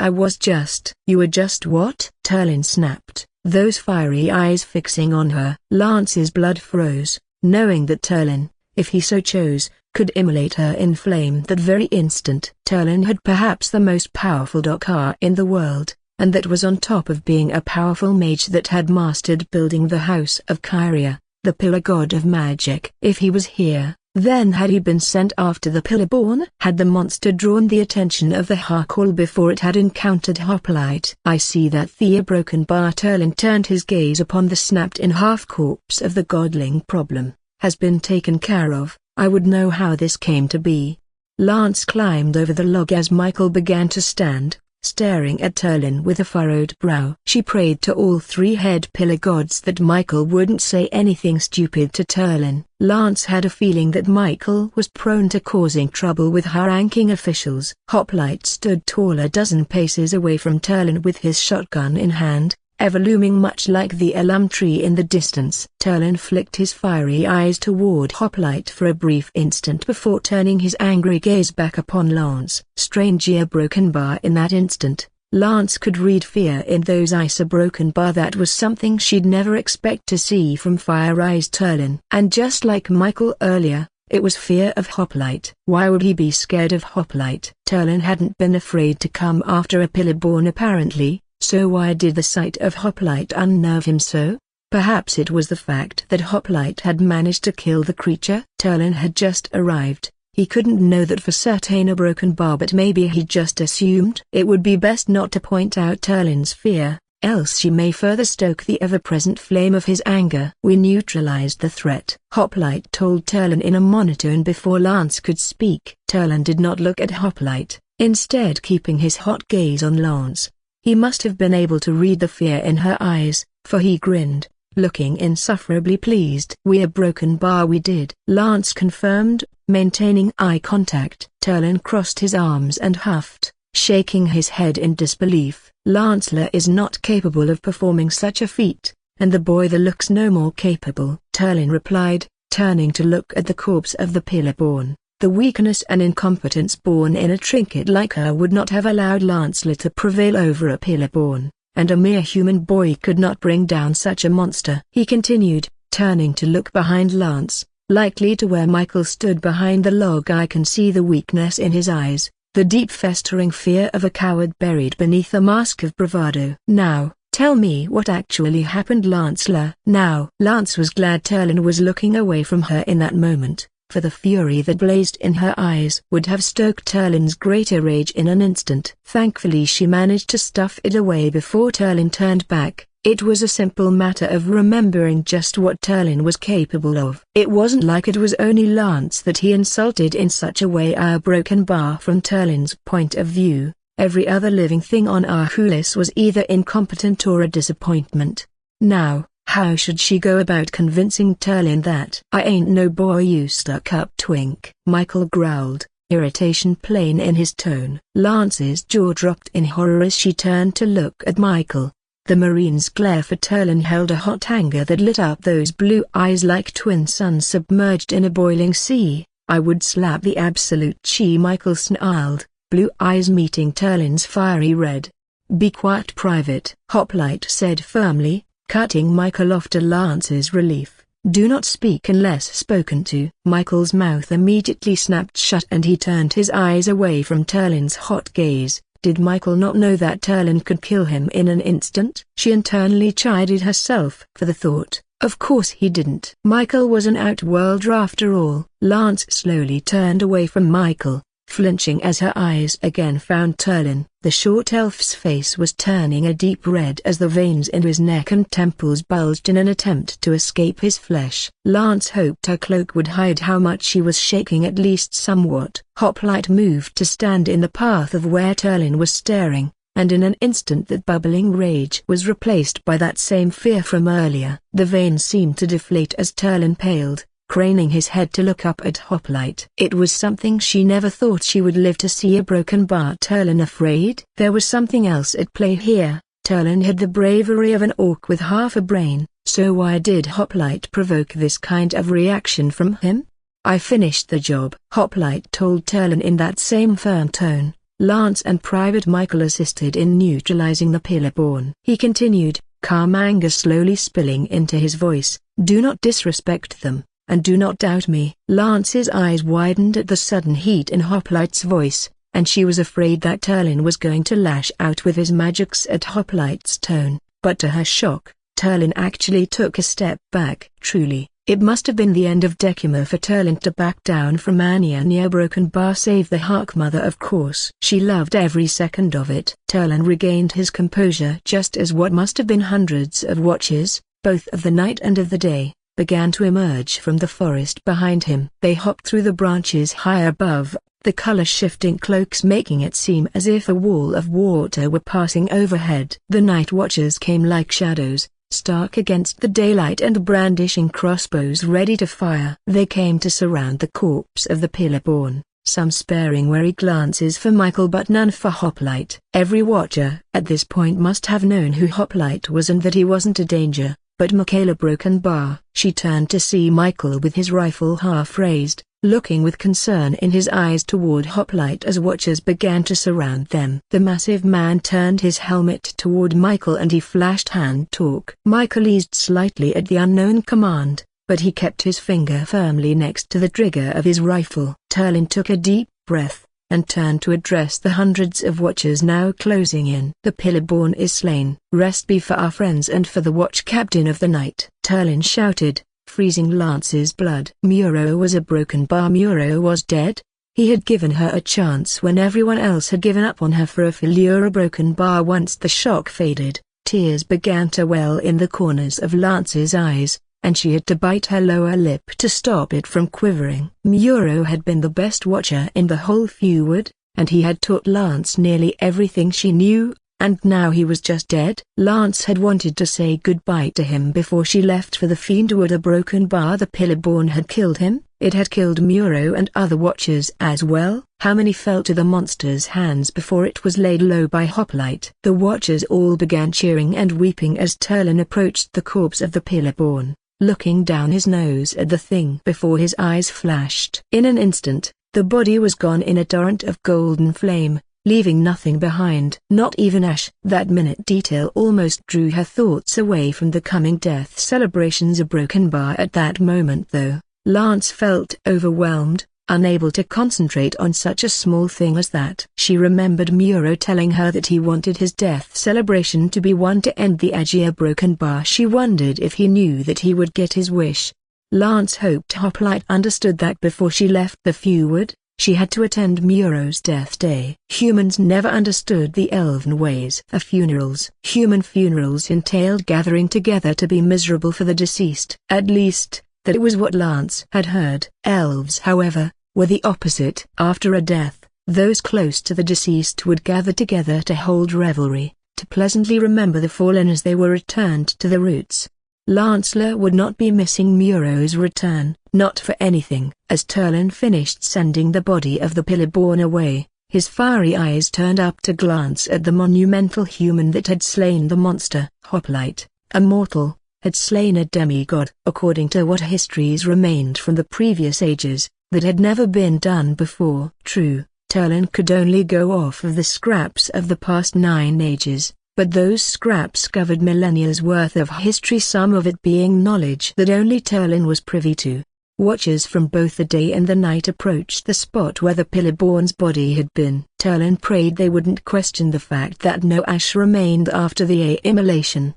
You were just what?" Turlin snapped, those fiery eyes fixing on her. Lance's blood froze, knowing that Turlin, if he so chose, could immolate her in flame that very instant. Turlin had perhaps the most powerful Dokar in the world, and that was on top of being a powerful mage that had mastered building the House of Kyria. The pillar god of magic. If he was here, then had he been sent after the pillar-born? Had the monster drawn the attention of the Ahkoolis before it had encountered Hoplite? I see that the broken bar. Terlin turned his gaze upon the snapped-in-half corpse of the godling problem. Has been taken care of. I would know how this came to be. Lance climbed over the log as Michael began to stand, staring at Terlin with a furrowed brow. She prayed to all three head pillar gods that Michael wouldn't say anything stupid to Terlin. Lance had a feeling that Michael was prone to causing trouble with high-ranking officials. Hoplite stood tall a dozen paces away from Terlin with his shotgun in hand, ever looming much like the elm tree in the distance. Terlin flicked his fiery eyes toward Hoplite for a brief instant before turning his angry gaze back upon Lance. Stranger broken bar. In that instant, Lance could read fear in those eyes. A broken bar. That was something she'd never expect to see from fire-eyes Terlin. And just like Michael earlier, it was fear of Hoplite. Why would he be scared of Hoplite? Terlin hadn't been afraid to come after a pillar-born apparently. So why did the sight of Hoplite unnerve him so? Perhaps it was the fact that Hoplite had managed to kill the creature. Terlin had just arrived. He couldn't know that for certain a broken bar, but maybe he just assumed. It would be best not to point out Terlin's fear, else she may further stoke the ever-present flame of his anger. We neutralized the threat, Hoplite told Terlin in a monotone before Lance could speak. Terlin did not look at Hoplite, instead keeping his hot gaze on Lance. He must have been able to read the fear in her eyes, for he grinned, looking insufferably pleased. "We're broken bar." "We did," Lance confirmed, maintaining eye contact. Terlin crossed his arms and huffed, shaking his head in disbelief. "Lancelot is not capable of performing such a feat, and the boy there looks no more capable," Terlin replied, turning to look at the corpse of the pillar-born. The weakness and incompetence born in a trinket like her would not have allowed Lancelot to prevail over a pillar-born, and a mere human boy could not bring down such a monster. He continued, turning to look behind Lance, likely to where Michael stood behind the log. "I can see the weakness in his eyes, the deep festering fear of a coward buried beneath a mask of bravado. Now, tell me what actually happened, Lancelot." Now, Lance was glad Terlin was looking away from her in that moment, for the fury that blazed in her eyes would have stoked Terlin's greater rage in an instant. Thankfully she managed to stuff it away before Terlin turned back. It was a simple matter of remembering just what Terlin was capable of. It wasn't like it was only Lance that he insulted in such a way. A broken bar. From Terlin's point of view, every other living thing on Ahkoolis was either incompetent or a disappointment. Now, how should she go about convincing Terlin that? "I ain't no boy, you stuck-up twink," Michael growled, irritation plain in his tone. Lance's jaw dropped in horror as she turned to look at Michael. The Marine's glare for Terlin held a hot anger that lit up those blue eyes like twin suns submerged in a boiling sea. "I would slap the absolute chi," Michael snarled, blue eyes meeting Terlin's fiery red. "Be quiet, Private," Hoplite said firmly, cutting Michael off to Lance's relief. "Do not speak unless spoken to." Michael's mouth immediately snapped shut and he turned his eyes away from Terlin's hot gaze. Did Michael not know that Terlin could kill him in an instant? She internally chided herself for the thought. Of course he didn't. Michael was an outworlder after all. Lance slowly turned away from Michael, flinching as her eyes again found Terlin. The short elf's face was turning a deep red as the veins in his neck and temples bulged in an attempt to escape his flesh. Lance hoped her cloak would hide how much she was shaking at least somewhat. Hoplite moved to stand in the path of where Terlin was staring, and in an instant that bubbling rage was replaced by that same fear from earlier. The veins seemed to deflate as Terlin paled, craning his head to look up at Hoplite. It was something she never thought she would live to see. A broken bar. Terlin afraid? There was something else at play here. Terlin had the bravery of an orc with half a brain, so why did Hoplite provoke this kind of reaction from him? "I finished the job," Hoplite told Terlin in that same firm tone. Lance and Private Michael assisted in neutralizing the pillar-born. He continued, calm anger slowly spilling into his voice, "Do not disrespect them. And do not doubt me." Lance's eyes widened at the sudden heat in Hoplite's voice, and she was afraid that Terlin was going to lash out with his magics at Hoplite's tone, but to her shock, Terlin actually took a step back. "Truly, It must have been the end of Decima for Terlin to back down from Anya near Broken Bar, save the Hark Mother of course. She loved every second of it. Terlin regained his composure just as what must have been hundreds of watchers, both of the night and of the day, began to emerge from the forest behind him. They hopped through the branches high above, the color-shifting cloaks making it seem as if a wall of water were passing overhead. The night watchers came like shadows, stark against the daylight and brandishing crossbows ready to fire. They came to surround the corpse of the Pillarborn, some sparing wary glances for Michael but none for Hoplite. Every watcher at this point must have known who Hoplite was and that he wasn't a danger, but Michaela Broken Bar. She turned to see Michael with his rifle half raised, looking with concern in his eyes toward Hoplite as watchers began to surround them. The massive man turned his helmet toward Michael and he flashed hand talk. Michael eased slightly at the unknown command, but he kept his finger firmly next to the trigger of his rifle. Terlin took a deep breath, and turned to address the hundreds of watchers now closing in. The Pillarborn is slain. Rest be for our friends and for the watch captain of the night. Terlin shouted, freezing Lance's blood. Muro was a Broken Bar. Muro was dead. He had given her a chance when everyone else had given up on her for a failure. Broken Bar. Once the shock faded, tears began to well in the corners of Lance's eyes, and she had to bite her lower lip to stop it from quivering. Muro had been the best watcher in the whole feud, and he had taught Lance nearly everything she knew, and now he was just dead. Lance had wanted to say goodbye to him before she left for the Fiendwood. A Broken Bar. The Pillarborn had killed him. It had killed Muro and other watchers as well. How many fell to the monster's hands before it was laid low by Hoplite? The watchers all began cheering and weeping as Terlin approached the corpse of the Pillarborn, looking down his nose at the thing before his eyes flashed. In an instant, the body was gone in a torrent of golden flame, leaving nothing behind. Not even ash. That minute detail almost drew her thoughts away from the coming death celebrations. A Broken Bar. At that moment though, Lance felt overwhelmed, unable to concentrate on such a small thing as that. She remembered Muro telling her that he wanted his death celebration to be one to end the Agia Broken Bar. She wondered if he knew that he would get his wish. Lance hoped Hoplite understood that before she left the feud, she had to attend Muro's death day. Humans never understood the elven ways of funerals. Human funerals entailed gathering together to be miserable for the deceased. At least, that was what Lance had heard. Elves, however, were the opposite. After a death, those close to the deceased would gather together to hold revelry, to pleasantly remember the fallen as they were returned to the roots. Lancelot would not be missing Muro's return, not for anything. As Terlin finished sending the body of the Pillarborn away, his fiery eyes turned up to glance at the monumental human that had slain the monster. Hoplite, a mortal, had slain a demigod. According to what histories remained from the previous ages, that had never been done before. True, Terlin could only go off of the scraps of the past 9 ages, but those scraps covered millennia's worth of history, some of it being knowledge that only Terlin was privy to. Watchers from both the day and the night approached the spot where the Pillarborn's body had been. Terlin prayed they wouldn't question the fact that no ash remained after the immolation.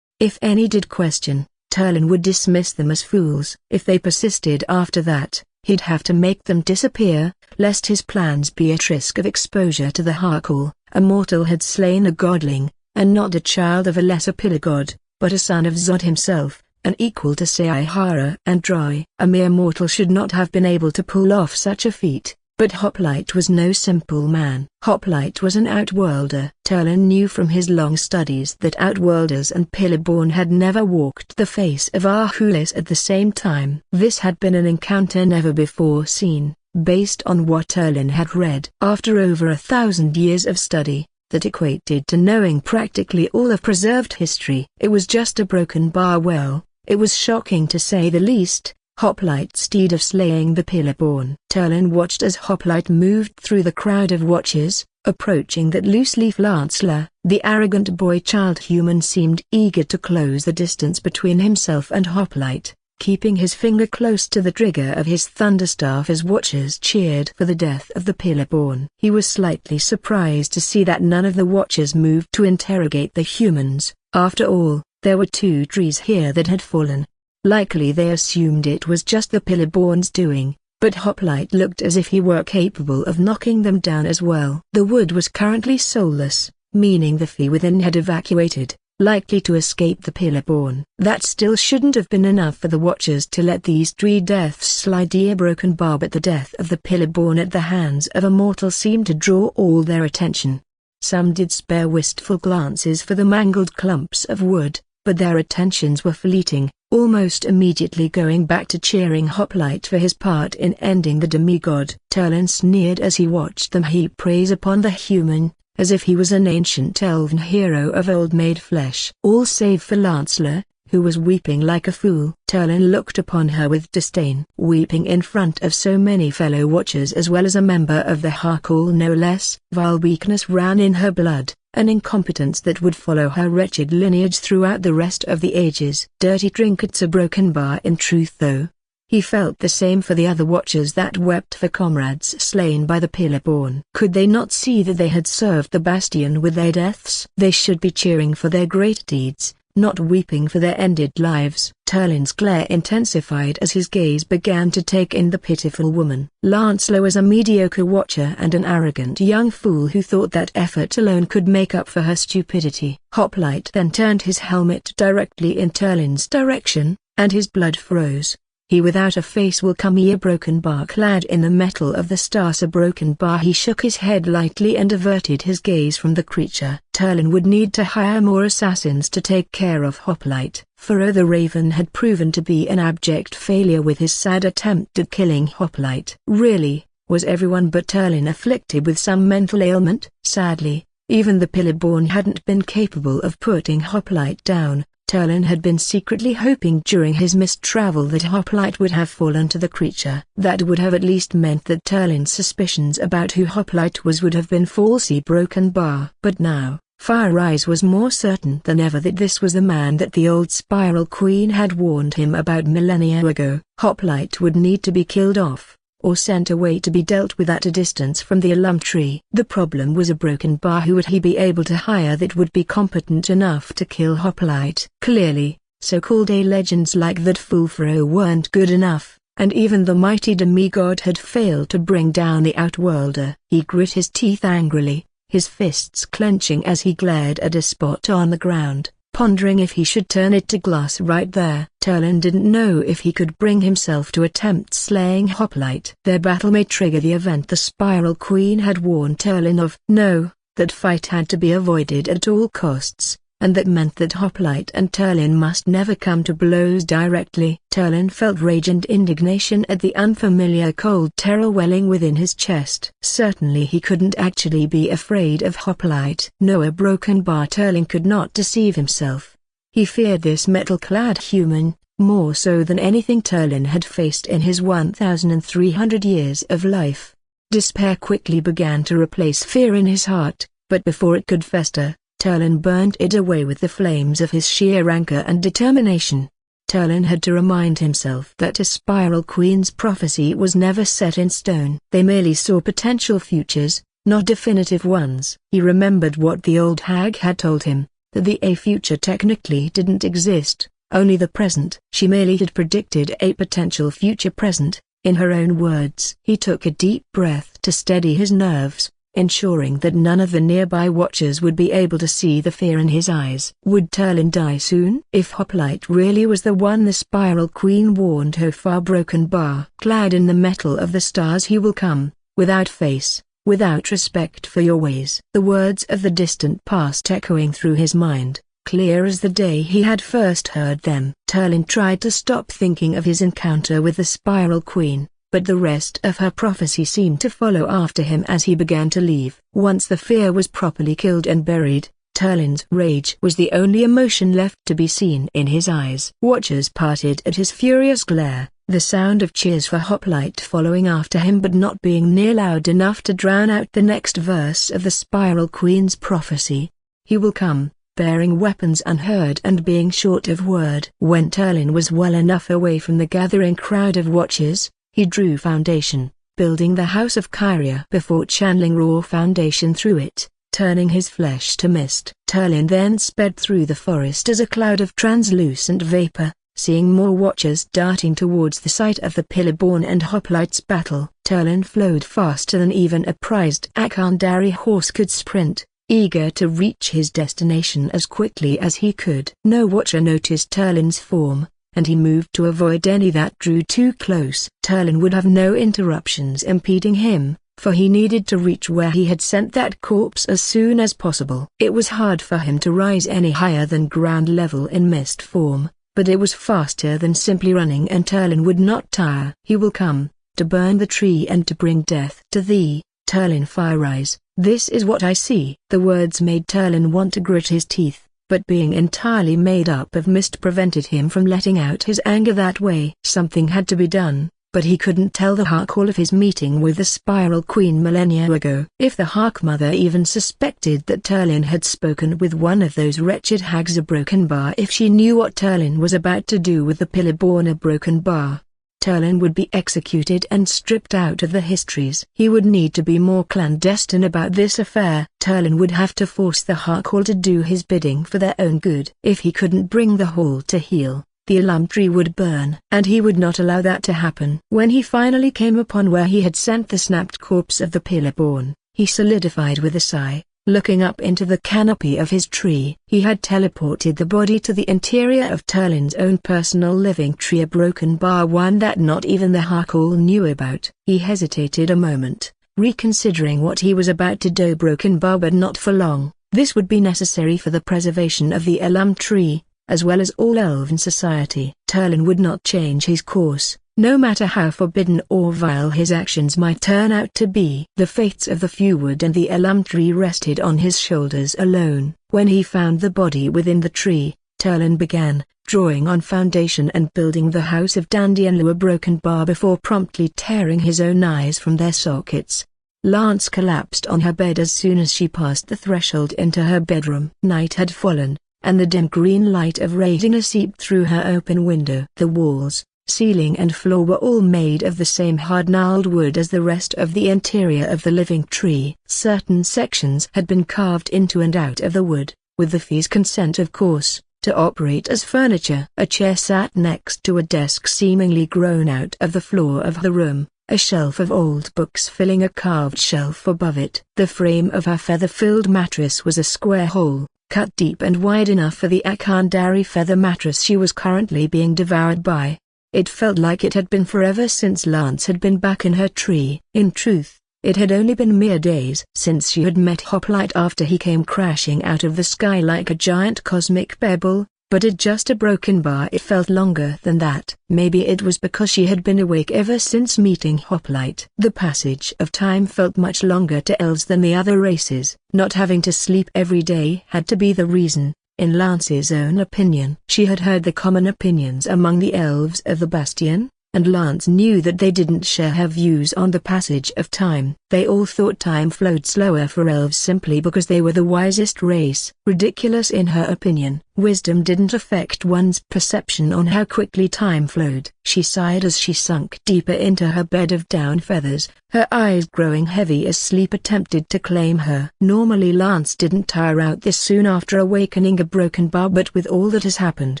If any did question, Terlin would dismiss them as fools. If they persisted after that, he'd have to make them disappear, lest his plans be at risk of exposure to the Ahkoolis. A mortal had slain a godling, and not a child of a lesser pillar god, but a son of Zod himself, an equal to Saihara and Dry. A mere mortal should not have been able to pull off such a feat, but Hoplite was no simple man. Hoplite was an outworlder. Terlin knew from his long studies that outworlders and Pillarborn had never walked the face of Ahkoolis at the same time. This had been an encounter never before seen, based on what Terlin had read. After over 1,000 years of study, that equated to knowing practically all of preserved history. It was just a Broken Bar. Well, it was shocking to say the least. Hoplite's deed of slaying the Pillarborn. Terlin watched as Hoplite moved through the crowd of watchers, approaching that loose-leaf Lancelot. The arrogant boy-child human seemed eager to close the distance between himself and Hoplite, keeping his finger close to the trigger of his thunderstaff as watchers cheered for the death of the Pillarborn. He was slightly surprised to see that none of the watchers moved to interrogate the humans. After all, there were 2 trees here that had fallen. Likely they assumed it was just the Pillarborn's doing, but Hoplite looked as if he were capable of knocking them down as well. The wood was currently soulless, meaning the fey within had evacuated, likely to escape the Pillarborn. That still shouldn't have been enough for the Watchers to let these 3 deaths slide broken bar, but the death of the Pillarborn at the hands of a mortal seemed to draw all their attention. Some did spare wistful glances for the mangled clumps of wood, but their attentions were fleeting, almost immediately going back to cheering Hoplite for his part in ending the demigod. Terlin sneered as he watched them heap praise upon the human, as if he was an ancient elven hero of old made flesh. All save for Lancelot, who was weeping like a fool. Terlin looked upon her with disdain. Weeping in front of so many fellow Watchers as well as a member of the Ahkoolis no less. Vile weakness ran in her blood, an incompetence that would follow her wretched lineage throughout the rest of the ages. Dirty trinkets, a broken bar in truth though. He felt the same for the other Watchers that wept for comrades slain by the Pillarborn. Could they not see that they had served the Bastion with their deaths? They should be cheering for their great deeds, not weeping for their ended lives. Terlin's glare intensified as his gaze began to take in the pitiful woman. Lancelot was a mediocre Watcher and an arrogant young fool who thought that effort alone could make up for her stupidity. Hoplite then turned his helmet directly in Terlin's direction, and his blood froze. He without a face will come a broken bar clad in the metal of the stars. A broken bar. He shook his head lightly and averted his gaze from the creature. Terlin would need to hire more assassins to take care of Hoplite. Furo the Raven had proven to be an abject failure with his sad attempt at killing Hoplite. Really, was everyone but Terlin afflicted with some mental ailment? Sadly, even the Pillarborn hadn't been capable of putting Hoplite down. Terlin had been secretly hoping during his mist travel that Hoplite would have fallen to the creature. That would have at least meant that Terlin's suspicions about who Hoplite was would have been falsely broken bar. But now, Fire Eyes was more certain than ever that this was the man that the old Spiral Queen had warned him about millennia ago. Hoplite would need to be killed off, or sent away to be dealt with at a distance from the alum tree. The problem was a broken bar. Who would he be able to hire that would be competent enough to kill Hoplite? Clearly, so-called legends like that fool Furo weren't good enough, and even the mighty demigod had failed to bring down the Outworlder. He grit his teeth angrily, his fists clenching as he glared at a spot on the ground, pondering if he should turn it to glass right there. Terlin didn't know if he could bring himself to attempt slaying Hoplite. Their battle may trigger the event the Spiral Queen had warned Terlin of. No, that fight had to be avoided at all costs, and that meant that Hoplite and Terlin must never come to blows directly. Terlin felt rage and indignation at the unfamiliar cold terror welling within his chest. Certainly he couldn't actually be afraid of Hoplite. No, a broken bar. Terlin could not deceive himself. He feared this metal-clad human, more so than anything Terlin had faced in his 1,300 years of life. Despair quickly began to replace fear in his heart, but before it could fester, Terlin burned it away with the flames of his sheer anger and determination. Terlin had to remind himself that a Spiral Queen's prophecy was never set in stone. They merely saw potential futures, not definitive ones. He remembered what the old hag had told him, that the future technically didn't exist, only the present. She merely had predicted a potential future present, in her own words. He took a deep breath to steady his nerves, ensuring that none of the nearby Watchers would be able to see the fear in his eyes. Would Terlin die soon? If Hoplite really was the one the Spiral Queen warned her far broken bar, clad in the metal of the stars, he will come, without face, without respect for your ways. The words of the distant past echoing through his mind, clear as the day he had first heard them. Terlin tried to stop thinking of his encounter with the Spiral Queen, but the rest of her prophecy seemed to follow after him as he began to leave. Once the fear was properly killed and buried, Terlin's rage was the only emotion left to be seen in his eyes. Watchers parted at his furious glare, the sound of cheers for Hoplite following after him but not being near loud enough to drown out the next verse of the Spiral Queen's prophecy. He will come, bearing weapons unheard and being short of word. When Terlin was well enough away from the gathering crowd of Watchers, he drew foundation, building the House of Kyria before channeling raw foundation through it, turning his flesh to mist. Terlin then sped through the forest as a cloud of translucent vapor, Seeing more watchers darting towards the site of the Pillarborn and Hoplite's battle, Terlin flowed faster than even a prized Ahkoolis horse could sprint, eager to reach his destination as quickly as he could. No watcher noticed Terlin's form, and he moved to avoid any that drew too close. Terlin would have no interruptions impeding him, for he needed to reach where he had sent that corpse as soon as possible. It was hard for him to rise any higher than ground level in mist form, but it was faster than simply running, and Terlin would not tire. He will come, to burn the tree and to bring death to thee, Terlin Fireeyes. This is what I see. The words made Terlin want to grit his teeth, but being entirely made up of mist prevented him from letting out his anger that way. Something had to be done, but he couldn't tell the Ahkoolis of his meeting with the Spiral Queen millennia ago. If the Ahkmother even suspected that Terlin had spoken with one of those wretched hags of Broken Bar, if she knew what Terlin was about to do with the Pillarborn of Broken Bar, Terlin would be executed and stripped out of the histories. He would need to be more clandestine about this affair. Terlin would have to force the Ahkoolis to do his bidding for their own good. If he couldn't bring the hall to heal, the alum tree would burn, and he would not allow that to happen. When he finally came upon where he had sent the snapped corpse of the Pillarborn, he solidified with a sigh. Looking up into the canopy of his tree, he had teleported the body to the interior of Terlin's own personal living tree, a Broken Bar, one that not even the Ahkoolis knew about. He hesitated a moment, reconsidering what he was about to do. Broken Bar, but not for long. This would be necessary for the preservation of the alum tree, as well as all elven society. Terlin would not change his course, no matter how forbidden or vile his actions might turn out to be. The fates of the Fewwood and the alum tree rested on his shoulders alone. When he found the body within the tree, Terlin began, drawing on foundation and building the house of Dandianlu, a Broken Bar, before promptly tearing his own eyes from their sockets. Lance collapsed on her bed as soon as she passed the threshold into her bedroom. Night had fallen, and the dim green light of Radina seeped through her open window. The walls, ceiling and floor were all made of the same hard-gnarled wood as the rest of the interior of the living tree. Certain sections had been carved into and out of the wood, with the fee's consent of course, to operate as furniture. A chair sat next to a desk seemingly grown out of the floor of the room, a shelf of old books filling a carved shelf above it. The frame of her feather-filled mattress was a square hole, cut deep and wide enough for the Ahkoolis feather mattress she was currently being devoured by. It felt like it had been forever since Lance had been back in her tree. In truth, it had only been mere days since she had met Hoplite after he came crashing out of the sky like a giant cosmic pebble, but at just a Broken Bar it felt longer than that. Maybe it was because she had been awake ever since meeting Hoplite. The passage of time felt much longer to elves than the other races. Not having to sleep every day had to be the reason. In Lance's own opinion, she had heard the common opinions among the elves of the Bastion, and Lance knew that they didn't share her views on the passage of time. They all thought time flowed slower for elves simply because they were the wisest race. Ridiculous in her opinion. Wisdom didn't affect one's perception on how quickly time flowed. She sighed as she sunk deeper into her bed of down feathers, her eyes growing heavy as sleep attempted to claim her. Normally Lance didn't tire out this soon after awakening a Broken Bar, but with all that has happened,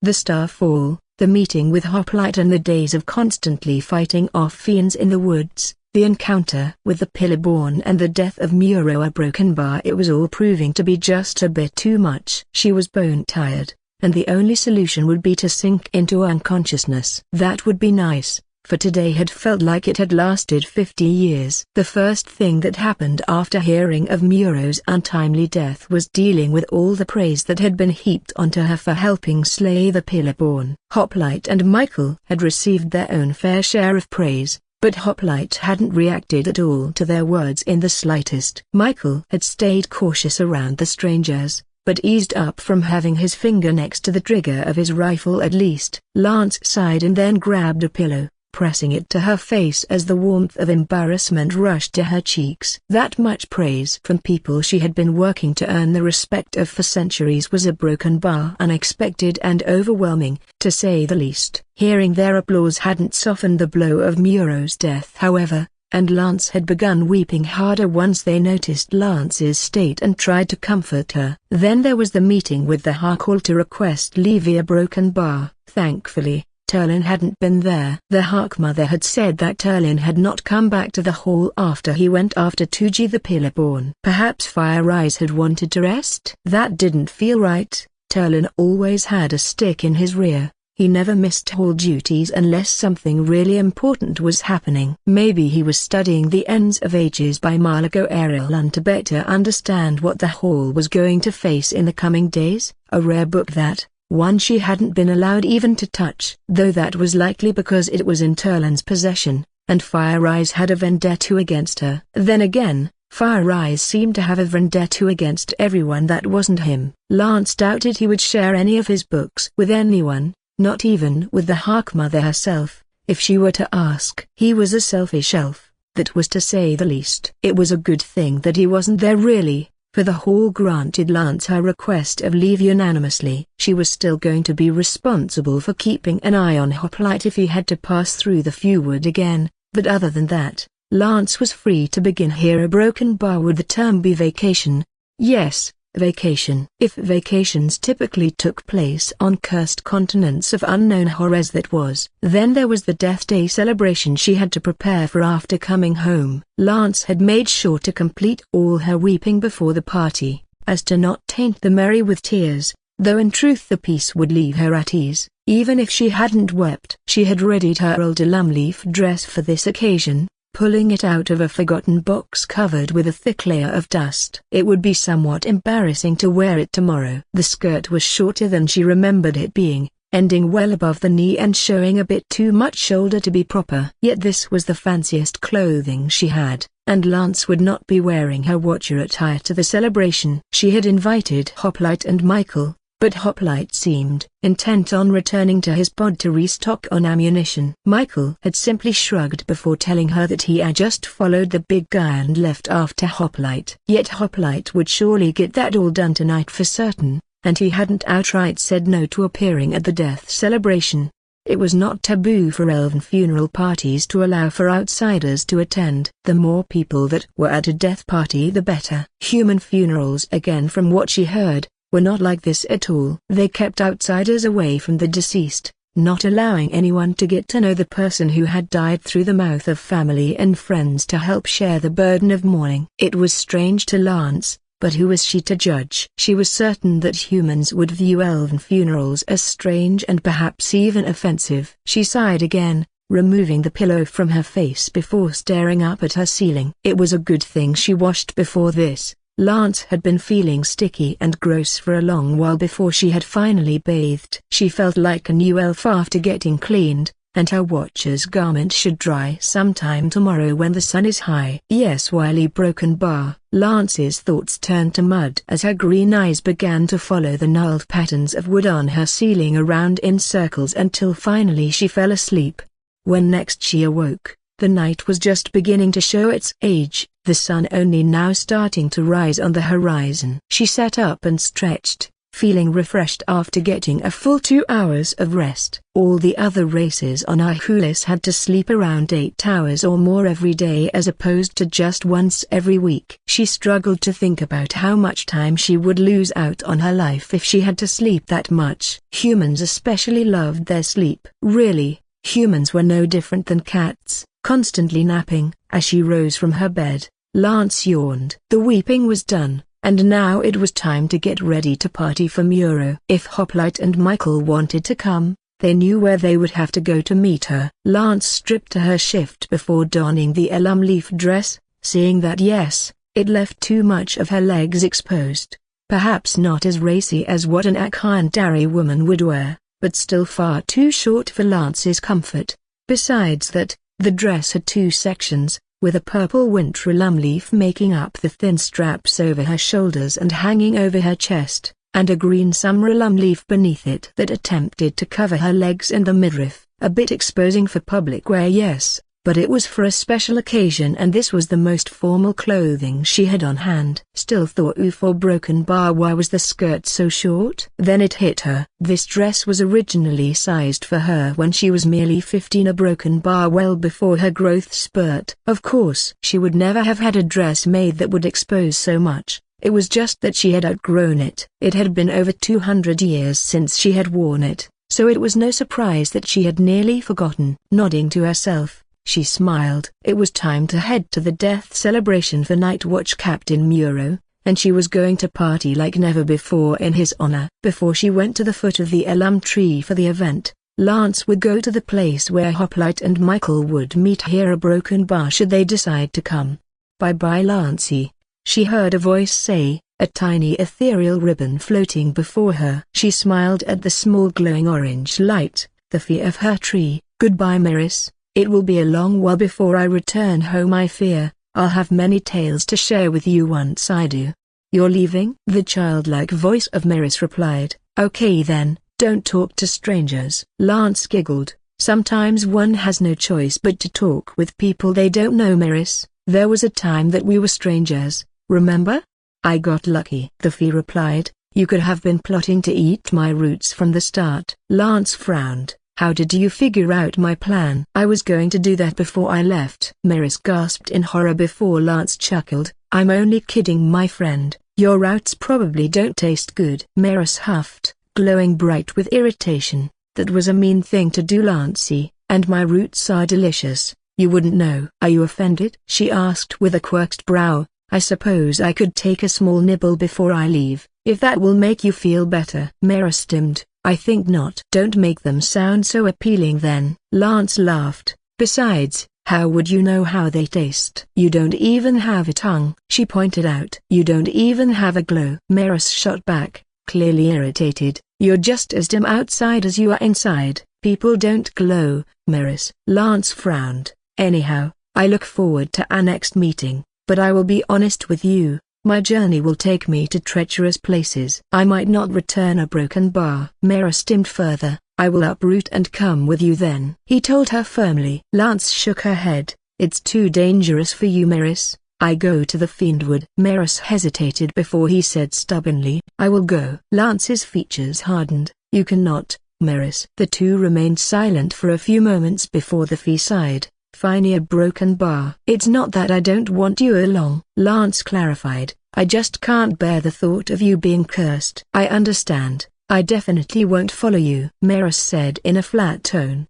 the starfall, the meeting with Hoplite and the days of constantly fighting off fiends in the woods, the encounter with the Pillarborn and the death of Muro, a Broken Bar, it was all proving to be just a bit too much. She was bone tired, and the only solution would be to sink into unconsciousness. That would be nice, for today had felt like it had lasted 50 years. The first thing that happened after hearing of Muro's untimely death was dealing with all the praise that had been heaped onto her for helping slay the Pillarborn. Hoplite and Michael had received their own fair share of praise, but Hoplite hadn't reacted at all to their words in the slightest. Michael had stayed cautious around the strangers, but eased up from having his finger next to the trigger of his rifle at least. Lance sighed and then grabbed a pillow, pressing it to her face as the warmth of embarrassment rushed to her cheeks. That much praise from people she had been working to earn the respect of for centuries was a Broken Bar, unexpected and overwhelming, to say the least. Hearing their applause hadn't softened the blow of Muro's death, however, and Lance had begun weeping harder once they noticed Lance's state and tried to comfort her. Then there was the meeting with the Ahkoolis to request leave via Broken Bar. Thankfully, Terlin hadn't been there. The Hawk Mother had said that Terlin had not come back to the hall after he went after Tuji the Pillarborn. Perhaps Fire Eyes had wanted to rest? That didn't feel right. Terlin always had a stick in his rear. He never missed hall duties unless something really important was happening. Maybe he was studying The Ends of Ages by Malago Arielun to better understand what the hall was going to face in the coming days, a rare book that, one she hadn't been allowed even to touch. Though that was likely because it was in Terlin's possession, and Fire Eyes had a vendetta against her. Then again, Fire Eyes seemed to have a vendetta against everyone that wasn't him. Lance doubted he would share any of his books with anyone. Not even with the Hawk Mother herself, if she were to ask. He was a selfish elf, that was to say the least. It was a good thing that he wasn't there really, for the hall granted Lance her request of leave unanimously. She was still going to be responsible for keeping an eye on Hoplite if he had to pass through the Fewwood again, but other than that, Lance was free to begin here. A broken bar. Would the term be vacation? Yes. Vacation. If vacations typically took place on cursed continents of unknown horrors, that was. Then there was the Death Day celebration she had to prepare for after coming home. Lance had made sure to complete all her weeping before the party, as to not taint the merry with tears, though in truth the piece would leave her at ease, even if she hadn't wept. She had readied her old alum-leaf dress for this occasion, pulling it out of a forgotten box covered with a thick layer of dust. It would be somewhat embarrassing to wear it tomorrow. The skirt was shorter than she remembered it being, ending well above the knee and showing a bit too much shoulder to be proper. Yet this was the fanciest clothing she had, and Lance would not be wearing her watcher attire to the celebration. She had invited Hoplite and Michael, but Hoplite seemed intent on returning to his pod to restock on ammunition. Michael had simply shrugged before telling her that he had just followed the big guy and left after Hoplite. Yet Hoplite would surely get that all done tonight for certain, and he hadn't outright said no to appearing at the death celebration. It was not taboo for elven funeral parties to allow for outsiders to attend. The more people that were at a death party the better. Human funerals, again from what she heard, were not like this at all. They kept outsiders away from the deceased, not allowing anyone to get to know the person who had died through the mouth of family and friends to help share the burden of mourning. It was strange to Lance, but who was she to judge? She was certain that humans would view elven funerals as strange and perhaps even offensive. She sighed again, removing the pillow from her face before staring up at her ceiling. It was a good thing she washed before this. Lance had been feeling sticky and gross for a long while before she had finally bathed. She felt like a new elf after getting cleaned, and her watcher's garment should dry sometime tomorrow when the sun is high. Yes, wily broken bar. Lance's thoughts turned to mud as her green eyes began to follow the gnarled patterns of wood on her ceiling around in circles until finally she fell asleep. When next she awoke, the night was just beginning to show its age, the sun only now starting to rise on the horizon. She sat up and stretched, feeling refreshed after getting a full 2 hours of rest. All the other races on Ahkoolis had to sleep around 8 hours or more every day as opposed to just once every week. She struggled to think about how much time she would lose out on her life if she had to sleep that much. Humans especially loved their sleep. Really, humans were no different than cats, constantly napping. As she rose from her bed, Lance yawned. The weeping was done, and now it was time to get ready to party for Muro. If Hoplite and Michael wanted to come, they knew where they would have to go to meet her. Lance stripped to her shift before donning the alum leaf dress, seeing that yes, it left too much of her legs exposed. Perhaps not as racy as what an Ahkoolis woman would wear, but still far too short for Lance's comfort. Besides that, the dress had 2 sections, with a purple winter alum leaf making up the thin straps over her shoulders and hanging over her chest, and a green summer alum leaf beneath it that attempted to cover her legs and the midriff, a bit exposing for public wear. Yes, but it was for a special occasion and this was the most formal clothing she had on hand. Still thought for broken bar, why was the skirt so short? Then it hit her. This dress was originally sized for her when she was merely 15, a broken bar well before her growth spurt. Of course, she would never have had a dress made that would expose so much. It was just that she had outgrown it. It had been over 200 years since she had worn it, so it was no surprise that she had nearly forgotten. Nodding to herself, she smiled. It was time to head to the death celebration for Night Watch Captain Muro, and she was going to party like never before in his honor. Before she went to the foot of the elm tree for the event, Lance would go to the place where Hoplite and Michael would meet here, a broken bar, should they decide to come. "Bye-bye, Lancey," she heard a voice say, a tiny ethereal ribbon floating before her. She smiled at the small glowing orange light, the fee of her tree. "Goodbye, Maris. It will be a long while before I return home, I fear. I'll have many tales to share with you once I do." "You're leaving?" the childlike voice of Maris replied. "Okay then, don't talk to strangers." Lance giggled. "Sometimes one has no choice but to talk with people they don't know, Maris. There was a time that we were strangers, remember? I got lucky." The fee replied. "You could have been plotting to eat my roots from the start." Lance frowned. "How did you figure out my plan?" "I was going to do that before I left." Maris gasped in horror before Lance chuckled. "I'm only kidding, my friend. Your roots probably don't taste good." Maris huffed, glowing bright with irritation. "That was a mean thing to do, Lancey, and my roots are delicious. You wouldn't know." "Are you offended?" she asked with a quirked brow. "I suppose I could take a small nibble before I leave, if that will make you feel better." Maris stimmed. "I think not." "Don't make them sound so appealing then." Lance laughed. "Besides, how would you know how they taste? You don't even have a tongue," she pointed out. "You don't even have a glow." Maris shot back, clearly irritated. "You're just as dim outside as you are inside." "People don't glow, Maris." Lance frowned. "Anyhow, I look forward to our next meeting, but I will be honest with you, my journey will take me to treacherous places. I might not return a broken bar." Maris stimmed further. "I will uproot and come with you then," he told her firmly. Lance shook her head. "It's too dangerous for you, Maris. I go to the Fiendwood." Maris hesitated before he said stubbornly, "I will go." Lance's features hardened. "You cannot, Maris." The two remained silent for a few moments before the fee sighed. "Fine, a broken bar." "It's not that I don't want you along," Lance clarified. "I just can't bear the thought of you being cursed." "I understand. I definitely won't follow you," Maris said in a flat tone.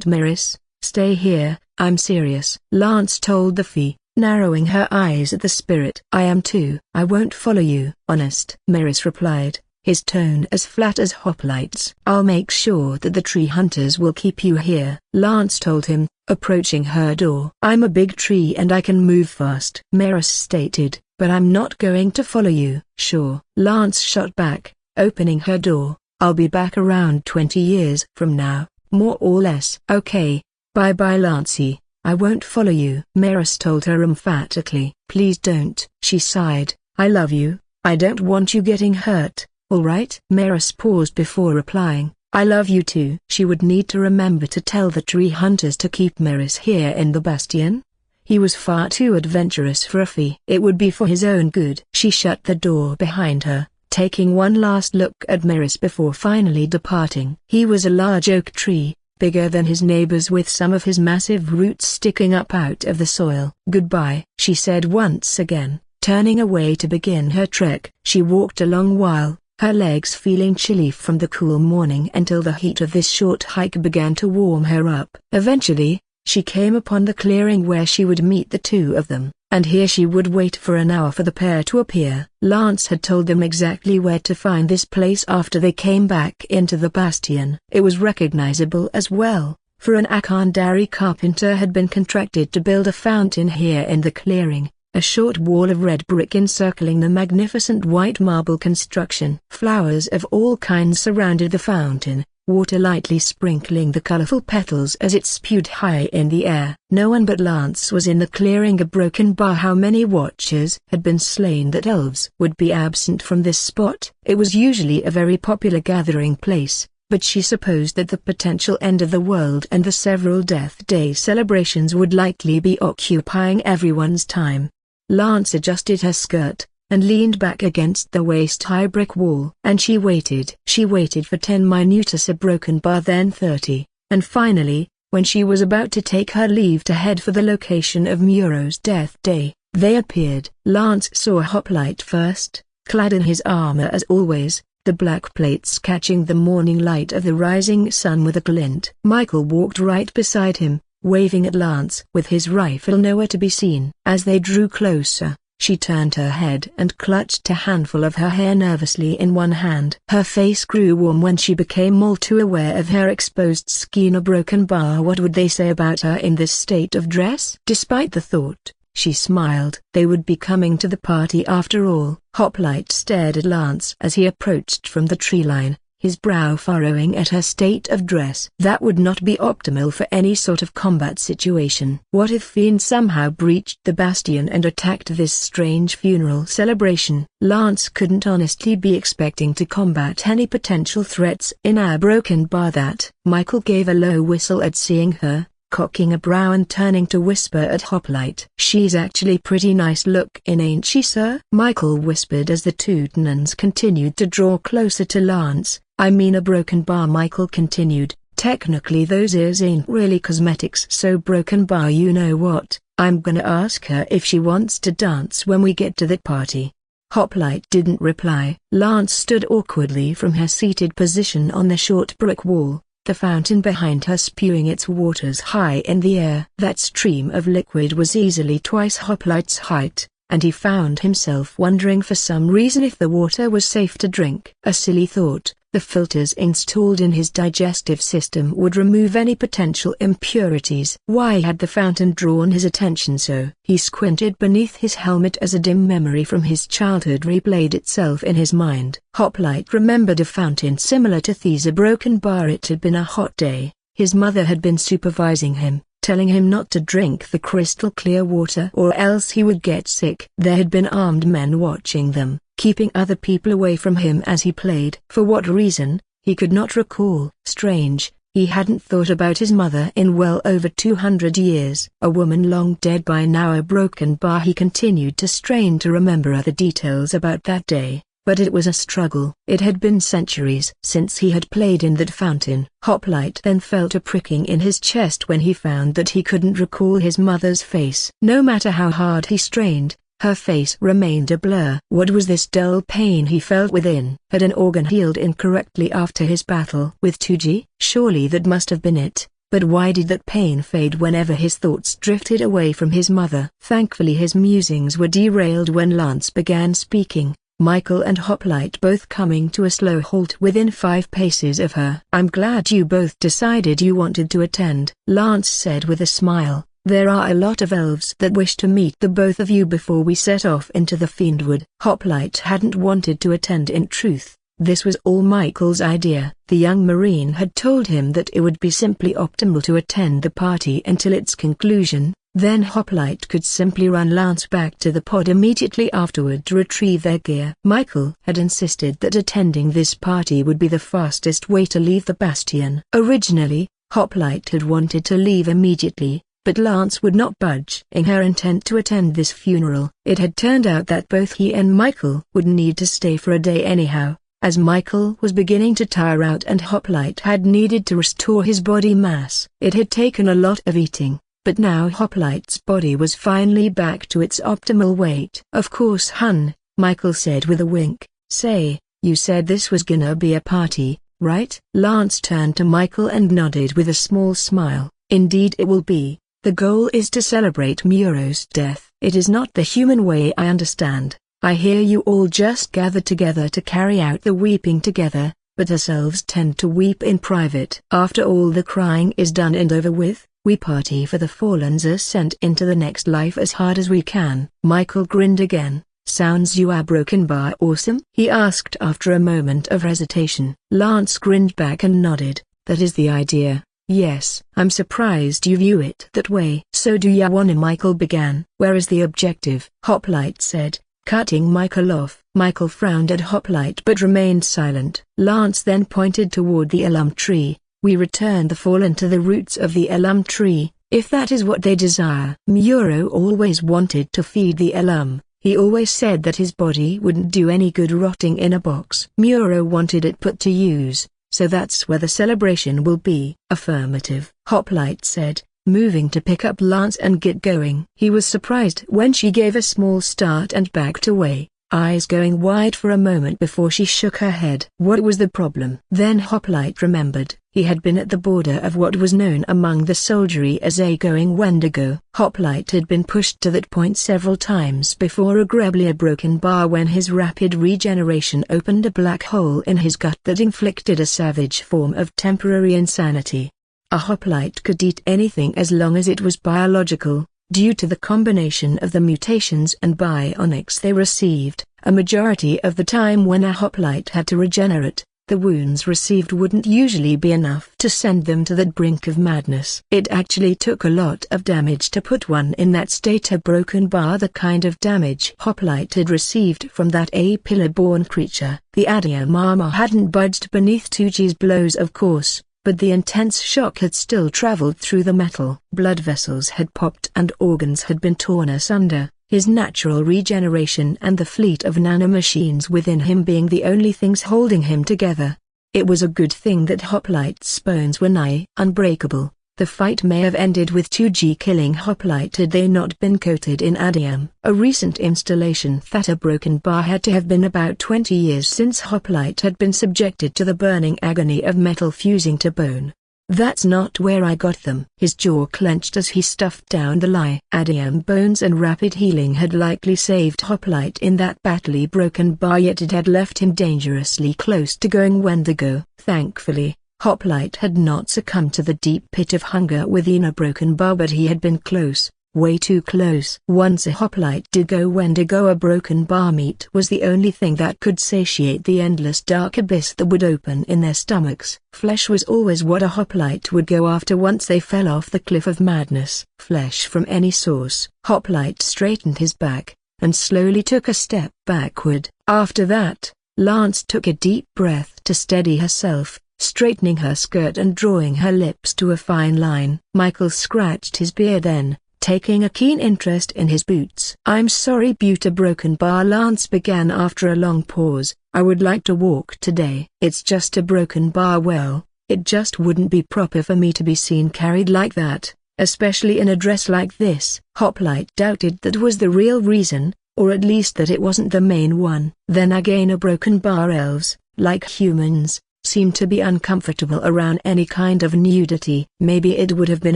Maris, stay here, I'm serious." Lance told the fee, narrowing her eyes at the spirit. "I am too." "I won't follow you." "Honest," Maris replied, his tone as flat as Hoplite's. "I'll make sure that the tree hunters will keep you here," Lance told him, approaching her door. "I'm a big tree and I can move fast," Maris stated, "but I'm not going to follow you." "Sure," Lance shot back, opening her door. "I'll be back around 20 years from now, more or less." "Okay, bye-bye, Lancey. I won't follow you," Maris told her emphatically. "Please don't." She sighed. "I love you. I don't want you getting hurt, all right?" Maris paused before replying. "I love you too." She would need to remember to tell the tree hunters to keep Maris here in the bastion. He was far too adventurous for a fee. It would be for his own good. She shut the door behind her, taking one last look at Maris before finally departing. He was a large oak tree, bigger than his neighbors, with some of his massive roots sticking up out of the soil. "Goodbye," she said once again, turning away to begin her trek. She walked a long while, her legs feeling chilly from the cool morning, until the heat of this short hike began to warm her up. Eventually, she came upon the clearing where she would meet the two of them, and here she would wait for an hour for the pair to appear. Lance had told them exactly where to find this place after they came back into the bastion. It was recognizable as well, for an Ahkoolis carpenter had been contracted to build a fountain here in the clearing, a short wall of red brick encircling the magnificent white marble construction. Flowers of all kinds surrounded the fountain, water lightly sprinkling the colorful petals as it spewed high in the air. No one but Lance was in the clearing. A broken bar. How many watchers had been slain that elves would be absent from this spot? It was usually a very popular gathering place, but she supposed that the potential end of the world and the several Death Day celebrations would likely be occupying everyone's time. Lance adjusted her skirt, and leaned back against the waist-high brick wall. And she waited. She waited for 10 minutes, a broken bar, then 30, and finally, when she was about to take her leave to head for the location of Muro's Death Day, they appeared. Lance saw Hoplite first, clad in his armor as always, the black plates catching the morning light of the rising sun with a glint. Michael walked right beside him, waving at Lance with his rifle nowhere to be seen. As they drew closer, she turned her head and clutched a handful of her hair nervously in one hand. Her face grew warm when she became all too aware of her exposed skin. A broken bar. What would they say about her in this state of dress? Despite the thought, she smiled. They would be coming to the party after all. Hoplite stared at Lance as he approached from the tree line, his brow furrowing at her state of dress. That would not be optimal for any sort of combat situation. What if fiends somehow breached the bastion and attacked this strange funeral celebration? Lance couldn't honestly be expecting to combat any potential threats in our broken bar. That Michael gave a low whistle at seeing her, cocking a brow and turning to whisper at Hoplite. "She's actually pretty nice looking, ain't she, sir?" Michael whispered as the two Tennans continued to draw closer to Lance. "I mean a broken bar," Michael continued. "Technically those ears ain't really cosmetics, so broken bar, you know what? I'm gonna ask her if she wants to dance when we get to the party." Hoplite didn't reply. Lance stood awkwardly from her seated position on the short brick wall, the fountain behind her spewing its waters high in the air. That stream of liquid was easily twice Hoplite's height, and he found himself wondering for some reason if the water was safe to drink. A silly thought. The filters installed in his digestive system would remove any potential impurities. Why had the fountain drawn his attention so? He squinted beneath his helmet as a dim memory from his childhood replayed itself in his mind. Hoplite remembered a fountain similar to Thea's broken bar. It had been a hot day. His mother had been supervising him, telling him not to drink the crystal clear water or else he would get sick. There had been armed men watching them, keeping other people away from him as he played. For what reason, he could not recall. Strange, he hadn't thought about his mother in well over 200 years. A woman long dead by now. A broken bar. He continued to strain to remember other details about that day, but it was a struggle. It had been centuries since he had played in that fountain. Hoplite then felt a pricking in his chest when he found that he couldn't recall his mother's face. No matter how hard he strained, her face remained a blur. What was this dull pain he felt within? Had an organ healed incorrectly after his battle with Tuji? Surely that must have been it. But why did that pain fade whenever his thoughts drifted away from his mother? Thankfully his musings were derailed when Lance began speaking, Michael and Hoplite both coming to a slow halt within 5 paces of her. "I'm glad you both decided you wanted to attend," Lance said with a smile. "There are a lot of elves that wish to meet the both of you before we set off into the Fiendwood." Hoplite hadn't wanted to attend in truth. This was all Michael's idea. The young Marine had told him that it would be simply optimal to attend the party until its conclusion, then Hoplite could simply run Lance back to the pod immediately afterward to retrieve their gear. Michael had insisted that attending this party would be the fastest way to leave the bastion. Originally, Hoplite had wanted to leave immediately, but Lance would not budge. In her intent to attend this funeral, it had turned out that both he and Michael would need to stay for a day anyhow, as Michael was beginning to tire out and Hoplite had needed to restore his body mass. It had taken a lot of eating, but now Hoplite's body was finally back to its optimal weight. "Of course, hun," Michael said with a wink. "Say, you said this was gonna be a party, right?" Lance turned to Michael and nodded with a small smile. "Indeed it will be. The goal is to celebrate Muro's death. It is not the human way, I understand. I hear you all just gathered together to carry out the weeping together, but us elves tend to weep in private. After all the crying is done and over with, we party for the fallen's ascent into the next life as hard as we can." Michael grinned again. "Sounds you are broken bar awesome?" he asked after a moment of hesitation. Lance grinned back and nodded. "That is the idea. Yes, I'm surprised you view it that way." "So do ya wanna?" Michael began. "Where is the objective?" Hoplite said, cutting Michael off. Michael frowned at Hoplite but remained silent. Lance then pointed toward the elm tree. "We return the fallen to the roots of the elm tree, if that is what they desire." Muro always wanted to feed the elm. He always said that his body wouldn't do any good rotting in a box. Muro wanted it put to use. "So that's where the celebration will be." "Affirmative," Hoplite said, moving to pick up Lance and get going. He was surprised when she gave a small start and backed away. eyes going wide for a moment before she shook her head. What was the problem? Then Hoplite remembered. He had been at the border of what was known among the soldiery as a going Wendigo. Hoplite had been pushed to that point several times before, agreeably a broken bar when his rapid regeneration opened a black hole in his gut that inflicted a savage form of temporary insanity. A Hoplite could eat anything as long as it was biological. Due to the combination of the mutations and bionics they received, a majority of the time when a Hoplite had to regenerate, the wounds received wouldn't usually be enough to send them to that brink of madness. It actually took a lot of damage to put one in that state, a broken bar, the kind of damage Hoplite had received from that pillar-born creature. The Adium armor hadn't budged beneath 2G's blows, of course, but the intense shock had still traveled through the metal. Blood vessels had popped and organs had been torn asunder, his natural regeneration and the fleet of nanomachines within him being the only things holding him together. It was a good thing that Hoplite's bones were nigh unbreakable. The fight may have ended with 2G killing Hoplite had they not been coated in Adium. A recent installation that a broken bar had to have been about 20 years since Hoplite had been subjected to the burning agony of metal fusing to bone. That's not where I got them. His jaw clenched as he stuffed down the lie. Adium bones and rapid healing had likely saved Hoplite in that badly broken bar, yet it had left him dangerously close to going Wendigo. Thankfully, Hoplite had not succumbed to the deep pit of hunger within a broken bar, but he had been close. Way too close. Once a Hoplite did go Wendigo, a broken bar meat was the only thing that could satiate the endless dark abyss that would open in their stomachs. Flesh was always what a Hoplite would go after once they fell off the cliff of madness. Flesh from any source. Hoplite straightened his back, and slowly took a step backward. After that, Lance took a deep breath to steady herself, straightening her skirt and drawing her lips to a fine line. Michael scratched his beard then, taking a keen interest in his boots. "I'm sorry, Butte, a broken bar," Lance began after a long pause. "I would like to walk today." "It's just a broken bar." "Well, it just wouldn't be proper for me to be seen carried like that, especially in a dress like this." Hoplite doubted that was the real reason, or at least that it wasn't the main one. Then again, a broken bar elves, like humans, seemed to be uncomfortable around any kind of nudity. Maybe it would have been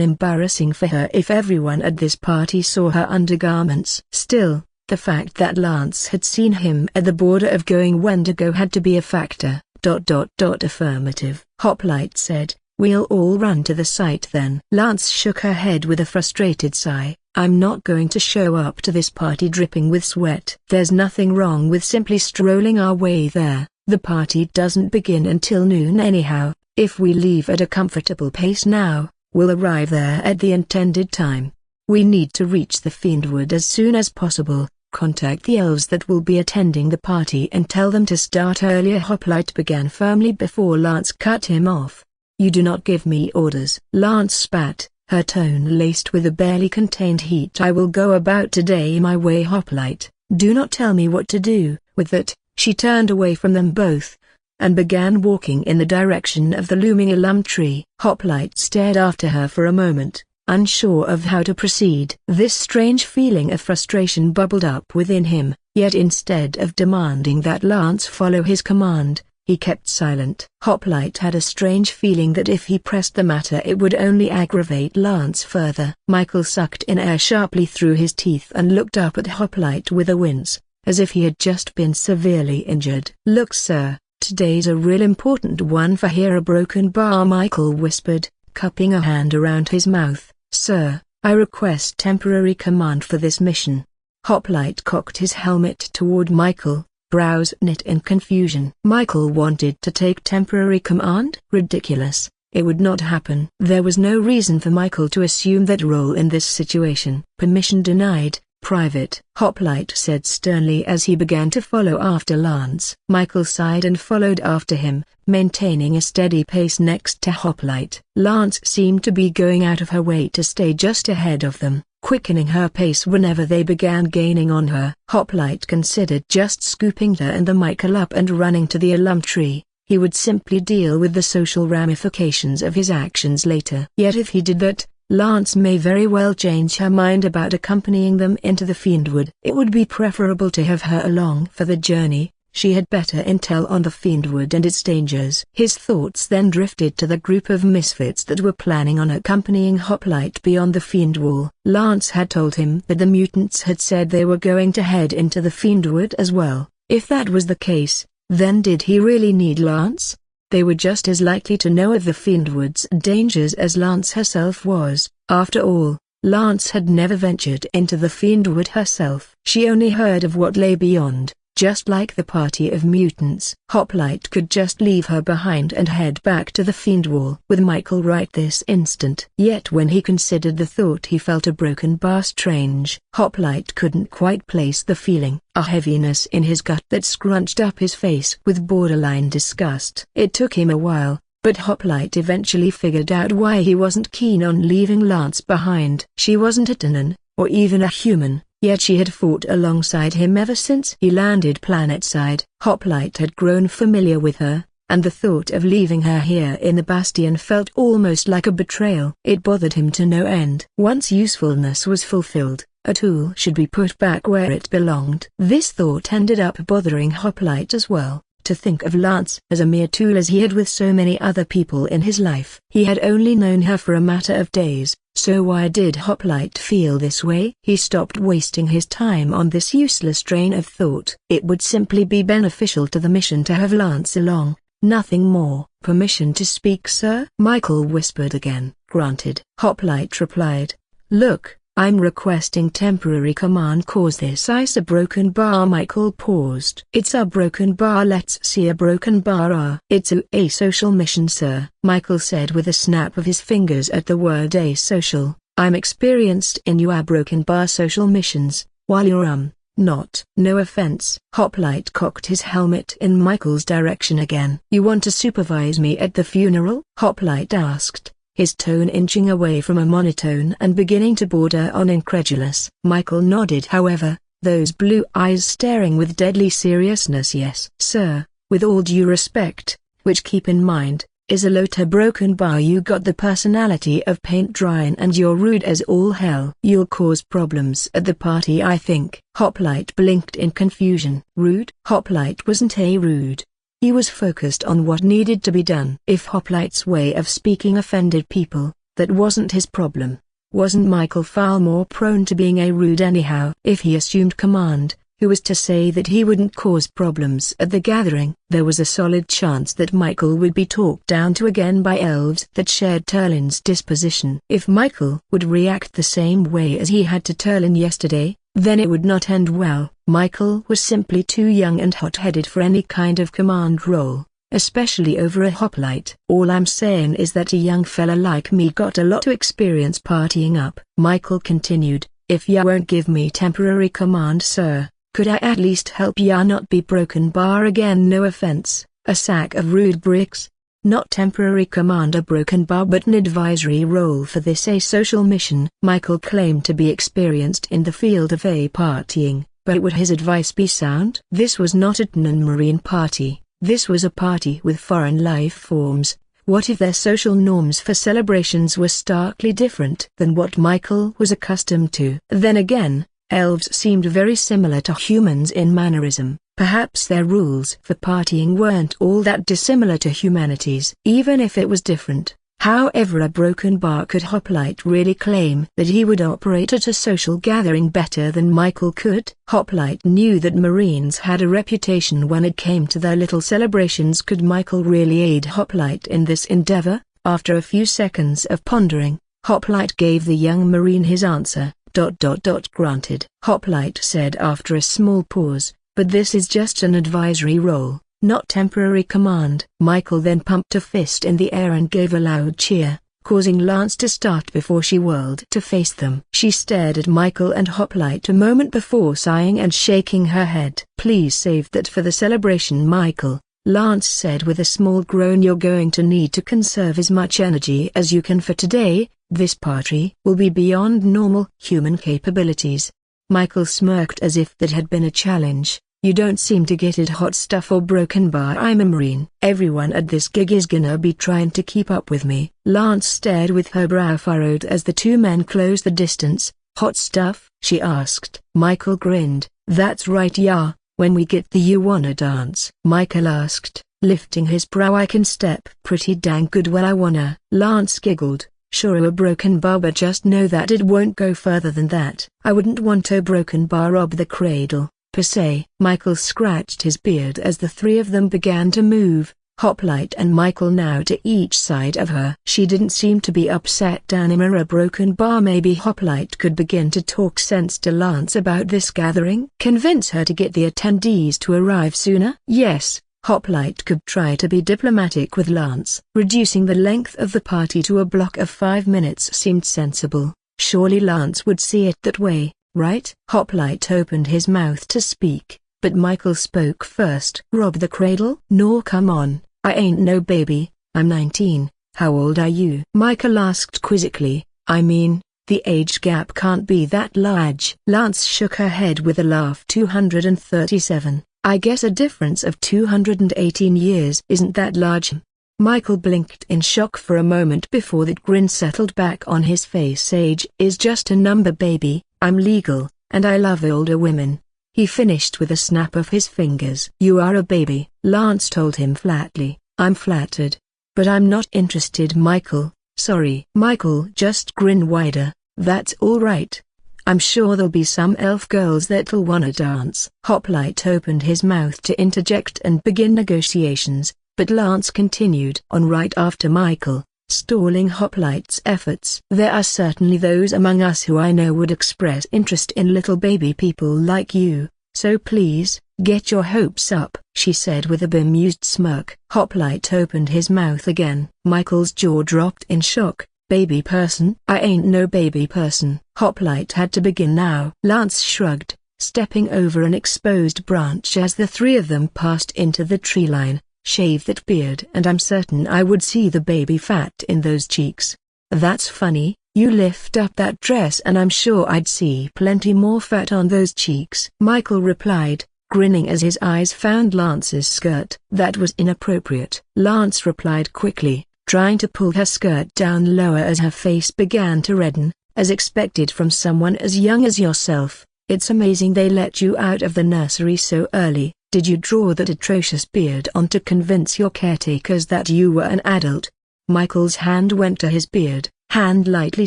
embarrassing for her if everyone at this party saw her undergarments. Still, the fact that Lance had seen him at the border of going Wendigo had to be a factor. Affirmative, Hoplite said. "We'll all run to the site then." Lance shook her head with a frustrated sigh. "I'm not going to show up to this party dripping with sweat." "There's nothing wrong with simply strolling our way there. The party doesn't begin until noon anyhow. If we leave at a comfortable pace now, we'll arrive there at the intended time. We need to reach the Fiendwood as soon as possible. Contact the elves that will be attending the party and tell them to start earlier." Hoplite began firmly before Lance cut him off. "You do not give me orders." Lance spat, her tone laced with a barely contained heat. "I will go about today my way, Hoplite. Do not tell me what to do." With that, she turned away from them both, and began walking in the direction of the looming elm tree. Hoplite stared after her for a moment, unsure of how to proceed. This strange feeling of frustration bubbled up within him, yet instead of demanding that Lance follow his command, he kept silent. Hoplite had a strange feeling that if he pressed the matter it would only aggravate Lance further. Michael sucked in air sharply through his teeth and looked up at Hoplite with a wince, as if he had just been severely injured. "Look, sir, today's a real important one for here, a broken bar," Michael whispered, cupping a hand around his mouth. "Sir, I request temporary command for this mission." Hoplite cocked his helmet toward Michael, brows knit in confusion. Michael wanted to take temporary command? Ridiculous. It would not happen. There was no reason for Michael to assume that role in this situation. "Permission denied. Private," Hoplite said sternly as he began to follow after Lance. Michael sighed and followed after him, maintaining a steady pace next to Hoplite. Lance seemed to be going out of her way to stay just ahead of them, quickening her pace whenever they began gaining on her. Hoplite considered just scooping her and the Michael up and running to the elm tree. He would simply deal with the social ramifications of his actions later. Yet if he did that, Lance may very well change her mind about accompanying them into the Fiendwood. It would be preferable to have her along for the journey. She had better intel on the Fiendwood and its dangers. His thoughts then drifted to the group of misfits that were planning on accompanying Hoplite beyond the Fiend Wall. Lance had told him that the mutants had said they were going to head into the Fiendwood as well. If that was the case, then did he really need Lance? They were just as likely to know of the Fiendwood's dangers as Lance herself was. After all, Lance had never ventured into the Fiendwood herself. She only heard of what lay beyond. Just like the party of mutants, Hoplite could just leave her behind and head back to the Fiend Wall with Michael right this instant. Yet when he considered the thought, he felt a broken bar strange. Hoplite couldn't quite place the feeling, a heaviness in his gut that scrunched up his face with borderline disgust. It took him a while, but Hoplite eventually figured out why he wasn't keen on leaving Lance behind. She wasn't a Ternan, or even a human. Yet she had fought alongside him ever since he landed planetside. Hoplite had grown familiar with her, and the thought of leaving her here in the Bastion felt almost like a betrayal. It bothered him to no end. Once usefulness was fulfilled, a tool should be put back where it belonged. This thought ended up bothering Hoplite as well. To think of Lance as a mere tool as he had with so many other people in his life. He had only known her for a matter of days, so why did Hoplite feel this way? He stopped wasting his time on this useless train of thought. It would simply be beneficial to the mission to have Lance along, nothing more. Permission to speak, sir? Michael whispered again. Granted. Hoplite replied. Look, I'm requesting temporary command. Cause this ice a broken bar. Michael paused. It's a broken bar. Let's see a broken bar. It's a social mission, sir. Michael said with a snap of his fingers at the word asocial. I'm experienced in your broken bar social missions, while you're not. No offense. Hoplite cocked his helmet in Michael's direction again. You want to supervise me at the funeral? Hoplite asked, his tone inching away from a monotone and beginning to border on incredulous. Michael nodded, however, those blue eyes staring with deadly seriousness. Yes, sir, with all due respect, which keep in mind, is a low to broken bar. You got the personality of paint drying and you're rude as all hell. You'll cause problems at the party, I think. Hoplite blinked in confusion. Rude? Hoplite wasn't a rude. He was focused on what needed to be done. If Hoplite's way of speaking offended people, that wasn't his problem. Wasn't Michael far more prone to being a rude anyhow? If he assumed command, who was to say that he wouldn't cause problems at the gathering? There was a solid chance that Michael would be talked down to again by elves that shared Turlin's disposition. If Michael would react the same way as he had to Turlin yesterday, then it would not end well. Michael was simply too young and hot-headed for any kind of command role, especially over a Hoplite. All I'm saying is that a young fella like me got a lot to experience partying up. Michael continued, if ya won't give me temporary command, sir, could I at least help ya not be broken bar again? No offense, a sack of rude bricks. Not temporary command, a broken bar, but an advisory role for this asocial mission. Michael claimed to be experienced in the field of partying, but would his advice be sound? This was not a Ternan marine party, this was a party with foreign life forms. What if their social norms for celebrations were starkly different than what Michael was accustomed to? Then again, elves seemed very similar to humans in mannerism. Perhaps their rules for partying weren't all that dissimilar to humanity's. Even if it was different, however, a broken bar, could Hoplite really claim that he would operate at a social gathering better than Michael could? Hoplite knew that Marines had a reputation when it came to their little celebrations. Could Michael really aid Hoplite in this endeavor? After a few seconds of pondering, Hoplite gave the young Marine his answer. Granted, Hoplite said after a small pause. But this is just an advisory role, not temporary command. Michael then pumped a fist in the air and gave a loud cheer, causing Lance to start before she whirled to face them. She stared at Michael and Hoplite a moment before sighing and shaking her head. Please save that for the celebration, Michael, Lance said with a small groan. You're going to need to conserve as much energy as you can for today. This party will be beyond normal human capabilities. Michael smirked as if that had been a challenge. You don't seem to get it, hot stuff or broken bar. I'm a Marine. Everyone at this gig is gonna be trying to keep up with me. Lance stared with her brow furrowed as the two men closed the distance. Hot stuff? She asked. Michael grinned. That's right, yeah. When we get the you wanna dance? Michael asked, lifting his brow. I can step pretty dang good. Well, I wanna. Lance giggled. Sure, a broken bar, but just know that it won't go further than that. I wouldn't want a broken bar rob the cradle, per se. Michael scratched his beard as the three of them began to move, Hoplite and Michael now to each side of her. She didn't seem to be upset. Anima, a broken bar. Maybe Hoplite could begin to talk sense to Lance about this gathering. Convince her to get the attendees to arrive sooner? Yes, Hoplite could try to be diplomatic with Lance. Reducing the length of the party to a block of 5 minutes seemed sensible. Surely Lance would see it that way, right? Hoplite opened his mouth to speak, but Michael spoke first. Rob the cradle? No, come on. I ain't no baby. I'm 19. How old are you? Michael asked quizzically. I mean, the age gap can't be that large. Lance shook her head with a laugh. 237. I guess a difference of 218 years isn't that large. Michael blinked in shock for a moment before that grin settled back on his face. Age is just a number, baby. I'm legal, and I love older women. He finished with a snap of his fingers. You are a baby, Lance told him flatly. I'm flattered. But I'm not interested, Michael. Sorry. Michael just grinned wider. That's all right. I'm sure there'll be some elf girls that'll wanna dance. Hoplite opened his mouth to interject and begin negotiations, but Lance continued on right after Michael, stalling Hoplite's efforts. There are certainly those among us who I know would express interest in little baby people like you, so please, get your hopes up, she said with a bemused smirk. Hoplite opened his mouth again. Michael's jaw dropped in shock. Baby person? I ain't no baby person. Hoplite had to begin now. Lance shrugged, stepping over an exposed branch as the three of them passed into the tree line. Shave that beard and I'm certain I would see the baby fat in those cheeks. That's funny, you lift up that dress and I'm sure I'd see plenty more fat on those cheeks. Michael replied, grinning as his eyes found Lance's skirt. That was inappropriate. Lance replied quickly, trying to pull her skirt down lower as her face began to redden, as expected from someone as young as yourself. It's amazing they let you out of the nursery so early. Did you draw that atrocious beard on to convince your caretakers that you were an adult? Michael's hand went to his beard, hand lightly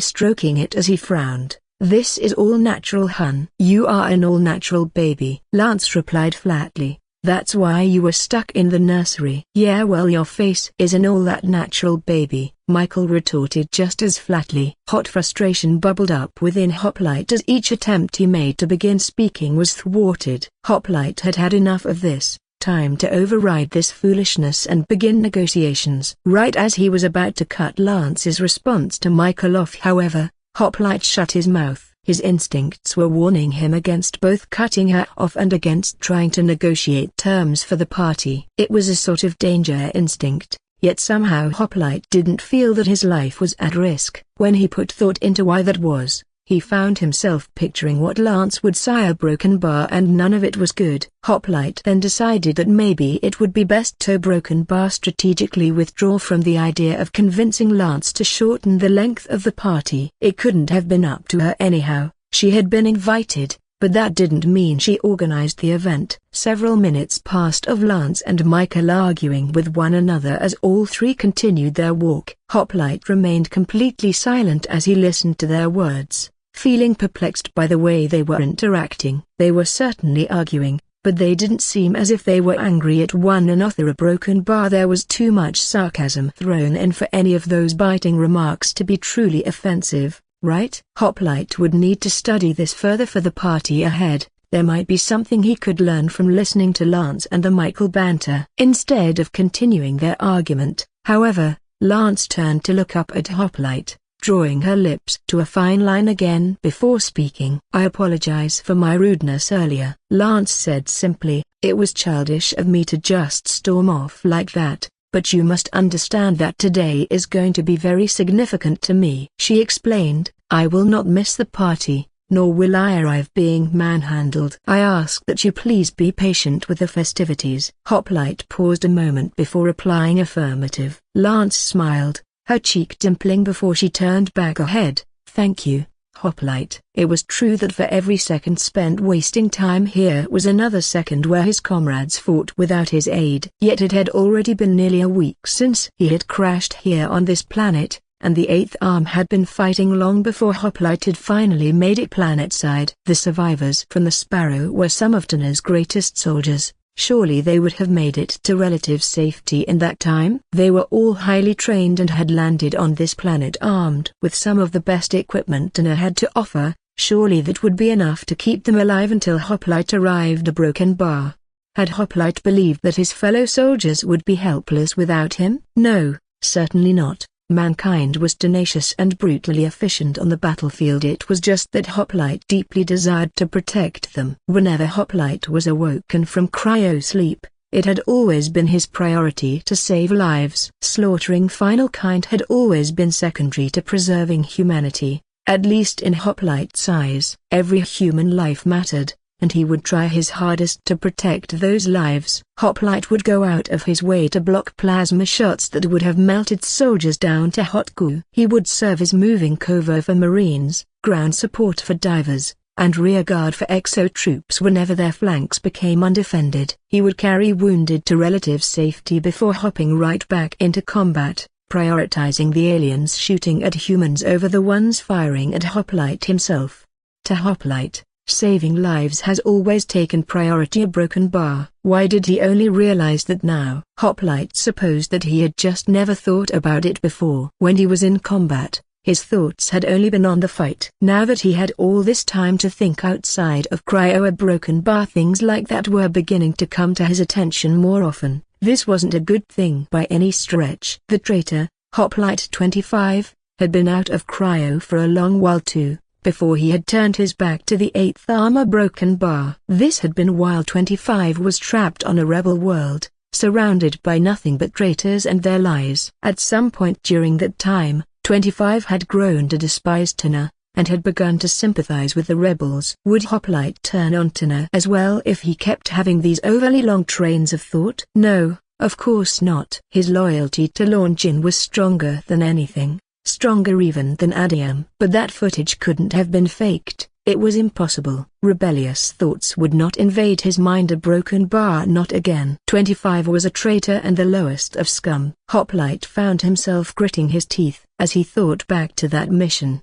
stroking it as he frowned. This is all natural, hun. You are an all-natural baby, Lance replied flatly. That's why you were stuck in the nursery. Yeah, well, your face is an all-that-natural baby, Michael retorted just as flatly. Hot frustration bubbled up within Hoplite as each attempt he made to begin speaking was thwarted. Hoplite had had enough of this. Time to override this foolishness and begin negotiations. Right as he was about to cut Lance's response to Michael off, however, Hoplite shut his mouth. His instincts were warning him against both cutting her off and against trying to negotiate terms for the party. It was a sort of danger instinct, yet somehow Hoplite didn't feel that his life was at risk. When he put thought into why that was, he found himself picturing what Lance would say a broken bar, and none of it was good. Hoplite then decided that maybe it would be best to broken bar strategically withdraw from the idea of convincing Lance to shorten the length of the party. It couldn't have been up to her anyhow. She had been invited, but that didn't mean she organized the event. Several minutes passed of Lance and Michael arguing with one another as all three continued their walk. Hoplite remained completely silent as he listened to their words, feeling perplexed by the way they were interacting. They were certainly arguing, but they didn't seem as if they were angry at one another. A broken bar. There was too much sarcasm thrown in for any of those biting remarks to be truly offensive, right? Hoplite would need to study this further for the party ahead. There might be something he could learn from listening to Lance and the Michael banter. Instead of continuing their argument, however, Lance turned to look up at Hoplite, drawing her lips to a fine line again before speaking. I apologize for my rudeness earlier, Lance said simply. It was childish of me to just storm off like that, but you must understand that today is going to be very significant to me. She explained, I will not miss the party, nor will I arrive being manhandled. I ask that you please be patient with the festivities. Hoplite paused a moment before replying affirmative. Lance smiled, her cheek dimpling before she turned back her head. Thank you, Hoplite. It was true that for every second spent wasting time here was another second where his comrades fought without his aid. Yet it had already been nearly a week since he had crashed here on this planet, and the Eighth Arm had been fighting long before Hoplite had finally made it planetside. The survivors from the Sparrow were some of Terna's greatest soldiers. Surely they would have made it to relative safety in that time. They were all highly trained and had landed on this planet armed with some of the best equipment Terna had to offer. Surely that would be enough to keep them alive until Hoplite arrived a broken bar. Had Hoplite believed that his fellow soldiers would be helpless without him? No, certainly not. Mankind was tenacious and brutally efficient on the battlefield. It was just that Hoplite deeply desired to protect them. Whenever Hoplite was awoken from cryo-sleep, it had always been his priority to save lives. Slaughtering final kind had always been secondary to preserving humanity, at least in Hoplite's eyes. Every human life mattered, and he would try his hardest to protect those lives. Hoplite would go out of his way to block plasma shots that would have melted soldiers down to hot goo. He would serve as moving cover for Marines, ground support for divers, and rear guard for exo troops whenever their flanks became undefended. He would carry wounded to relative safety before hopping right back into combat, prioritizing the aliens shooting at humans over the ones firing at Hoplite himself. To Hoplite, saving lives has always taken priority. A broken bar. Why did he only realize that now? Hoplite supposed that he had just never thought about it before. When he was in combat, his thoughts had only been on the fight. Now that he had all this time to think outside of cryo, a broken bar, things like that were beginning to come to his attention more often. This wasn't a good thing by any stretch. The traitor, Hoplite 25, had been out of cryo for a long while too, before he had turned his back to the Eighth Armor broken bar. This had been while 25 was trapped on a rebel world, surrounded by nothing but traitors and their lies. At some point during that time, 25 had grown to despise Terna, and had begun to sympathize with the rebels. Would Hoplite turn on Terna as well if he kept having these overly long trains of thought? No, of course not. His loyalty to Longin was stronger than anything. Stronger even than Adium. But that footage couldn't have been faked. It was impossible. Rebellious thoughts would not invade his mind. A broken bar, not again. 25 was a traitor and the lowest of scum. Hoplite found himself gritting his teeth as he thought back to that mission,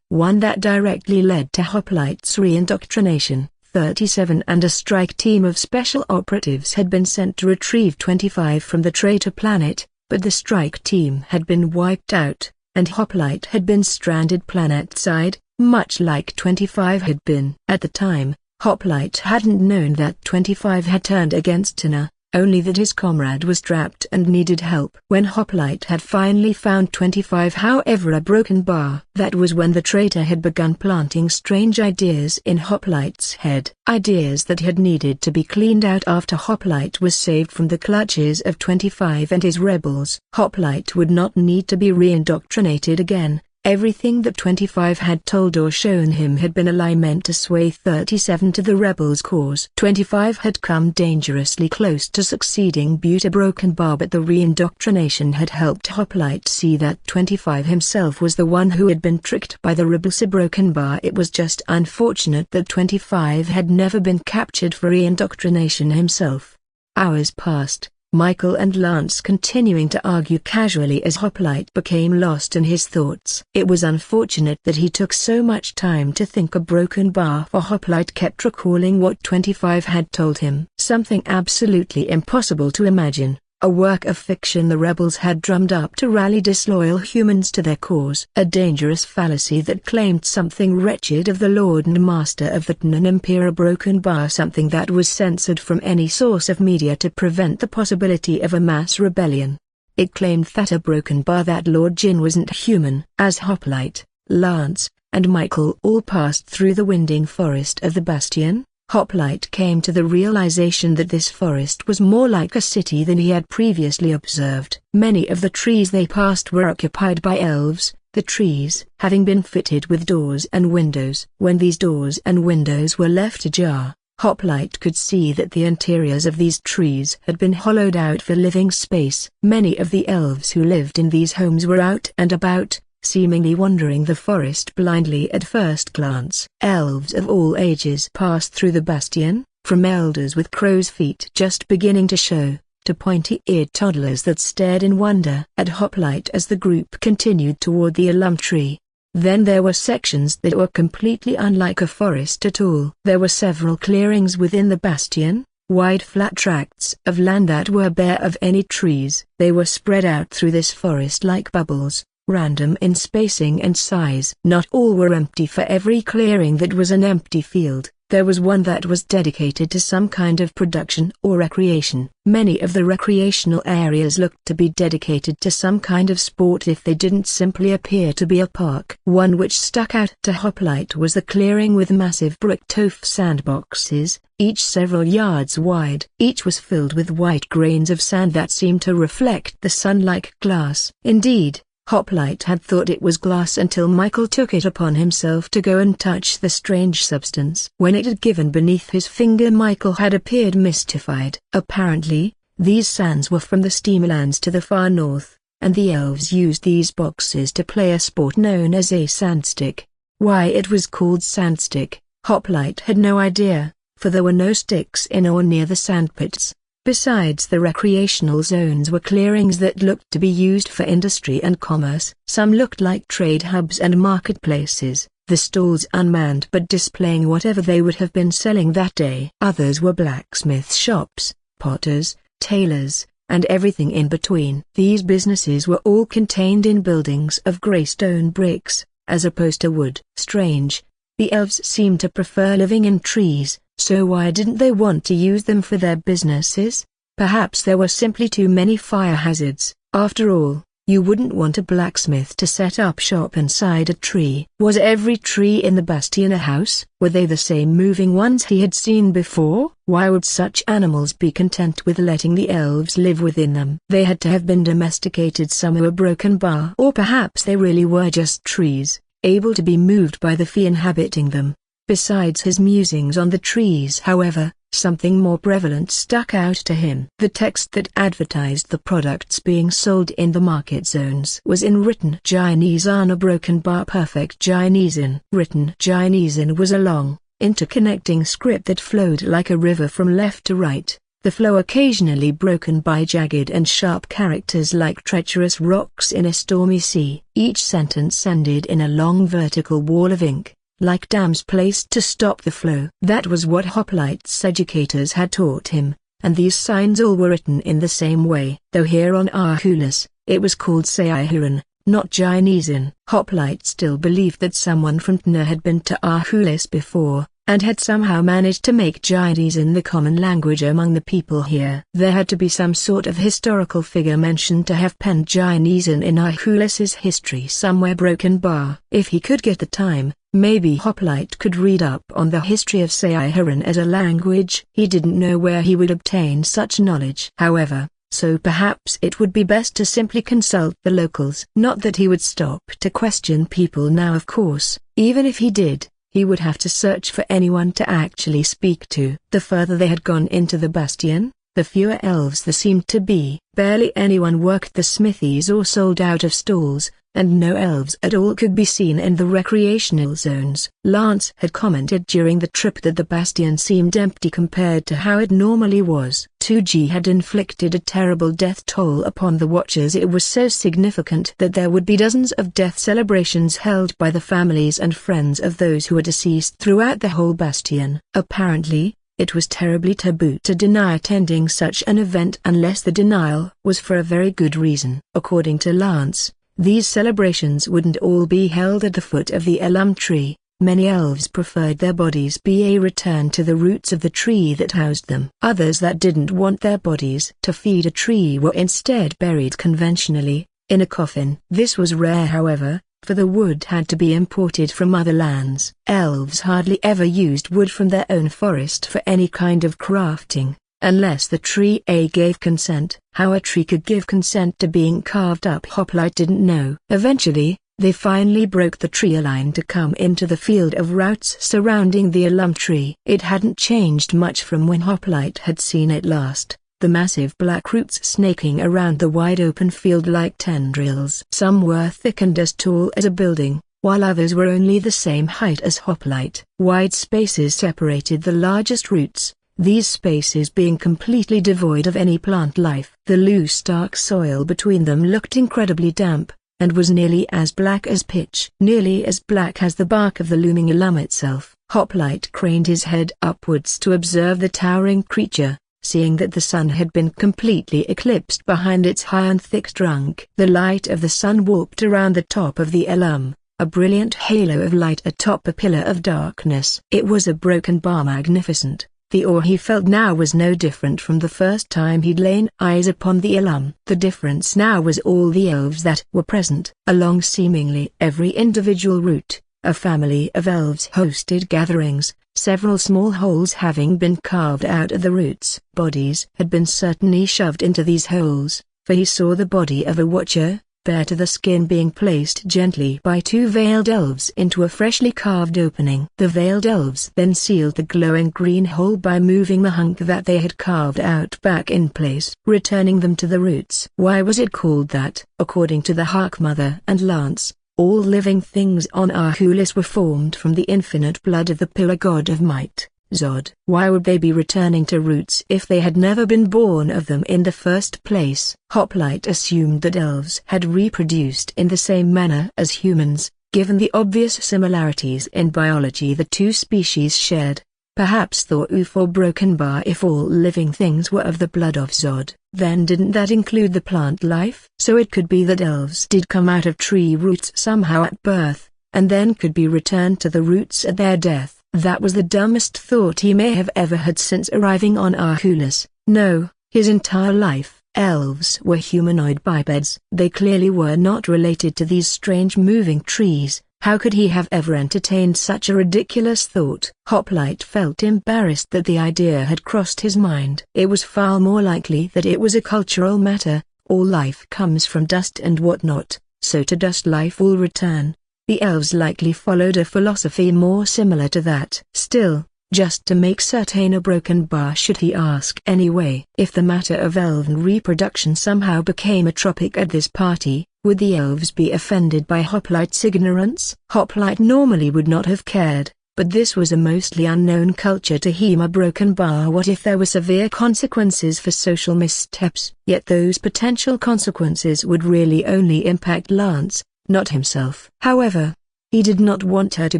one that directly led to Hoplite's reindoctrination. 37 and a strike team of special operatives had been sent to retrieve 25 from the traitor planet, but the strike team had been wiped out, and Hoplite had been stranded planetside, much like 25 had been. At the time, Hoplite hadn't known that 25 had turned against Terna, only that his comrade was trapped and needed help. When Hoplite had finally found 25, however, a broken bar, that was when the traitor had begun planting strange ideas in Hoplite's head. Ideas that had needed to be cleaned out after Hoplite was saved from the clutches of 25 and his rebels. Hoplite would not need to be reindoctrinated again. Everything that 25 had told or shown him had been a lie meant to sway 37 to the rebels' cause. 25 had come dangerously close to succeeding but a broken bar, but the reindoctrination had helped Hoplite see that 25 himself was the one who had been tricked by the rebels. A broken bar. It was just unfortunate that 25 had never been captured for reindoctrination himself. Hours passed, Michael and Lance continuing to argue casually as Hoplite became lost in his thoughts. It was unfortunate that he took so much time to think. A broken bar, for Hoplite kept recalling what 25 had told him. Something absolutely impossible to imagine. A work of fiction the rebels had drummed up to rally disloyal humans to their cause. A dangerous fallacy that claimed something wretched of the Lord and Master of the Ternan Empire. A broken bar, something that was censored from any source of media to prevent the possibility of a mass rebellion. It claimed that a broken bar, that Lord Jin wasn't human. As Hoplite, Lance, and Michael all passed through the winding forest of the Bastion, Hoplite came to the realization that this forest was more like a city than he had previously observed. Many of the trees they passed were occupied by elves, the trees having been fitted with doors and windows. When these doors and windows were left ajar, Hoplite could see that the interiors of these trees had been hollowed out for living space. Many of the elves who lived in these homes were out and about, seemingly wandering the forest blindly at first glance. Elves of all ages passed through the bastion, from elders with crow's feet just beginning to show, to pointy-eared toddlers that stared in wonder at Hoplite as the group continued toward the elm tree. Then there were sections that were completely unlike a forest at all. There were several clearings within the bastion, wide flat tracts of land that were bare of any trees. They were spread out through this forest like bubbles, random in spacing and size. Not all were empty. For every clearing that was an empty field, there was one that was dedicated to some kind of production or recreation. Many of the recreational areas looked to be dedicated to some kind of sport if they didn't simply appear to be a park. One which stuck out to Hoplite was the clearing with massive brick-tough sandboxes, each several yards wide. Each was filled with white grains of sand that seemed to reflect the sun like glass. Indeed, Hoplite had thought it was glass until Michael took it upon himself to go and touch the strange substance. When it had given beneath his finger, Michael had appeared mystified. Apparently, these sands were from the steamlands to the far north, and the elves used these boxes to play a sport known as a sandstick. Why it was called sandstick, Hoplite had no idea, for there were no sticks in or near the sandpits. Besides the recreational zones were clearings that looked to be used for industry and commerce. Some looked like trade hubs and marketplaces, the stalls unmanned but displaying whatever they would have been selling that day. Others were blacksmith shops, potters, tailors, and everything in between. These businesses were all contained in buildings of grey stone bricks, as opposed to wood. Strange, the elves seemed to prefer living in trees. So why didn't they want to use them for their businesses? Perhaps there were simply too many fire hazards. After all, you wouldn't want a blacksmith to set up shop inside a tree. Was every tree in the bastion a house? Were they the same moving ones he had seen before? Why would such animals be content with letting the elves live within them? They had to have been domesticated somewhere broken bar. Or perhaps they really were just trees, able to be moved by the fee inhabiting them. Besides his musings on the trees, however, something more prevalent stuck out to him. The text that advertised the products being sold in the market zones was in written Chinese on a broken bar perfect Chinesean. Written Chinesean was a long, interconnecting script that flowed like a river from left to right, the flow occasionally broken by jagged and sharp characters like treacherous rocks in a stormy sea. Each sentence ended in a long vertical wall of ink, like dams placed to stop the flow. That was what Hoplite's educators had taught him, and these signs all were written in the same way. Though here on Ahkoolis, it was called Seihuran, not Chinesean. Hoplite still believed that someone from Terna had been to Ahkoolis before, and had somehow managed to make Chinesean the common language among the people here. There had to be some sort of historical figure mentioned to have penned Chinesean in Ahkoolis's history somewhere broken bar. If he could get the time, maybe Hoplite could read up on the history of Seihuran as a language. He didn't know where he would obtain such knowledge. However, so perhaps it would be best to simply consult the locals. Not that he would stop to question people now, of course. Even if he did, he would have to search for anyone to actually speak to. The further they had gone into the bastion, the fewer elves there seemed to be. Barely anyone worked the smithies or sold out of stalls, and no elves at all could be seen in the recreational zones. Lance had commented during the trip that the bastion seemed empty compared to how it normally was. 2G had inflicted a terrible death toll upon the Watchers. It was so significant that there would be dozens of death celebrations held by the families and friends of those who were deceased throughout the whole bastion. Apparently, it was terribly taboo to deny attending such an event unless the denial was for a very good reason. According to Lance, these celebrations wouldn't all be held at the foot of the elm tree. Many elves preferred their bodies be a return to the roots of the tree that housed them. Others that didn't want their bodies to feed a tree were instead buried conventionally, in a coffin. This was rare, however, for the wood had to be imported from other lands. Elves hardly ever used wood from their own forest for any kind of crafting, unless the tree gave consent. How a tree could give consent to being carved up, Hoplite didn't know. Eventually, They finally broke the tree line to come into the field of roots surrounding the elm tree. It hadn't changed much from when Hoplite had seen it last, the massive black roots snaking around the wide open field like tendrils. Some were thick and as tall as a building, while others were only the same height as Hoplite. Wide spaces separated the largest roots, these spaces being completely devoid of any plant life. The loose dark soil between them looked incredibly damp, and was nearly as black as pitch. Nearly as black as the bark of the looming elm itself. Hoplite craned his head upwards to observe the towering creature, seeing that the sun had been completely eclipsed behind its high and thick trunk. The light of the sun warped around the top of the elm, a brilliant halo of light atop a pillar of darkness. It was a broken bar magnificent. The awe he felt now was no different from the first time he'd lain eyes upon the elm. The difference now was all the elves that were present. Along seemingly every individual route, a family of elves hosted gatherings, several small holes having been carved out of the roots. Bodies had been certainly shoved into these holes, for he saw the body of a watcher, bare to the skin, being placed gently by two veiled elves into a freshly carved opening. The veiled elves then sealed the glowing green hole by moving the hunk that they had carved out back in place, returning them to the roots. Why was it called that? According to the Harkmother and Lance, all living things on Ahkoolis were formed from the infinite blood of the pillar god of might, Zod. Why would they be returning to roots if they had never been born of them in the first place? Hoplite assumed that elves had reproduced in the same manner as humans, given the obvious similarities in biology the two species shared. Perhaps thought for broken bar if all living things were of the blood of Zod. Then didn't that include the plant life? So it could be that elves did come out of tree roots somehow at birth, and then could be returned to the roots at their death. That was the dumbest thought he may have ever had since arriving on Ahkoolis. No, his entire life, elves were humanoid bipeds. They clearly were not related to these strange moving trees. How could he have ever entertained such a ridiculous thought? Hoplite felt embarrassed that the idea had crossed his mind. It was far more likely that it was a cultural matter. All life comes from dust and whatnot, so to dust life will return. The elves likely followed a philosophy more similar to that. Still, just to make certain a broken bar should he ask anyway. If the matter of elven reproduction somehow became a topic at this party, would the elves be offended by Hoplite's ignorance? Hoplite normally would not have cared, but this was a mostly unknown culture to him. A broken bar, what if there were severe consequences for social missteps? Yet those potential consequences would really only impact Lance, not himself. However, he did not want her to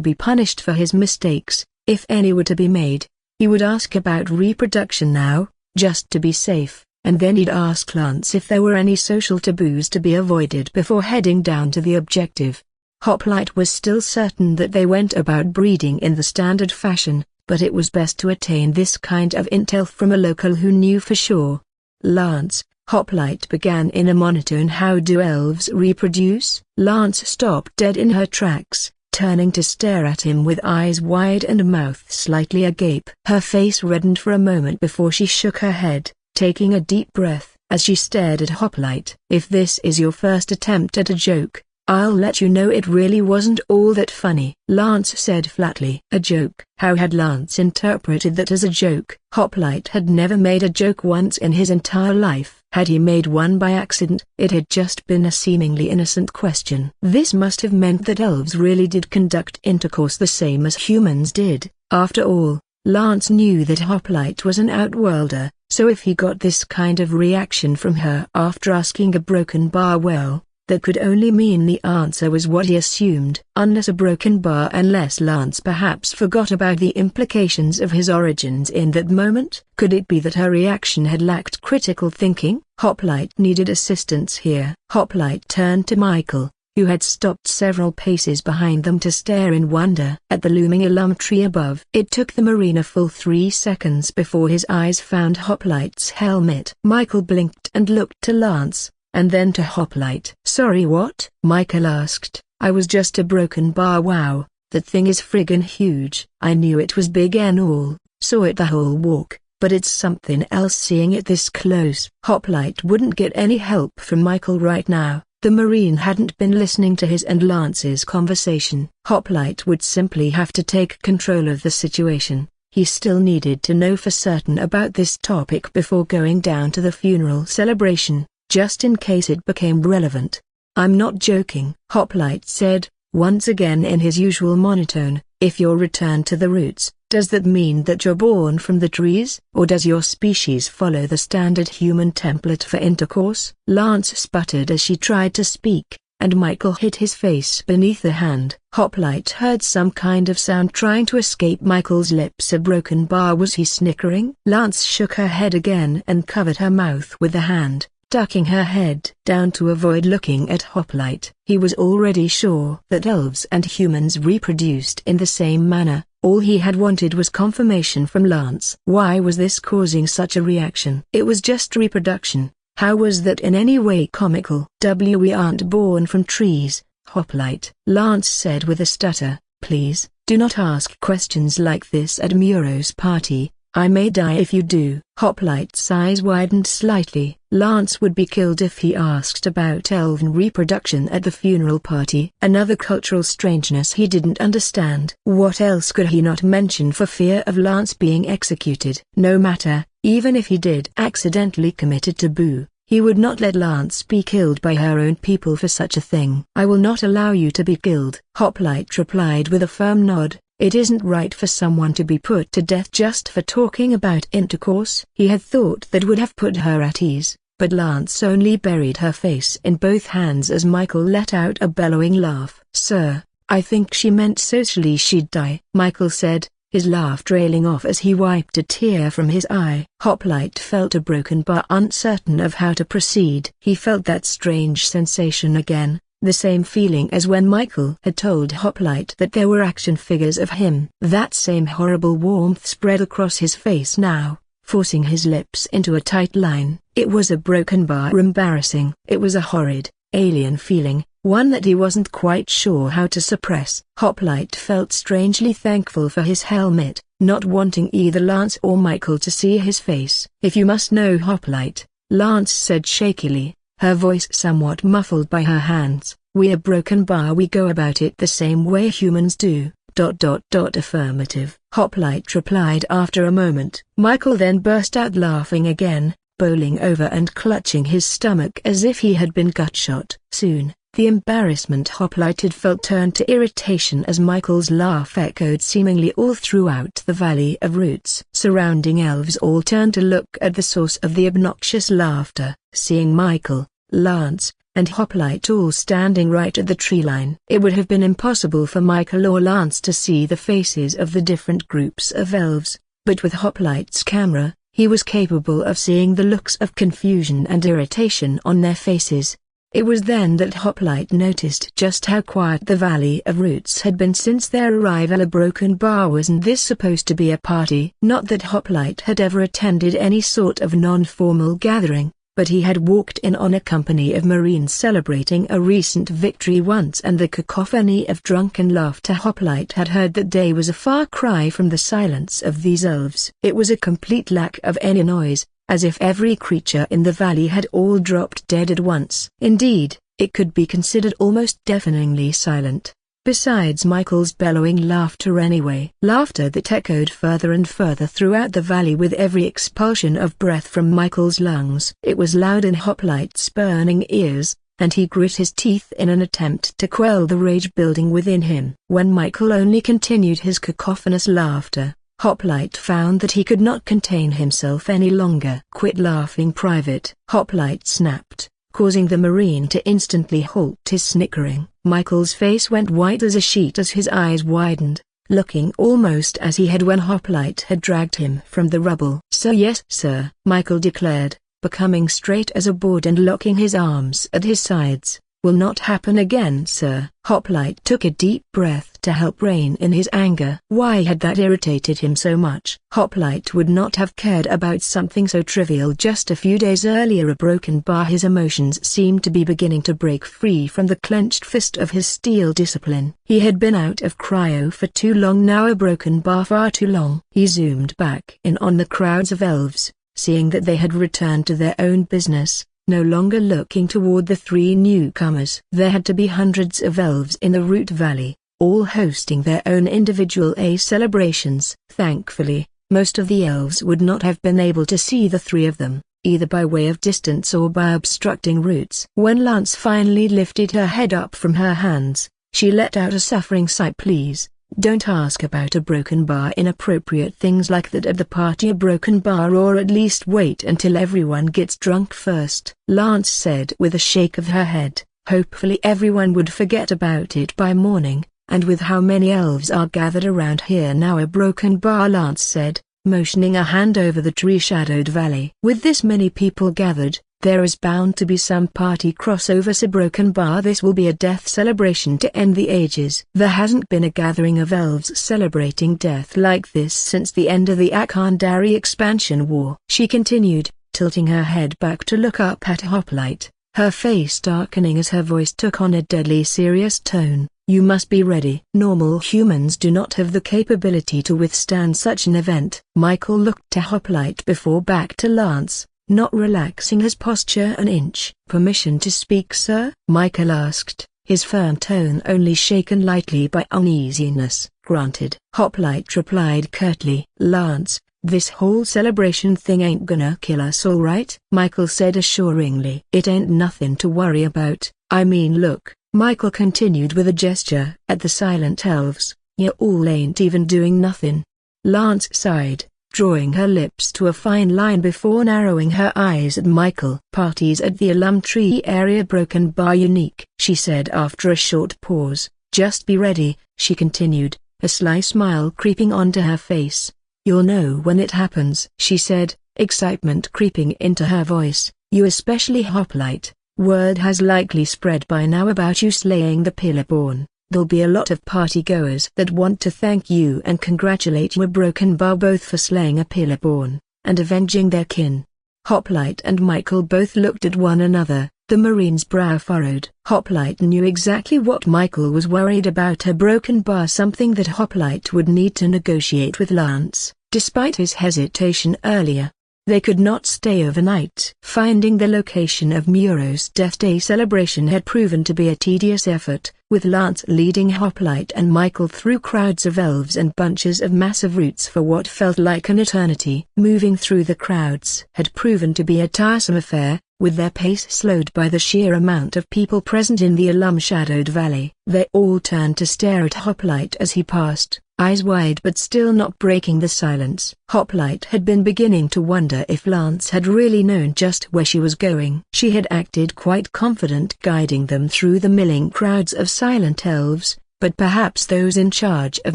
be punished for his mistakes. If any were to be made, he would ask about reproduction now, just to be safe, and then he'd ask Lance if there were any social taboos to be avoided before heading down to the objective. Hoplite was still certain that they went about breeding in the standard fashion, but it was best to attain this kind of intel from a local who knew for sure. Lance, Hoplite began in a monotone. How do elves reproduce? Lance stopped dead in her tracks, turning to stare at him with eyes wide and mouth slightly agape. Her face reddened for a moment before she shook her head, taking a deep breath, as she stared at Hoplite. If this is your first attempt at a joke, I'll let you know it really wasn't all that funny, Lance said flatly. A joke? How had Lance interpreted that as a joke? Hoplite had never made a joke once in his entire life. Had he made one by accident? It had just been a seemingly innocent question. This must have meant that elves really did conduct intercourse the same as humans did. After all, Lance knew that Hoplite was an outworlder, so if he got this kind of reaction from her after asking a broken bar, well, that could only mean the answer was what he assumed. Unless a broken bar, unless Lance perhaps forgot about the implications of his origins in that moment. Could it be that her reaction had lacked critical thinking? Hoplite needed assistance here. Hoplite turned to Michael, who had stopped several paces behind them to stare in wonder at the looming elm tree above. It took the marine a full 3 seconds before his eyes found Hoplite's helmet. Michael blinked and looked to Lance, and then to Hoplite. Sorry, what? Michael asked. I was just a broken bar. Wow, that thing is friggin' huge. I knew it was big and all, saw it the whole walk, but it's something else seeing it this close. Hoplite wouldn't get any help from Michael right now. The Marine hadn't been listening to his and Lance's conversation. Hoplite would simply have to take control of the situation. He still needed to know for certain about this topic before going down to the funeral celebration, just in case it became relevant. "I'm not joking," Hoplite said, once again in his usual monotone. "If you're returned to the roots, does that mean that you're born from the trees? Or does your species follow the standard human template for intercourse?" Lance sputtered as she tried to speak, and Michael hid his face beneath the hand. Hoplite heard some kind of sound trying to escape Michael's lips. A broken bar. Was he snickering? Lance shook her head again and covered her mouth with the hand, ducking her head down to avoid looking at Hoplite. He was already sure that elves and humans reproduced in the same manner. All he had wanted was confirmation from Lance. Why was this causing such a reaction? It was just reproduction. How was that in any way comical? "We aren't born from trees, Hoplite," Lance said with a stutter. "Please, do not ask questions like this at Muro's party. I may die if you do." Hoplite's eyes widened slightly. Lance would be killed if he asked about elven reproduction at the funeral party. Another cultural strangeness he didn't understand. What else could he not mention for fear of Lance being executed? No matter, even if he did accidentally commit a taboo, he would not let Lance be killed by her own people for such a thing. "I will not allow you to be killed," Hoplite replied with a firm nod. It isn't right for someone to be put to death just for talking about intercourse. He had thought that would have put her at ease, but Lance only buried her face in both hands as Michael let out a bellowing laugh. "Sir, I think she meant socially she'd die," Michael said, his laugh trailing off as he wiped a tear from his eye. Hoplite felt a broken bar, uncertain of how to proceed. He felt that strange sensation again. The same feeling as when Michael had told Hoplite that there were action figures of him. That same horrible warmth spread across his face now, forcing his lips into a tight line. It was a broken bar, embarrassing. It was a horrid, alien feeling, one that he wasn't quite sure how to suppress. Hoplite felt strangely thankful for his helmet, not wanting either Lance or Michael to see his face. "If you must know, Hoplite," Lance said shakily, her voice somewhat muffled by her hands, "we're broken bar. We go about it the same way humans do." Affirmative, Hoplite replied after a moment. Michael then burst out laughing again, bowling over and clutching his stomach as if he had been gut-shot. Soon, the embarrassment Hoplite had felt turned to irritation as Michael's laugh echoed seemingly all throughout the Valley of Roots. Surrounding elves all turned to look at the source of the obnoxious laughter, seeing Michael, Lance, and Hoplite all standing right at the tree line. It would have been impossible for Michael or Lance to see the faces of the different groups of elves, but with Hoplite's camera, he was capable of seeing the looks of confusion and irritation on their faces. It was then that Hoplite noticed just how quiet the Valley of Roots had been since their arrival. A broken bar. Wasn't this supposed to be a party? Not that Hoplite had ever attended any sort of non-formal gathering, but he had walked in on a company of Marines celebrating a recent victory once, and the cacophony of drunken laughter Hoplite had heard that day was a far cry from the silence of these elves. It was a complete lack of any noise, as if every creature in the valley had all dropped dead at once. Indeed, it could be considered almost deafeningly silent. Besides Michael's bellowing laughter anyway. Laughter that echoed further and further throughout the valley with every expulsion of breath from Michael's lungs. It was loud in Hoplite's burning ears, and he grit his teeth in an attempt to quell the rage building within him. When Michael only continued his cacophonous laughter, Hoplite found that he could not contain himself any longer. "Quit laughing, Private," Hoplite snapped, causing the Marine to instantly halt his snickering. Michael's face went white as a sheet as his eyes widened, looking almost as he had when Hoplite had dragged him from the rubble. "So yes, sir," Michael declared, becoming straight as a board and locking his arms at his sides. "Will not happen again, sir." Hoplite took a deep breath to help rein in his anger. Why had that irritated him so much? Hoplite would not have cared about something so trivial just a few days earlier. A broken bar. His emotions seemed to be beginning to break free from the clenched fist of his steel discipline. He had been out of cryo for too long now, a broken bar far too long. He zoomed back in on the crowds of elves, seeing that they had returned to their own business, no longer looking toward the three newcomers. There had to be hundreds of elves in the Root Valley, all hosting their own individual celebrations. Thankfully, most of the elves would not have been able to see the three of them, either by way of distance or by obstructing routes. When Lance finally lifted her head up from her hands, she let out a suffering sigh. Please, don't ask about a broken bar. Inappropriate things like that at the party. A broken bar, or at least wait until everyone gets drunk first, Lance said with a shake of her head. Hopefully everyone would forget about it by morning, and with how many elves are gathered around here now. A broken bar, Lance said, motioning a hand over the tree-shadowed valley. With this many people gathered, there is bound to be some party crossover. A broken bar. This will be a death celebration to end the ages. There hasn't been a gathering of elves celebrating death like this since the end of the Akandari expansion war. She continued, tilting her head back to look up at Hoplite, her face darkening as her voice took on a deadly serious tone. You must be ready. Normal humans do not have the capability to withstand such an event. Michael looked to Hoplite before back to Lance, not relaxing his posture an inch. Permission to speak, sir? Michael asked, his firm tone only shaken lightly by uneasiness. Granted. Hoplite replied curtly. Lance, this whole celebration thing ain't gonna kill us, all right? Michael said assuringly. It ain't nothing to worry about. I mean, look, Michael continued with a gesture at the silent elves, you all ain't even doing nothing. Lance sighed, drawing her lips to a fine line before narrowing her eyes at Michael. Parties at the alum tree area broken bar unique, she said after a short pause. Just be ready, she continued, a sly smile creeping onto her face. You'll know when it happens, she said, excitement creeping into her voice. You especially, Hoplite. Word has likely spread by now about you slaying the Pillarborn. There'll be a lot of partygoers that want to thank you and congratulate you, a broken bar, both for slaying a Pillarborn and avenging their kin. Hoplite and Michael both looked at one another, the Marine's brow furrowed. Hoplite knew exactly what Michael was worried about, a broken bar, something that Hoplite would need to negotiate with Lance, despite his hesitation earlier. They could not stay overnight. Finding the location of Muro's Death Day celebration had proven to be a tedious effort, with Lance leading Hoplite and Michael through crowds of elves and bunches of massive roots for what felt like an eternity. Moving through the crowds had proven to be a tiresome affair, with their pace slowed by the sheer amount of people present in the alum-shadowed valley. They all turned to stare at Hoplite as he passed, eyes wide but still not breaking the silence. Hoplite had been beginning to wonder if Lance had really known just where she was going. She had acted quite confident guiding them through the milling crowds of silent elves, but perhaps those in charge of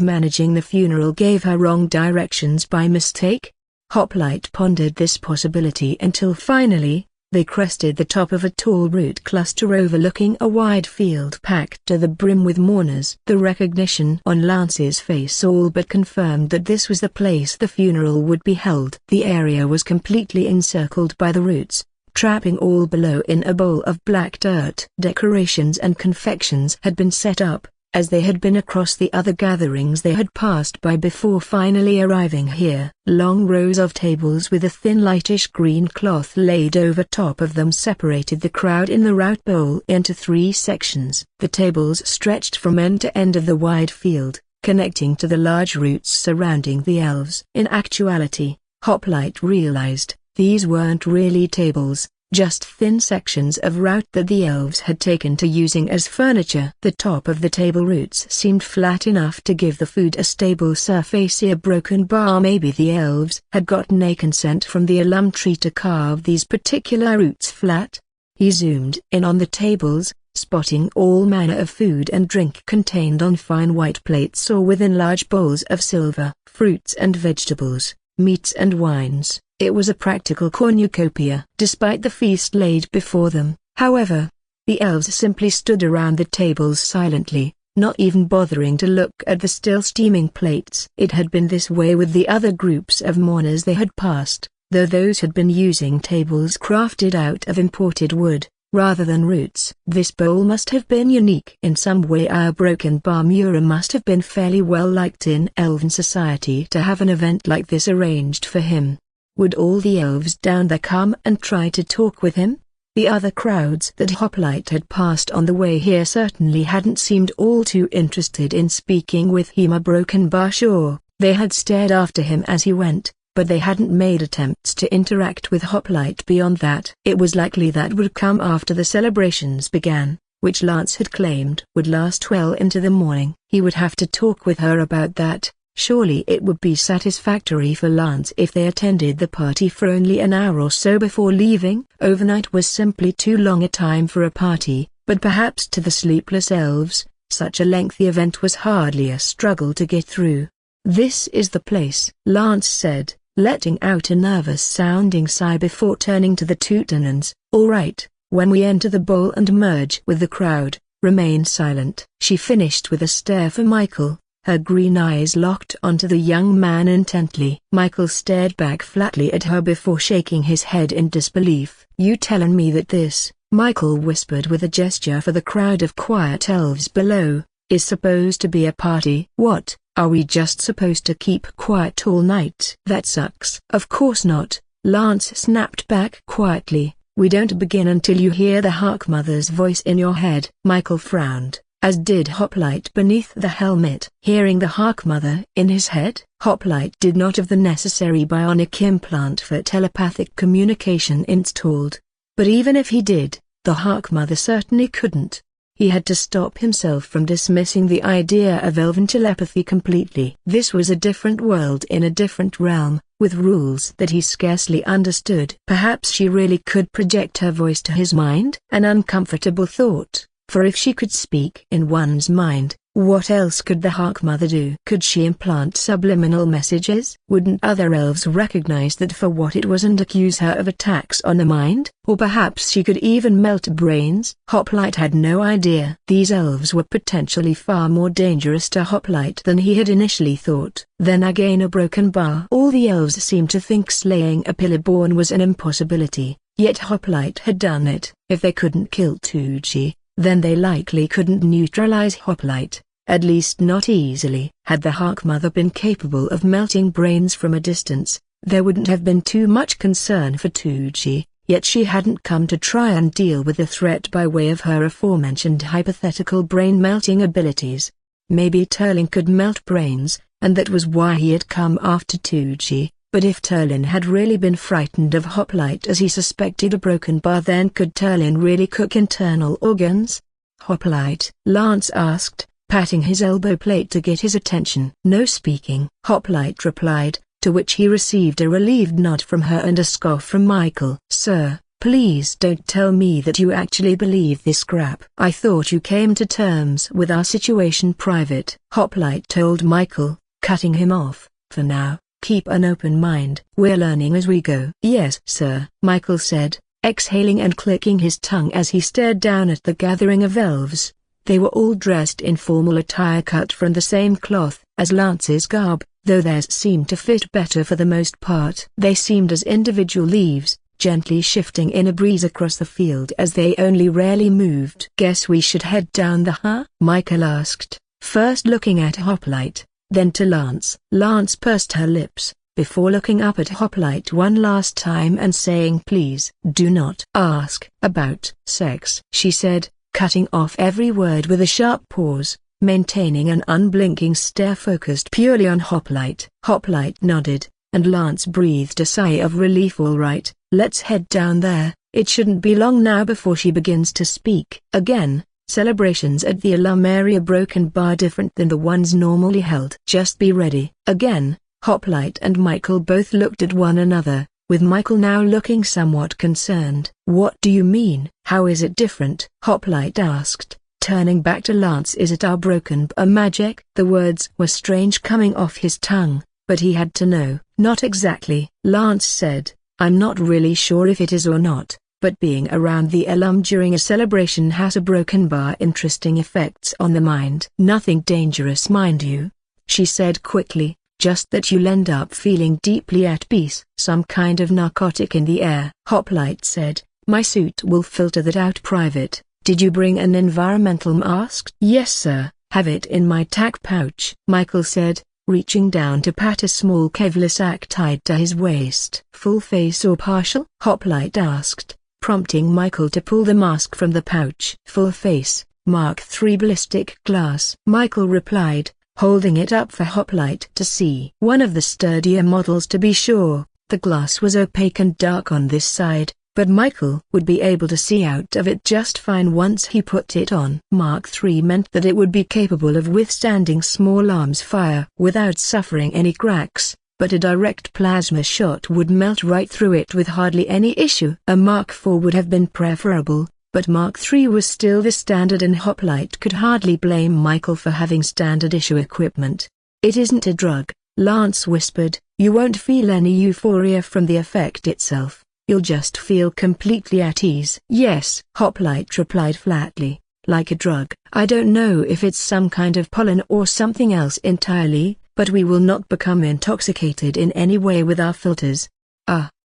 managing the funeral gave her wrong directions by mistake? Hoplite pondered this possibility until finally, they crested the top of a tall root cluster overlooking a wide field packed to the brim with mourners. The recognition on Lance's face all but confirmed that this was the place the funeral would be held. The area was completely encircled by the roots, trapping all below in a bowl of black dirt. Decorations and confections had been set up, as they had been across the other gatherings they had passed by before finally arriving here. Long rows of tables with a thin lightish green cloth laid over top of them separated the crowd in the rout bowl into three sections. The tables stretched from end to end of the wide field, connecting to the large roots surrounding the elves. In actuality, Hoplite realized, these weren't really tables, just thin sections of rout that the elves had taken to using as furniture. The top of the table roots seemed flat enough to give the food a stable surface. A broken bar, maybe the elves had gotten a consent from the alum tree to carve these particular roots flat. He zoomed in on the tables, spotting all manner of food and drink contained on fine white plates or within large bowls of silver, fruits and vegetables, meats and wines. It was a practical cornucopia. Despite the feast laid before them, however, the elves simply stood around the tables silently, not even bothering to look at the still steaming plates. It had been this way with the other groups of mourners they had passed, though those had been using tables crafted out of imported wood, rather than roots. This bowl must have been unique in some way. Our broken bar Mura must have been fairly well liked in elven society to have an event like this arranged for him. Would all the elves down there come and try to talk with him? The other crowds that Hoplite had passed on the way here certainly hadn't seemed all too interested in speaking with him. A broken bar, sure, they had stared after him as he went, but they hadn't made attempts to interact with Hoplite beyond that. It was likely that would come after the celebrations began, which Lance had claimed would last well into the morning. He would have to talk with her about that. Surely it would be satisfactory for Lance if they attended the party for only an hour or so before leaving. Overnight was simply too long a time for a party, but perhaps to the sleepless elves, such a lengthy event was hardly a struggle to get through. "This is the place," Lance said, letting out a nervous-sounding sigh before turning to the Teutonans. "All right, when we enter the bowl and merge with the crowd, remain silent." She finished with a stare for Michael, her green eyes locked onto the young man intently. Michael stared back flatly at her before shaking his head in disbelief. "You tellin' me that this," Michael whispered with a gesture for the crowd of quiet elves below, "is supposed to be a party? What, are we just supposed to keep quiet all night?" "That sucks." "Of course not," Lance snapped back quietly. "We don't begin until you hear the Harkmother's voice in your head." Michael frowned, as did Hoplite beneath the helmet. Hearing the Harkmother in his head? Hoplite did not have the necessary bionic implant for telepathic communication installed. But even if he did, the Harkmother certainly couldn't. He had to stop himself from dismissing the idea of elven telepathy completely. This was a different world in a different realm, with rules that he scarcely understood. Perhaps she really could project her voice to his mind? An uncomfortable thought. For if she could speak in one's mind, what else could the Harkmother do? Could she implant subliminal messages? Wouldn't other elves recognize that for what it was and accuse her of attacks on the mind? Or perhaps she could even melt brains? Hoplite had no idea. These elves were potentially far more dangerous to Hoplite than he had initially thought. Then again, a broken bar. All the elves seemed to think slaying a Pillarborn was an impossibility, yet Hoplite had done it. If they couldn't kill Tucci, then they likely couldn't neutralize Hoplite, at least not easily. Had the Harkmother been capable of melting brains from a distance, there wouldn't have been too much concern for Tucci, yet she hadn't come to try and deal with the threat by way of her aforementioned hypothetical brain-melting abilities. Maybe Turlin could melt brains, and that was why he had come after Tucci. But if Turlin had really been frightened of Hoplite as he suspected a broken bar, then could Turlin really cook internal organs? "Hoplite?" Lance asked, patting his elbow plate to get his attention. "No speaking," Hoplite replied, to which he received a relieved nod from her and a scoff from Michael. "Sir, please don't tell me that you actually believe this crap. I thought you came to terms with our situation private," Hoplite told Michael, cutting him off. "For now, keep an open mind. We're learning as we go." "Yes, sir," Michael said, exhaling and clicking his tongue as he stared down at the gathering of elves. They were all dressed in formal attire cut from the same cloth as Lance's garb, though theirs seemed to fit better for the most part. They seemed as individual leaves, gently shifting in a breeze across the field as they only rarely moved. "Guess we should head down the Michael asked, first looking at Hoplite, then to Lance. Lance pursed her lips, before looking up at Hoplite one last time and saying, "Please do not ask about sex," she said, cutting off every word with a sharp pause, maintaining an unblinking stare focused purely on Hoplite. Hoplite nodded, and Lance breathed a sigh of relief. "All right, let's head down there. It shouldn't be long now before she begins to speak." Again, celebrations at the alum area broken bar different than the ones normally held. "Just be ready." Again, Hoplite and Michael both looked at one another, with Michael now looking somewhat concerned. "What do you mean? How is it different?" Hoplite asked, turning back to Lance. "Is it our broken bar magic?" The words were strange coming off his tongue, but he had to know. "Not exactly," Lance said. "I'm not really sure if it is or not, but being around the alum during a celebration has a broken bar interesting effects on the mind." "Nothing dangerous, mind you," she said quickly, "just that you'll end up feeling deeply at peace." "Some kind of narcotic in the air," Hoplite said. "My suit will filter that out." "Private, did you bring an environmental mask?" "Yes sir, have it in my tack pouch," Michael said, reaching down to pat a small Kevlar sack tied to his waist. "Full face or partial?" Hoplite asked, prompting Michael to pull the mask from the pouch. "Full face, Mark III ballistic glass," Michael replied, holding it up for Hoplite to see. One of the sturdier models to be sure. The glass was opaque and dark on this side, but Michael would be able to see out of it just fine once he put it on. Mark III meant that it would be capable of withstanding small arms fire without suffering any cracks, but a direct plasma shot would melt right through it with hardly any issue. A Mark IV would have been preferable, but Mark III was still the standard and Hoplite could hardly blame Michael for having standard issue equipment. "It isn't a drug," Lance whispered. "You won't feel any euphoria from the effect itself. You'll just feel completely at ease." "Yes," Hoplite replied flatly, "like a drug. I don't know if it's some kind of pollen or something else entirely, but we will not become intoxicated in any way with our filters."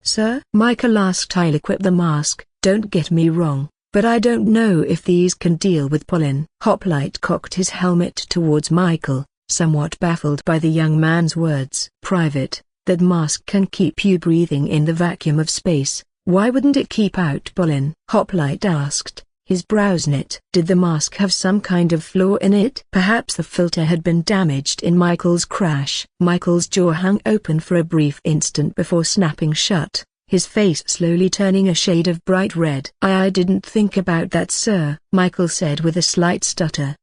Sir?" Michael asked. "I'll equip the mask, don't get me wrong, but I don't know if these can deal with pollen." Hoplite cocked his helmet towards Michael, somewhat baffled by the young man's words. "Private, that mask can keep you breathing in the vacuum of space, why wouldn't it keep out pollen?" Hoplite asked, his brows knit. Did the mask have some kind of flaw in it? Perhaps the filter had been damaged in Michael's crash. Michael's jaw hung open for a brief instant before snapping shut, his face slowly turning a shade of bright red. I didn't think about that, sir," Michael said with a slight stutter.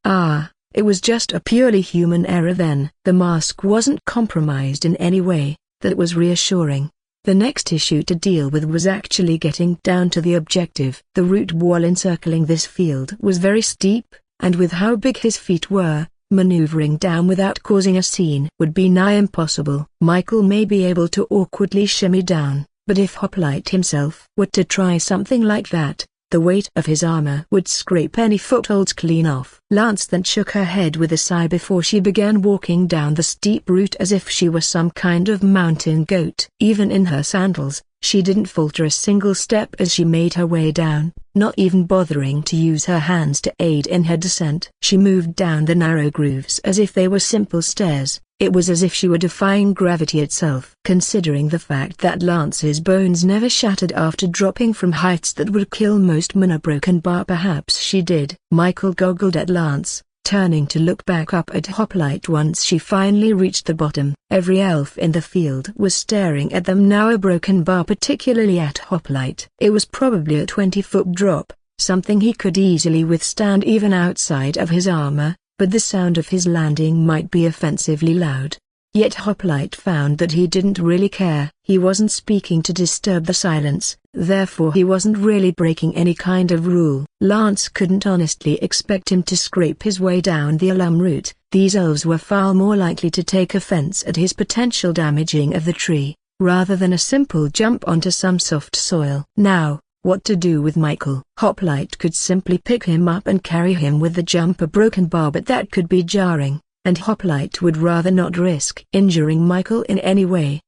It was just a purely human error then. The mask wasn't compromised in any way. That was reassuring. The next issue to deal with was actually getting down to the objective. The root wall encircling this field was very steep, and with how big his feet were, maneuvering down without causing a scene would be nigh impossible. Michael may be able to awkwardly shimmy down, but if Hoplite himself were to try something like that, the weight of his armor would scrape any footholds clean off. Lance then shook her head with a sigh before she began walking down the steep route as if she were some kind of mountain goat. Even in her sandals, she didn't falter a single step as she made her way down, not even bothering to use her hands to aid in her descent. She moved down the narrow grooves as if they were simple stairs. It was as if she were defying gravity itself. Considering the fact that Lance's bones never shattered after dropping from heights that would kill most men, a broken bar perhaps she did. Michael goggled at Lance, turning to look back up at Hoplite once she finally reached the bottom. Every elf in the field was staring at them now, a broken bar particularly at Hoplite. It was probably a 20-foot drop, something he could easily withstand even outside of his armor, but the sound of his landing might be offensively loud. Yet Hoplite found that he didn't really care. He wasn't speaking to disturb the silence, therefore he wasn't really breaking any kind of rule. Lance couldn't honestly expect him to scrape his way down the alum route. These elves were far more likely to take offense at his potential damaging of the tree, rather than a simple jump onto some soft soil. Now, what to do with Michael? Hoplite could simply pick him up and carry him with the jump. A broken bar, but that could be jarring, and Hoplite would rather not risk injuring Michael in any way.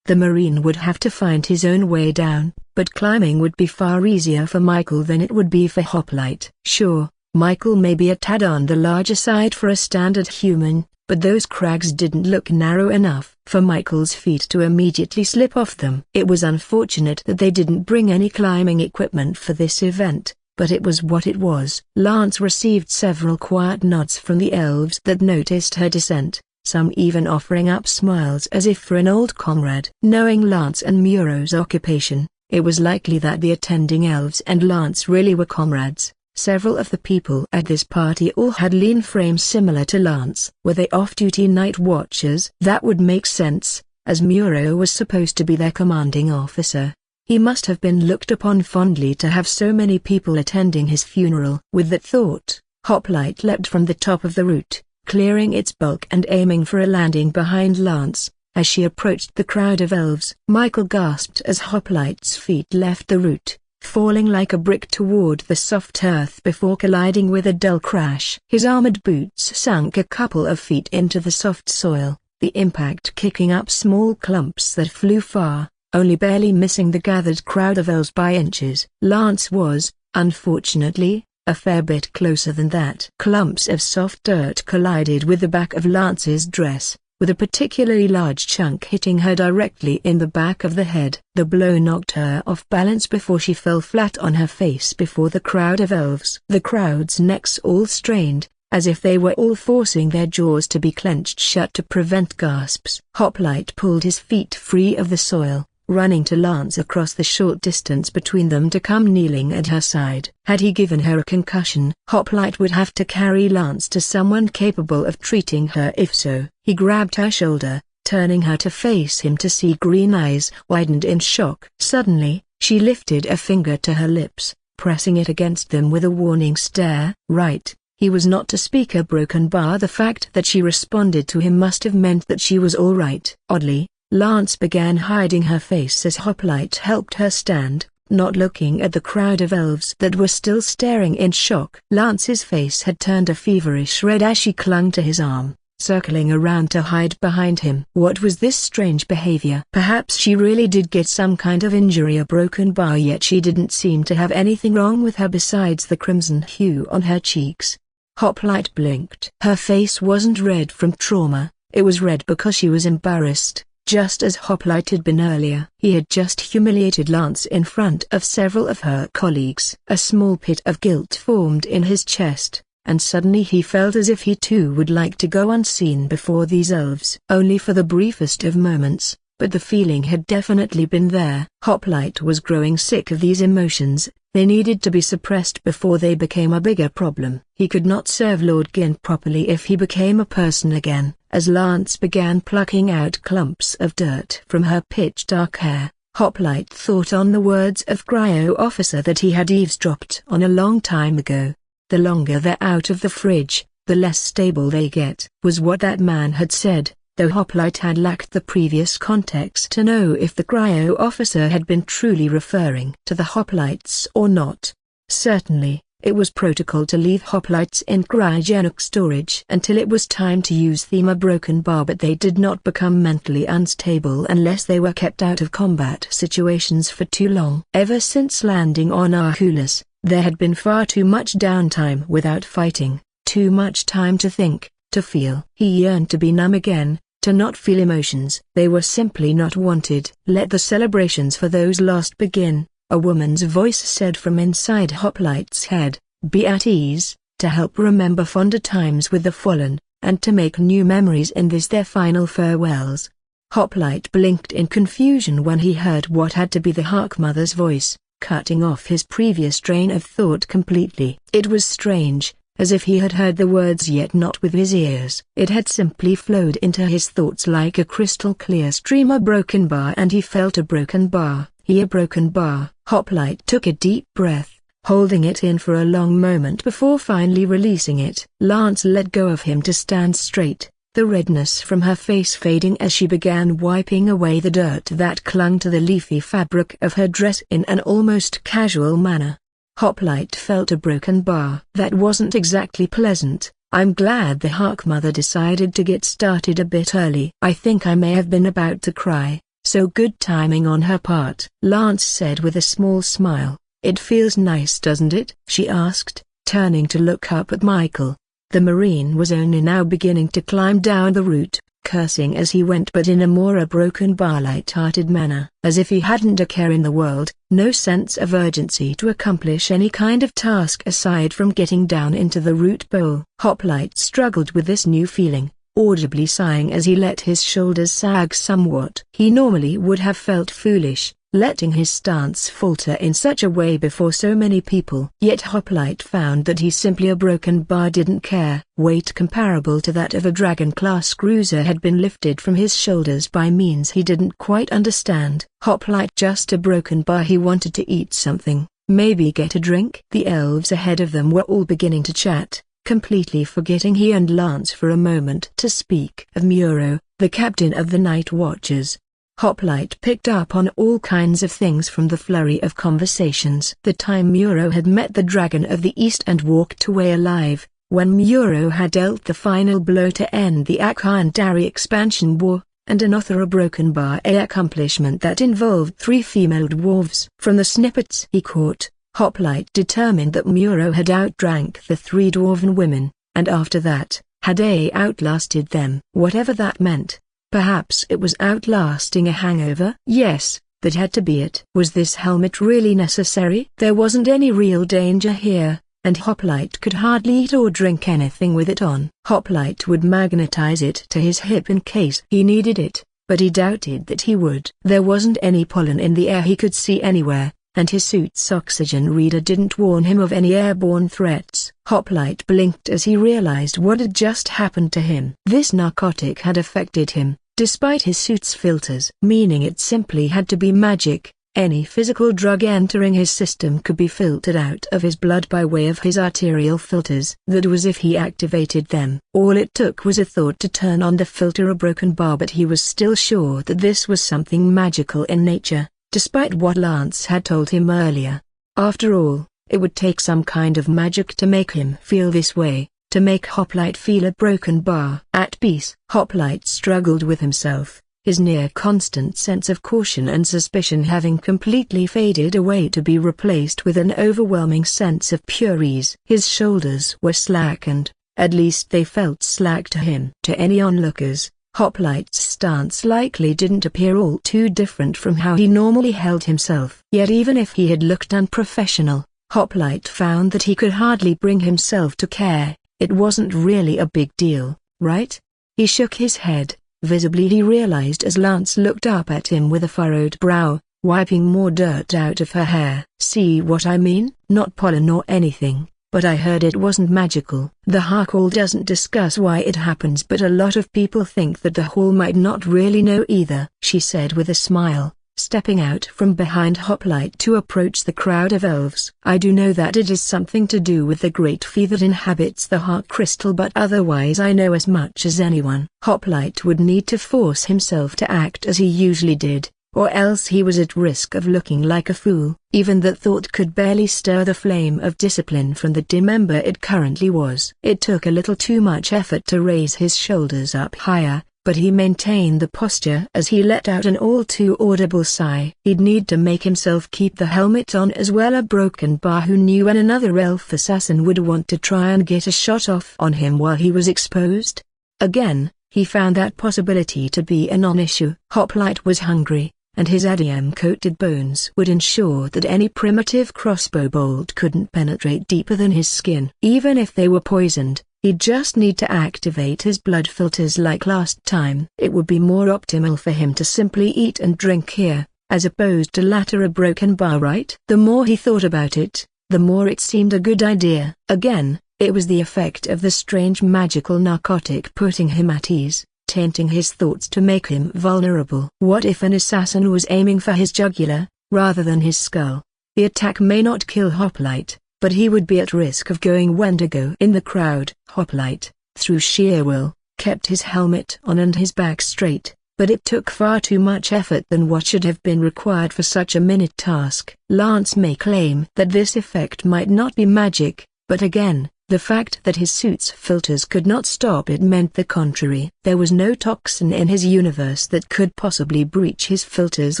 The Marine would have to find his own way down, but climbing would be far easier for Michael than it would be for Hoplite. Sure, Michael may be a tad on the larger side for a standard human, but those crags didn't look narrow enough for Michael's feet to immediately slip off them. It was unfortunate that they didn't bring any climbing equipment for this event, but it was what it was. Lance received several quiet nods from the elves that noticed her descent, some even offering up smiles as if for an old comrade. Knowing Lance and Muro's occupation, it was likely that the attending elves and Lance really were comrades. Several of the people at this party all had lean frames similar to Lance. Were they off-duty night watchers? That would make sense, as Muro was supposed to be their commanding officer. He must have been looked upon fondly to have so many people attending his funeral. With that thought, Hoplite leapt from the top of the route, clearing its bulk and aiming for a landing behind Lance. As she approached the crowd of elves, Michael gasped as Hoplite's feet left the route, falling like a brick toward the soft earth before colliding with a dull crash. His armored boots sunk a couple of feet into the soft soil, the impact kicking up small clumps that flew far, only barely missing the gathered crowd of elves by inches. Lance was, unfortunately, a fair bit closer than that. Clumps of soft dirt collided with the back of Lance's dress, with a particularly large chunk hitting her directly in the back of the head. The blow knocked her off balance before she fell flat on her face before the crowd of elves. The crowd's necks all strained, as if they were all forcing their jaws to be clenched shut to prevent gasps. Hoplite pulled his feet free of the soil, running to Lance across the short distance between them to come kneeling at her side. Had he given her a concussion, Hoplite would have to carry Lance to someone capable of treating her if so. He grabbed her shoulder, turning her to face him to see green eyes widened in shock. Suddenly, she lifted a finger to her lips, pressing it against them with a warning stare. Right, he was not to speak a broken bar. The fact that she responded to him must have meant that she was all right. Oddly, Lance began hiding her face as Hoplite helped her stand, not looking at the crowd of elves that were still staring in shock. Lance's face had turned a feverish red as she clung to his arm, circling around to hide behind him. What was this strange behavior? Perhaps she really did get some kind of injury, a broken bar, yet she didn't seem to have anything wrong with her besides the crimson hue on her cheeks. Hoplite blinked. Her face wasn't red from trauma, it was red because she was embarrassed. Just as Hoplite had been earlier. He had just humiliated Lance in front of several of her colleagues. A small pit of guilt formed in his chest, and suddenly he felt as if he too would like to go unseen before these elves. Only for the briefest of moments, but the feeling had definitely been there. Hoplite was growing sick of these emotions. They needed to be suppressed before they became a bigger problem. He could not serve Lord Gin properly if he became a person again. As Lance began plucking out clumps of dirt from her pitch-dark hair, Hoplite thought on the words of Cryo Officer that he had eavesdropped on a long time ago. The longer they're out of the fridge, the less stable they get, was what that man had said, though Hoplite had lacked the previous context to know if the Cryo Officer had been truly referring to the Hoplites or not. Certainly, it was protocol to leave Hoplites in cryogenic storage until it was time to use them a broken bar, but they did not become mentally unstable unless they were kept out of combat situations for too long. Ever since landing on Ahkoolis, there had been far too much downtime without fighting, too much time to think, to feel. He yearned to be numb again, to not feel emotions. They were simply not wanted. Let the celebrations for those lost begin, a woman's voice said from inside Hoplite's head. Be at ease, to help remember fonder times with the fallen, and to make new memories in this their final farewells. Hoplite blinked in confusion when he heard what had to be the Harkmother's voice, cutting off his previous train of thought completely. It was strange, as if he had heard the words yet not with his ears. It had simply flowed into his thoughts like a crystal clear stream. A broken bar, and he felt a broken bar. A broken bar. Hoplite took a deep breath, holding it in for a long moment before finally releasing it. Lance let go of him to stand straight, the redness from her face fading as she began wiping away the dirt that clung to the leafy fabric of her dress in an almost casual manner. Hoplite felt a broken bar. That wasn't exactly pleasant. I'm glad the Harkmother decided to get started a bit early. I think I may have been about to cry, so good timing on her part. Lance said with a small smile. It feels nice, doesn't it? She asked, turning to look up at Michael. The Marine was only now beginning to climb down the route, cursing as he went, but in a more broken bar light-hearted manner. As if he hadn't a care in the world, no sense of urgency to accomplish any kind of task aside from getting down into the root bowl. Hoplite struggled with this new feeling, audibly sighing as he let his shoulders sag somewhat. He normally would have felt foolish, letting his stance falter in such a way before so many people. Yet Hoplite found that he simply a broken bar didn't care. Weight comparable to that of a Dragon-class cruiser had been lifted from his shoulders by means he didn't quite understand. Hoplite just a broken bar. He wanted to eat something, maybe get a drink. The elves ahead of them were all beginning to chat, completely forgetting he and Lance for a moment to speak of Muro, the captain of the Night Watchers. Hoplite picked up on all kinds of things from the flurry of conversations. The time Muro had met the Dragon of the East and walked away alive, when Muro had dealt the final blow to end the Ahkoolis expansion war, and unearthed a broken bar, a accomplishment that involved 3 female dwarves. From the snippets he caught, Hoplite determined that Muro had outdrank the 3 dwarven women, and after that, Had A outlasted them? Whatever that meant. Perhaps it was outlasting a hangover? Yes, that had to be it. Was this helmet really necessary? There wasn't any real danger here, and Hoplite could hardly eat or drink anything with it on. Hoplite would magnetize it to his hip in case he needed it, but he doubted that he would. There wasn't any pollen in the air he could see anywhere, and his suit's oxygen reader didn't warn him of any airborne threats. Hoplite blinked as he realized what had just happened to him. This narcotic had affected him, despite his suit's filters. Meaning it simply had to be magic. Any physical drug entering his system could be filtered out of his blood by way of his arterial filters. That was if he activated them. All it took was a thought to turn on the filter a broken bar, but he was still sure that this was something magical in nature, despite what Lance had told him earlier. After all, it would take some kind of magic to make him feel this way, to make Hoplite feel a broken bar. At peace, Hoplite struggled with himself, his near-constant sense of caution and suspicion having completely faded away to be replaced with an overwhelming sense of pure ease. His shoulders were slackened, at least they felt slack to him. To any onlookers, Hoplite's stance likely didn't appear all too different from how he normally held himself. Yet even if he had looked unprofessional, Hoplite found that he could hardly bring himself to care. It wasn't really a big deal, right? He shook his head. Visibly he realized as Lance looked up at him with a furrowed brow, wiping more dirt out of her hair. See what I mean? Not pollen or anything, but I heard it wasn't magical. The Hall doesn't discuss why it happens, but a lot of people think that the Hall might not really know either, she said with a smile, stepping out from behind Hoplite to approach the crowd of elves. I do know that it is something to do with the great fee that inhabits the heart crystal, but otherwise I know as much as anyone. Hoplite would need to force himself to act as he usually did, or else he was at risk of looking like a fool. Even that thought could barely stir the flame of discipline from the dim ember it currently was. It took a little too much effort to raise his shoulders up higher, but he maintained the posture as he let out an all-too-audible sigh. He'd need to make himself keep the helmet on as well. A broken bar. Who knew when another elf assassin would want to try and get a shot off on him while he was exposed? Again, he found that possibility to be a non-issue. Hoplite was hungry, and his adium-coated bones would ensure that any primitive crossbow bolt couldn't penetrate deeper than his skin. Even if they were poisoned, he'd just need to activate his blood filters like last time. It would be more optimal for him to simply eat and drink here, as opposed to latter a broken bar, right? The more he thought about it, the more it seemed a good idea. Again, it was the effect of the strange magical narcotic putting him at ease, tainting his thoughts to make him vulnerable. What if an assassin was aiming for his jugular, rather than his skull? The attack may not kill Hoplite, but he would be at risk of going Wendigo. In the crowd, Hoplite, through sheer will, kept his helmet on and his back straight, but it took far too much effort than what should have been required for such a minute task. Lance may claim that this effect might not be magic, but again, the fact that his suit's filters could not stop it meant the contrary. There was no toxin in his universe that could possibly breach his filters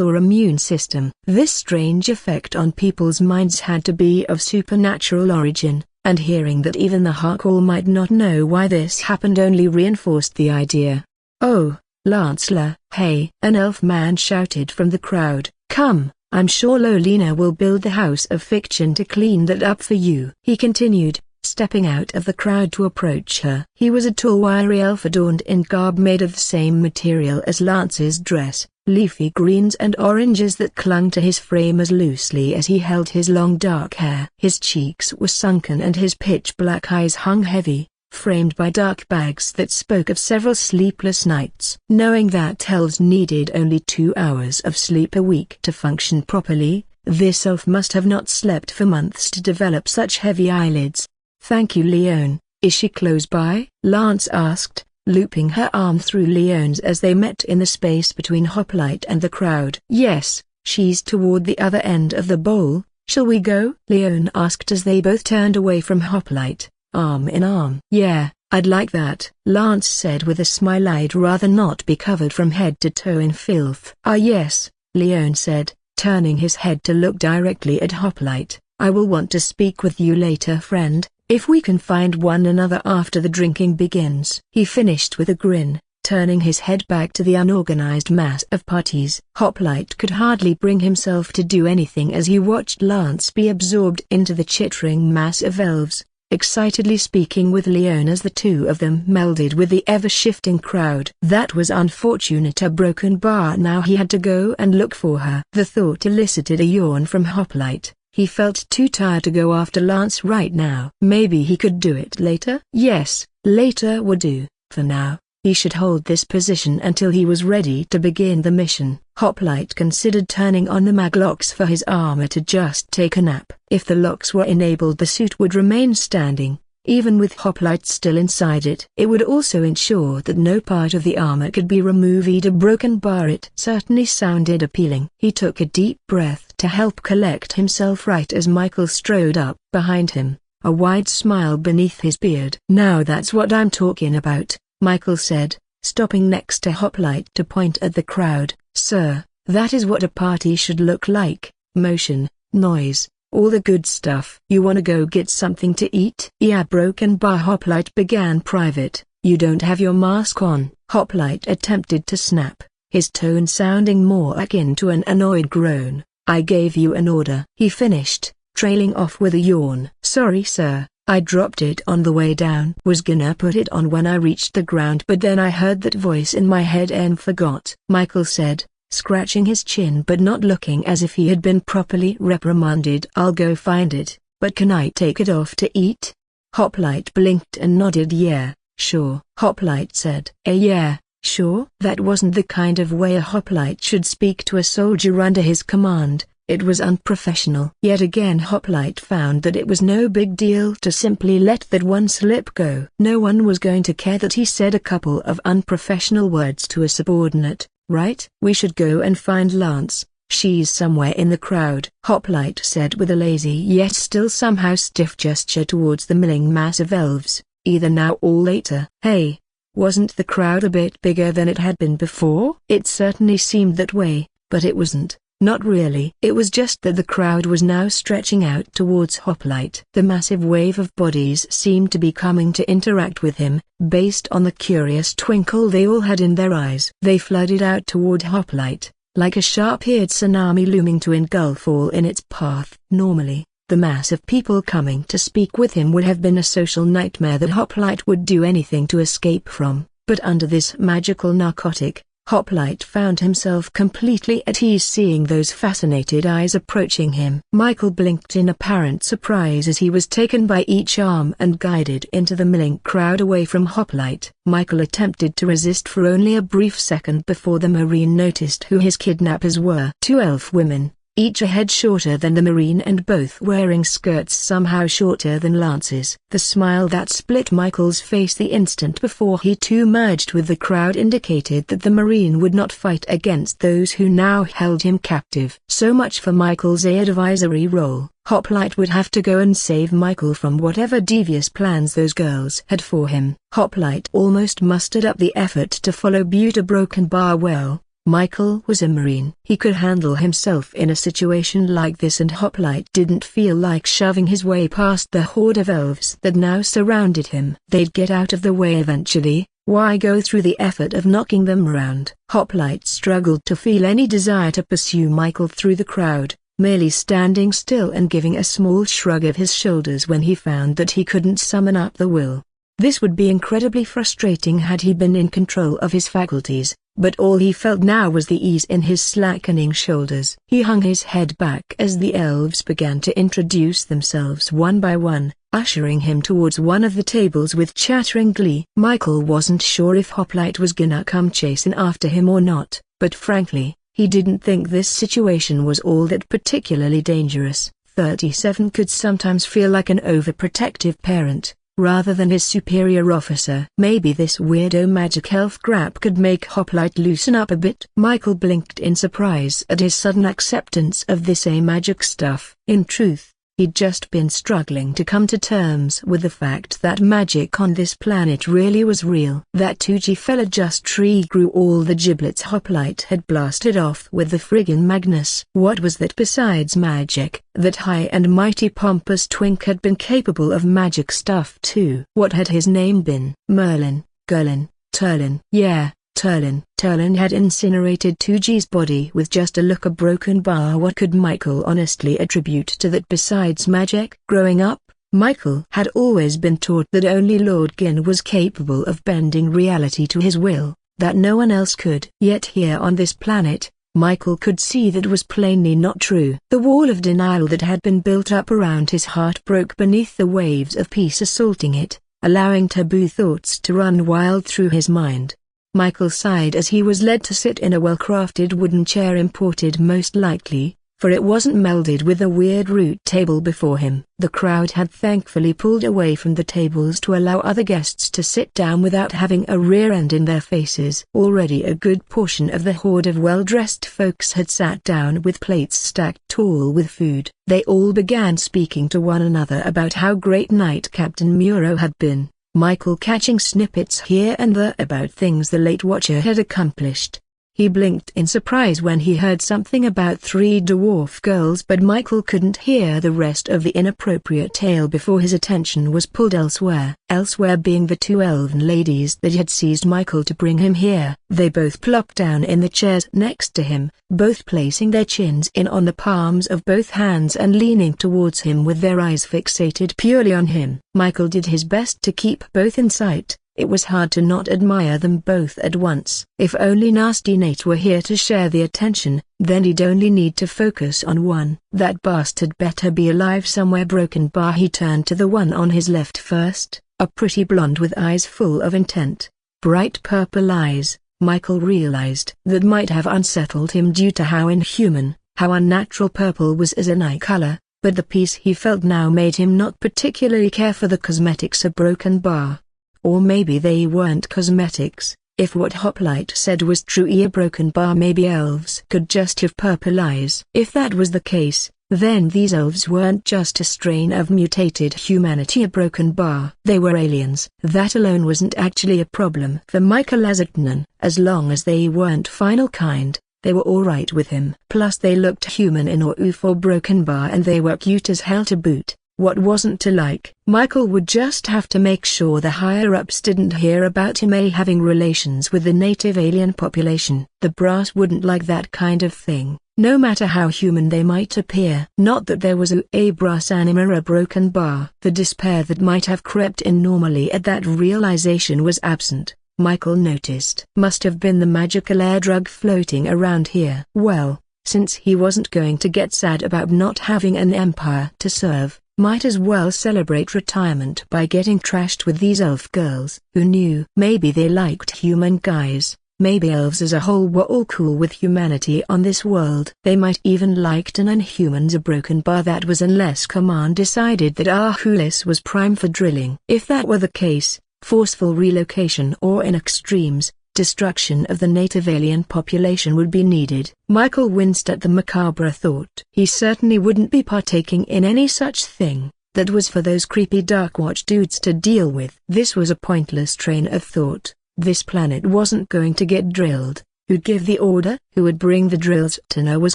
or immune system. This strange effect on people's minds had to be of supernatural origin, and hearing that even the Hall might not know why this happened only reinforced the idea. Oh, Lancelot! Hey! An elf man shouted from the crowd. Come, I'm sure Lolina will build the House of Fiction to clean that up for you. He continued, stepping out of the crowd to approach her. He was a tall wiry elf adorned in garb made of the same material as Lance's dress, leafy greens and oranges that clung to his frame as loosely as he held his long dark hair. His cheeks were sunken and his pitch-black eyes hung heavy, framed by dark bags that spoke of several sleepless nights. Knowing that elves needed only 2 hours of sleep a week to function properly, this elf must have not slept for months to develop such heavy eyelids. Thank you, Leone. Is she close by? Lance asked, looping her arm through Leone's as they met in the space between Hoplite and the crowd. Yes, she's toward the other end of the bowl. Shall we go? Leone asked as they both turned away from Hoplite, arm in arm. Yeah, I'd like that, Lance said with a smile. I'd rather not be covered from head to toe in filth. Ah yes, Leone said, turning his head to look directly at Hoplite. I will want to speak with you later, friend. if we can find one another after the drinking begins. He finished with a grin, turning his head back to the unorganized mass of parties. Hoplite could hardly bring himself to do anything as he watched Lance be absorbed into the chittering mass of elves, excitedly speaking with Leon as the two of them melded with the ever-shifting crowd. That was unfortunate. A broken bar. Now he had to go and look for her. The thought elicited a yawn from Hoplite. He felt too tired to go after Lance right now. Maybe he could do it later? Yes, later would do. For now, he should hold this position until he was ready to begin the mission. Hoplite considered turning on the mag locks for his armor to just take a nap. If the locks were enabled, the suit would remain standing, even with Hoplite still inside it. It would also ensure that no part of the armor could be removed. A broken bar. It certainly sounded appealing. He took a deep breath to help collect himself right as Michael strode up behind him, a wide smile beneath his beard. "Now that's what I'm talking about," Michael said, stopping next to Hoplite to point at the crowd. "Sir, that is what a party should look like. Motion, noise, all the good stuff. You wanna go get something to eat?" "Yeah." Broken bar. Hoplite began. "Private, you don't have your mask on." Hoplite attempted to snap, his tone sounding more akin to an annoyed groan. "I gave you an order," he finished, trailing off with a yawn. "Sorry sir, I dropped it on the way down. Was gonna put it on when I reached the ground, but then I heard that voice in my head and forgot," Michael said, scratching his chin but not looking as if he had been properly reprimanded. "I'll go find it, but can I take it off to eat?" Hoplite blinked and nodded. "Yeah, sure," Hoplite said. Yeah, sure?" That wasn't the kind of way a Hoplite should speak to a soldier under his command. It was unprofessional. Yet again Hoplite found that it was no big deal to simply let that one slip go. No one was going to care that he said a couple of unprofessional words to a subordinate, right? "We should go and find Lance. She's somewhere in the crowd," Hoplite said with a lazy yet still somehow stiff gesture towards the milling mass of elves, "either now or later." Hey, wasn't the crowd a bit bigger than it had been before? It certainly seemed that way, but it wasn't. Not really. It was just that the crowd was now stretching out towards Hoplite. The massive wave of bodies seemed to be coming to interact with him, based on the curious twinkle they all had in their eyes. They flooded out toward Hoplite, like a sharp-eared tsunami looming to engulf all in its path. Normally, the mass of people coming to speak with him would have been a social nightmare that Hoplite would do anything to escape from, but under this magical narcotic, Hoplite found himself completely at ease seeing those fascinated eyes approaching him. Michael blinked in apparent surprise as he was taken by each arm and guided into the milling crowd away from Hoplite. Michael attempted to resist for only a brief second before the Marine noticed who his kidnappers were. Two elf women, each a head shorter than the Marine and both wearing skirts somehow shorter than Lance's. The smile that split Michael's face the instant before he too merged with the crowd indicated that the Marine would not fight against those who now held him captive. So much for Michael's advisory role. Hoplite would have to go and save Michael from whatever devious plans those girls had for him. Hoplite almost mustered up the effort to follow Buta Broken Bar well. Michael was a Marine. He could handle himself in a situation like this, and Hoplite didn't feel like shoving his way past the horde of elves that now surrounded him. They'd get out of the way eventually. Why go through the effort of knocking them around? Hoplite struggled to feel any desire to pursue Michael through the crowd, merely standing still and giving a small shrug of his shoulders when he found that he couldn't summon up the will. This would be incredibly frustrating had he been in control of his faculties, but all he felt now was the ease in his slackening shoulders. He hung his head back as the elves began to introduce themselves one by one, ushering him towards one of the tables with chattering glee. Michael wasn't sure if Hoplite was gonna come chasing after him or not, but frankly, he didn't think this situation was all that particularly dangerous. 37 could sometimes feel like an overprotective parent, rather than his superior officer. Maybe this weirdo magic elf crap could make Hoplite loosen up a bit. Michael blinked in surprise at his sudden acceptance of this magic stuff. In truth, He'd just been struggling to come to terms with the fact that magic on this planet really was real. That 2G fella just tree grew all the giblets Hoplite had blasted off with the friggin' Magnus. What was that besides magic? That high and mighty pompous twink had been capable of magic stuff too. What had his name been? Merlin, Gerlin, Turlin. Yeah, Turlin. Turlin had incinerated 2G's body with just a look. A broken bar. What could Michael honestly attribute to that besides magic? Growing up, Michael had always been taught that only Lord Gin was capable of bending reality to his will, that no one else could. Yet here on this planet, Michael could see that was plainly not true. The wall of denial that had been built up around his heart broke beneath the waves of peace assaulting it, allowing taboo thoughts to run wild through his mind. Michael sighed as he was led to sit in a well-crafted wooden chair, imported most likely, for it wasn't melded with the weird root table before him. The crowd had thankfully pulled away from the tables to allow other guests to sit down without having a rear end in their faces. Already a good portion of the horde of well-dressed folks had sat down with plates stacked tall with food. They all began speaking to one another about how great Knight Captain Muro had been, Michael catching snippets here and there about things the late watcher had accomplished. He blinked in surprise when he heard something about 3 dwarf girls, but Michael couldn't hear the rest of the inappropriate tale before his attention was pulled elsewhere. Elsewhere being the 2 elven ladies that had seized Michael to bring him here. They both plopped down in the chairs next to him, both placing their chins in on the palms of both hands and leaning towards him with their eyes fixated purely on him. Michael did his best to keep both in sight. It was hard to not admire them both at once. If only Nasty Nate were here to share the attention, then he'd only need to focus on one. That bastard better be alive somewhere. Broken bar. He turned to the one on his left first, a pretty blonde with eyes full of intent, bright purple eyes. Michael realized that might have unsettled him due to how inhuman, how unnatural purple was as an eye color, but the peace he felt now made him not particularly care for the cosmetics of Broken Bar. Or maybe they weren't cosmetics. If what Hoplite said was true, a Broken Bar, maybe elves could just have purple eyes. If that was the case, then these elves weren't just a strain of mutated humanity. A Broken Bar. They were aliens. That alone wasn't actually a problem for Michael Azartnan. As long as they weren't final kind, they were alright with him. Plus they looked human in or for Broken Bar, and they were cute as hell to boot. What wasn't to like? Michael would just have to make sure the higher-ups didn't hear about him having relations with the native alien population. The brass wouldn't like that kind of thing, no matter how human they might appear. Not that there was a brass anima or a Broken Bar. The despair that might have crept in normally at that realization was absent. Michael noticed. Must have been the magical air drug floating around here. Well, since he wasn't going to get sad about not having an empire to serve, might as well celebrate retirement by getting trashed with these elf girls. Who knew? Maybe they liked human guys. Maybe elves as a whole were all cool with humanity on this world. They might even liked an inhumans. A Broken Bar. That was unless Command decided that Ahkoolis was prime for drilling. If that were the case, forceful relocation or in extremes, destruction of the native alien population would be needed. Michael winced at the macabre thought. He certainly wouldn't be partaking in any such thing. That was for those creepy Darkwatch dudes to deal with. This was a pointless train of thought. This planet wasn't going to get drilled. Who'd give the order? Who would bring the drills? Terna was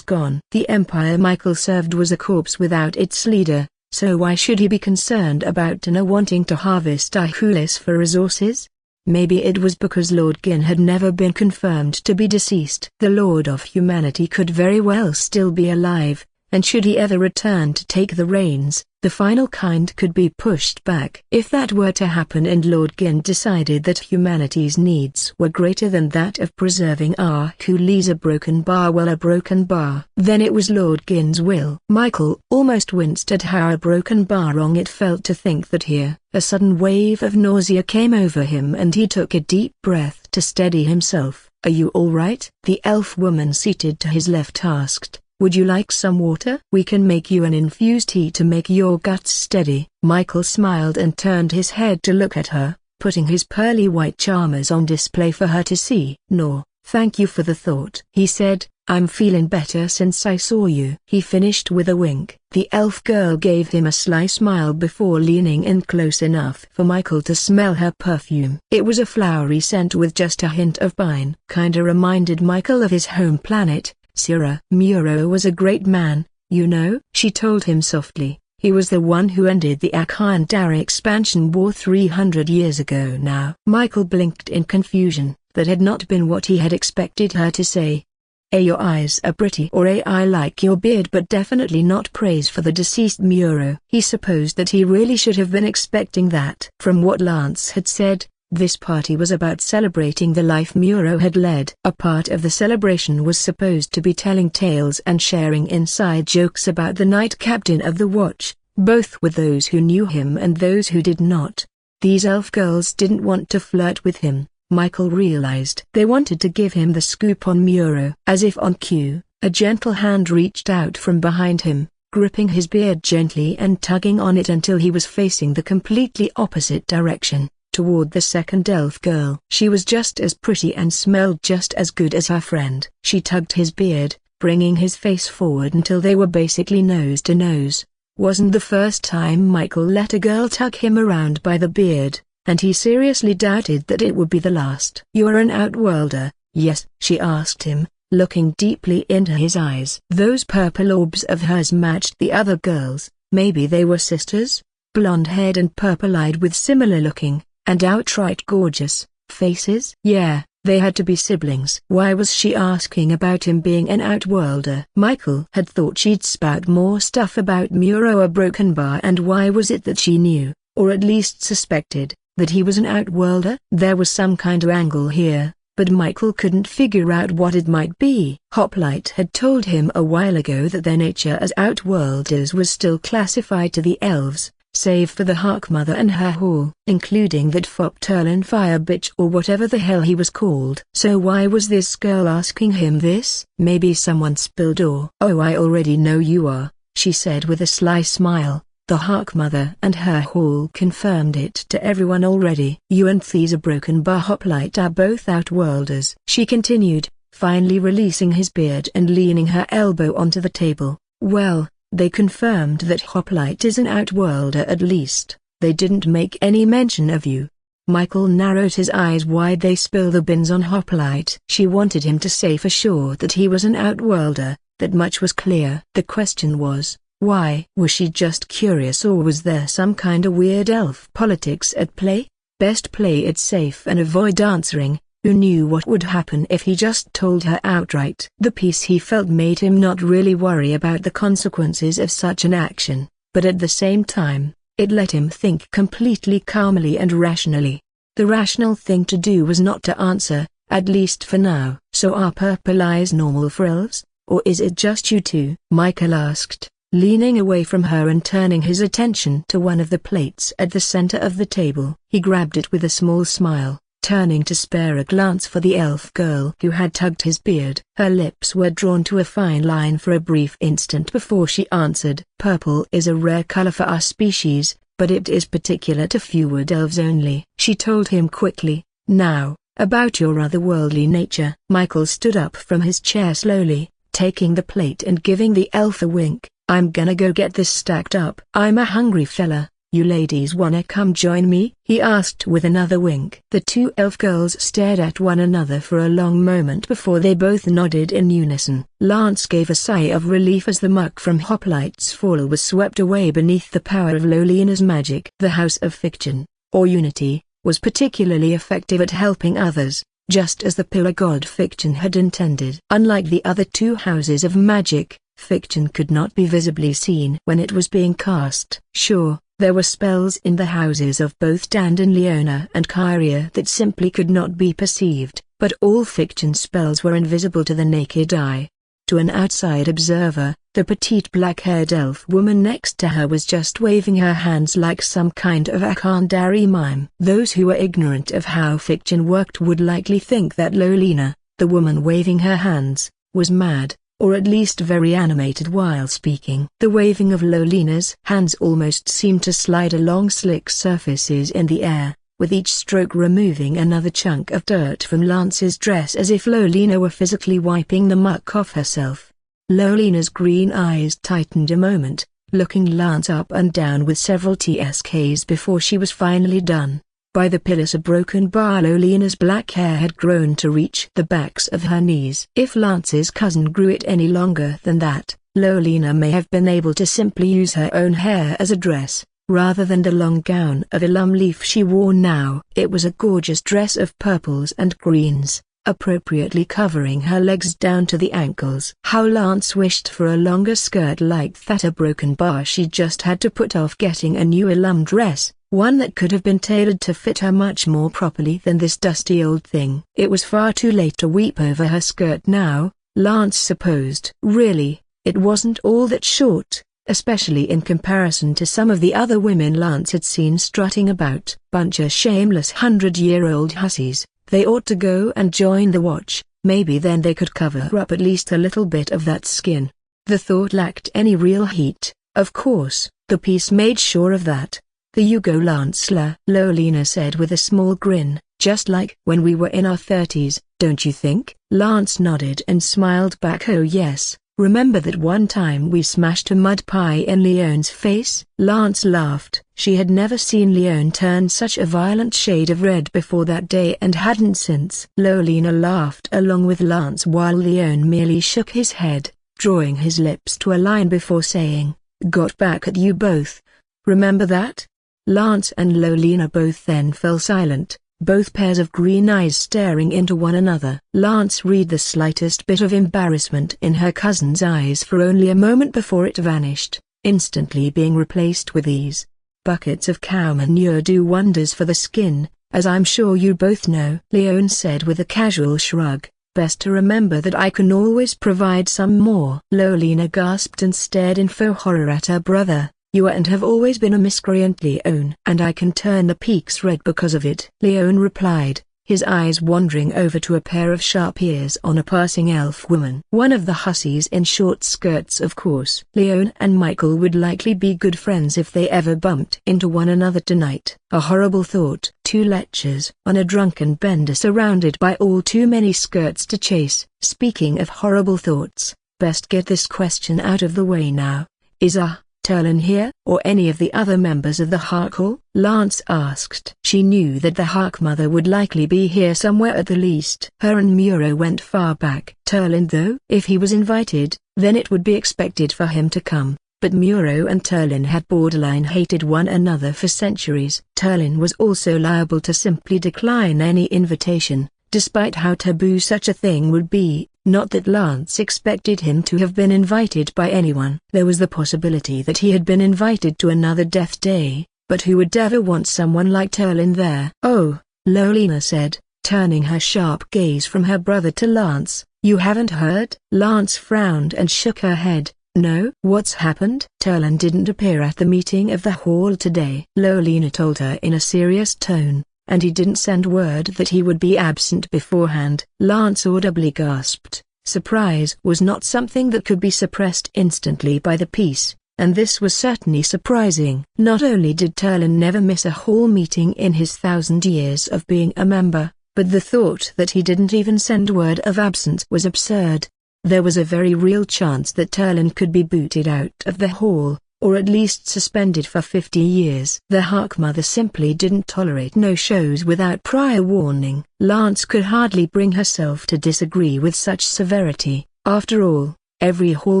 gone. The empire Michael served was a corpse without its leader, so why should he be concerned about Terna wanting to harvest Ahkoolis for resources? Maybe it was because Lord Gin had never been confirmed to be deceased. The Lord of Humanity could very well still be alive, and should he ever return to take the reins, the final kind could be pushed back. If that were to happen and Lord Gin decided that humanity's needs were greater than that of preserving Ahkoolis, a Broken Bar, well, a Broken Bar, then it was Lord Gin's will. Michael almost winced at how a Broken Bar wrong it felt to think that here. A sudden wave of nausea came over him and he took a deep breath to steady himself. Are you all right? The elf woman seated to his left asked. Would you like some water? We can make you an infused tea to make your guts steady. Michael smiled and turned his head to look at her, putting his pearly white charmers on display for her to see. No, thank you for the thought, he said, I'm feeling better since I saw you," he finished with a wink. The elf girl gave him a sly smile before leaning in close enough for Michael to smell her perfume. It was a flowery scent with just a hint of pine. Kinda reminded Michael of his home planet, Syrah. "Muro was a great man, you know," she told him softly. "He was the one who ended the Ahkoolis expansion war 300 years ago now." Michael blinked in confusion. That had not been what he had expected her to say. "Your eyes are pretty," or "I like your beard," but definitely not praise for the deceased Muro. He supposed that he really should have been expecting that. From what Lance had said, this party was about celebrating the life Muro had led. A part of the celebration was supposed to be telling tales and sharing inside jokes about the Night Captain of the Watch, both with those who knew him and those who did not. These elf girls didn't want to flirt with him, Michael realized. They wanted to give him the scoop on Muro. As if on cue, a gentle hand reached out from behind him, gripping his beard gently and tugging on it until he was facing the completely opposite direction, toward the second elf girl. She was just as pretty and smelled just as good as her friend. She tugged his beard, bringing his face forward until they were basically nose to nose. Wasn't the first time Michael let a girl tug him around by the beard, and he seriously doubted that it would be the last. "You are an outworlder, yes?" she asked him, looking deeply into his eyes. Those purple orbs of hers matched the other girls. Maybe they were sisters, blonde-haired and purple-eyed with similar-looking, and outright gorgeous, faces. Yeah, they had to be siblings. Why was she asking about him being an outworlder? Michael had thought she'd spout more stuff about Muro or Broken Bar, and why was it that she knew, or at least suspected, that he was an outworlder? There was some kind of angle here, but Michael couldn't figure out what it might be. Hoplite had told him a while ago that their nature as outworlders was still classified to the elves, save for the Hawkmother and her hall, including that Fopturlan fire bitch or whatever the hell he was called. So why was this girl asking him this? Maybe someone spilled or... "Oh, I already know you are," she said with a sly smile. The Hawkmother and her hall confirmed it to everyone already. "You and Thesa Broken Bar Hoplite are both outworlders," she continued, finally releasing his beard and leaning her elbow onto the table. "Well, they confirmed that Hoplite is an outworlder at least. They didn't make any mention of you." Michael narrowed his eyes wide. "They spill the beans on Hoplite." She wanted him to say for sure that he was an outworlder, that much was clear. The question was, why? Was she just curious, or was there some kind of weird elf politics at play? Best play it safe and avoid answering. Who knew what would happen if he just told her outright? The peace he felt made him not really worry about the consequences of such an action, but at the same time, it let him think completely calmly and rationally. The rational thing to do was not to answer, at least for now. "So are purple eyes normal for elves, or is it just you two?" Michael asked, leaning away from her and turning his attention to one of the plates at the center of the table. He grabbed it with a small smile, turning to spare a glance for the elf girl who had tugged his beard. Her lips were drawn to a fine line for a brief instant before she answered. "Purple is a rare color for our species, but it is particular to Fjord elves only," she told him quickly. "Now, about your otherworldly nature." Michael stood up from his chair slowly, taking the plate and giving the elf a wink. "I'm gonna go get this stacked up." "I'm a hungry fella. You ladies wanna come join me?" he asked with another wink. The two elf girls stared at one another for a long moment before they both nodded in unison. Lance gave a sigh of relief as the muck from Hoplite's fall was swept away beneath the power of Lolina's magic. The House of Fiction, or Unity, was particularly effective at helping others, just as the pillar god Fiction had intended. Unlike the other two houses of magic, Fiction could not be visibly seen when it was being cast. Sure, there were spells in the houses of both Dandeliona and Kyria that simply could not be perceived, but all Fiction spells were invisible to the naked eye. To an outside observer, the petite black-haired elf woman next to her was just waving her hands like some kind of Ahkoolis mime. Those who were ignorant of how Fiction worked would likely think that Lolina, the woman waving her hands, was mad, or at least very animated while speaking. The waving of Lolina's hands almost seemed to slide along slick surfaces in the air, with each stroke removing another chunk of dirt from Lance's dress as if Lolina were physically wiping the muck off herself. Lolina's green eyes tightened a moment, looking Lance up and down with several TSKs before she was finally done. By the pillars of broken bar, Lolina's black hair had grown to reach the backs of her knees. If Lance's cousin grew it any longer than that, Lolina may have been able to simply use her own hair as a dress, rather than the long gown of alum leaf she wore now. It was a gorgeous dress of purples and greens, appropriately covering her legs down to the ankles. How Lance wished for a longer skirt like that. A broken bar, she just had to put off getting a new alum dress, one that could have been tailored to fit her much more properly than this dusty old thing. It was far too late to weep over her skirt now, Lance supposed. Really, it wasn't all that short, especially in comparison to some of the other women Lance had seen strutting about. Bunch of shameless 100-year-old hussies. They ought to go and join the watch, maybe then they could cover up at least a little bit of that skin. The thought lacked any real heat. Of course, the piece made sure of that. "The you go, Lancela," Lolina said with a small grin, "just like when we were in our 30s, don't you think?" Lance nodded and smiled back. "Oh yes. Remember that one time we smashed a mud pie in Leone's face?" Lance laughed. She had never seen Leone turn such a violent shade of red before that day and hadn't since. Lolina laughed along with Lance while Leone merely shook his head, drawing his lips to a line before saying, "Got back at you both. Remember that?" Lance and Lolina both then fell silent, both pairs of green eyes staring into one another. Lance read the slightest bit of embarrassment in her cousin's eyes for only a moment before it vanished, instantly being replaced with ease. "Buckets of cow manure do wonders for the skin, as I'm sure you both know," Leone said with a casual shrug. "Best to remember that I can always provide some more." Lolina gasped and stared in faux horror at her brother. "You are and have always been a miscreant, Leone, and I can turn the peaks red because of it," Leone replied, his eyes wandering over to a pair of sharp ears on a passing elf woman. "One of the hussies in short skirts, of course." Leone and Michael would likely be good friends if they ever bumped into one another tonight. A horrible thought. Two lechers on a drunken bender surrounded by all too many skirts to chase. Speaking of horrible thoughts, best get this question out of the way now. Is Terna here, or any of the other members of the Ahkoolis? Lance asked. She knew that the Ahkmother would likely be here somewhere at the least. Her and Muro went far back. Terna though? If he was invited, then it would be expected for him to come, but Muro and Terna had borderline hated one another for centuries. Terna was also liable to simply decline any invitation, despite how taboo such a thing would be. Not that Lance expected him to have been invited by anyone. There was the possibility that he had been invited to another death day, but who would ever want someone like Terna there? "Oh," Lolina said, turning her sharp gaze from her brother to Lance, "you haven't heard?" Lance frowned and shook her head. "No." "What's happened?" "Terna didn't appear at the meeting of the hall today," Lolina told her in a serious tone, "and he didn't send word that he would be absent beforehand." Lance audibly gasped. Surprise was not something that could be suppressed instantly by the peace, and this was certainly surprising. Not only did Terna never miss a hall meeting in his 1,000 years of being a member, but the thought that he didn't even send word of absence was absurd. There was a very real chance that Terna could be booted out of the hall, or at least suspended for 50 years. The Ahkmother simply didn't tolerate no-shows without prior warning. Lance could hardly bring herself to disagree with such severity. After all, every hall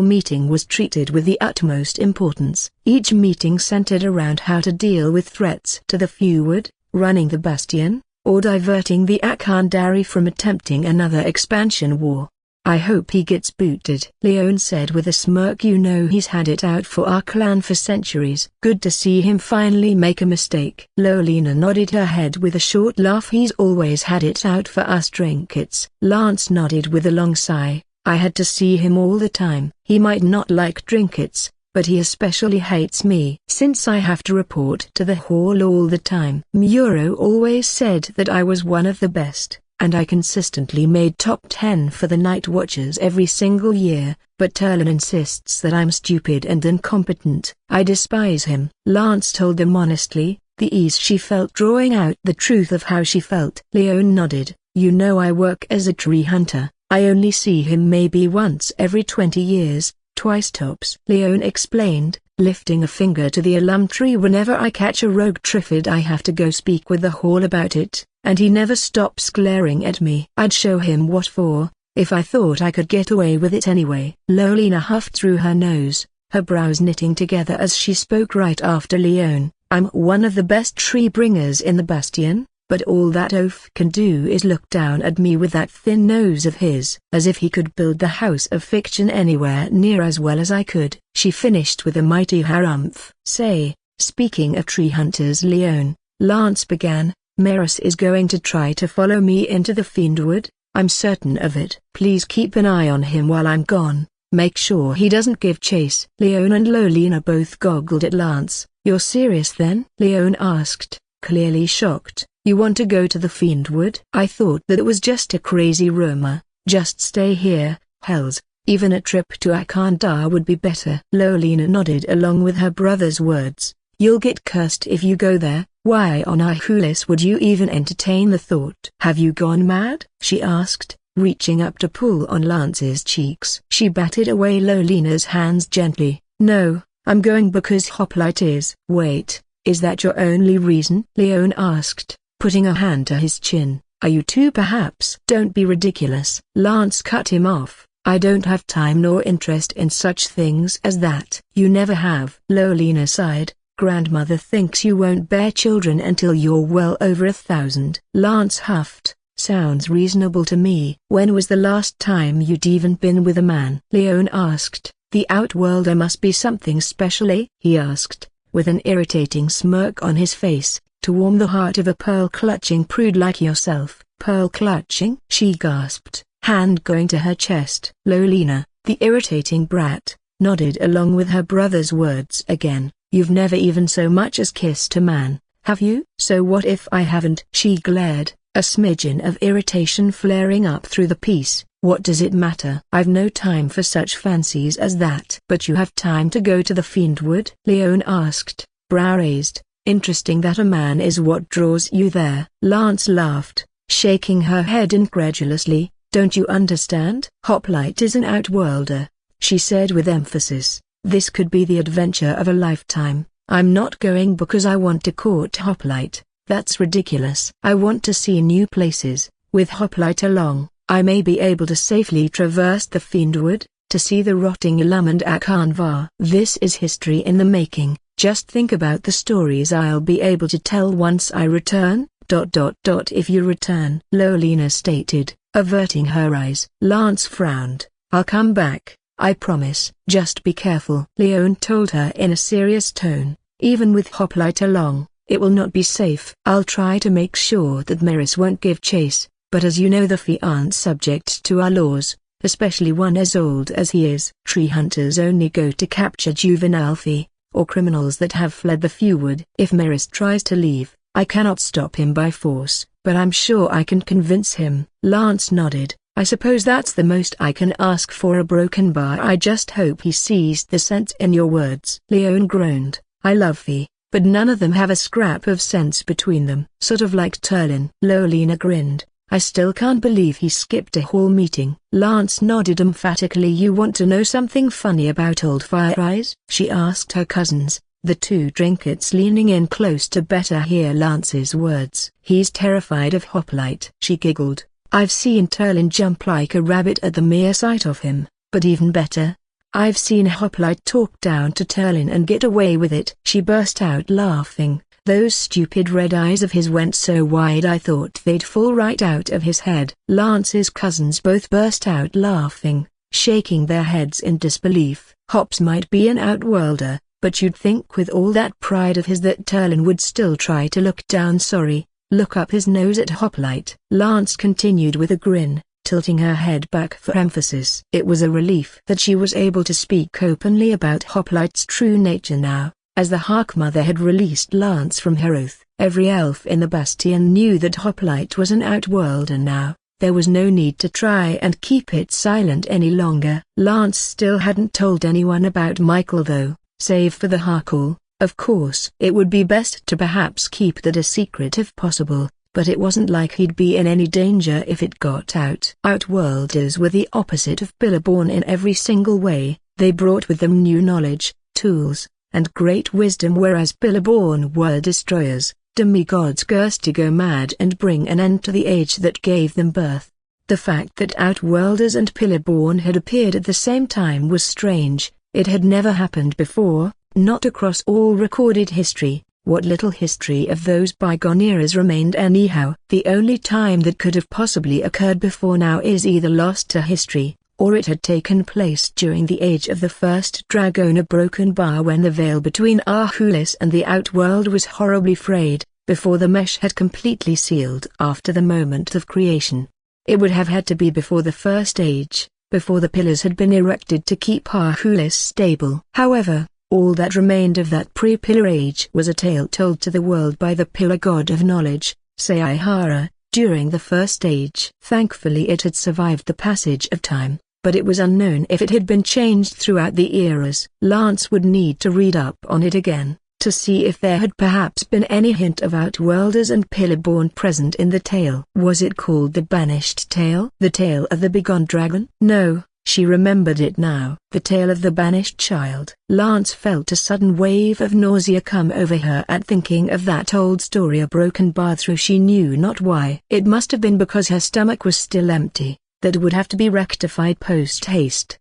meeting was treated with the utmost importance. Each meeting centered around how to deal with threats to the Fjord, running the Bastion, or diverting the Ahkandari from attempting another expansion war. "I hope he gets booted," Leone said with a smirk. "You know he's had it out for our clan for centuries." "Good to see him finally make a mistake." Lolina nodded her head with a short laugh. "He's always had it out for us trinkets." Lance nodded with a long sigh. "I had to see him all the time. He might not like trinkets, but he especially hates me. Since I have to report to the hall all the time. Muro always said that I was one of the best, and I consistently made top 10 for the night watches every single year, but Terna insists that I'm stupid and incompetent. I despise him." Lance told them honestly, the ease she felt drawing out the truth of how she felt. Leone nodded. You know I work as a tree hunter. I only see him maybe once every 20 years, twice tops. Leone explained, lifting a finger to the alum tree. Whenever I catch a rogue triffid I have to go speak with the hall about it, and he never stops glaring at me. I'd show him what for, if I thought I could get away with it anyway. Lolina huffed through her nose, her brows knitting together as she spoke right after Leone. I'm one of the best tree bringers in the Bastion, but all that oaf can do is look down at me with that thin nose of his. As if he could build the house of fiction anywhere near as well as I could. She finished with a mighty harumph. Say, speaking of tree hunters Leone, Lance began, Maris is going to try to follow me into the Fiendwood. I'm certain of it. Please keep an eye on him while I'm gone. Make sure he doesn't give chase. Leone and Lolina both goggled at Lance. You're serious then? Leone asked, clearly shocked. You want to go to the Fiendwood? I thought that it was just a crazy rumor. Just stay here. Hells, even a trip to Akandar would be better. Lolina nodded along with her brother's words. You'll get cursed if you go there. Why on Ahkoolis would you even entertain the thought? Have you gone mad? She asked, reaching up to pull on Lance's cheeks. She batted away Lolina's hands gently. No, I'm going because Hoplite is. Wait, is that your only reason? Leone asked, putting a hand to his chin. Are you two perhaps? Don't be ridiculous. Lance cut him off. I don't have time nor interest in such things as that. You never have. Lolina sighed. Grandmother thinks you won't bear children until you're well over 1,000. Lance huffed. Sounds reasonable to me. When was the last time you'd even been with a man? Leone asked. The Outworlder must be something special, eh? He asked, with an irritating smirk on his face, to warm the heart of a pearl-clutching prude like yourself. Pearl-clutching? She gasped, hand going to her chest. Lolina, the irritating brat, nodded along with her brother's words again. You've never even so much as kissed a man, have you? So what if I haven't? She glared, a smidgen of irritation flaring up through the piece. What does it matter? I've no time for such fancies as that. But you have time to go to the Fiendwood? Leone asked, brow raised. Interesting that a man is what draws you there. Lance laughed, shaking her head incredulously. Don't you understand? Hoplite is an Outworlder, she said with emphasis. This could be the adventure of a lifetime. I'm not going because I want to court Hoplite. That's ridiculous. I want to see new places. With Hoplite along, I may be able to safely traverse the Fiendwood, to see the rotting Ilum and Akanvar. This is history in the making. Just think about the stories I'll be able to tell once I return. If you return, Lolina stated, averting her eyes. Lance frowned. I'll come back, I promise. Just be careful. Leone told her in a serious tone. Even with Hoplite along, it will not be safe. I'll try to make sure that Maris won't give chase, but as you know the Fee aren't subject to our laws, especially one as old as he is. Tree hunters only go to capture juvenile Fee, or criminals that have fled the Fiendwood. If Maris tries to leave, I cannot stop him by force, but I'm sure I can convince him. Lance nodded. I suppose that's the most I can ask for a broken bar. I just hope he sees the sense in your words. Leone groaned. I love Fee, but none of them have a scrap of sense between them. Sort of like Turlin. Lolina grinned. I still can't believe he skipped a hall meeting. Lance nodded emphatically. You want to know something funny about old Fire Eyes? She asked her cousins, the two trinkets leaning in close to better hear Lance's words. He's terrified of Hoplite. She giggled. I've seen Turlin jump like a rabbit at the mere sight of him, but even better, I've seen Hoplite talk down to Turlin and get away with it. She burst out laughing. Those stupid red eyes of his went so wide I thought they'd fall right out of his head. Lance's cousins both burst out laughing, shaking their heads in disbelief. Hops might be an Outworlder, but you'd think with all that pride of his that Turlin would still try to look up his nose at Hoplite. Lance continued with a grin, tilting her head back for emphasis. It was a relief that she was able to speak openly about Hoplite's true nature now. As the Harkmother had released Lance from her oath, every elf in the Bastion knew that Hoplite was an Outworlder now. There was no need to try and keep it silent any longer. Lance still hadn't told anyone about Michael though, save for the Harkool, Of course, it would be best to perhaps keep that a secret if possible, but it wasn't like he'd be in any danger if it got out. Outworlders were the opposite of Pillaborn in every single way. They brought with them new knowledge, tools, and great wisdom, whereas Pillaborn were destroyers, demigods cursed to go mad and bring an end to the age that gave them birth. The fact that Outworlders and Pillaborn had appeared at the same time was strange. It had never happened before, not across all recorded history. What little history of those bygone eras remained anyhow. The only time that could have possibly occurred before now is either lost to history, or it had taken place during the age of the first Dragona broken bar, when the veil between Ahkoolis and the Outworld was horribly frayed, before the mesh had completely sealed after the moment of creation. It would have had to be before the first age, before the pillars had been erected to keep Ahkoolis stable. However, all that remained of that pre-pillar age was a tale told to the world by the pillar god of knowledge, Sayhara, during the first age. Thankfully it had survived the passage of time, but it was unknown if it had been changed throughout the eras. Lance would need to read up on it again, to see if there had perhaps been any hint of Outworlders and Pillaborn present in the tale. Was it called the Banished Tale? The Tale of the Begone Dragon? No. She remembered it now. The Tale of the Banished Child. Lance felt a sudden wave of nausea come over her at thinking of that old story, a broken bar through she knew not why. It must have been because her stomach was still empty. That would have to be rectified post-haste.